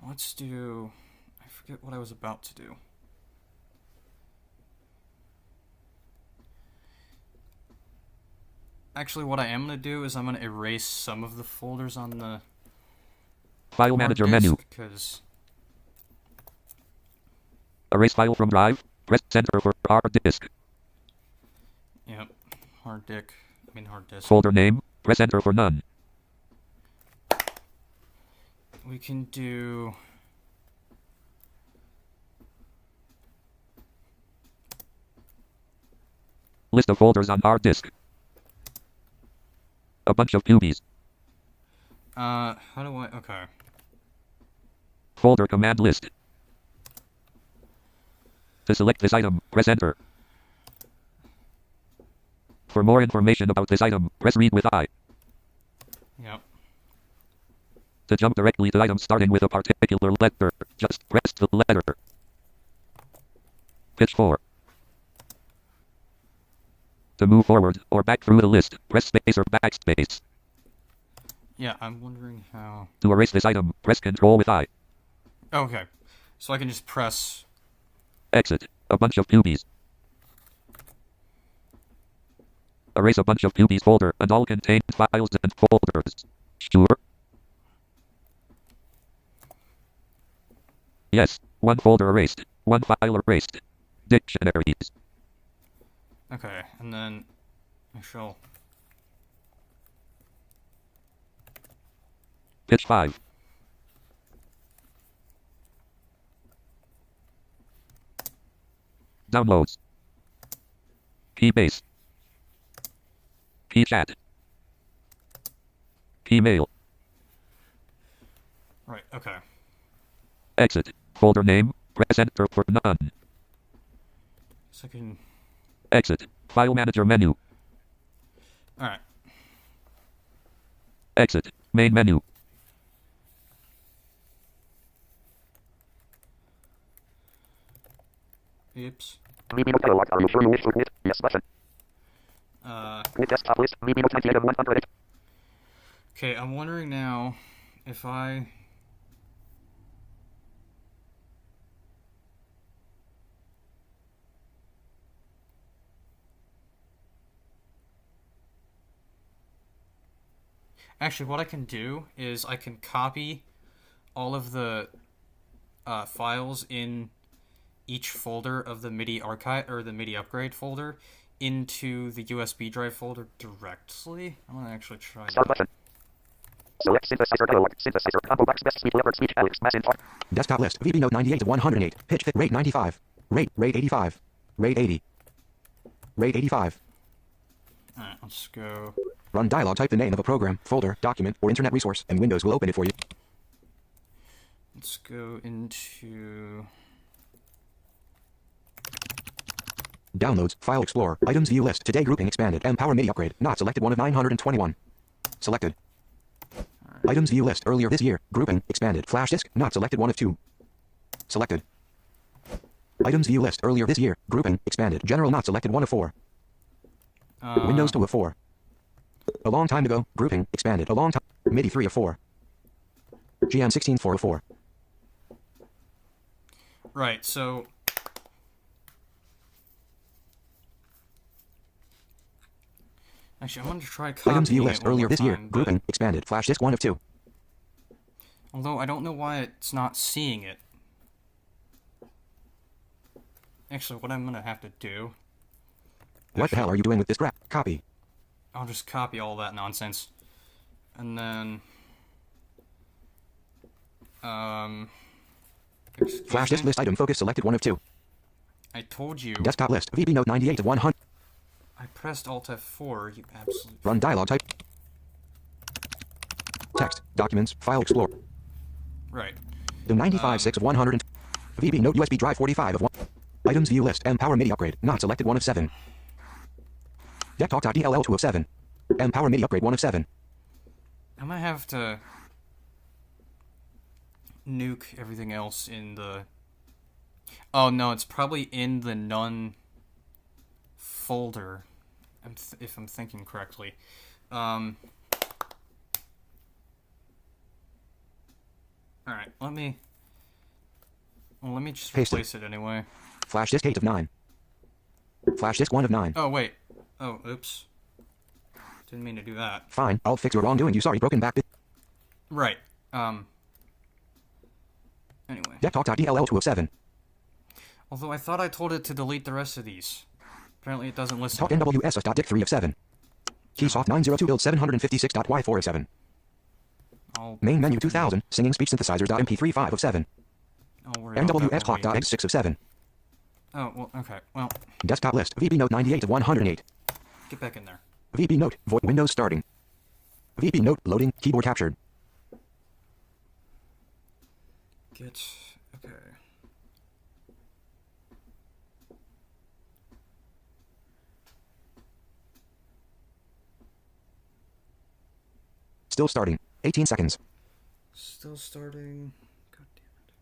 Let's do... I forget what I was about to do. Actually, what I am going to do is I'm going to erase some of the folders on the File manager menu. because... Erase file from drive. Press center for hard disk. Yep. Hard disk. Folder name. Press enter for none. we can do... List of folders on hard disk. A bunch of pubes. How do I... Okay. Folder command list. To select this item, press enter. For more information about this item, press read with I. Yep. To jump directly to items starting with a particular letter, just press the letter. Pitch 4. To move forward or back through the list, press space or backspace. Yeah, I'm wondering how... To erase this item, press Ctrl with I. Okay. So I can just press... Exit. A bunch of pubes. Erase a bunch of pubes folder and all contained files and folders. Sure. Yes. One folder erased. One file erased. Dictionaries. Okay, and then... I shall... Pitch 5. Downloads. Keybase. Keychat. Keymail. Right, okay. Exit. Folder name. Press enter for none. So I can... Exit. File manager menu. Alright. Exit. Main menu. Oops. VB dialog. Are you sure you wish to commit? Yes button. Commit desktop list. VB 28 of 100. Okay, I'm wondering now if I... Actually, what I can do is I can copy all of the files in each folder of the MIDI archive or the MIDI upgrade folder into the USB drive folder directly. I'm gonna actually try Start that. button. Select synthesizer dialog. Synthesizer. Combo box. Best speed. Leopard speech. Alex. Mass info. Desktop list. VB Note 98 to 108. Pitch fit rate 95. Rate 85. Rate 80. Rate 85. Alright, let's go. Run dialog. Type the name of a program, folder, document, or internet resource, and Windows will open it for you. Let's go into... Downloads. File Explorer. Items view list. Today grouping expanded. Empower MIDI upgrade. Not selected 1 of 921. Selected. Items view list. Earlier this year. Grouping expanded. Flash disk. Not selected 1 of 2. Selected. Items view list. Earlier this year. Grouping expanded. General not selected 1 of 4. Windows 2 of 4. A long time ago. Grouping expanded. A long time. MIDI 3 of 4. GM 16 4 of 4. Right, so... Actually, I'm going to try copying Items view it list. one Earlier more this year. time, but- Grouping expanded. Flash disk 1 of 2. Although I don't know why it's not seeing it. Actually, what I'm going to have to do... What the hell are you doing with this crap? Copy. I'll just copy all that nonsense. And then... excuse Flash disk me? list item focus selected 1 of 2. I told you. Desktop list. VB Note 98 to 100. I pressed Alt F4, you absolute... Run dialog type. Text. Documents. File Explorer. Right. The 95 6 of 100. VB Note USB drive 45 of 1. Items view list. Empower MIDI upgrade. Not selected 1 of 7. DeckTalk.dll 2 of 7. Empower MIDI upgrade 1 of 7. I might have to... nuke everything else in the... Oh, no, it's probably in the none folder, if I'm thinking correctly. Alright, let me just Paste it. replace it anyway. Flash disk 8 of 9. Flash disk 1 of 9. Oh, wait. Oh, oops. Didn't mean to do that. Fine, I'll fix your wrongdoing. You sorry broken back bit. Right. Anyway. DeckTalk.dll 2 of 7. Although I thought I told it to delete the rest of these. Apparently it doesn't listen. Talk NWSS.dick 3 of 7. Keysoft 902 build 756.y 4 of 7. Main menu 2000. Singing speech synthesizers.mp3 5 of 7. I'll worry about that when we- NWS Clock.x 6 of 7. Oh, well, okay. Well, Desktop list. VB Note 98 of 108. get back in there. VB Note. Windows starting. VB Note loading. Keyboard captured. Get... Okay. Still starting. 18 seconds. Still starting. God damn it.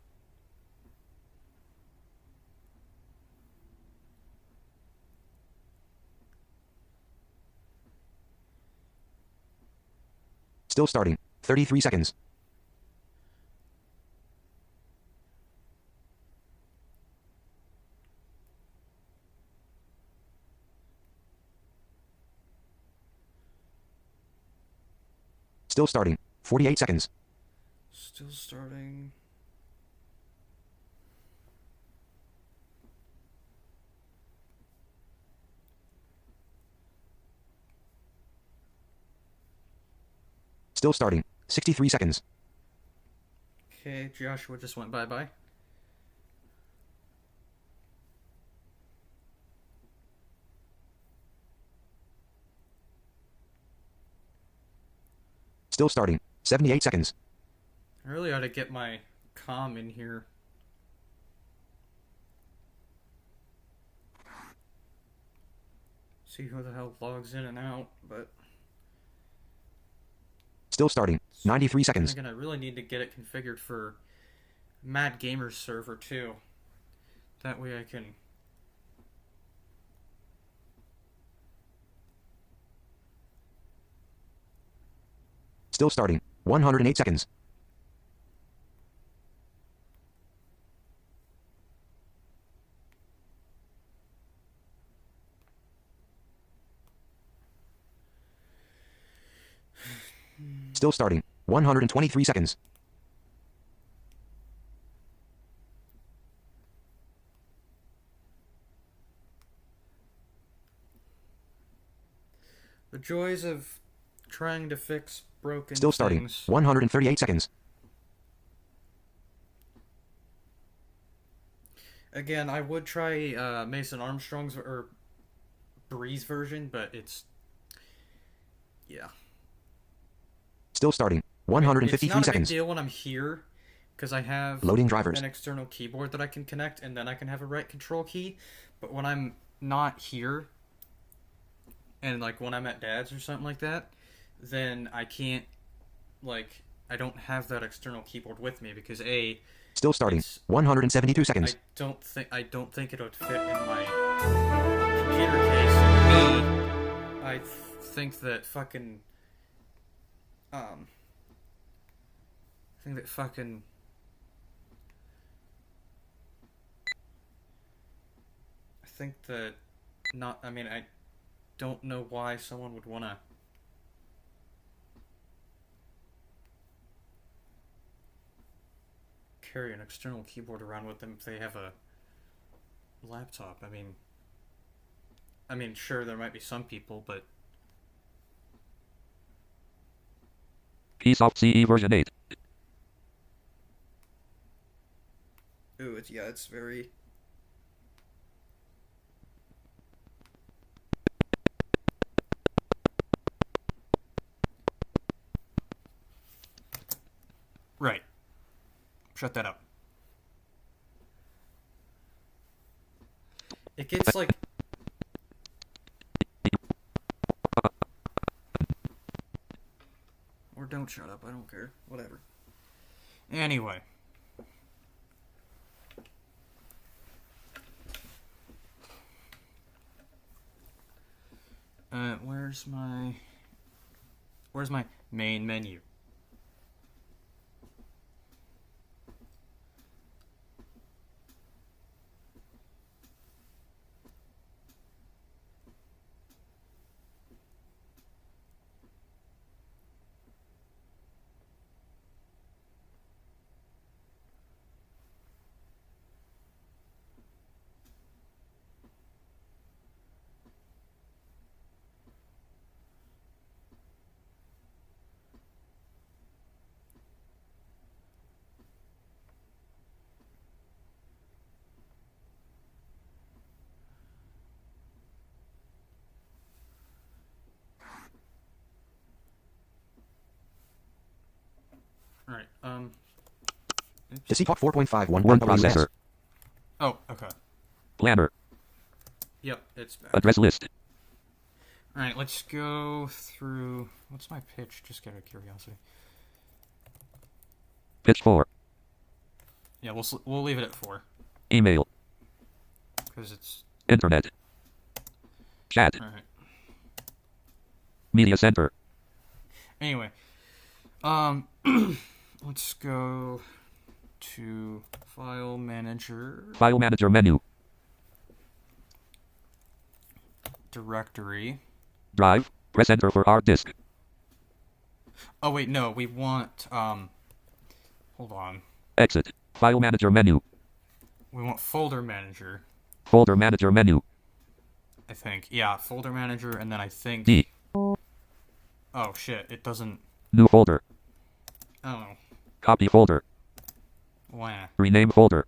Still starting. 33 seconds. Still starting. 48 seconds. Still starting. Still starting. 63 seconds. Okay, Joshua just went bye-bye. Still starting. 78 seconds. I really ought to get my comm in here. See who the hell logs in and out, but... Still starting. 93 seconds. Again, I really need to get it configured for Mad Gamer's server, too. That way I can... Still starting. 108 seconds. Still starting. 123 seconds. The joys of trying to fix broken Still starting. things. 138 seconds. Again, I would try Mason Armstrong's or Bree's version, but it's... Yeah. Still starting. 153 it's not seconds. a big deal when I'm here, because I have Loading drivers. an external keyboard that I can connect, and then I can have a right control key. But when I'm not here, and like when I'm at Dad's or something like that, then I can't, like, I don't have that external keyboard with me because A, Still starting. it's- 172 seconds. I don't think it would fit in my computer case. B, I think that fucking I think that fucking I think that not I mean I don't know why someone would want to carry an external keyboard around with them if they have a laptop. I mean, sure, there might be some people, but Keysoft CE version 8. ooh, it's very. Right. Shut that up. It gets like. Or don't shut up, I don't care. Whatever. Anyway. Where's my main menu? Alright, To see talk 4.51 Word NWS. processor. oh, okay. Planner. Yep, it's back. Address list. Alright, let's go through... What's my pitch? Just out of curiosity. Pitch 4. Yeah, we'll leave it at 4. Email. Because it's... Internet. Chat. Alright. Media center. Anyway. Let's go to File Manager, File manager menu. Directory. Drive. Press enter for hard disk. Oh wait, no, we want, hold on. Exit. File manager menu. We want Folder Manager, Folder manager menu. I think. Yeah, Folder Manager, and then I think... D. Oh shit, it doesn't... New folder. Oh, Copy folder. wah. Rename folder.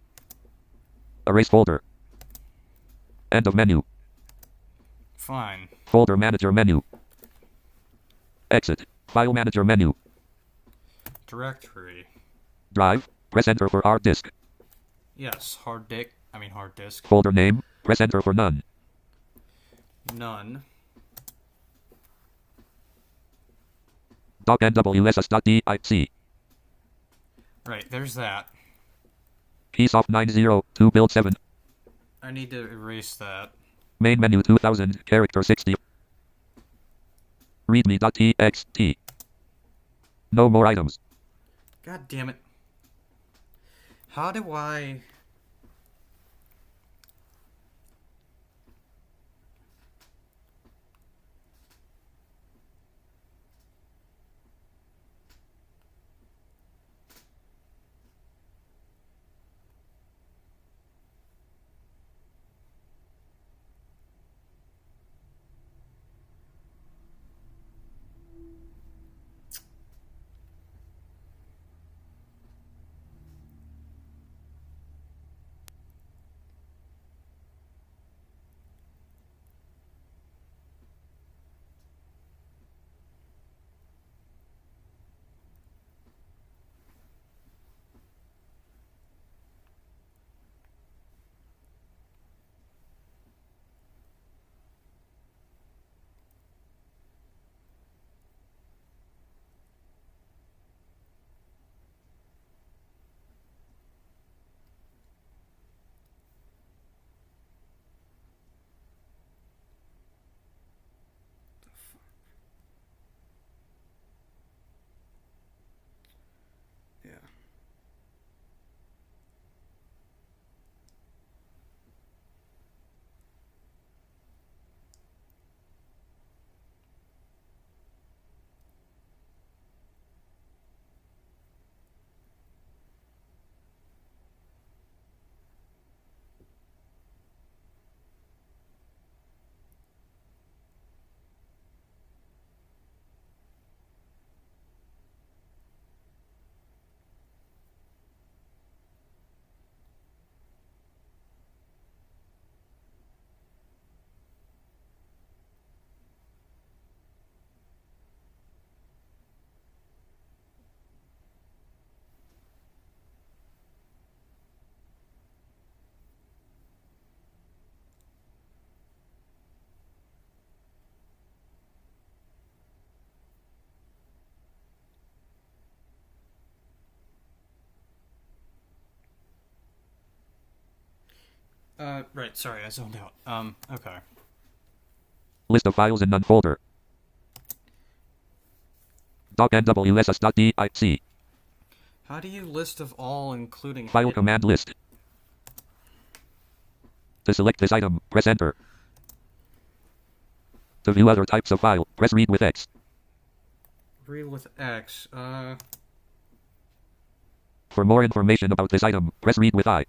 Erase folder. End of menu. Fine. Folder manager menu. Exit. File manager menu. Directory. Drive. Press enter for hard disk. Yes, hard disk. Folder name. Press enter for none. None. .nwss.dic. Right, there's that. Keysoft 902 build 7. I need to erase that. Main menu 2000 character 60. Readme.txt. No more items. God damn it. How do I... Yeah. Right, sorry, I zoned out. Okay. List of files in none folder. .nwss.dic. How do you list of all, including... File hidden? command list. To select this item, press enter. To view other types of file, press read with X. Read with X, For more information about this item, press read with I.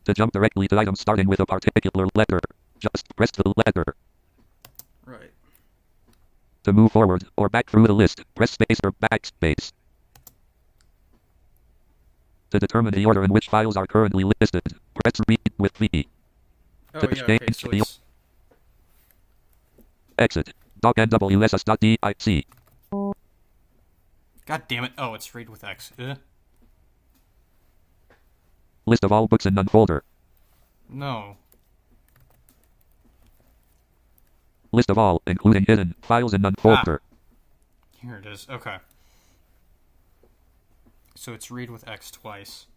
To jump directly to items starting with a particular letter, just press the letter. Right. To move forward or back through the list, press space or backspace. To determine the order in which files are currently listed, press read with V. Oh, To yeah, okay, change so the it's... exit. .nwss.dic. God damn it. Oh, it's read with X. List of all books in none folder. No. List of all, including hidden, files in none folder. Here it is. Okay. So it's read with X twice.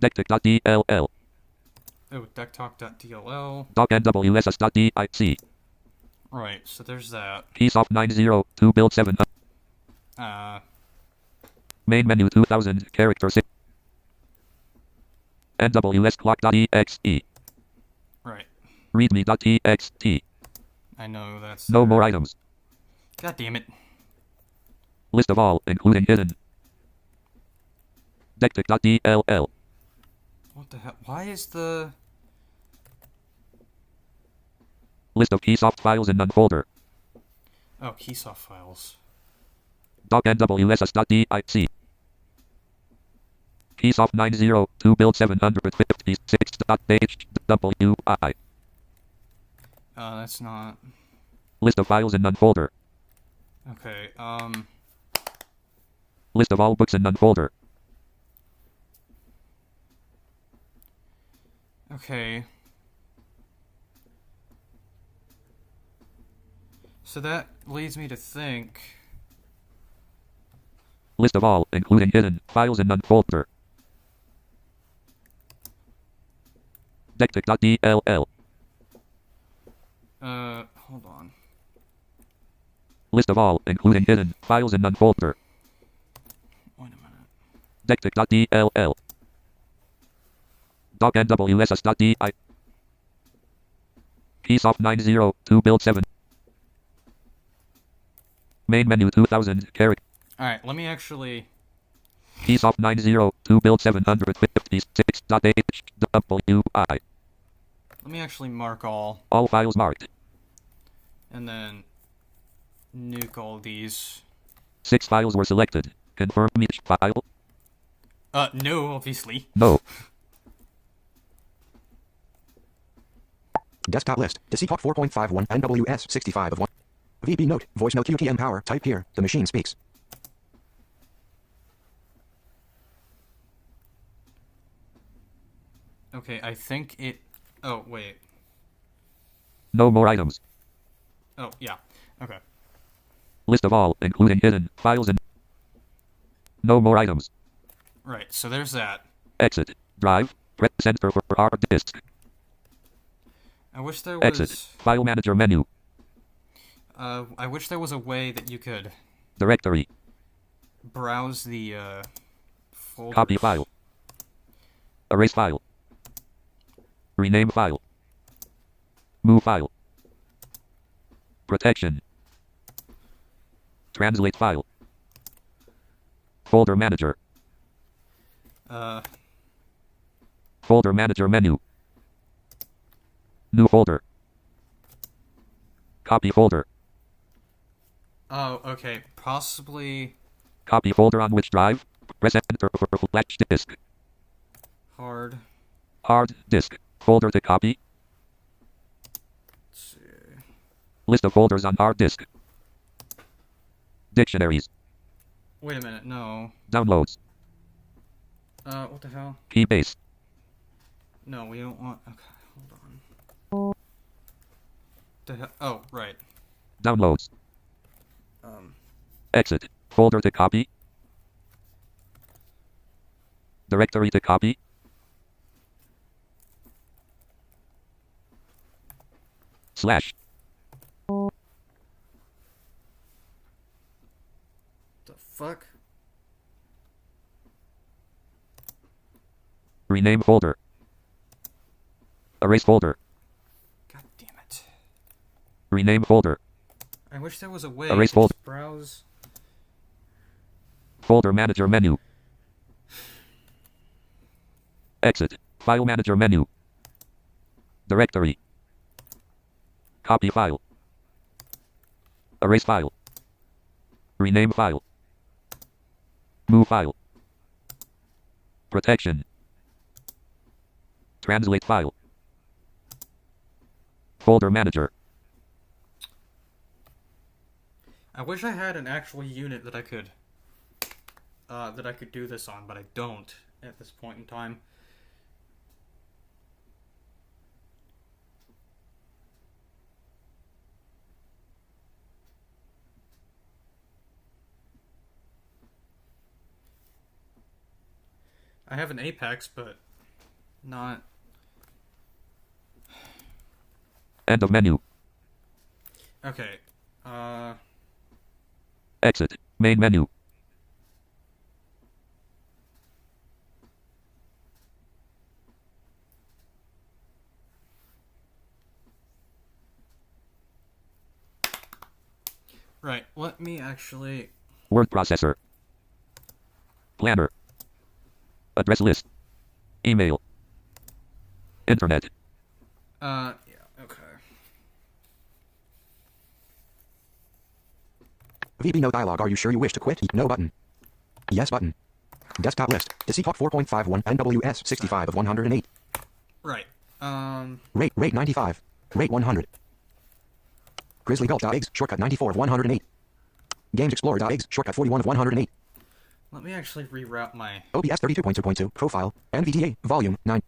Decktick.dll. Oh, decktalk.dll. DocNWSS.dic. Right, so there's that. Keysoft 902 build 7. Main menu 2000 character 6. NWSclock.exe. Right. Readme.txt. I know that's... No more items. God damn it. List of all, including hidden. Decktick.dll. What the hell? Why is the... List of Keysoft files in none folder. Oh, Keysoft files. DocNWSS.dic. Keysoft 902 build 756.hwi. That's not... List of files in none folder. Okay, List of all books in none folder. Okay. So that leads me to think... List of all, including hidden, files in none folder. Decktick.dll. Hold on. List of all, including hidden, files in none folder. Wait a minute. Decktick.dll. DocNWSS.dic. Keysoft 902 build 7. Main menu 2000 character. Alright, let me actually... Keysoft 902 build 756.hwi. Let me actually mark all, All files marked. and then nuke all these. 6 files were selected. Confirm each file. No, obviously. No. Desktop list. Talk 4.51 NWS 65 of 1. VB note. Voice note QTM power. Type here. The machine speaks. Okay, I think it... Oh, wait. No more items. Oh, yeah. Okay. List of all, including hidden, files and... No more items. Right, so there's that. Exit. Drive. Press enter for hard disk. I wish there was... Exit. File manager menu. I wish there was a way that you could Directory. browse the, folders. Copy file. Erase file. Rename file. Move file. Protection. Translate file. Folder manager. Folder manager menu. New folder. Copy folder. Oh, okay. Possibly Copy folder on which drive? Press enter for flash disk. hard. Hard disk. Folder to copy. Let's see. List of folders on hard disk. Dictionaries. Wait a minute, no. Downloads. What the hell? Keybase. No, we don't want... Okay, hold on. The hell? Oh, right. Downloads. Exit. Folder to copy. Directory to copy. Slash. The fuck? Rename folder. Erase folder. God damn it. Rename folder. I wish there was a way Erase to folder. just browse... Folder manager menu. Exit. File manager menu. Directory. Copy file. Erase file. Rename file. Move file. Protection. Translate file. Folder manager. I wish I had an actual unit that I could do this on, but I don't at this point in time. I have an Apex, but not... End of menu. Okay, Exit. Main menu. right, let me actually... Word processor. Planner. Address list. Email. Internet. yeah, okay. VB no dialog. Are you sure you wish to quit? No button. Yes button. Desktop list. Talk 4.51 NWS 65 of 108. Right, Rate 95. Rate 100. Grizzlybelt.exe shortcut 94 of 108. Games Explorer.exe shortcut 41 of 108. let me actually reroute my... OBS 32.2.2 profile. NVDA volume 9.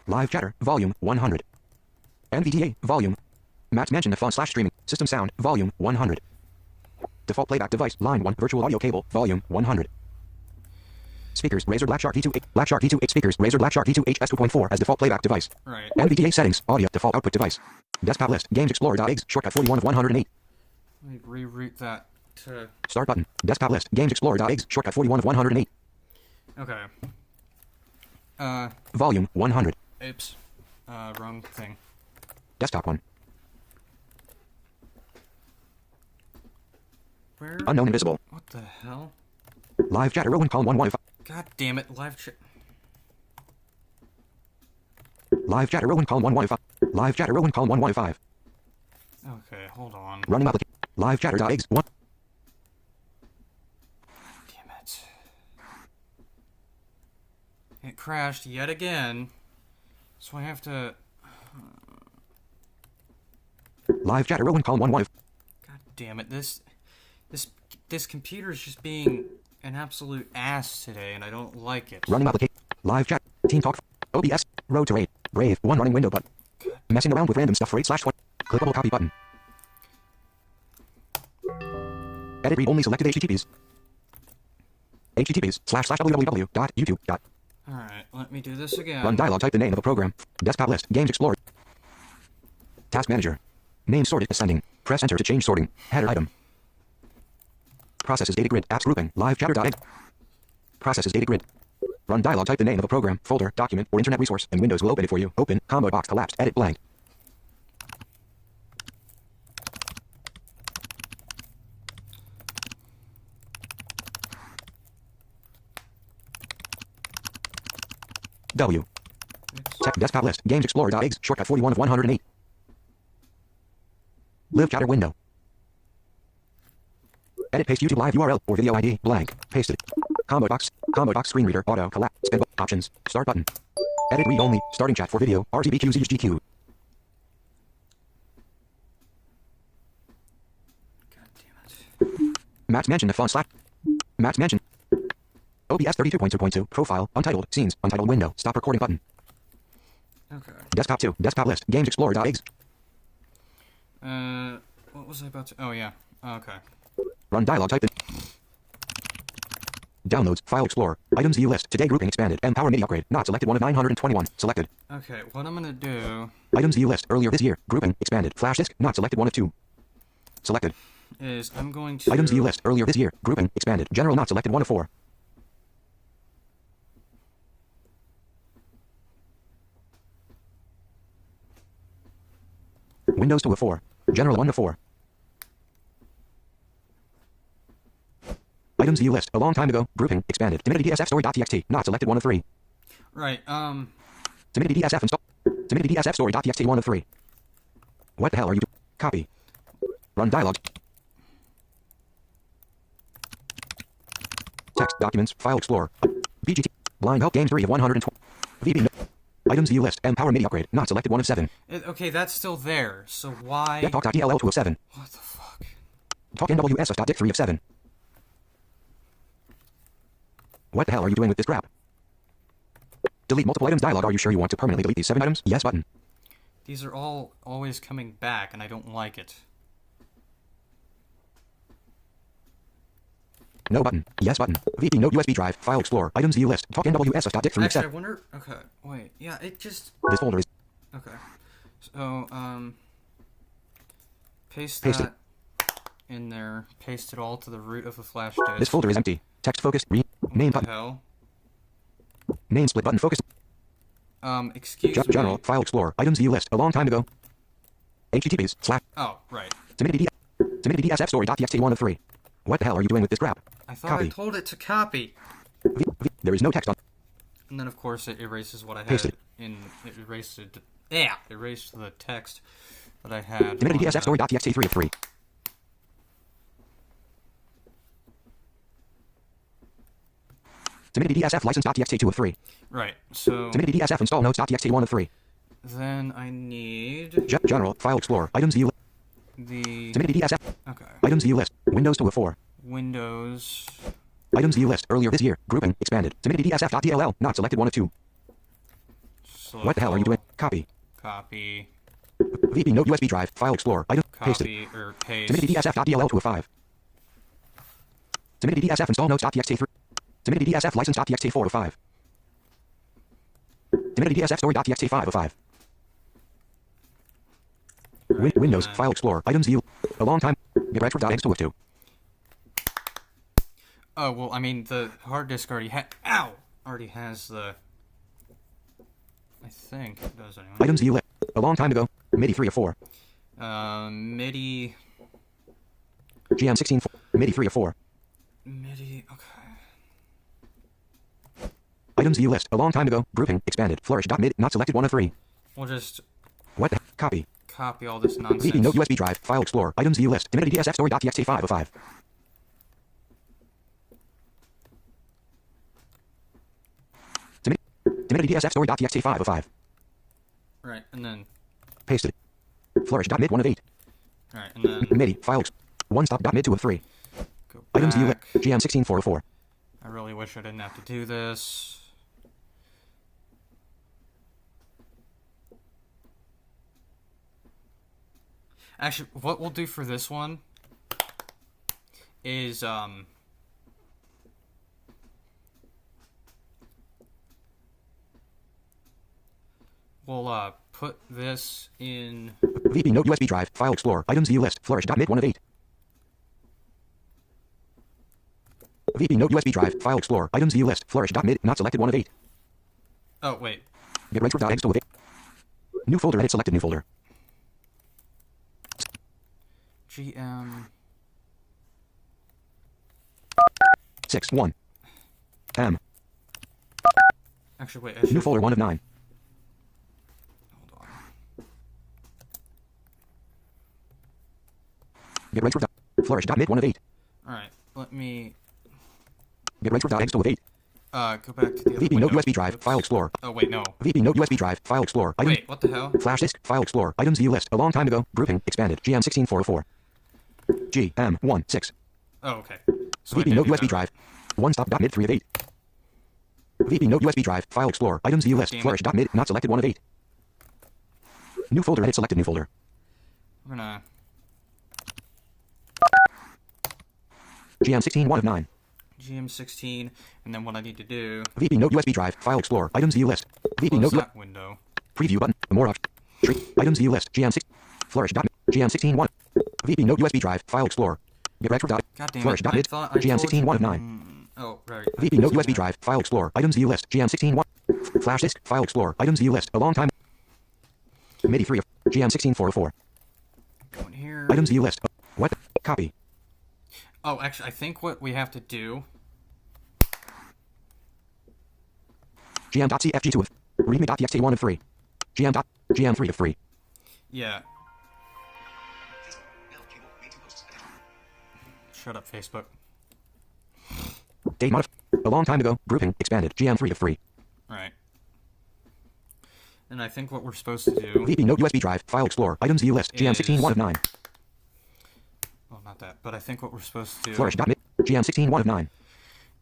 Live chatter volume 100. NVDA volume. Matt's Mansion of Fun / streaming. System sound volume 100. Default playback device line 1 virtual audio cable volume 100. Speakers Razer Blackshark D2 Blackshark D2 8 speakers Razer Blackshark D2 HS 2.4 as default playback device. Right. NVDA settings audio default output device. Desktop list Games Explorer.exe shortcut 41 of 108. Let me reroute that to... Start button. Desktop list Games Explorer.exe shortcut 41 of 108. Okay. Volume 100. Oops. Wrong thing. Desktop 1. Where... Unknown invisible. What the hell? Live chatter Rowan column 1 1 God damn it, live chat... Live chatter Rowan column 1 1 Live chatter Rowan column 1 1 5. Okay, hold on. Running application. Live chatter.exe 1. Damn it. It crashed yet again. So I have to... Live chatter Rowan column 1 1. God damn it, this computer is just being an absolute ass today, and I don't like it. Running application. Live chat. Team talk. OBS. Road to raid. Brave. 1 running window button. Messing around with random stuff for 8/20. Clickable copy button. Edit read only selected HTTPs. https://www.youtube. Alright, let me do this again. Run dialog. Type the name of a program. Desktop list. Games Explorer. Task manager. Name sorted ascending. Press enter to change sorting. Header item. Processes data grid. Apps grouping. Live chatter.exe. Processes data grid. Run dialog. Type the name of a program, folder, document, or internet resource, and Windows will open it for you. Open. Combo box collapsed. Edit blank. W. Tech desktop list. Games Explorer.exe. Shortcut 41 of 108. Live chatter window. Edit paste YouTube live URL or video ID blank. Pasted. Combo box screen reader auto collapse spin options start button. Edit read only starting chat for video RGBQ ZHGQ. God damn it. Matt's Mansion of Fun / Matt's Mansion. OBS 32.2.2 profile untitled scenes untitled window stop recording button. Okay. Desktop 2 desktop list Games Explorer.exe. What was I about to... Oh, yeah. Okay. Run dialog type in. Downloads, File Explorer, Items View List, Today Grouping Expanded, Empower MIDI Upgrade, not selected 1 of 921, selected. Okay, what I'm gonna do... Items View List, earlier this year, Grouping, Expanded, Flash Disk, not selected 1 of 2. Selected. is I'm going to... Items View List, earlier this year, Grouping, Expanded, General not selected 1 of 4. Windows 2 of 4. General 1 of 4. Items view list. A long time ago. Grouping. Expanded. Timidity DSF story.txt. Not selected 1 of 3. Right, Timidity DSF install. Timidity DSF story.txt 1 of 3. What the hell are you doing? Copy. Run dialog. Text. Documents. File Explorer. BGT. Blind Help Game 3 of 120. VB. No. Items view list. Empower MIDI upgrade. Not selected 1 of 7. okay, that's still there, so why... GetTalk.dll 2 of 7. What the fuck? Talk NWSS.dict3 of 7. What the hell are you doing with this crap? Delete multiple items dialog. Are you sure you want to permanently delete these 7 items? Yes button. These are all always coming back, and I don't like it. No button. Yes button. VP Note USB drive. File Explorer. Items view list. Talk NWSS.dict3 of Actually, 7. I wonder... Okay, wait. Yeah, it just... This folder is... Okay. So, paste Paste that in there. Paste it all to the root of the flash disk. This folder is empty. Text focus. Main What the button. hell? Main split button. Focus. Excuse me. General. File Explorer. Items view list. A long time ago. HTTPs. Oh, right. Timidity DSF story.txt 1 of 3. What the hell are you doing with this crap? I thought Copy. I told it to copy. There is no text on. And then, of course, it erases what I had Paste it. in... It erased it. Yeah! Erased the text that I had. Timidity on DSF the- story.txt 3 of 3. Timidity DSF license.txt 2 of 3. Right, so... Timidity DSF install notes.txt 1 of 3. Then I need... General. File Explorer. Items view. the... Timidity DSF. Okay. Items view list. Windows 2 of 4. Windows... Items view list. Earlier this year. Grouping. Expanded. Timidity DSF.dll. Not selected 1 of 2. What the hell are you doing? Copy. Copy. VP Note USB drive. File Explorer. Item. Pasted. Copy, or paste. Timidity DSF.dll 2 of 5. Timidity DSF install notes.txt 3. Timidity DSF license.txt 4 of 5. Timidity DSF story.txt 5 of 5. Right, Windows. and then- File Explorer. Items view. A long time. Get retro.exe 2 of 2. Oh, well, I mean, the hard disk already Ow! Already has the... I think it does anyway. Items view list. A long time ago. MIDI 3 of 4. MIDI... GM16 4. MIDI 3 of 4. MIDI... Okay. Items view list. A long time ago. Grouping. Expanded. Flourish.mid. Not selected 1 of 3. We'll just What the? Copy. copy all this nonsense. VP Note USB drive. File Explorer. Items view list. Timidity DSF story.txt 5 of 5. Timidity DSF story.txt 5 of 5. Right, and then... Pasted. Flourish.mid 1 of 8. Right, and then... MIDI. File. One stop.mid 2 of 3. Go Items view list. back. GM16 4 of 4. I really wish I didn't have to do this. Actually, what we'll do for this one is, we'll, put this in... VP Note USB drive. File Explorer. Items view list. Flourish.mid 1 of 8. VP Note USB drive. File Explorer. Items view list. Flourish.mid. Not selected 1 of 8. Oh, wait. Get retro.exe 2 of 8. New folder. Edit selected new folder. GM... 6 1. M. Actually, wait, I New should... folder 1 of 9. Hold on. Get retro. Flourish.mid 1 of 8. Alright, let me, Get retro.exe 2 of 8. go back to the other VP Note window. USB drive. Oops. File Explorer. Oh, wait, no. VP Note USB drive. File Explorer. Item. Wait, what the hell? Flash disk. File Explorer. Items view list. A long time ago. Grouping. Expanded. GM16 4 of 4. GM1 6. Oh, okay. So I VP did Note do USB that. drive. One stop.mid 3 of 8. VP Note USB drive. File Explorer. Items view list. Damn it. Flourish.mid. Not selected 1 of 8. New folder. Edit selected new folder. We're gonna... GM16 1 of 9. GM16, and then what I need to do... VP Note USB drive. File Explorer. Items view list. VP Close Note that window. preview button. More options. Tree. Items view list. GM6. Flourish.mid. GM16 1. VP Note USB drive. File Explorer. Get retro. God damn it. Flourish.mid. I thought I told GM16 you- 1 of 9. Oh, right. VP Note USB drive. File Explorer. Items view list. GM16 1. Flash disk. File Explorer. Items view list. A long time. MIDI 3 of GM16 4 of 4. Go in here. Items view list. What? Copy. Oh, actually, I think what we have to do... GM.cfg2 of. Readme.txt 1 of 3. GM3 of 3. Yeah. Shut up, Facebook. Date modif. A long time ago. Grouping. Expanded. GM3 of 3. Right. And I think what we're supposed to do... VP Note USB drive. File Explorer. Items view list. GM16 1 of 9. Well, not about that, but I think what we're supposed to do Flourish. Mid. GM 16 1 of 9.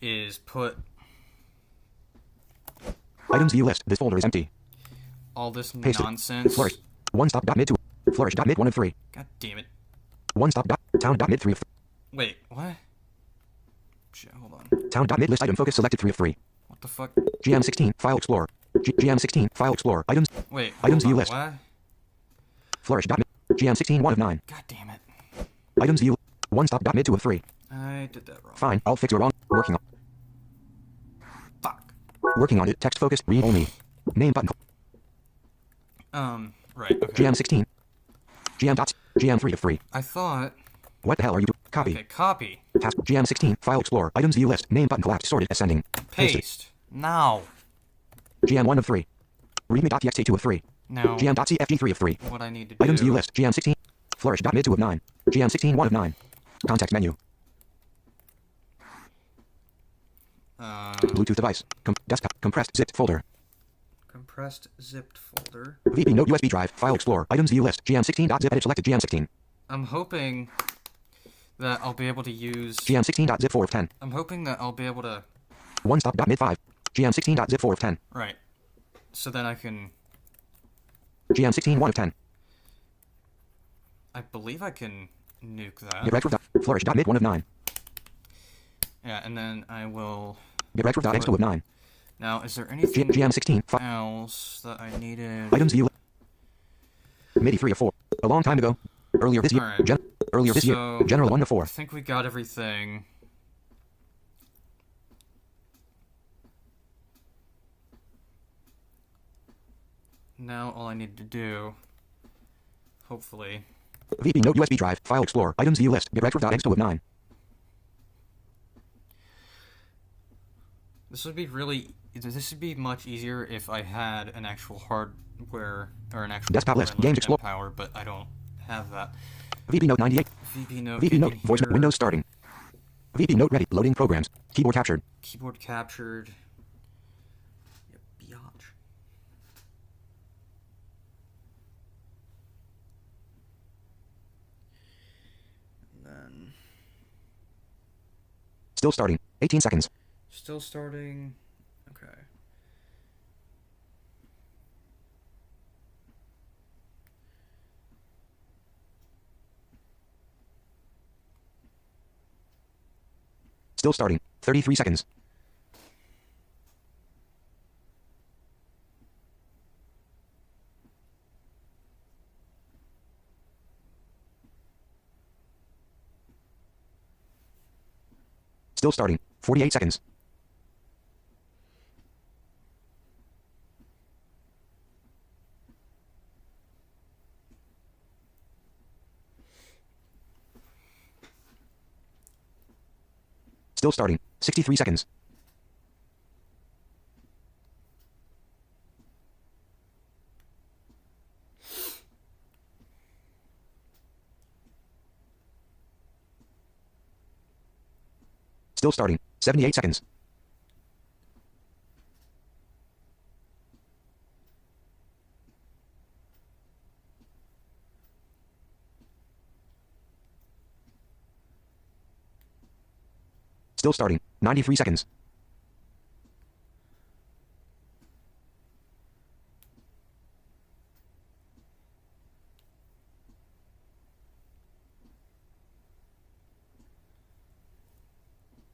is put Items view list. This folder is empty. all this Paste it. nonsense. Flourish. One stop dot mid 2. Flourish dot mid 1 of 3. God damn it. One stop dot town dot mid 3 of 3. Wait, what? Shit, hold on. Town dot mid list item focus selected 3 of 3. What the fuck? GM 16 file explorer. GM 16 file explorer. Items. Wait, Items hold view on, list. what? Flourish dot mid. GM 16 1 of 9. God damn it. Items view. One stop dot mid 2 of 3. I did that wrong. Fine. I'll fix your wrong. Working on. Fuck. Working on it. Text focus. Read only. Name button. Right, okay. GM 16. GM dots. GM 3 of 3. I thought... What the hell are you doing? Copy. Okay, copy. Task. GM 16. File explorer. Items view list. Name button collapsed. Sorted. Ascending. Paste it. Paste. Now. GM 1 of 3. Readme.txt 2 of 3. Now, GM.cfg 3 of 3. what I need to do... Items view list. GM 16. Flourish. Mid 2 of 9. GM 16 1 of 9. Context menu. Bluetooth device. Desktop. Compressed zipped folder. Compressed zipped folder. VP Note USB drive. File explorer. Items view list. GM16.zip edit selected. GM16. I'm hoping that I'll be able to use... GM16.zip 4 of 10. I'm hoping that I'll be able to... One stop dot mid 5. GM16.zip 4 of 10. Right. So then I can... GM16 1 of 10. I believe I can nuke that. Get retro dot flourish dot mid 1 of 9. Yeah, and then I will... Get retro dot x 2 of 9. Now, is there anything GM16 else that I needed? items view. MIDI 3 of 4. A long time ago. Earlier this year. Alright. Earlier this year. So, General 1 of 4. I think we got everything. Now all I need to do, hopefully... VP Note USB drive. File explorer. Items view list. Get retro dot x 2 of 9. This would be much easier if I had an actual hardware or an actual Desktop list. Games Explorer. power, but I don't have that. VP Note 98. VP Note. VP Note. Voice here. Windows starting. VP Note ready. Loading programs. Keyboard captured. Keyboard captured. Yep, biatch. And then Still starting. 18 seconds. still starting. Okay. Still starting. 33 seconds. Still starting. 48 seconds. Still starting. 63 seconds. Still starting. 78 seconds. Still starting. 93 seconds.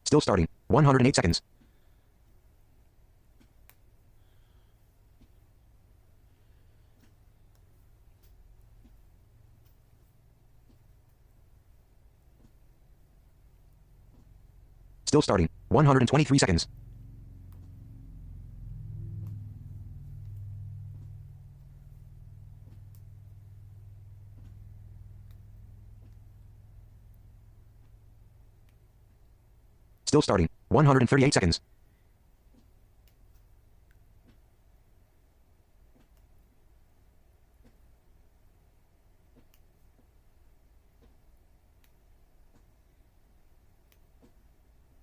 Still starting. 108 seconds. Still starting. 123 seconds. Still starting. 138 seconds.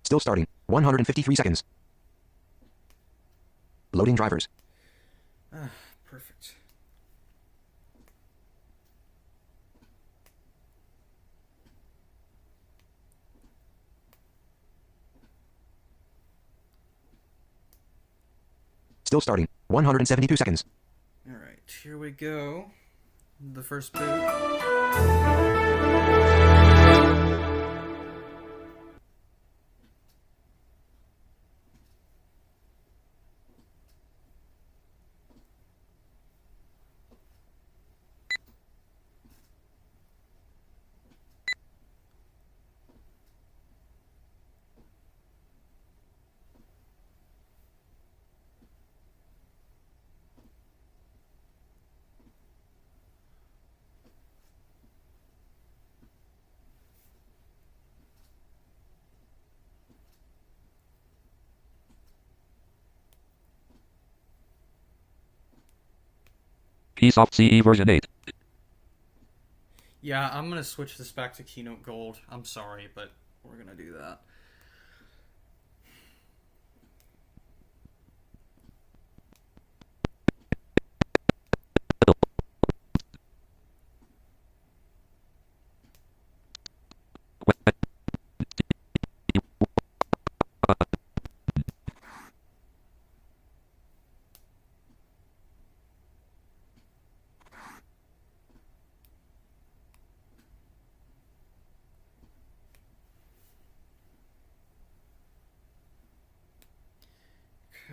Still starting. 153 seconds. Loading drivers. Perfect. Still starting. 172 seconds. Alright, here we go. The first boot. Keysoft CE version 8. Yeah, I'm gonna switch this back to Keynote Gold. I'm sorry, but we're gonna do that.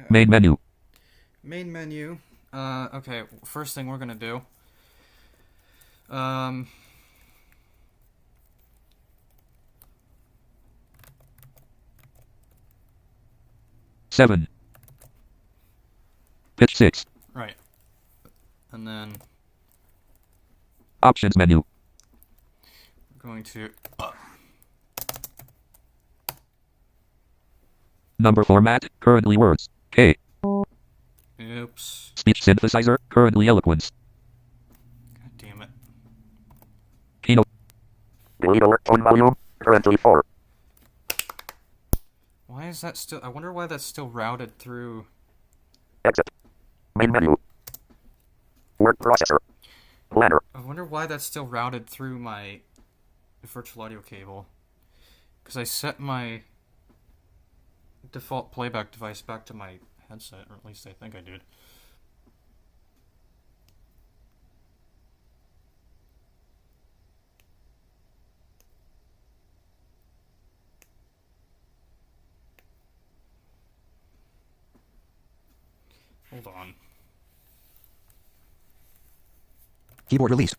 Main menu. Main menu. Okay, first thing we're gonna do. 7. Pitch 6. Right. And then Options menu. we're going to Number format, currently words. K. oops. Speech synthesizer, currently eloquence. God damn it. Keynote. Delete alert tone volume. Currently 4. Why is that still I wonder why that's still routed through Exit. Main menu. Word processor. Planner. I wonder why that's still routed through my virtual audio cable. Because I set my default playback device back to my headset, or at least I think I did. Hold on. Keyboard released.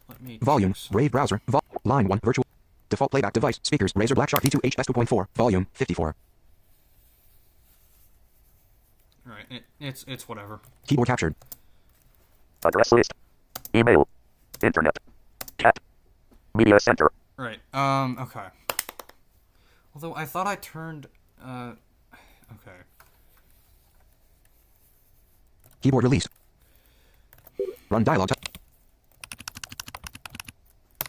Let me Volume. choose. Brave browser. Line 1. Virtual. Default playback device. Speakers. Razer Black Shark V2HS 2.4. Volume 54. Alright, it's whatever. Keyboard captured. Address list. Email. Internet. Cat. Media center. Right, okay. Although I thought I turned, okay. Keyboard released. Run dialog.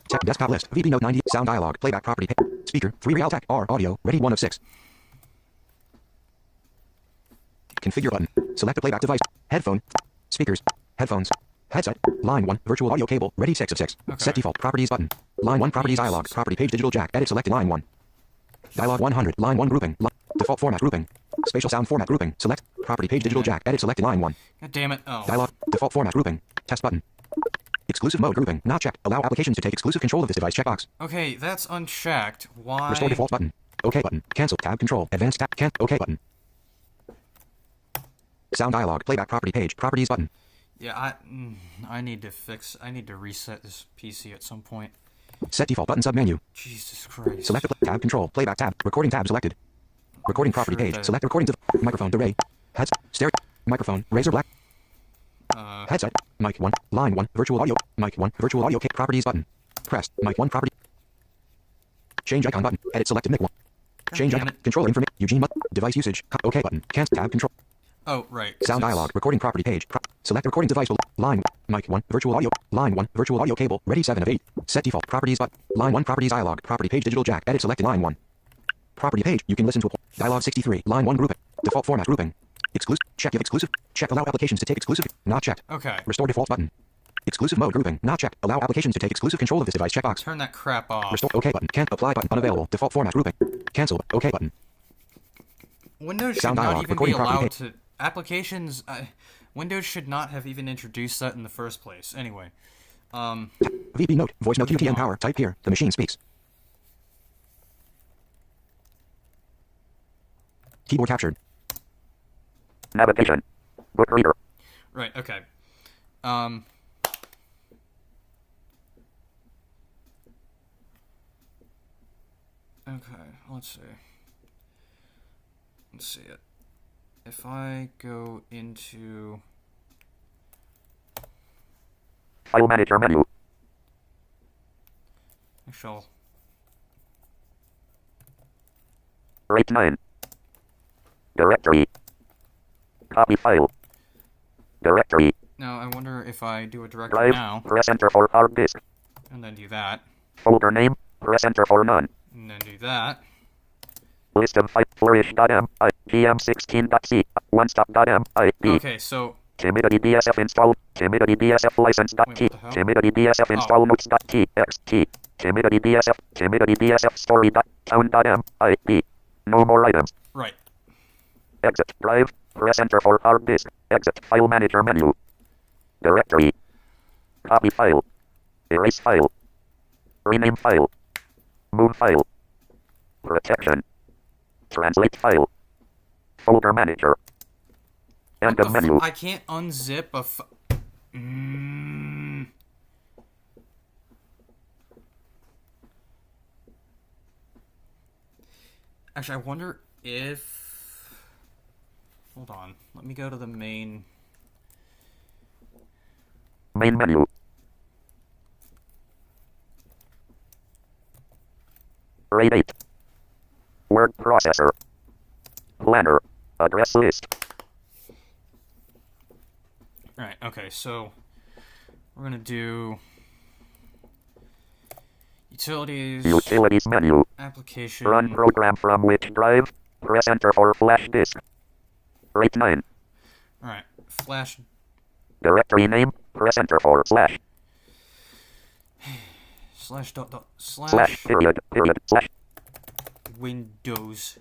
Tech desktop list. VB Note 90. Sound dialog. Playback property. Speaker. 3 Realtek R audio. Ready 1 of 6. Configure button. Select a playback device. Headphone. Speakers. Headphones. Headset. Line 1. Virtual audio cable. Ready 6 of 6. Okay. Set default. Properties button. Line 1 properties dialog. Property page digital jack. Edit selected line 1. Dialog 100. Line 1 grouping. Default format grouping. Spatial sound format grouping. Select. Property page digital jack. Edit selected line 1. God damn it, oh. Dialog. Default format grouping. Test button. Exclusive mode grouping. Not checked. Allow applications to take exclusive control of this device checkbox. Okay, that's unchecked. Why? Restore default button. OK button. Cancel tab control. Advanced tab. OK button. Sound dialog. Playback property page. Properties button. Yeah, I need to reset this PC at some point. Set default button submenu. Jesus Christ. Select the tab control. Playback tab. Recording tab selected. Recording property sure page. that- Select recording microphone array. Headset. Stereo. Microphone. Razer Black. Headset. Mic 1. Line 1. Virtual audio. Mic 1. Virtual audio. Properties button. Pressed. Mic 1 property. Change icon button. Edit selected mic 1. Change damn icon. it. Control information. Eugene button. Device usage. OK button. Cancel tab control. Oh, right. Sound dialog. Recording property page. Select recording device. Line. Mic 1. Virtual audio. Line 1. Virtual audio cable. Ready 7 of 8. Set default. Properties button. Line 1 properties dialog. Property page digital jack. Edit selected line 1. Property page. You can listen to a dialog 63. Line 1 grouping. Default format grouping. Exclusive. Check if exclusive. Check allow applications to take exclusive. Not checked. Okay. Restore default button. Exclusive mode grouping. Not checked. Allow applications to take exclusive control of this device checkbox. Turn that crap off. Restore OK button. Can't apply button. Unavailable. Default format grouping. Cancel. OK button. Windows should Sound not dialog. even be Recording property allowed page. applications. Windows should not have even introduced that in the first place. Anyway, VB note. Voice note UTM power. Type here. The machine speaks. Keyboard captured. Navigation. Book reader. right. Okay. Okay. Let's see. Let's see it. If I go into File manager menu. actual. Rate 9. Directory. Copy file. Directory. Now I wonder if I do a directory Drive. now Press enter for hard disk. and then do that Folder name. Press enter for none. and then do that. List of file. Flourish.m. I. GM16.c. OneStop.m. Okay, so Timidity BSF install. Timidity BSF license.t. Wait, what the hell? Timidity BSF install notes.txt. Timidity BSF. Timidity BSF story.town.m. No more items. right. Exit. Drive. Press enter for hard disk. Exit. File manager menu. Directory. Copy file. Erase file. Rename file. Move file. Protection. Translate file. Folder manager. End of menu. I can't unzip a Actually, I wonder if... Hold on. Let me go to the main... Main menu. RAID 8. Word processor. Planner. Address list. Right, okay, so... We're gonna do... Utilities... Utilities menu. Application... Run program from which drive. Press enter for flash disk. Rate 9. Alright, flash... Directory name. Press enter for slash. Slash Period. Slash. Windows.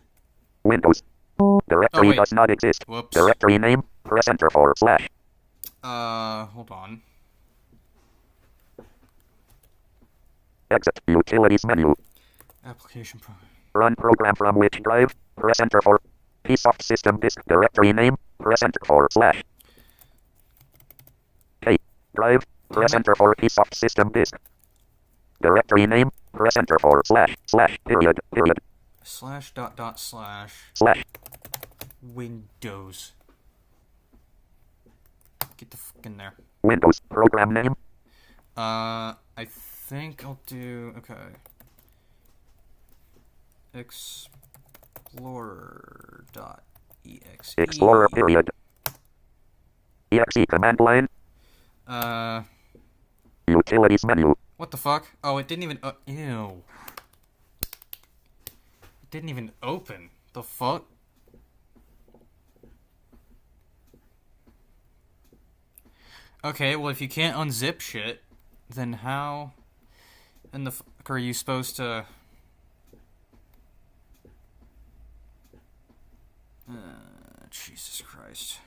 Windows. Directory wait. does not exist. Whoops. Directory name. Press enter for slash. Hold on. Exit. Utilities menu. Application pro... Run program from which drive. Press enter for PSoft system disk. Directory name. Press enter for slash. K. Drive. Press enter for PSoft system disk. Directory name. Press enter for slash. Period. Slash ... Slash. Windows. Get the fuck in there. Windows. Program name. I think I'll do... Okay. Explorer.exe. Explorer. Period. Exe command line. Utilities menu. What the fuck? Oh, it didn't even... ew. It didn't even open. The fuck? Okay, well, if you can't unzip shit, then how in the fuck are you supposed to... Jesus Christ.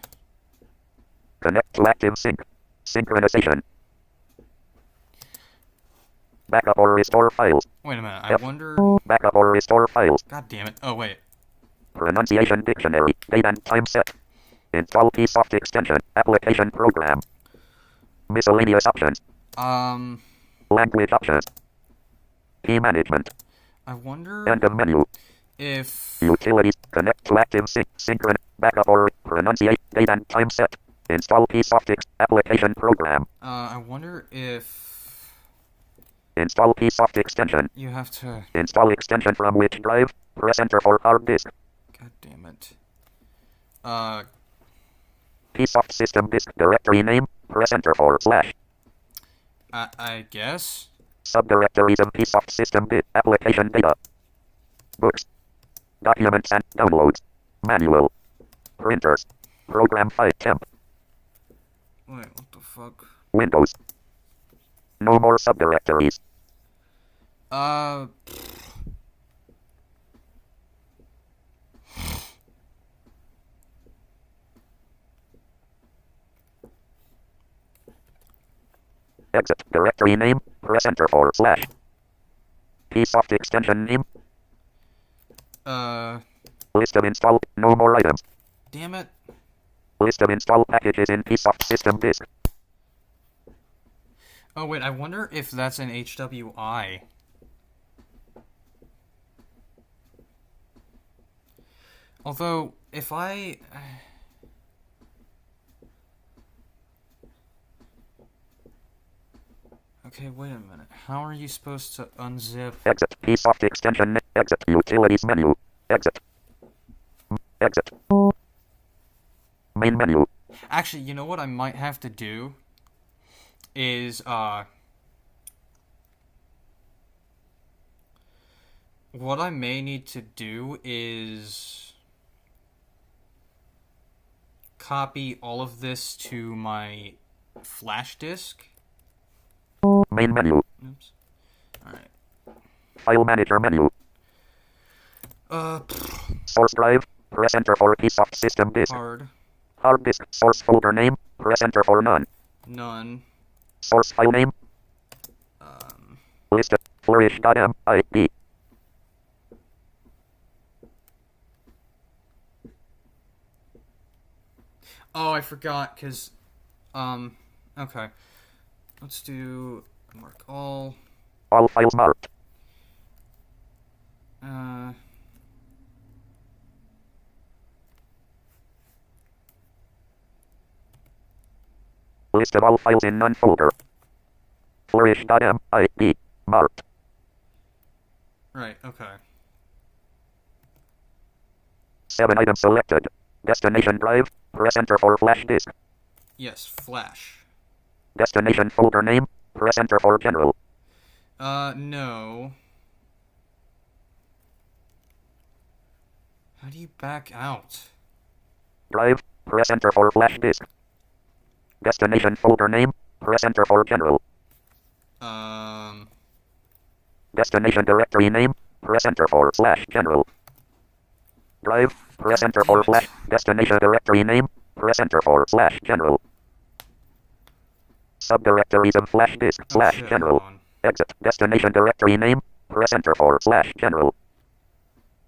Connect to active sync. Synchronization. Backup or restore files. Wait a minute, I wonder... Backup or restore files. God damn it. Oh, wait. Pronunciation dictionary. Date and time set. Install PSoft extension. Application program. Miscellaneous options. Language options. Key management. I wonder End of menu. if... Utilities. Connect to active sync. Synchron. Backup or pronunciate. Date and time set. Install PSoft application program. I wonder if... Install PSoft extension. You have to... Install extension from which drive. Press enter for hard disk. God damn it. PSoft system disk directory name. Press enter for slash. I guess? Subdirectories of PSoft system disk. Application data. Books. Documents and downloads. Manual. Printers. Program file temp. Wait, what the fuck? Windows. No more subdirectories. Exit. Directory name. Press enter for slash. Psoft extension name. List of installed. No more items. Damn it. List of installed packages in Psoft system disk. Oh wait, I wonder if that's an HWI. Although, if I... Okay, wait a minute. How are you supposed to unzip... Exit. Psoft extension. Exit. Utilities menu. Exit. Exit. Main menu. Actually, you know what I might have to do? Is, what I may need to do is... copy all of this to my flash disk. Main menu. Oops. Alright. File manager menu. Source drive. Press enter for Psoft system disk. Hard. Hard disk. Source folder name. Press enter for none. None. Source file name. List of flourish.mip. Oh, I forgot, because, okay. Let's do mark all. All files marked. List of all files in none folder. Flourish.mip. Marked. Right, okay. 7 items selected. Destination drive. Press enter for flash disk. Yes, flash. Destination folder name. Press enter for general. No. How do you back out? Drive. Press enter for flash disk. Destination folder name. Press enter for general. Destination directory name. Press enter for slash general. Drive. Press enter for flash. Destination directory name. Press enter for slash general. Subdirectories of flash disk slash Okay, general. hold on. Exit. Destination directory name. Press enter for slash general.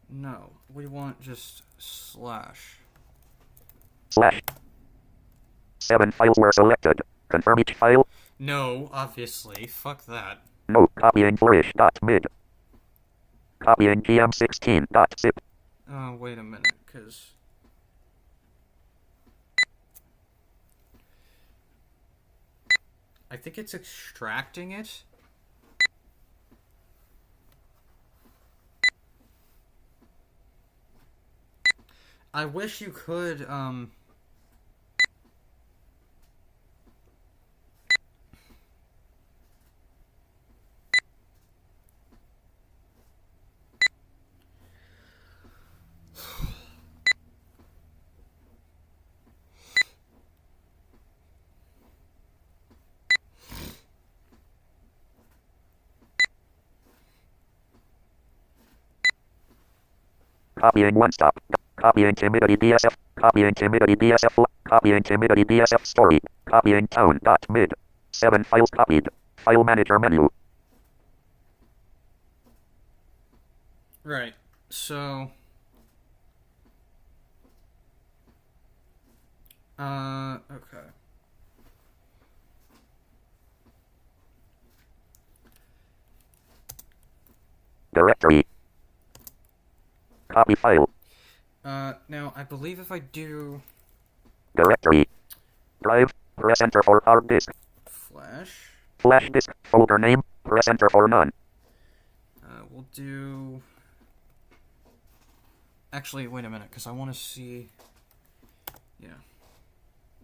No, we want just slash. Slash. 7 files were selected. Confirm each file. No, obviously. Fuck that. No. Copying flourish.mid. Copying gm16.zip. Wait a minute, because... I think it's extracting it. I wish you could, Copying one stop. Copying Timidity DSF. Copying Timidity DSF. Copying Timidity DSF story. Copying town.mid. 7 files copied. File manager menu. Right, so... okay. Directory. Copy file. Now, I believe if I do... Directory. Drive. Press enter for hard disk. Flash... Flash disk. Folder name. Press enter for none. we'll do... Actually, wait a minute, because I want to see... Yeah.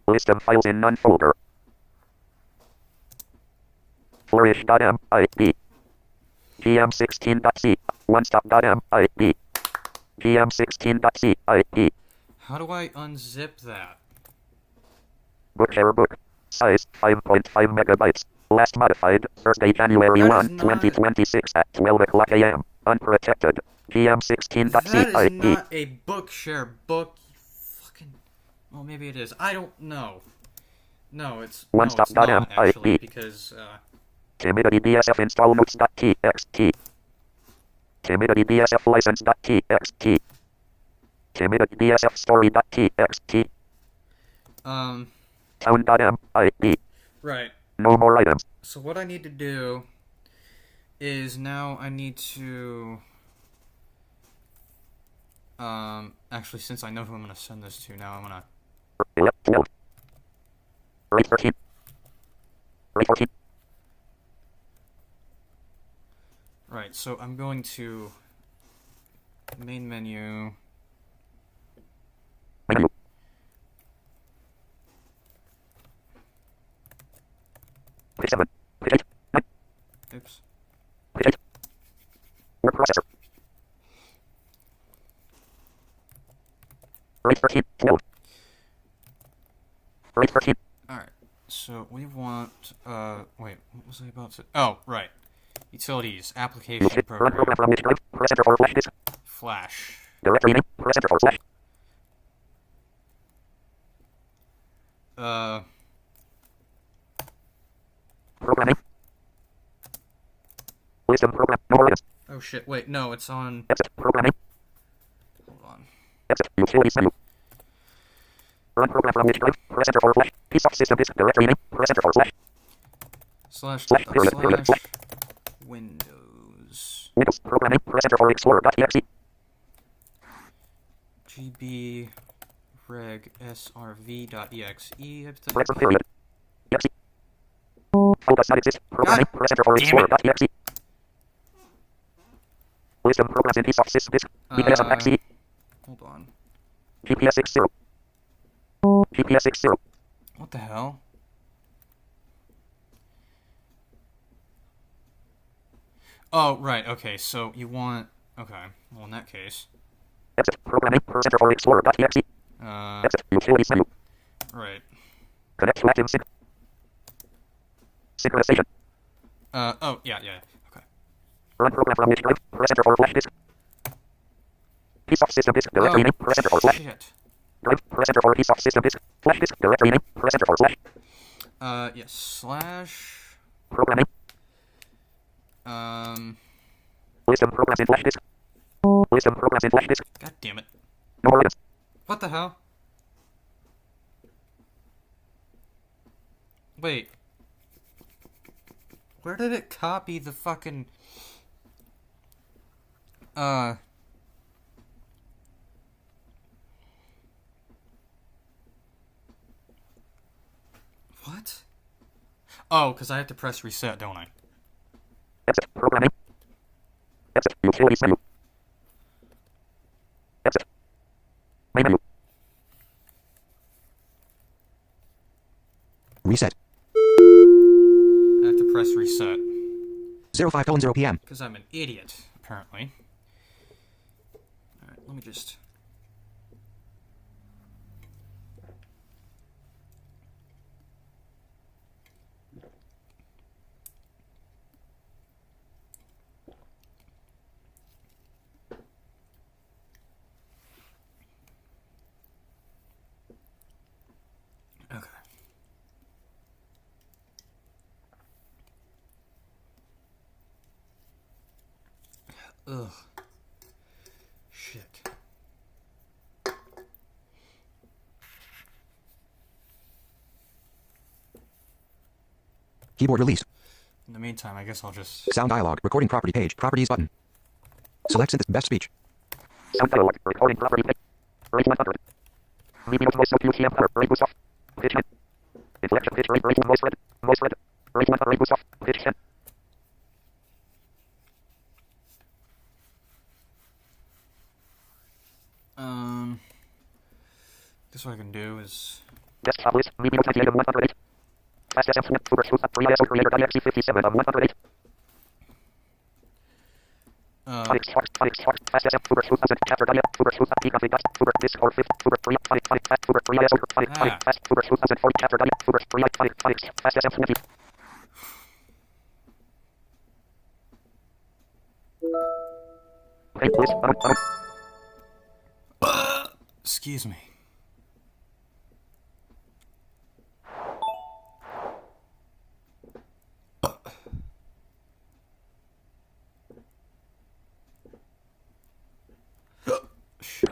List of files in none folder. Flourish.mip. gm16.c. onestop.mip. gm16.cip. How do I unzip that? Bookshare book. Size 5.5 megabytes. Last modified Thursday, January That 1, is not- 2026 at 12 o'clock a.m. Unprotected. That is gm16.cip. not a Bookshare book, you fucking... Well, maybe it is. I don't know. No, it's One no, stop it's dot not M I actually B. because Community DSF install notes.txt. Community DSF license.txt. Community DSF story.txt. Tone.mid. Right. No more items. So what I need to do is now I need to actually, since I know who I'm gonna send this to now, I'm gonna Note. Rate 13. Rate 14. right, so I'm going to main menu. Menu. Page 7. Page 8. 9. Oops. Page 8. Word processor. Rate 13. Note. Rate 13. Alright, so we want, wait, what was I about to, oh, right. Utilities, application Run program program, from disk drive. Press enter for flash disk. flash. Directory name. Press enter for flash. Program name. List of program. No more items. Oh shit, wait, no, it's on, Exit. Program name. hold on. Exit. Utilities menu. Run program from disk drive. Press enter for flash. Piece of system disk. Directory name. Press enter for flash. Slash, Slash, period, period, slash, slash. Windows, Windows. Program name. Press enter for explorer.exe. gb, reg, srv.exe, Browser period. Exe. File does not exist. Program name. Press enter for damn it. explorer.exe. List of programs in piece of system disk. BPS.exe. hold on. GPS 60. GPS 60. What the hell? Oh, right, okay, so you want, okay, well in that case, Exit. Program name. Press enter for explorer.exe. Exit. Utilities menu. right, Connect to active sync. Synchronization. oh, yeah, okay. Run program from disk drive. Press enter for flash disk. Piece of system disk. Directory name. Press enter for flash. Shit. Drive. Press enter for piece of system disk. Flash disk. Directory name. Press enter for flash. Yes, slash, Program name. List of programs in flash disk. List of programs in flash disk. god damn it. No more items. What the hell? Wait. Where did it copy the fucking... What? Oh, because I have to press reset, don't I? Exit. Program name. Exit. Utilities menu. Exit. Main menu. Reset. I have to press reset. 05:0 p.m. Because I'm an idiot, apparently. Alright, let me just... Okay. Ugh. Shit. Keyboard release. In the meantime, I guess I'll just... Sound dialog. Recording property page. Properties button. Select synthesis. Best speech. Sound dialog. Recording property page. Rate 100. Medium voice of QCM power. Rate boost off. Pitch 10. Inflection pitch rate. Rating voice red. Voice red. Rate 100. Rate boost off. Pitch 10. Guess what I can do is... Desktop list. Medium 98 of 108. Fast SF Smith. Super Smooth. 3 ISO creator.exe 57 of 108. Phonics Fox. Phonics Fox. Fast SF Super Smooth. Chapter dialog. Super Smooth. Decomplete dot. Super Discord 5. Super 3. Phonics. Phonics. Fast. Super 3 ISO. Phonics. Phonics. Fast. Super Smooth. 40. Chapter dialog. Super 3. Phonics. Phonics. Fast SF Smith. Hey, list. Excuse me.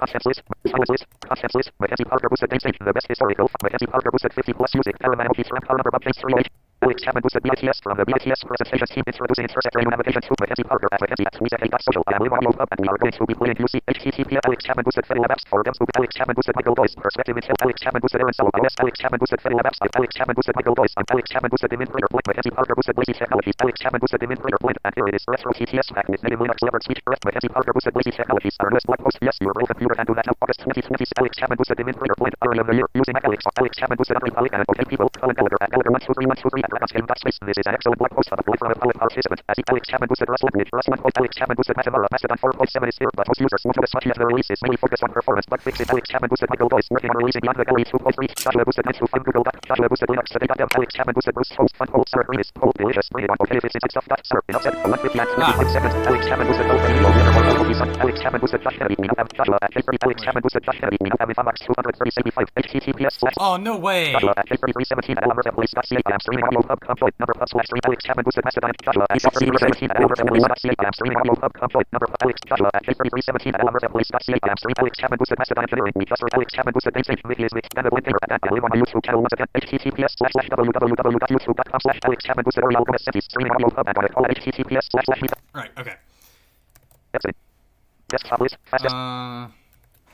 Contents list. Silence list. Contents list. Mackenzie Parker boosted main stage. The best historical. Mackenzie Parker boosted 50 plus music. Paramount Peace Rap car number Bob James 3H. Alex Chapman boosted BITS from the BITS presentation team introducing intersect radio navigation to Mackenzie Parker at Mackenzie at WeSec.social. I am live audio hub and we are going to be playing UC HTTP Alex Chapman boosted Federal Apps for Games Alex Chapman boosted Michael Boyce. Perspective Intel Alex Chapman boosted Aaron Solo. iOS Alex Chapman boosted Federal Apps. Alex Chapman boosted Michael Boyce. I'm Alex Chapman boosted Dimin Prater Blake. Mackenzie Parker boosted Lazy Technologies. Alex Chapman boosted Dimin Prater Blake. And here it is. Retro TTS pack with native Linux levered speech. Mackenzie Parker boosted Lazy Technologies. Our newest blog post. Yes, your real computer can do that now. August 2020. Alex Chapman boosted Dimin Prater Blake. Early of the year. Using Mac Alex. Alex Chapman boosted Unreal Alex and OK people. Colin Gallagher at Gallagher 123123 at Dragonscale.space. This is an excellent blog post of a from a public participant. As Alex Chapman boosted Russell Lignage. Alex Chapman boosted Matamara. Mastodon 4.7 is here, but most users won't notice much yet. The release is mainly focused on performance. Bug fixes. Alex Chapman boosted Michael Boyce. Working on releasing Beyond the Gallery 2.3. Joshua boosted 925 Google. Joshua boosted Linux 7.dev. Alex Chapman boosted Bruce Host. Fun Hole. Sarah Green is Hole. Delicious. Bring it on. Okay, if it's inside stuff. Sarah. In upset. 150 and 25 seconds. Alex Chapman boosted Old Radio. Alex Chapman boosted Josh Kennedy. We now have Joshua at J30. Alex Chapman boosted Josh Kennedy. We now have Infomax 23075. HTTPS. Oh, no way. Joshua at J3317 at alarmreplace.ca. I am streaming audio hub. Comploid number / stream. Alex Chapman boosted Mastodon. Joshua at J3317 at alarmreplace.ca. I am streaming audio hub. Comploid number Alex Joshua at J3317 at alarmreplace.ca. I am streaming Alex Chapman boosted Mastodon engineering. Me just Alex Chapman boosted main stage. Wiki is Vic. And the link here. And I live on my YouTube channel once again. https://www.youtube.com/Alex Chapman boosted Ariel Gomez Sentis. Streaming audio hub. And I call it https:// Right, okay. Exit. Desktop list. Fastest.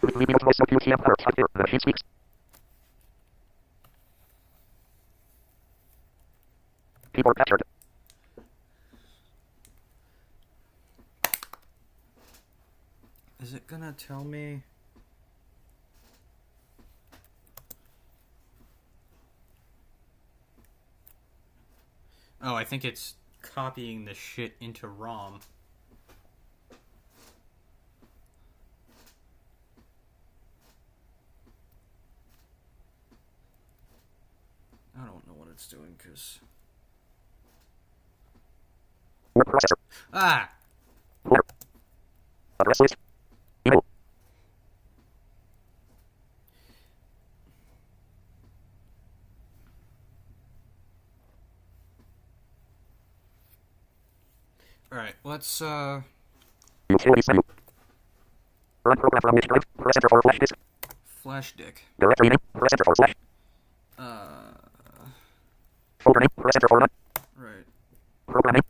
Leaving most of UTM power. Type here. The machine speaks. Keyboard captured. Is it gonna tell me? Oh, I think it's copying the shit into ROM. I don't know what it's doing, because... Word processor. Ah! Letter. Address list. Email. Alright, let's, Utilities menu. Run program from which drive. Press enter for flash disk. flash dick. Directory name. Press enter for slash. Folder name. Press enter for run. Right. Program name.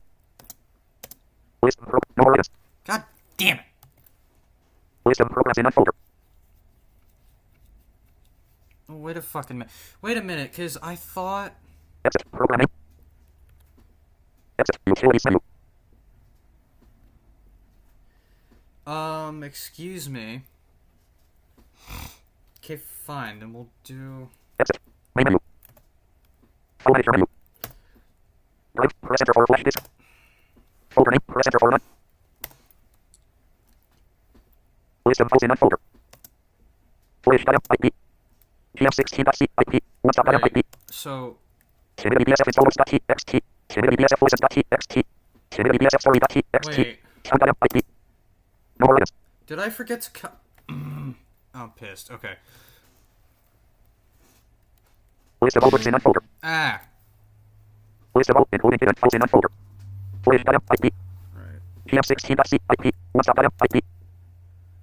List. No more items. God damn it! List of programs in unfolder. Oh, wait a fucking minute. Wait a minute, because I thought... Exit. Program name. Exit. Utilities menu. Excuse me. Okay, fine, then we'll do... Exit. Main menu. File manager menu. Drive. Press enter for flash disk. Folder name. Press enter for run. List of files in unfolder. Flash.mip. gm16.c IP. 1.mip. So... bsf installers.txt. bsf license.txt. bsf story.txt. Wait. Sound.mip. No more items. Did I forget to I'm pissed. Okay. List of all books in unfolder. Ah. List of all including hidden files in unfolder. Flash.mip. Right. gm16.c IP. 1.mip.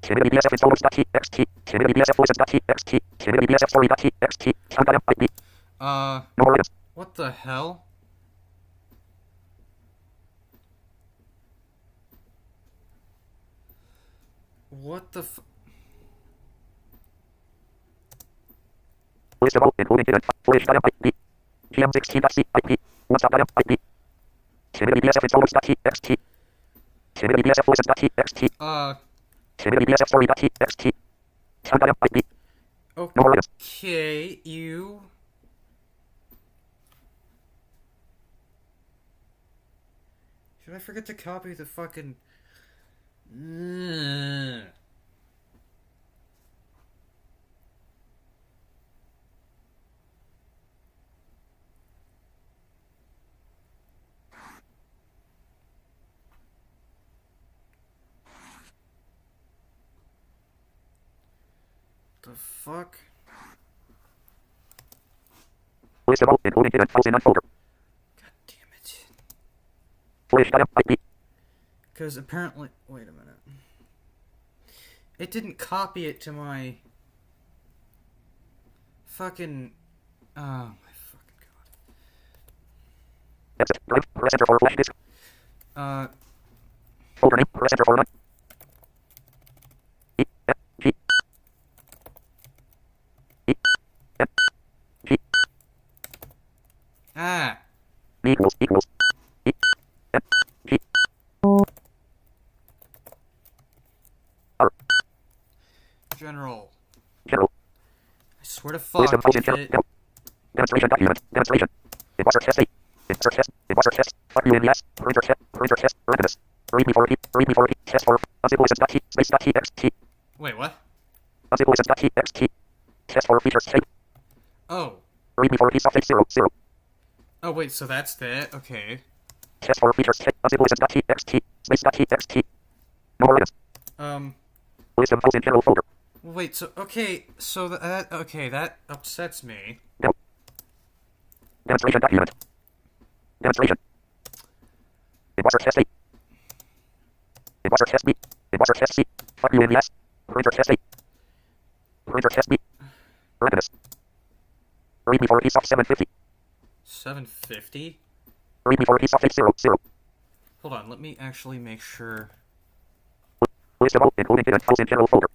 bsf installers.txt. bsf license.txt. bsf story.txt. Sound.mip. No more items. What the hell? What the f... List of all including hidden flash.mip. gm16.c IP. 1.mip. bsf installers.txt. bsf license.txt. bsf story.txt. Sound.mip. No more items. Okay, you... Should I forget to copy the fucking... The fuck? List of all including hidden files in unfolder. God damn it. Flash.mip. Because apparently... Wait a minute. It didn't copy it to my fucking. Oh my fucking Exit. Drive. Press enter for flash disk. god. Folder name. Press enter for run. E. F. G. E. F. G. Ah. Equals. E. F. G. R. General. General. I swear to fuck. Wisdom If general. it... Demonstration document. Demonstration. It was search test. It search test. It was search test. Fuck you in yes. Printer test. Printer test. Randomness. Read me for key. Read me for key. Test for. Unzip license dot key. Space dot key x key. Wait, what? Unzip license dot key x key. Test for features shape. Oh. Read me for key soft 0 0. Oh, wait, so that's that? Okay. Test for features shape. Unzip license dot key x key. Space dot key x key. No more items. Wisdom files in general folder. Wait, so, okay, so that, okay, that upsets me. Demonstration document. Demonstration. It was search test A. It was search test B. It was search test C. Fuck you in yes. Printer test A. Printer test B. Randomness. Read me for key soft 750. 750? Read me for key soft 0 0. Hold on, let me actually make sure. List of all including hidden files in general folder.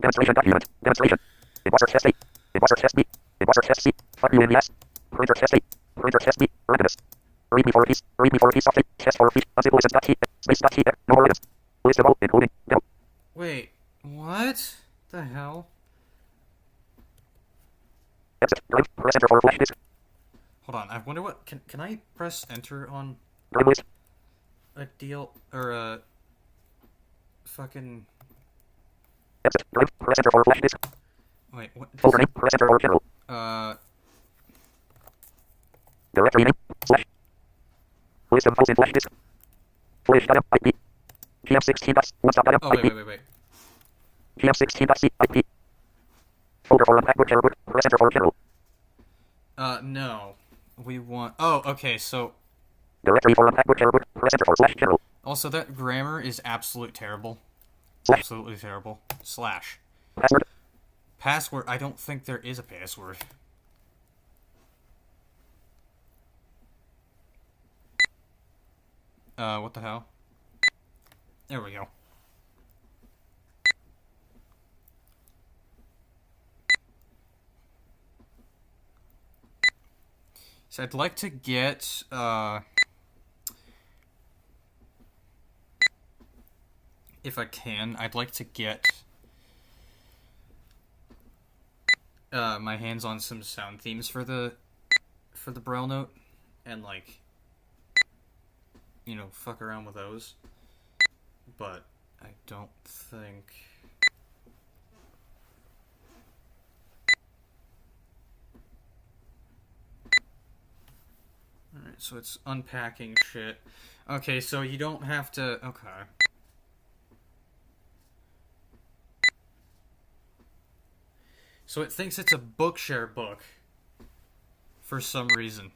Demonstration document. Demonstration. It was search test A. It was search test B. It was search test C. Fuck you in yes. Printer test A. Printer test B. Randomness. Read me for keys. Read me for keys soft 8. Test for feet. Unzip license dot key. Space dot key. No more items. List of all including. Wait, what? The hell? Exit. Drive. Press enter for flash disk. Hold on, I wonder what, can I press enter on Drive list. a deal, or a fucking, Exit. Drive. Press enter for flash disk. wait, what? Folder name. Press enter for general. Directory name. Slash. List of files in flash disk. Flash data. IP. GM16. One-stop data. Oh, wait, IP. wait. GM16.c. IP. Folder for unpacked book general. Press enter for general. No. We want, oh, okay, so, Directory for unpacked book general. Press enter for slash general. also that grammar is absolute terrible. Slash. Absolutely terrible. Slash. Password. Password, I don't think there is a password. What the hell? There we go. So I'd like to get, if I can, I'd like to get, my hands on some sound themes for the Braille Note, and, like, you know, fuck around with those. But I don't think... Alright, so it's unpacking shit. Okay, so you don't have to... Okay. So it thinks it's a Bookshare book. For some reason.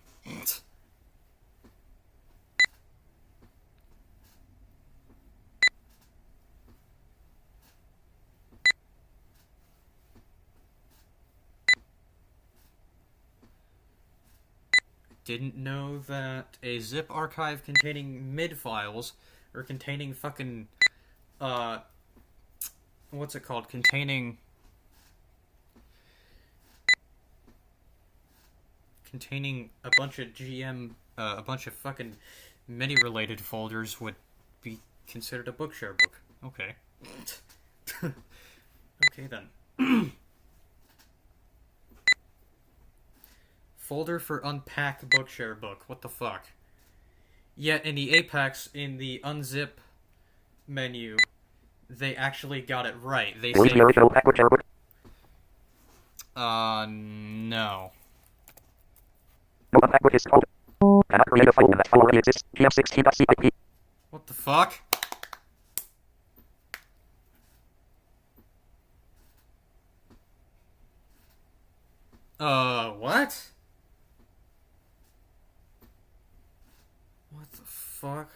Didn't know that a zip archive containing MID files, or containing fucking, what's it called? Containing a bunch of a bunch of fucking MIDI-related folders would be considered a Bookshare book. Okay. Okay then. Folder for unpack Bookshare book. What the fuck? Yet in the Apex, in the unzip menu, they actually got it right. They say... no. No unpacked book is called. Cannot create a file when that file already exists. GM16.cip. What the fuck? What? What the fuck?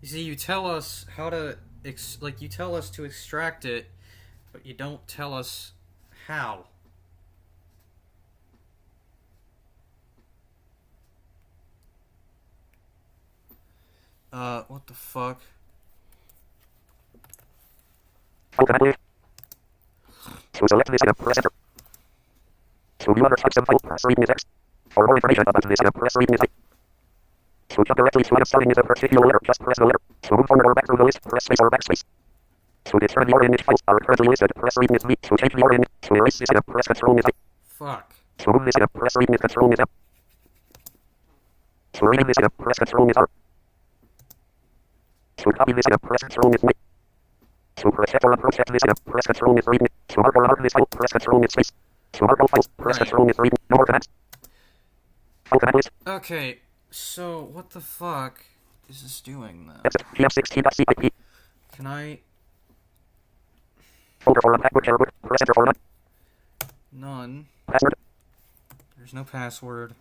You see, you tell us how to you tell us to extract it, but you don't tell us how. What the fuck? Ultimately, to select this item, press enter. To view other types of file, press read new text. For more information about this item, press read new type. To jump directly to item starting with a particular letter, just press the letter. To move forward or back through the list, press space or backspace. To determine the order in which files are currently listed, press read with V. To change the order in, to erase this item, press Control with I. Fuck. To move this item, press read with Control with M. To rename this item, press Control with R. To copy this item, press Control with Y. To protect or unprotect this item, press Control with read. To mark or unmark this file, press Control with space. To mark all files, press Right. Control with read. No more commands. File command list. Okay, so what the fuck is this doing then? Exit. PM16.cip. Can I... Folder for unpacked book, error book. Press enter for none. None. Password. There's no password.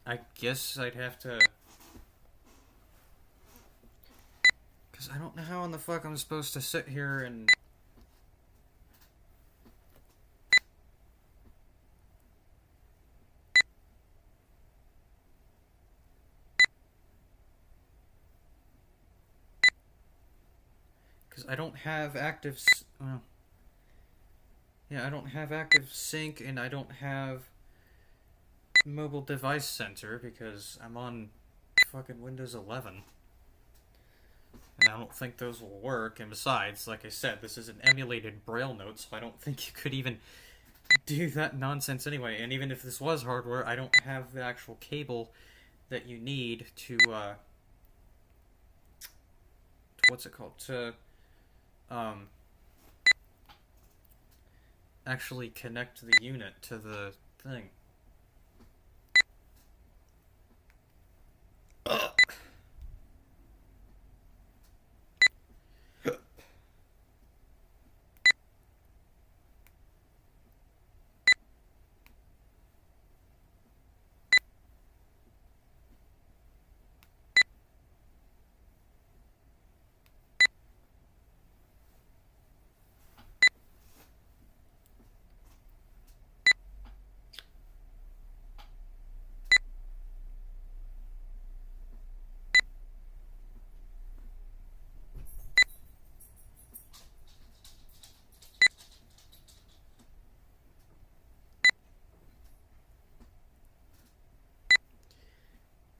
I guess I'd have to... Because I don't know how in the fuck I'm supposed to sit here and... Because I don't have active... Well... Yeah, I don't have active sync and I don't have mobile device center because I'm on fucking Windows 11. And I don't think those will work. And besides, like I said, this is an emulated Braille note, so I don't think you could even do that nonsense anyway. And even if this was hardware, I don't have the actual cable that you need to what's it called? To actually connect the unit to the thing.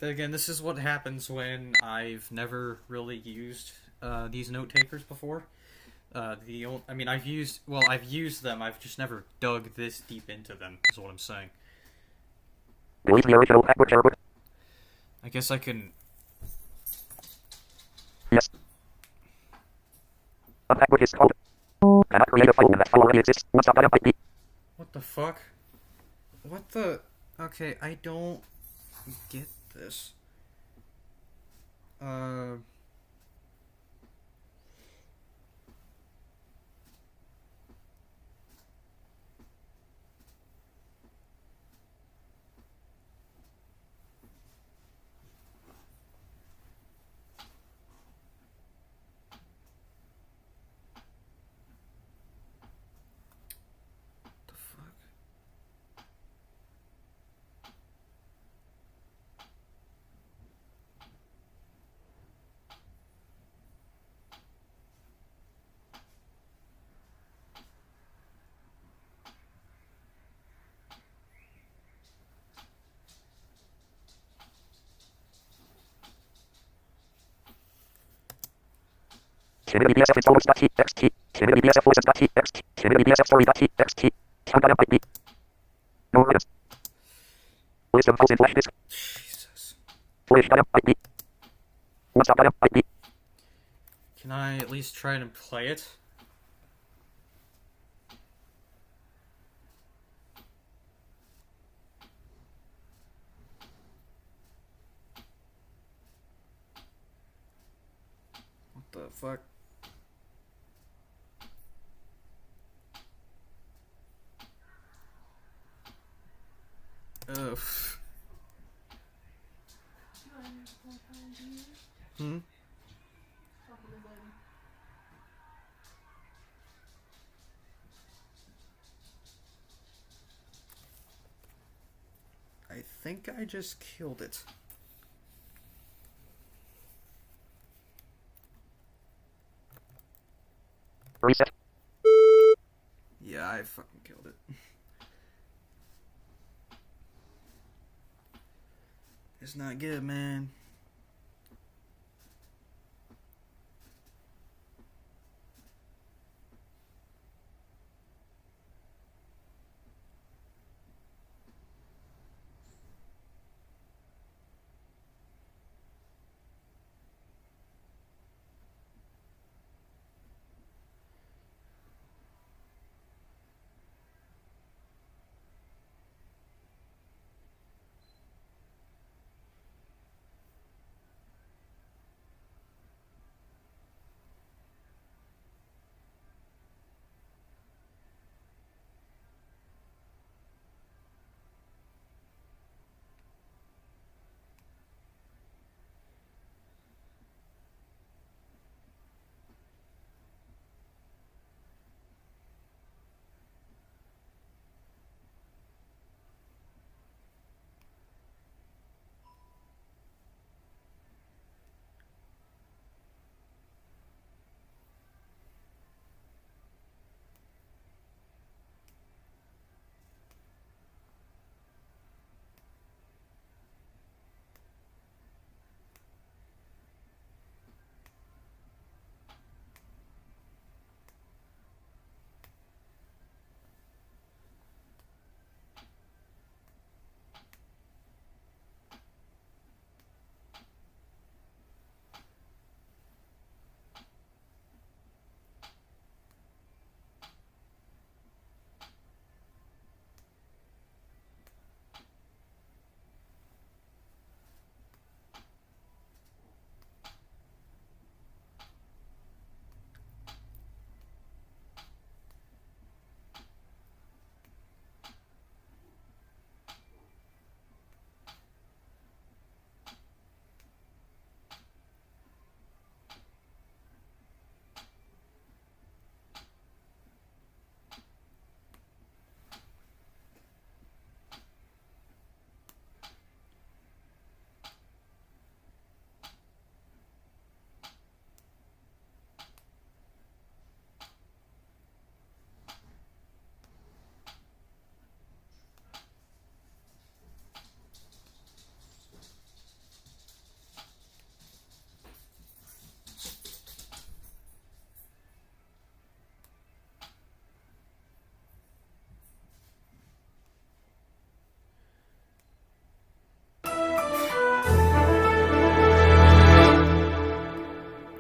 But again, this is what happens when I've never really used these note takers before. I've used them. I've just never dug this deep into them. Is what I'm saying. Delete the original backward error book. I guess I can. Yes. A backward is called. Cannot create a file when that file already exists. Must stop item IP. What the fuck? What the? Okay, I don't get this. The fuck? Community BSF installers.txt. Community BSF license.txt. Community BSF story.txt. Count.mpip. No items. List of files in flash disk. Jesus. Flash.mpip. Must.mpip. Can I at least try and play it? What the fuck? think I just killed it. Reset. Yeah, I fucking killed it. It's not good, man.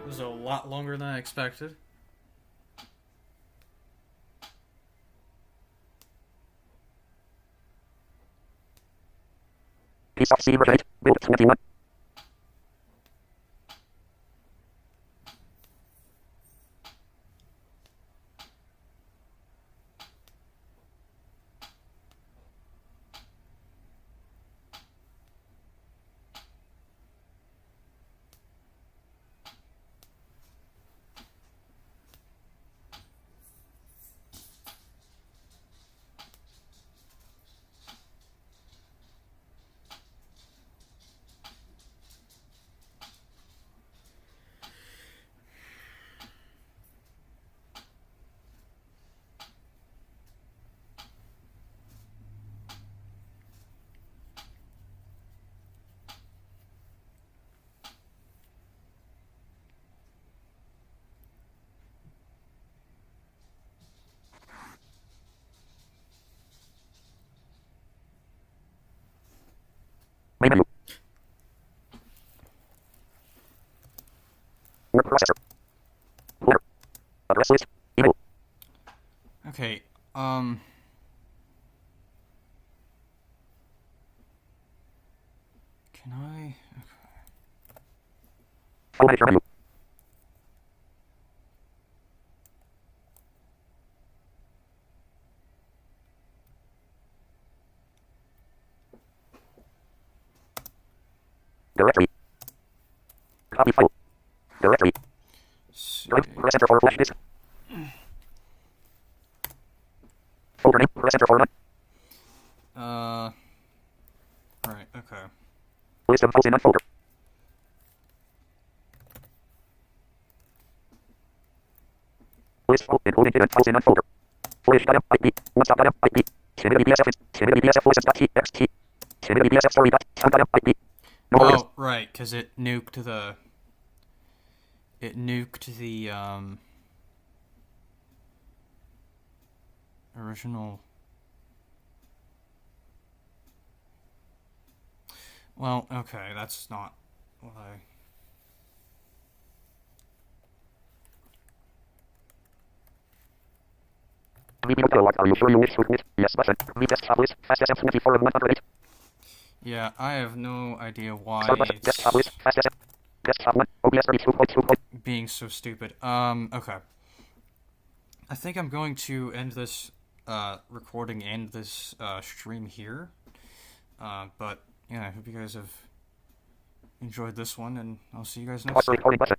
It was a lot longer than I expected. Piece of C rotate. Build 21. Main menu. Word processor. Footer. Address list. Email. Okay, Can I... File manager menu. Directory. Copy file. Directory. Drive. Press enter for flash disk. Folder name. Press enter for none. Alright. List of files in unfolder. List of including hidden files in unfolder. Footage.mip. One.mip. Cinema.bsf. Cinema.bsf license.txt. Cinema.bsf story.sound.mip. No more. Oh, right, because it nuked the... original... Well, okay, that's not what I... VB dialog. Are you sure you wish to commit? Yes button. Desktop list. Fast SM 24 of 108. Yeah, I have no idea why Start button. it's Desktop list. Fast SM. Desktop 1. OBS 32.2. being so stupid. Okay. I think I'm going to end this recording and this stream here. But yeah, I hope you guys have enjoyed this one, and I'll see you guys next Pause time. recording button.